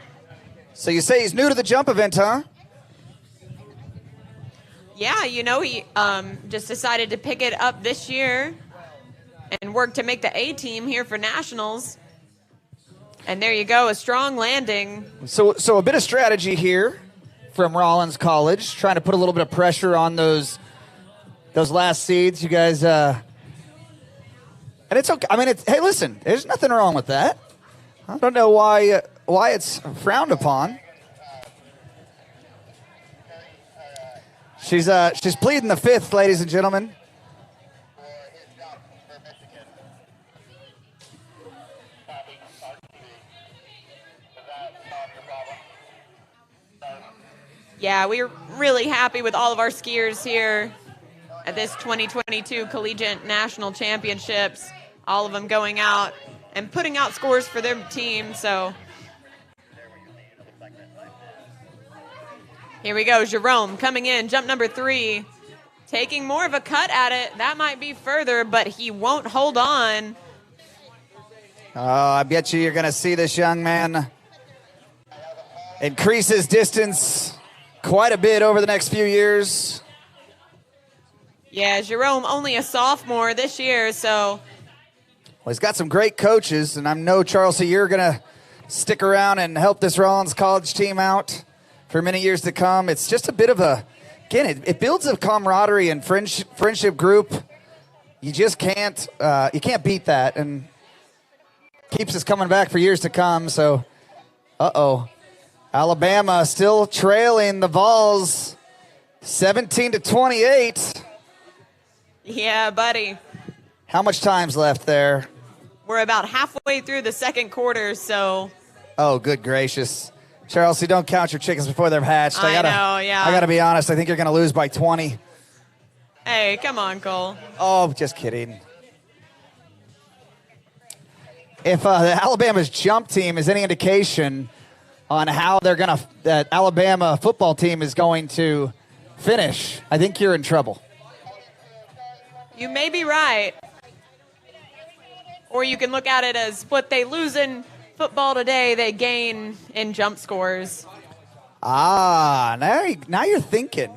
So you say he's new to the jump event, huh? Yeah, you know, he just decided to pick it up this year and work to make the A team here for nationals. And there you go, a strong landing. So a bit of strategy here from Rollins College, trying to put a little bit of pressure on those last seeds. You guys, and it's okay. I mean, hey, listen, there's nothing wrong with that. I don't know why it's frowned upon. She's pleading the fifth, ladies and gentlemen. Yeah, we're really happy with all of our skiers here at this 2022 Collegiate National Championships. All of them going out and putting out scores for their team. So here we go, Jerome coming in, jump number 3, taking more of a cut at it. That might be further, but he won't hold on. Oh, I bet you're going to see this young man increase his distance quite a bit over the next few years. Yeah, Jerome only a sophomore this year, so. Well, he's got some great coaches, and I know, Charles, you're going to stick around and help this Rollins College team out for many years to come. It's just a bit of a, again, it builds a camaraderie and friendship group. You just can't beat that, and keeps us coming back for years to come. So, Alabama still trailing the Vols 17-28. Yeah, buddy. How much time's left there? We're about halfway through the second quarter, so. Oh, good gracious. Charles, you don't count your chickens before they're hatched. I know, yeah. I got to be honest. I think you're going to lose by 20. Hey, come on, Cole. Oh, just kidding. If the Alabama's jump team is any indication on how that Alabama football team is going to finish, I think you're in trouble. You may be right. Or you can look at it as what they lose in football today, they gain in jump scores. Ah, now you're thinking.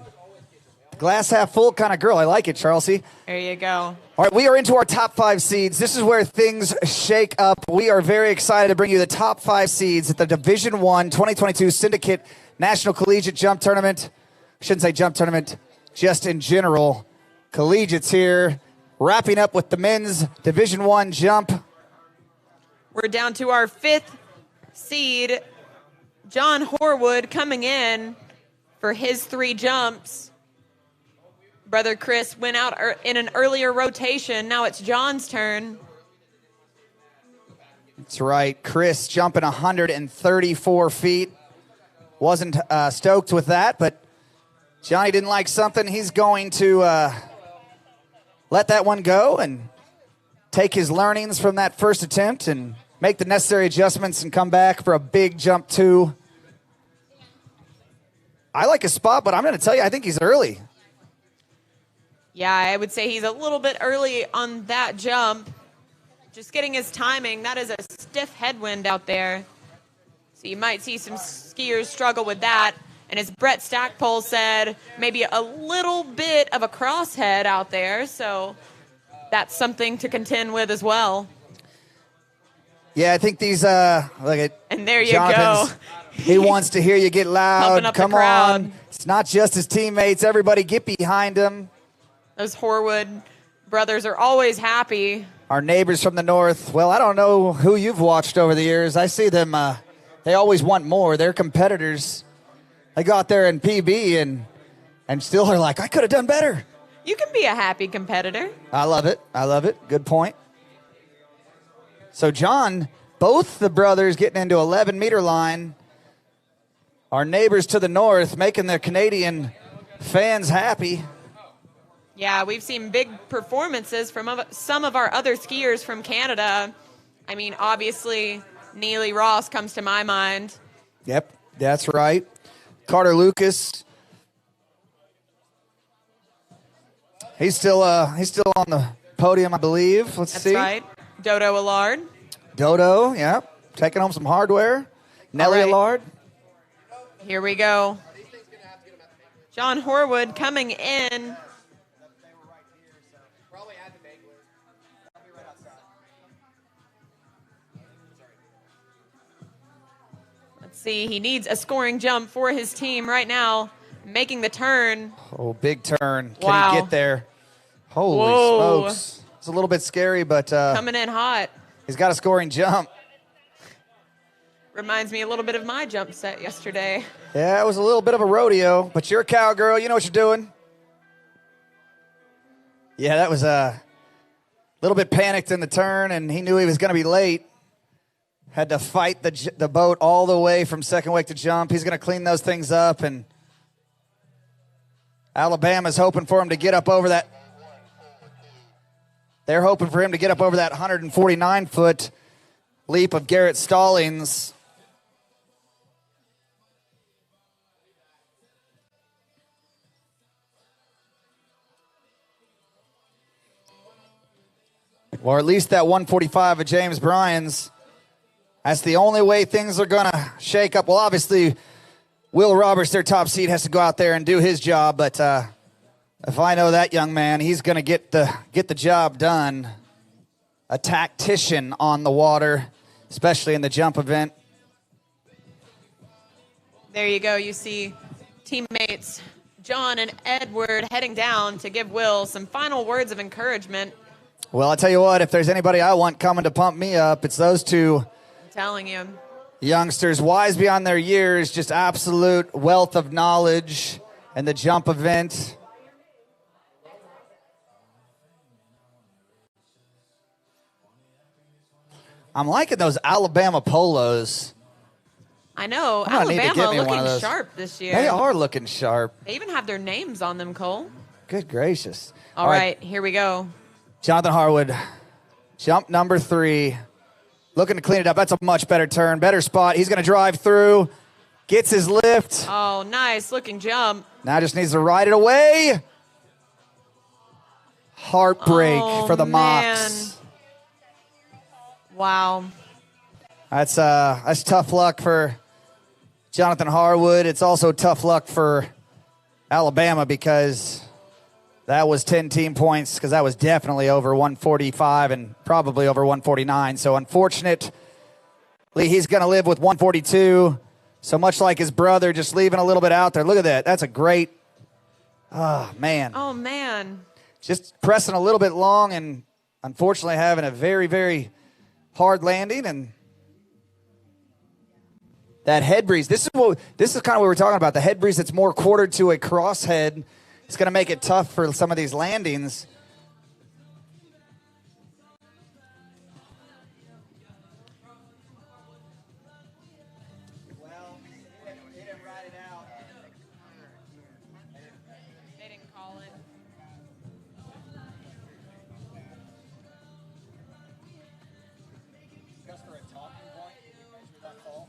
Glass half full kind of girl. I like it, Charlesy. There you go. All right, we are into our top 5 seeds. This is where things shake up. We are very excited to bring you the top 5 seeds at the Division I 2022 Syndicate National Collegiate Jump Tournament. I shouldn't say jump tournament, just in general. Collegiates here, wrapping up with the men's Division I jump. We're down to our 5th seed, John Horwood, coming in for his 3 jumps. Brother Chris went out in an earlier rotation. Now it's John's turn. That's right. Chris jumping 134 feet. Wasn't stoked with that, but Johnny didn't like something. He's going to let that one go and take his learnings from that first attempt and make the necessary adjustments and come back for a big jump 2. I like his spot, but I'm going to tell you, I think he's early. Yeah, I would say he's a little bit early on that jump. Just getting his timing. That is a stiff headwind out there. So you might see some skiers struggle with that. And as Brett Stackpole said, maybe a little bit of a crosshead out there. So that's something to contend with as well. Yeah, I think these, look at And there you Jonathan's, go. He wants to hear you get loud. Pumping up the Come crowd. on. It's not just his teammates. Everybody get behind him. Those Horwood brothers are always happy. Our neighbors from the north, well, I don't know who you've watched over the years. I see them, they always want more. They're competitors. They go out there in PB and still are like, I could have done better. You can be a happy competitor. I love it. I love it. Good point. So, John, both the brothers getting into 11-meter line. Our neighbors to the north making the Canadian fans happy. Yeah, we've seen big performances from some of our other skiers from Canada. I mean, obviously, Neely Ross comes to my mind. Yep, that's right. Carter Lucas. He's still on the podium, I believe. Let's see. That's right. Dodo Allard. Dodo, yeah, taking home some hardware. Nellie All right. Allard. Here we go. John Horwood coming in. Let's see. He needs a scoring jump for his team right now. Making the turn. Oh, big turn. Can Wow. he get there? Holy Whoa. smokes. It's a little bit scary, but Coming in hot. he's got a scoring jump. Reminds me a little bit of my jump set yesterday. Yeah, it was a little bit of a rodeo, but you're a cowgirl. You know what you're doing. Yeah, that was a little bit panicked in the turn, and he knew he was going to be late. Had to fight the boat all the way from second wake to jump. He's going to clean those things up, and Alabama's hoping for him to get up over that. They're hoping for him to get up over that 149-foot leap of Garrett Stallings. Or at least that 145 of James Bryan's. That's the only way things are going to shake up. Well, obviously, Will Roberts, their top seed, has to go out there and do his job. But if I know that young man, he's going to get the job done. A tactician on the water, especially in the jump event. There you go. You see teammates John and Edward heading down to give Will some final words of encouragement. Well, I'll tell you what, if there's anybody I want coming to pump me up, it's those two I'm telling you. youngsters, wise beyond their years, just absolute wealth of knowledge in the jump event. I'm liking those Alabama polos. I know. I need to get Alabama me one of looking those. sharp this year. They are looking sharp. They even have their names on them, Cole. Good gracious. All right, here we go. Jonathan Harwood, jump number 3. Looking to clean it up. That's a much better turn, better spot. He's going to drive through, gets his lift. Oh, nice looking jump. Now just needs to ride it away. Heartbreak for the man. Mocs. Wow. That's tough luck for Jonathan Harwood. It's also tough luck for Alabama because that was 10 team points because that was definitely over 145 and probably over 149. So unfortunately, he's going to live with 142. So much like his brother, just leaving a little bit out there. Look at that. That's a great, man. Oh, man. Just pressing a little bit long and unfortunately having a very, very hard landing. And that head breeze, this is kind of what we're talking about. The head breeze that's more quartered to a crosshead. It's going to make it tough for some of these landings. Well, he didn't ride it out. They didn't call it. Just for a talking point, did you measure that fall?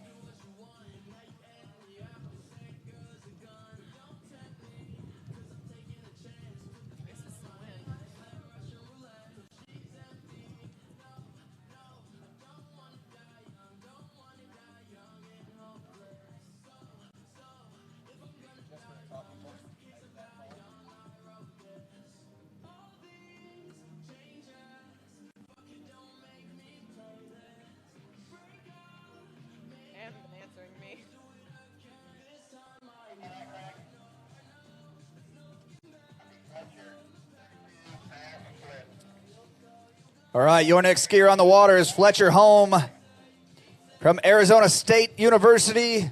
All right, your next skier on the water is Fletcher Holm from Arizona State University.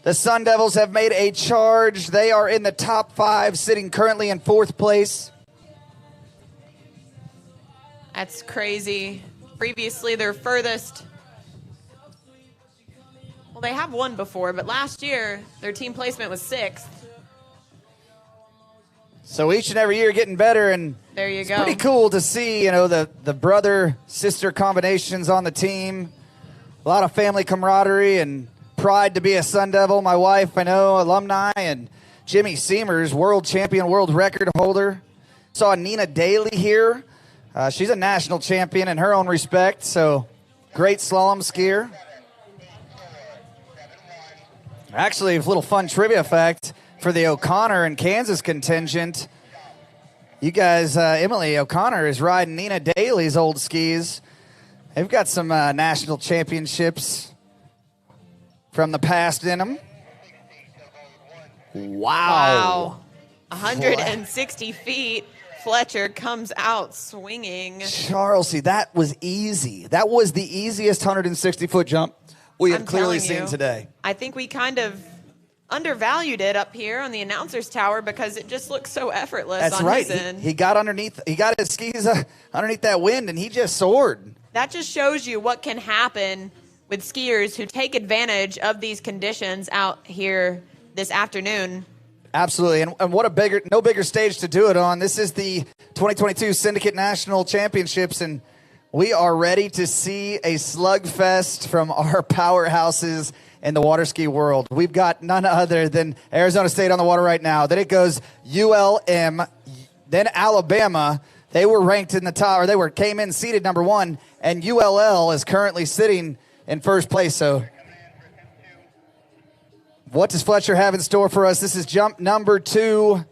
The Sun Devils have made a charge. They are in the top 5, sitting currently in 4th place. That's crazy. Previously, their furthest. Well, they have won before, but last year, their team placement was 6th. So each and every year getting better, and there you it's go. pretty cool to see, the brother-sister combinations on the team. A lot of family camaraderie and pride to be a Sun Devil. My wife, I know, alumni, and Jimmy Seamers, world champion, world record holder. Saw Nina Daly here. She's a national champion in her own respect, so great slalom skier. Actually, a little fun trivia fact for the O'Connor and Kansas contingent. You guys, Emily O'Connor is riding Nina Daly's old skis. They've got some national championships from the past in them. Wow. 160 feet. Fletcher comes out swinging. Charles, see, that was easy. That was the easiest 160-foot jump we have clearly seen today. I think we kind of undervalued it up here on the announcer's tower because it just looks so effortless. That's on right. His end. He got underneath. He got his skis underneath that wind, and he just soared. That just shows you what can happen with skiers who take advantage of these conditions out here this afternoon. Absolutely, and what a no bigger stage to do it on. This is the 2022 Syndicate National Championships, and we are ready to see a slugfest from our powerhouses in the water ski world. We've got none other than Arizona State on the water right now. Then it goes ULM, then Alabama. They were ranked in the top, or came in seated number 1, and ULL is currently sitting in first place. So what does Fletcher have in store for us? This is jump number 2.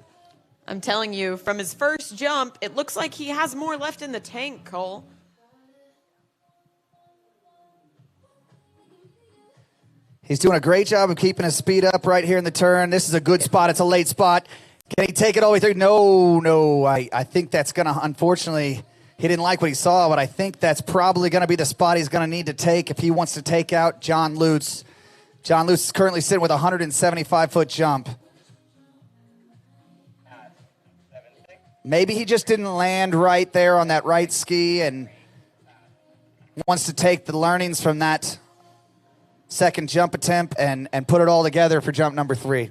I'm telling you, from his first jump, it looks like he has more left in the tank, Cole. He's doing a great job of keeping his speed up right here in the turn. This is a good spot. It's a late spot. Can he take it all the way through? No. I think that's going to, unfortunately, he didn't like what he saw, but I think that's probably going to be the spot he's going to need to take if he wants to take out John Lutz. John Lutz is currently sitting with a 175-foot jump. Maybe he just didn't land right there on that right ski and wants to take the learnings from that second jump attempt and put it all together for jump number 3.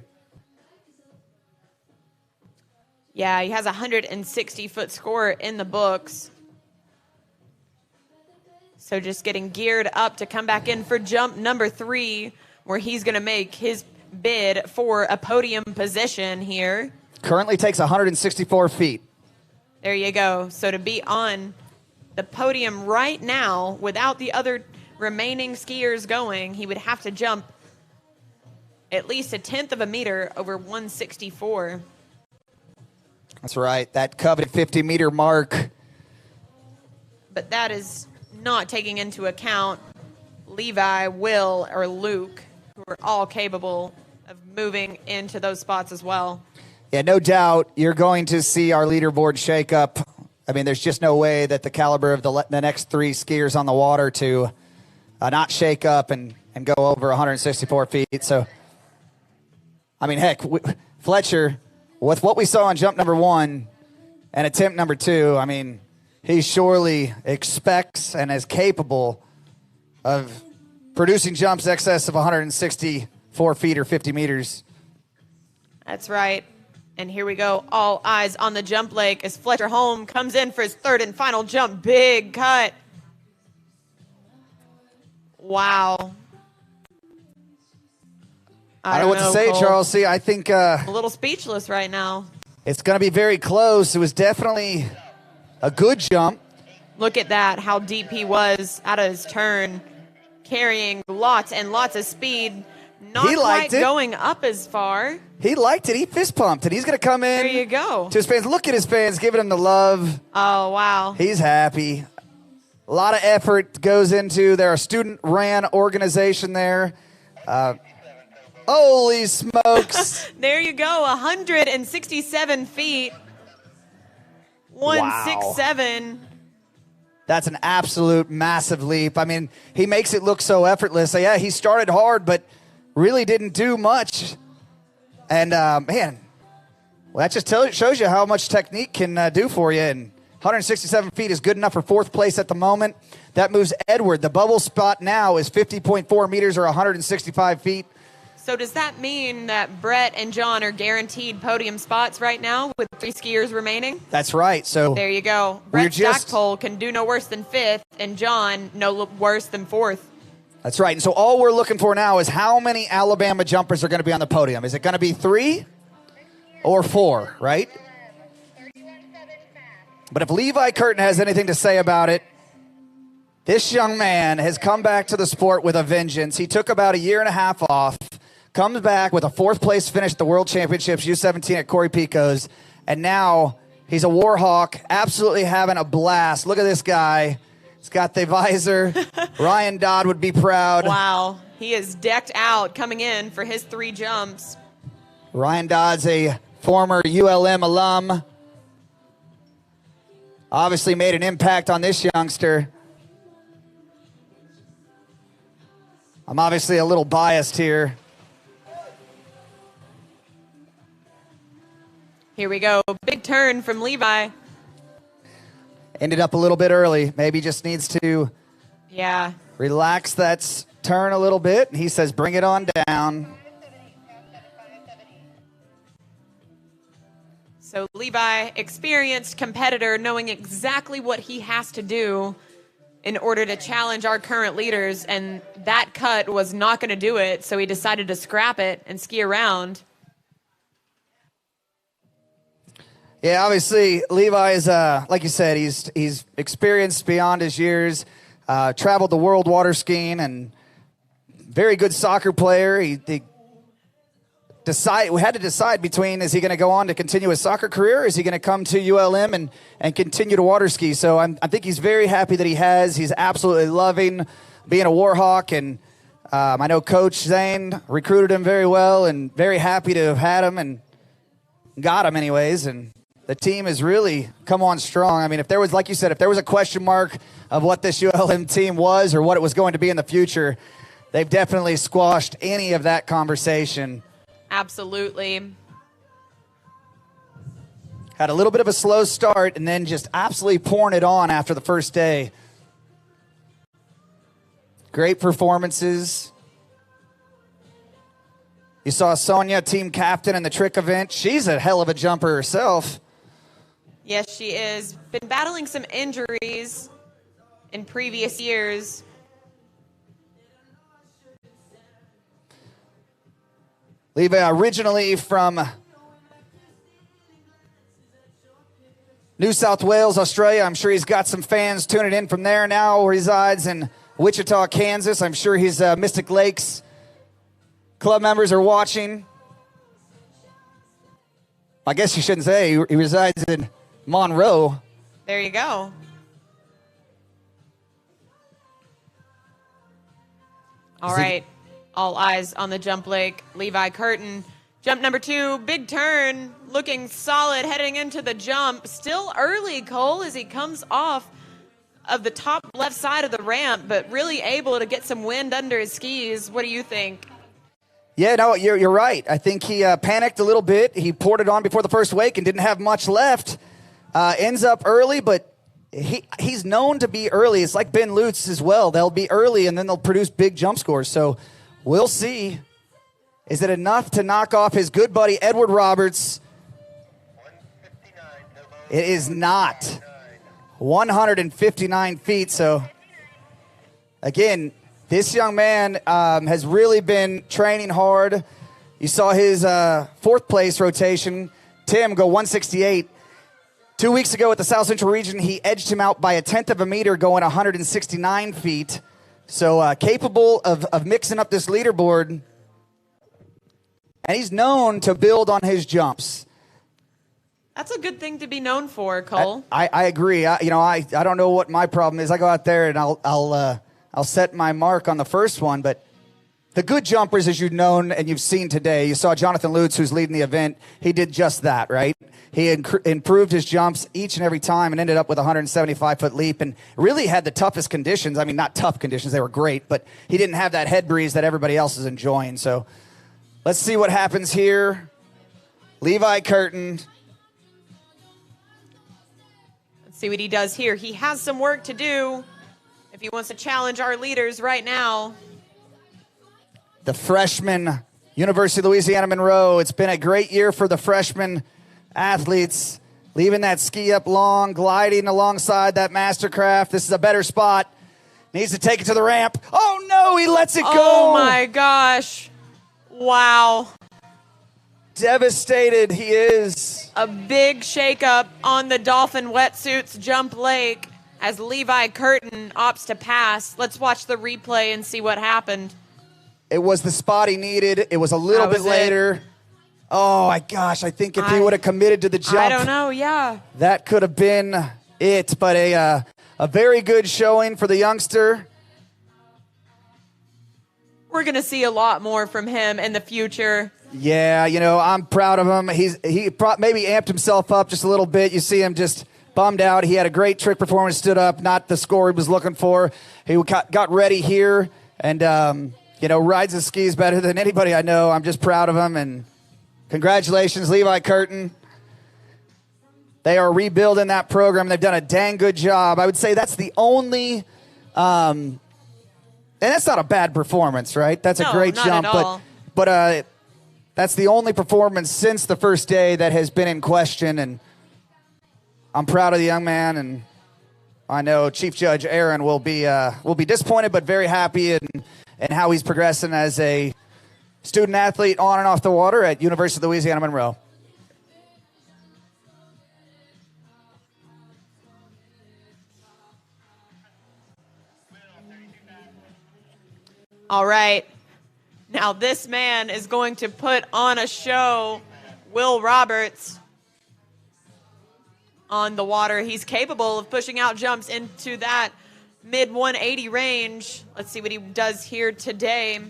Yeah, he has a 160-foot score in the books. So just getting geared up to come back in for jump number 3, where he's going to make his bid for a podium position here. Currently takes 164 feet. There you go. So to be on the podium right now without the other remaining skiers going, he would have to jump at least 1/10 of a meter over 164. That's right. That coveted 50-meter mark. But that is not taking into account Levi, Will, or Luke, who are all capable of moving into those spots as well. Yeah, no doubt you're going to see our leaderboard shake up. I mean, there's just no way that the caliber of the next 3 skiers on the water to not shake up and go over 164 feet. So, I mean, heck, Fletcher, with what we saw on jump number 1 and attempt number 2, I mean, he surely expects and is capable of producing jumps excess of 164 feet or 50 meters. That's right. And here we go. All eyes on the jump lake as Fletcher Holm comes in for his 3rd and final jump. Big cut. Wow. I don't know what to say, Cole. Charles. See, I think a little speechless right now. It's going to be very close. It was definitely a good jump. Look at that, how deep he was out of his turn, carrying lots and lots of speed. Not quite going up as far. He liked it. He fist pumped it. He's going to come in. There you go. To his fans. Look at his fans giving him the love. Oh, wow. He's happy. A lot of effort goes into their student-ran organization there. Holy smokes. There you go, 167 feet. 167. That's an absolute massive leap. I mean, he makes it look so effortless. So, yeah, he started hard, but really didn't do much. And, man, well, that just shows you how much technique can do for you. And 167 feet is good enough for fourth place at the moment. That moves Edward. The bubble spot now is 50.4 meters or 165 feet. So does that mean that Brett and John are guaranteed podium spots right now with 3 skiers remaining? That's right. So there you go. Brett Stackpole can do no worse than 5th, and John no worse than 4th. That's right. And so all we're looking for now is how many Alabama jumpers are going to be on the podium. Is it going to be 3 or 4, right? But if Levi Curtin has anything to say about it, this young man has come back to the sport with a vengeance. He took about a year and a half off, comes back with a 4th place finish at the World Championships, U17 at Corey Pico's, and now he's a war hawk, absolutely having a blast. Look at this guy. He's got the visor. Ryan Dodd would be proud. Wow. He is decked out coming in for his 3 jumps. Ryan Dodd's a former ULM alum. Obviously made an impact on this youngster. I'm obviously a little biased here. Here we go. Big turn from Levi. Ended up a little bit early. Maybe just needs to relax that turn a little bit. He says, bring it on down. So Levi, experienced competitor, knowing exactly what he has to do in order to challenge our current leaders, and that cut was not going to do it, so he decided to scrap it and ski around. Yeah, obviously, Levi is, like you said, he's experienced beyond his years, traveled the world water skiing, and very good soccer player. We had to decide between, is he going to go on to continue his soccer career, or is he going to come to ULM and continue to water ski? So I think he's very happy that he has. He's absolutely loving being a Warhawk, and I know Coach Zane recruited him very well, and very happy to have had him and got him anyways. And the team has really come on strong. I mean, if there was, like you said, if there was a question mark of what this ULM team was or what it was going to be in the future, they've definitely squashed any of that conversation. Absolutely. Had a little bit of a slow start and then just absolutely pouring it on after the first day. Great performances. You saw Sonia, team captain in the trick event. She's a hell of a jumper herself. Yes, she is. Been battling some injuries in previous years. Levi, originally from New South Wales, Australia. I'm sure he's got some fans tuning in from there. Now resides in Wichita, Kansas. I'm sure his Mystic Lakes club members are watching. I guess you shouldn't say he resides in Monroe. There you go. All right. All eyes on the jump lake. Levi Curtin. Jump number 2, big turn, looking solid heading into the jump. Still early, Cole, as he comes off of the top left side of the ramp, but really able to get some wind under his skis. What do you think? Yeah, no, you're right. I think he panicked a little bit. He poured it on before the first wake and didn't have much left. Ends up early, but he's known to be early. It's like Ben Lutz as well. They'll be early, and then they'll produce big jump scores. So we'll see. Is it enough to knock off his good buddy Edward Roberts? It is not. 159 feet. So, again, this young man has really been training hard. You saw his 4th place rotation, Tim, go 168. 2 weeks ago at the South Central region, he edged him out by 1/10 of a meter, going 169 feet. So capable of mixing up this leaderboard. And he's known to build on his jumps. That's a good thing to be known for, Cole. I agree. I don't know what my problem is. I go out there and I'll set my mark on the first one, but the good jumpers, as you've known and you've seen today, you saw Jonathan Lutz, who's leading the event. He did just that, right? He improved his jumps each and every time and ended up with a 175-foot leap and really had the toughest conditions. I mean, not tough conditions. They were great, but he didn't have that head breeze that everybody else is enjoying. So let's see what happens here. Levi Curtin. Let's see what he does here. He has some work to do if he wants to challenge our leaders right now. The freshman, University of Louisiana Monroe. It's been a great year for the freshman athletes. Leaving that ski up long, gliding alongside that Mastercraft. This is a better spot. Needs to take it to the ramp. Oh, no, he lets it go. Oh, my gosh. Wow. Devastated he is. A big shakeup on the Dolphin Wetsuits Jump Lake as Levi Curtin opts to pass. Let's watch the replay and see what happened. It was the spot he needed. It was a little bit later. Oh, my gosh. I think if he would have committed to the jump. I don't know, yeah. That could have been it. But a very good showing for the youngster. We're going to see a lot more from him in the future. Yeah, you know, I'm proud of him. He maybe amped himself up just a little bit. You see him just bummed out. He had a great trick performance, stood up, not the score he was looking for. He got ready here and, you know, rides his skis better than anybody I know. I'm just proud of him, and congratulations, Levi Curtin. They are rebuilding that program. They've done a dang good job. I would say that's the only, and that's not a bad performance, right? That's a great jump, but that's the only performance since the first day that has been in question, and I'm proud of the young man, and I know Chief Judge Aaron will be disappointed but very happy in how he's progressing as a student athlete on and off the water at University of Louisiana Monroe. All right. Now this man is going to put on a show. Will Roberts on the water. He's capable of pushing out jumps into that mid 180 range. Let's see what he does here today.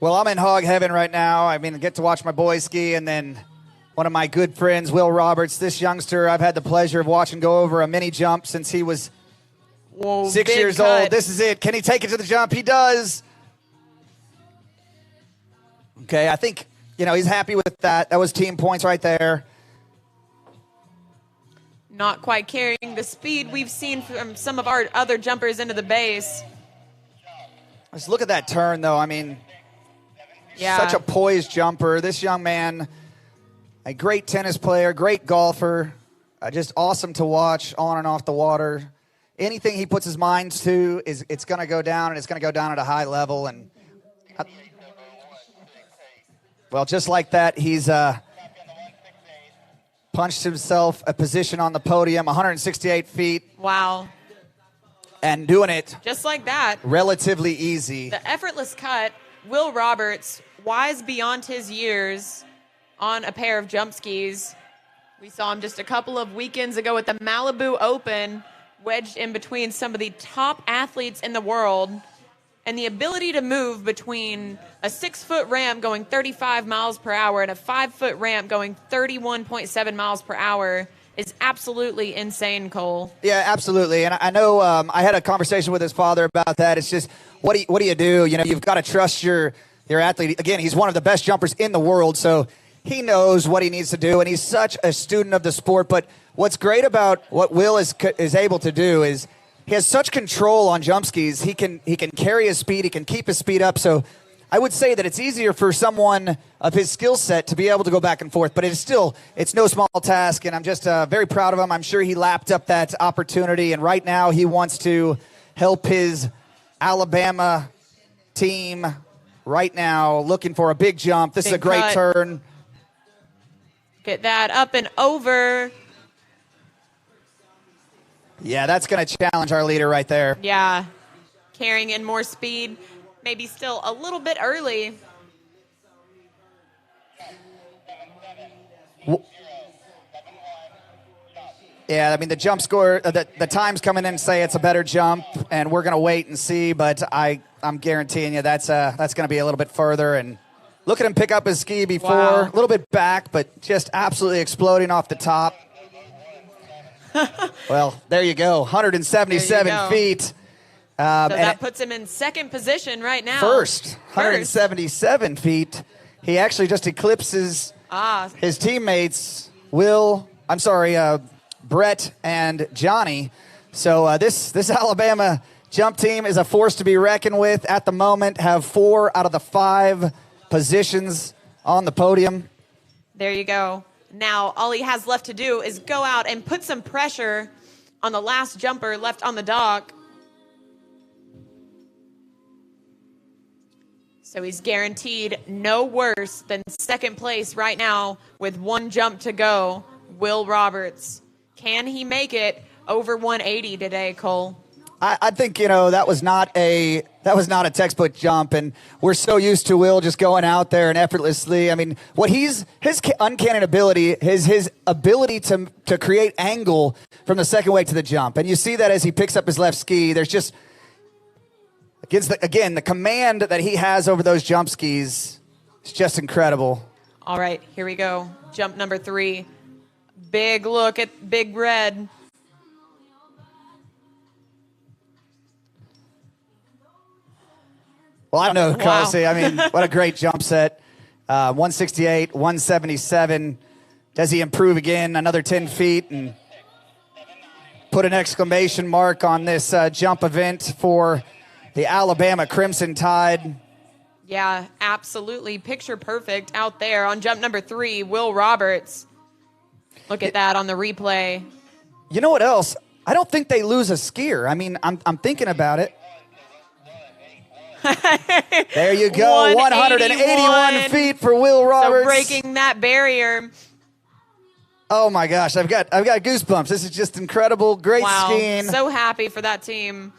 Well, I'm in hog heaven right now. I mean, I get to watch my boys ski, and then one of my good friends, Will Roberts, this youngster, I've had the pleasure of watching go over a mini jump since he was 6 years old. This is it. Can he take it to the jump? He does. Okay, I think, you know, he's happy with that. That was team points right there. Not quite carrying the speed we've seen from some of our other jumpers into the base. Let's look at that turn, though. I mean, yeah. Such a poised jumper. This young man, a great tennis player, great golfer, just awesome to watch on and off the water. Anything he puts his mind to, it's going to go down, and it's going to go down at a high level. And well, just like that, he's punched himself a position on the podium, 168 feet. Wow. And doing it just like that. Relatively easy. The effortless cut, Will Roberts, wise beyond his years on a pair of jump skis. We saw him just a couple of weekends ago at the Malibu Open, wedged in between some of the top athletes in the world. And the ability to move between a 6-foot ramp going 35 miles per hour and a 5-foot ramp going 31.7 miles per hour is absolutely insane, Cole. Yeah, absolutely. And I know I had a conversation with his father about that. It's just, what do you do? You know, you've got to trust your athlete. Again, he's one of the best jumpers in the world, so he knows what he needs to do, and he's such a student of the sport. But what's great about what Will is able to do is he has such control on jump skis. He can carry his speed. He can keep his speed up. So I would say that it's easier for someone of his skill set to be able to go back and forth. But it's no small task, and I'm just very proud of him. I'm sure he lapped up that opportunity, and right now he wants to help his Alabama team right now, looking for a big jump. This is a great turn. Get that up and over. Yeah, that's going to challenge our leader right there. Yeah, carrying in more speed. Maybe still a little bit early. Yeah, I mean, the jump score, the times coming in say it's a better jump, and we're going to wait and see. But I I'm guaranteeing you that's going to be a little bit further. And look at him pick up his ski before, Wow. a little bit back, but just absolutely exploding off the top. Well, there you go, 177 There you go. feet. So And that puts him in second position right now. first, 177 feet. He actually just eclipses his teammates, Brett and Johnny. So this Alabama jump team is a force to be reckoned with at the moment, have 4 out of the 5 positions on the podium. There you go. Now, all he has left to do is go out and put some pressure on the last jumper left on the dock. So he's guaranteed no worse than second place right now with 1 jump to go. Will Roberts. Can he make it over 180 today, Cole? I think, that was not a textbook jump, and we're so used to Will just going out there and effortlessly. I mean, his uncanny ability, his ability to create angle from the second wave to the jump, and you see that as he picks up his left ski. There's just the command that he has over those jump skis is just incredible. All right, here we go. Jump number 3. Big look at Big Red. Well, I don't know, Wow. Kelsey. I mean, what a great jump set. 168, 177. Does he improve again another 10 feet and put an exclamation mark on this jump event for the Alabama Crimson Tide? Yeah, absolutely. Picture perfect out there on jump number 3, Will Roberts. Look at that on the replay. You know what else? I don't think they lose a skier. I mean, I'm thinking about it. There you go, 181 feet for Will Roberts. So breaking that barrier. Oh my gosh, I've got goosebumps. This is just incredible. Great Wow, skiing. so happy for that team.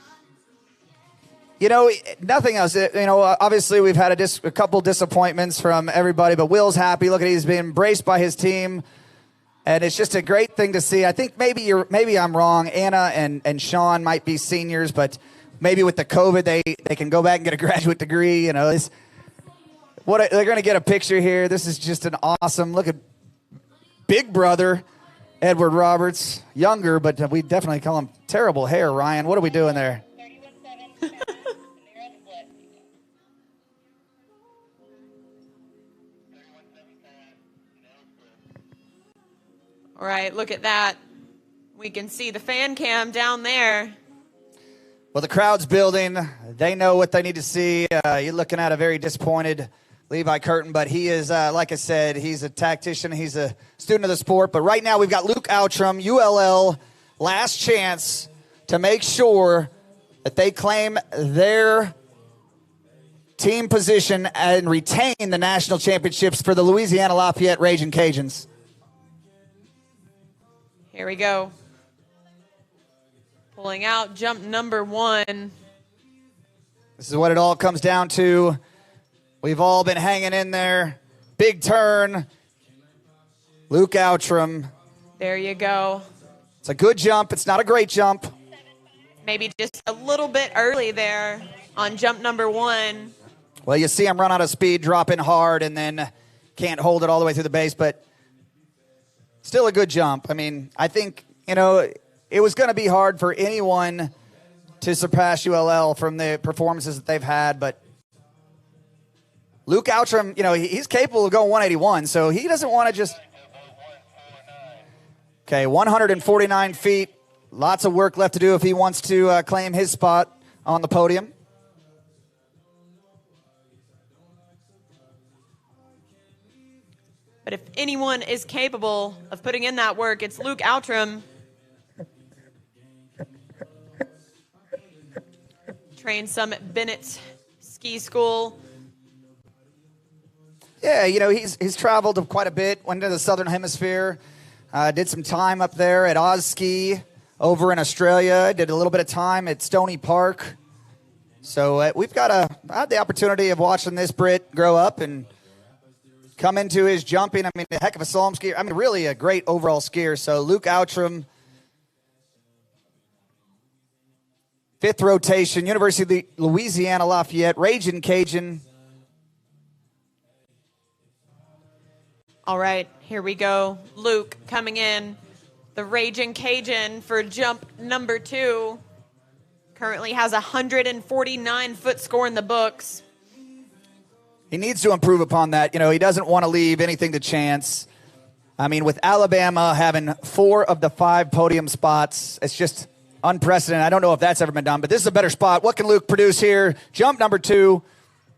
Nothing else. Obviously we've had a couple disappointments from everybody, but Will's happy. Look at he's been embraced by his team, and it's just a great thing to see. I think maybe I'm wrong. Anna and Sean might be seniors, but maybe with the COVID they can go back and get a graduate degree. They're going to get a picture here. This is just an awesome look at big brother Edward Roberts, younger, but we definitely call him terrible hair. Ryan, what are we doing there? All right, look at that. We can see the fan cam down there. Well, the crowd's building. They know what they need to see. You're looking at a very disappointed Levi Curtin, but he is, like I said, he's a tactician. He's a student of the sport. But right now we've got Luke Outram, ULL, last chance to make sure that they claim their team position and retain the national championships for the Louisiana Lafayette Raging Cajuns. Here we go. Pulling out jump number 1. This is what it all comes down to. We've all been hanging in there. Big turn. Luke Outram. There you go. It's a good jump. It's not a great jump. Maybe just a little bit early there on jump number 1. Well, you see him run out of speed, drop in hard, and then can't hold it all the way through the base, but still a good jump. I mean, I think, it was going to be hard for anyone to surpass ULL from the performances that they've had, but Luke Outram, he's capable of going 181, so he doesn't want to just... Okay, 149 feet. Lots of work left to do if he wants to claim his spot on the podium. But if anyone is capable of putting in that work, it's Luke Outram. Trained some at Bennett Ski School. Yeah, he's traveled quite a bit, went to the Southern Hemisphere, did some time up there at Oz Ski over in Australia, did a little bit of time at Stony Park. So I had the opportunity of watching this Brit grow up and come into his jumping. I mean, a heck of a slalom skier. I mean, really a great overall skier. So Luke Outram, Fifth rotation, University of Louisiana Lafayette, Ragin' Cajun. All right, here we go. Luke coming in. The Ragin' Cajun for jump number 2. Currently has a 149-foot score in the books. He needs to improve upon that. You know, he doesn't want to leave anything to chance. I mean, with Alabama having 4 of the 5 podium spots, it's just unprecedented. I don't know if that's ever been done, but this is a better spot. What can Luke produce here? Jump number 2.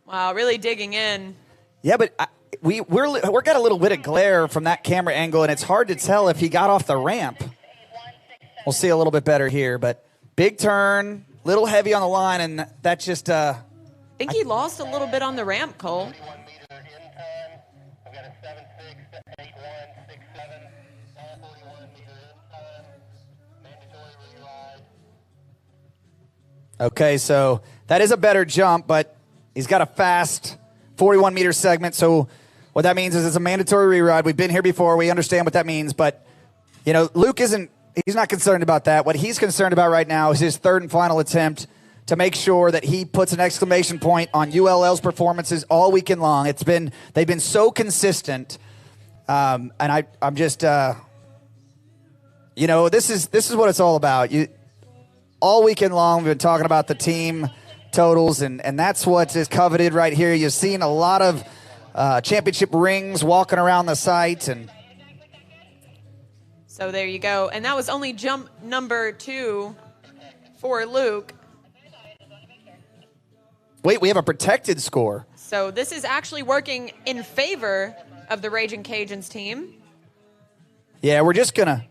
Wow, really digging in. Yeah, but we're got a little bit of glare from that camera angle, and it's hard to tell if he got off the ramp. We'll see a little bit better here, but big turn, little heavy on the line, and that just... I think he lost a little bit on the ramp, Cole. Okay, so that is a better jump, but he's got a fast 41-meter segment, so what that means is it's a mandatory reride. We've been here before. We understand what that means, but, you know, Luke he's not concerned about that. What he's concerned about right now is his third and final attempt to make sure that he puts an exclamation point on ULL's performances all weekend long. They've been so consistent, and I'm just, you know, this is what it's all about. All weekend long, we've been talking about the team totals, and that's what is coveted right here. You've seen a lot of championship rings walking around the site. And so there you go. And that was only jump number 2 for Luke. Wait, we have a protected score. So this is actually working in favor of the Ragin' Cajuns team. Yeah, we're just going to...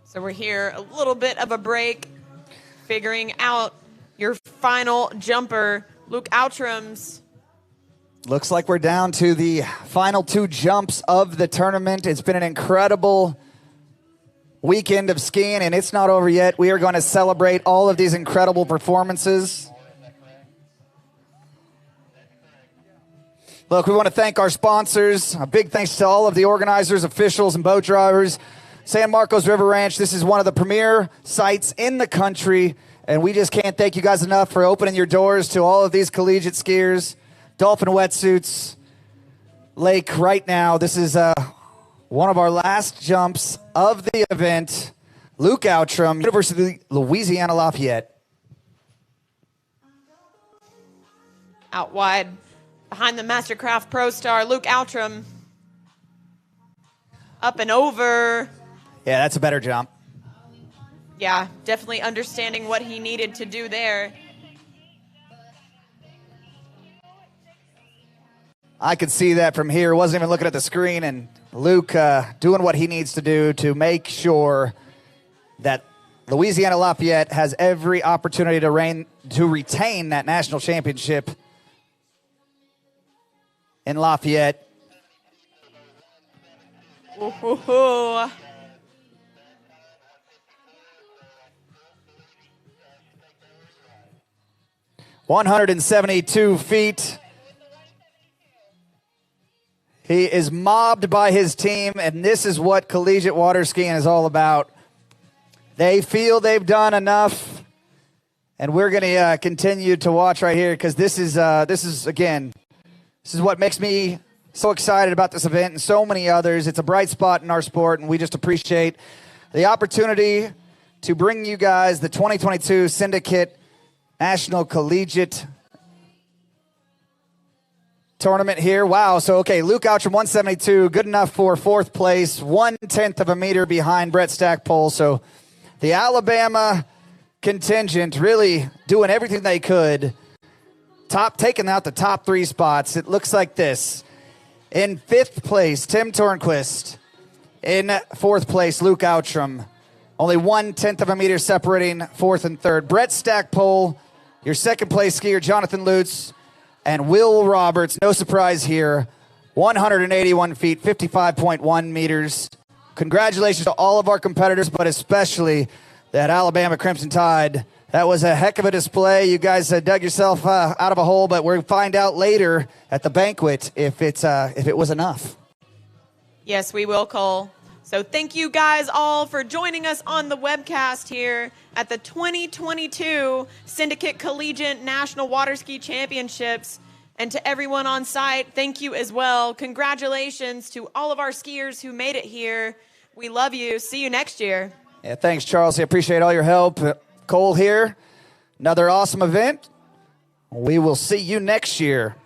So we're here a little bit of a break, figuring out your final jumper, Luke Outrams. Looks like we're down to the final 2 jumps of the tournament. It's been an incredible weekend of skiing, and it's not over yet. We are going to celebrate all of these incredible performances. Look, we want to thank our sponsors. A big thanks to all of the organizers, officials, and boat drivers. San Marcos River Ranch, this is one of the premier sites in the country, and we just can't thank you guys enough for opening your doors to all of these collegiate skiers. Dolphin wetsuits, lake right now. This is one of our last jumps of the event. Luke Outram, University of Louisiana Lafayette. Out wide, behind the Mastercraft Pro Star, Luke Outram. Up and over. Yeah, that's a better jump. Yeah, definitely understanding what he needed to do there. I could see that from here. Wasn't even looking at the screen, and Luke doing what he needs to do to make sure that Louisiana Lafayette has every opportunity to retain that national championship in Lafayette. Ooh. 172 feet. He is mobbed by his team, and this is what collegiate water skiing is all about. They feel they've done enough, and we're going to continue to watch right here because this is what makes me so excited about this event and so many others. It's a bright spot in our sport, and we just appreciate the opportunity to bring you guys the 2022 Syndicate National Collegiate Tournament here. Wow. So, okay, Luke Outram, 172, good enough for 4th place, 1/10 of a meter behind Brett Stackpole. So the Alabama contingent really doing everything they could, taking out the top 3 spots. It looks like this. In 5th place, Tim Tornquist. In 4th place, Luke Outram. Only 1/10 of a meter separating 4th and 3rd. Brett Stackpole, your 2nd place skier, Jonathan Lutz, and Will Roberts, no surprise here, 181 feet, 55.1 meters. Congratulations to all of our competitors, but especially that Alabama Crimson Tide That was a heck of a display. You guys dug yourself out of a hole, but we'll find out later at the banquet if it was enough. Yes, we will, Cole. So thank you guys all for joining us on the webcast here at the 2022 Syndicate Collegiate National Water Ski Championships. And to everyone on site, thank you as well. Congratulations to all of our skiers who made it here. We love you. See you next year. Yeah, thanks, Charles. I appreciate all your help. Cole here. Another awesome event. We will see you next year.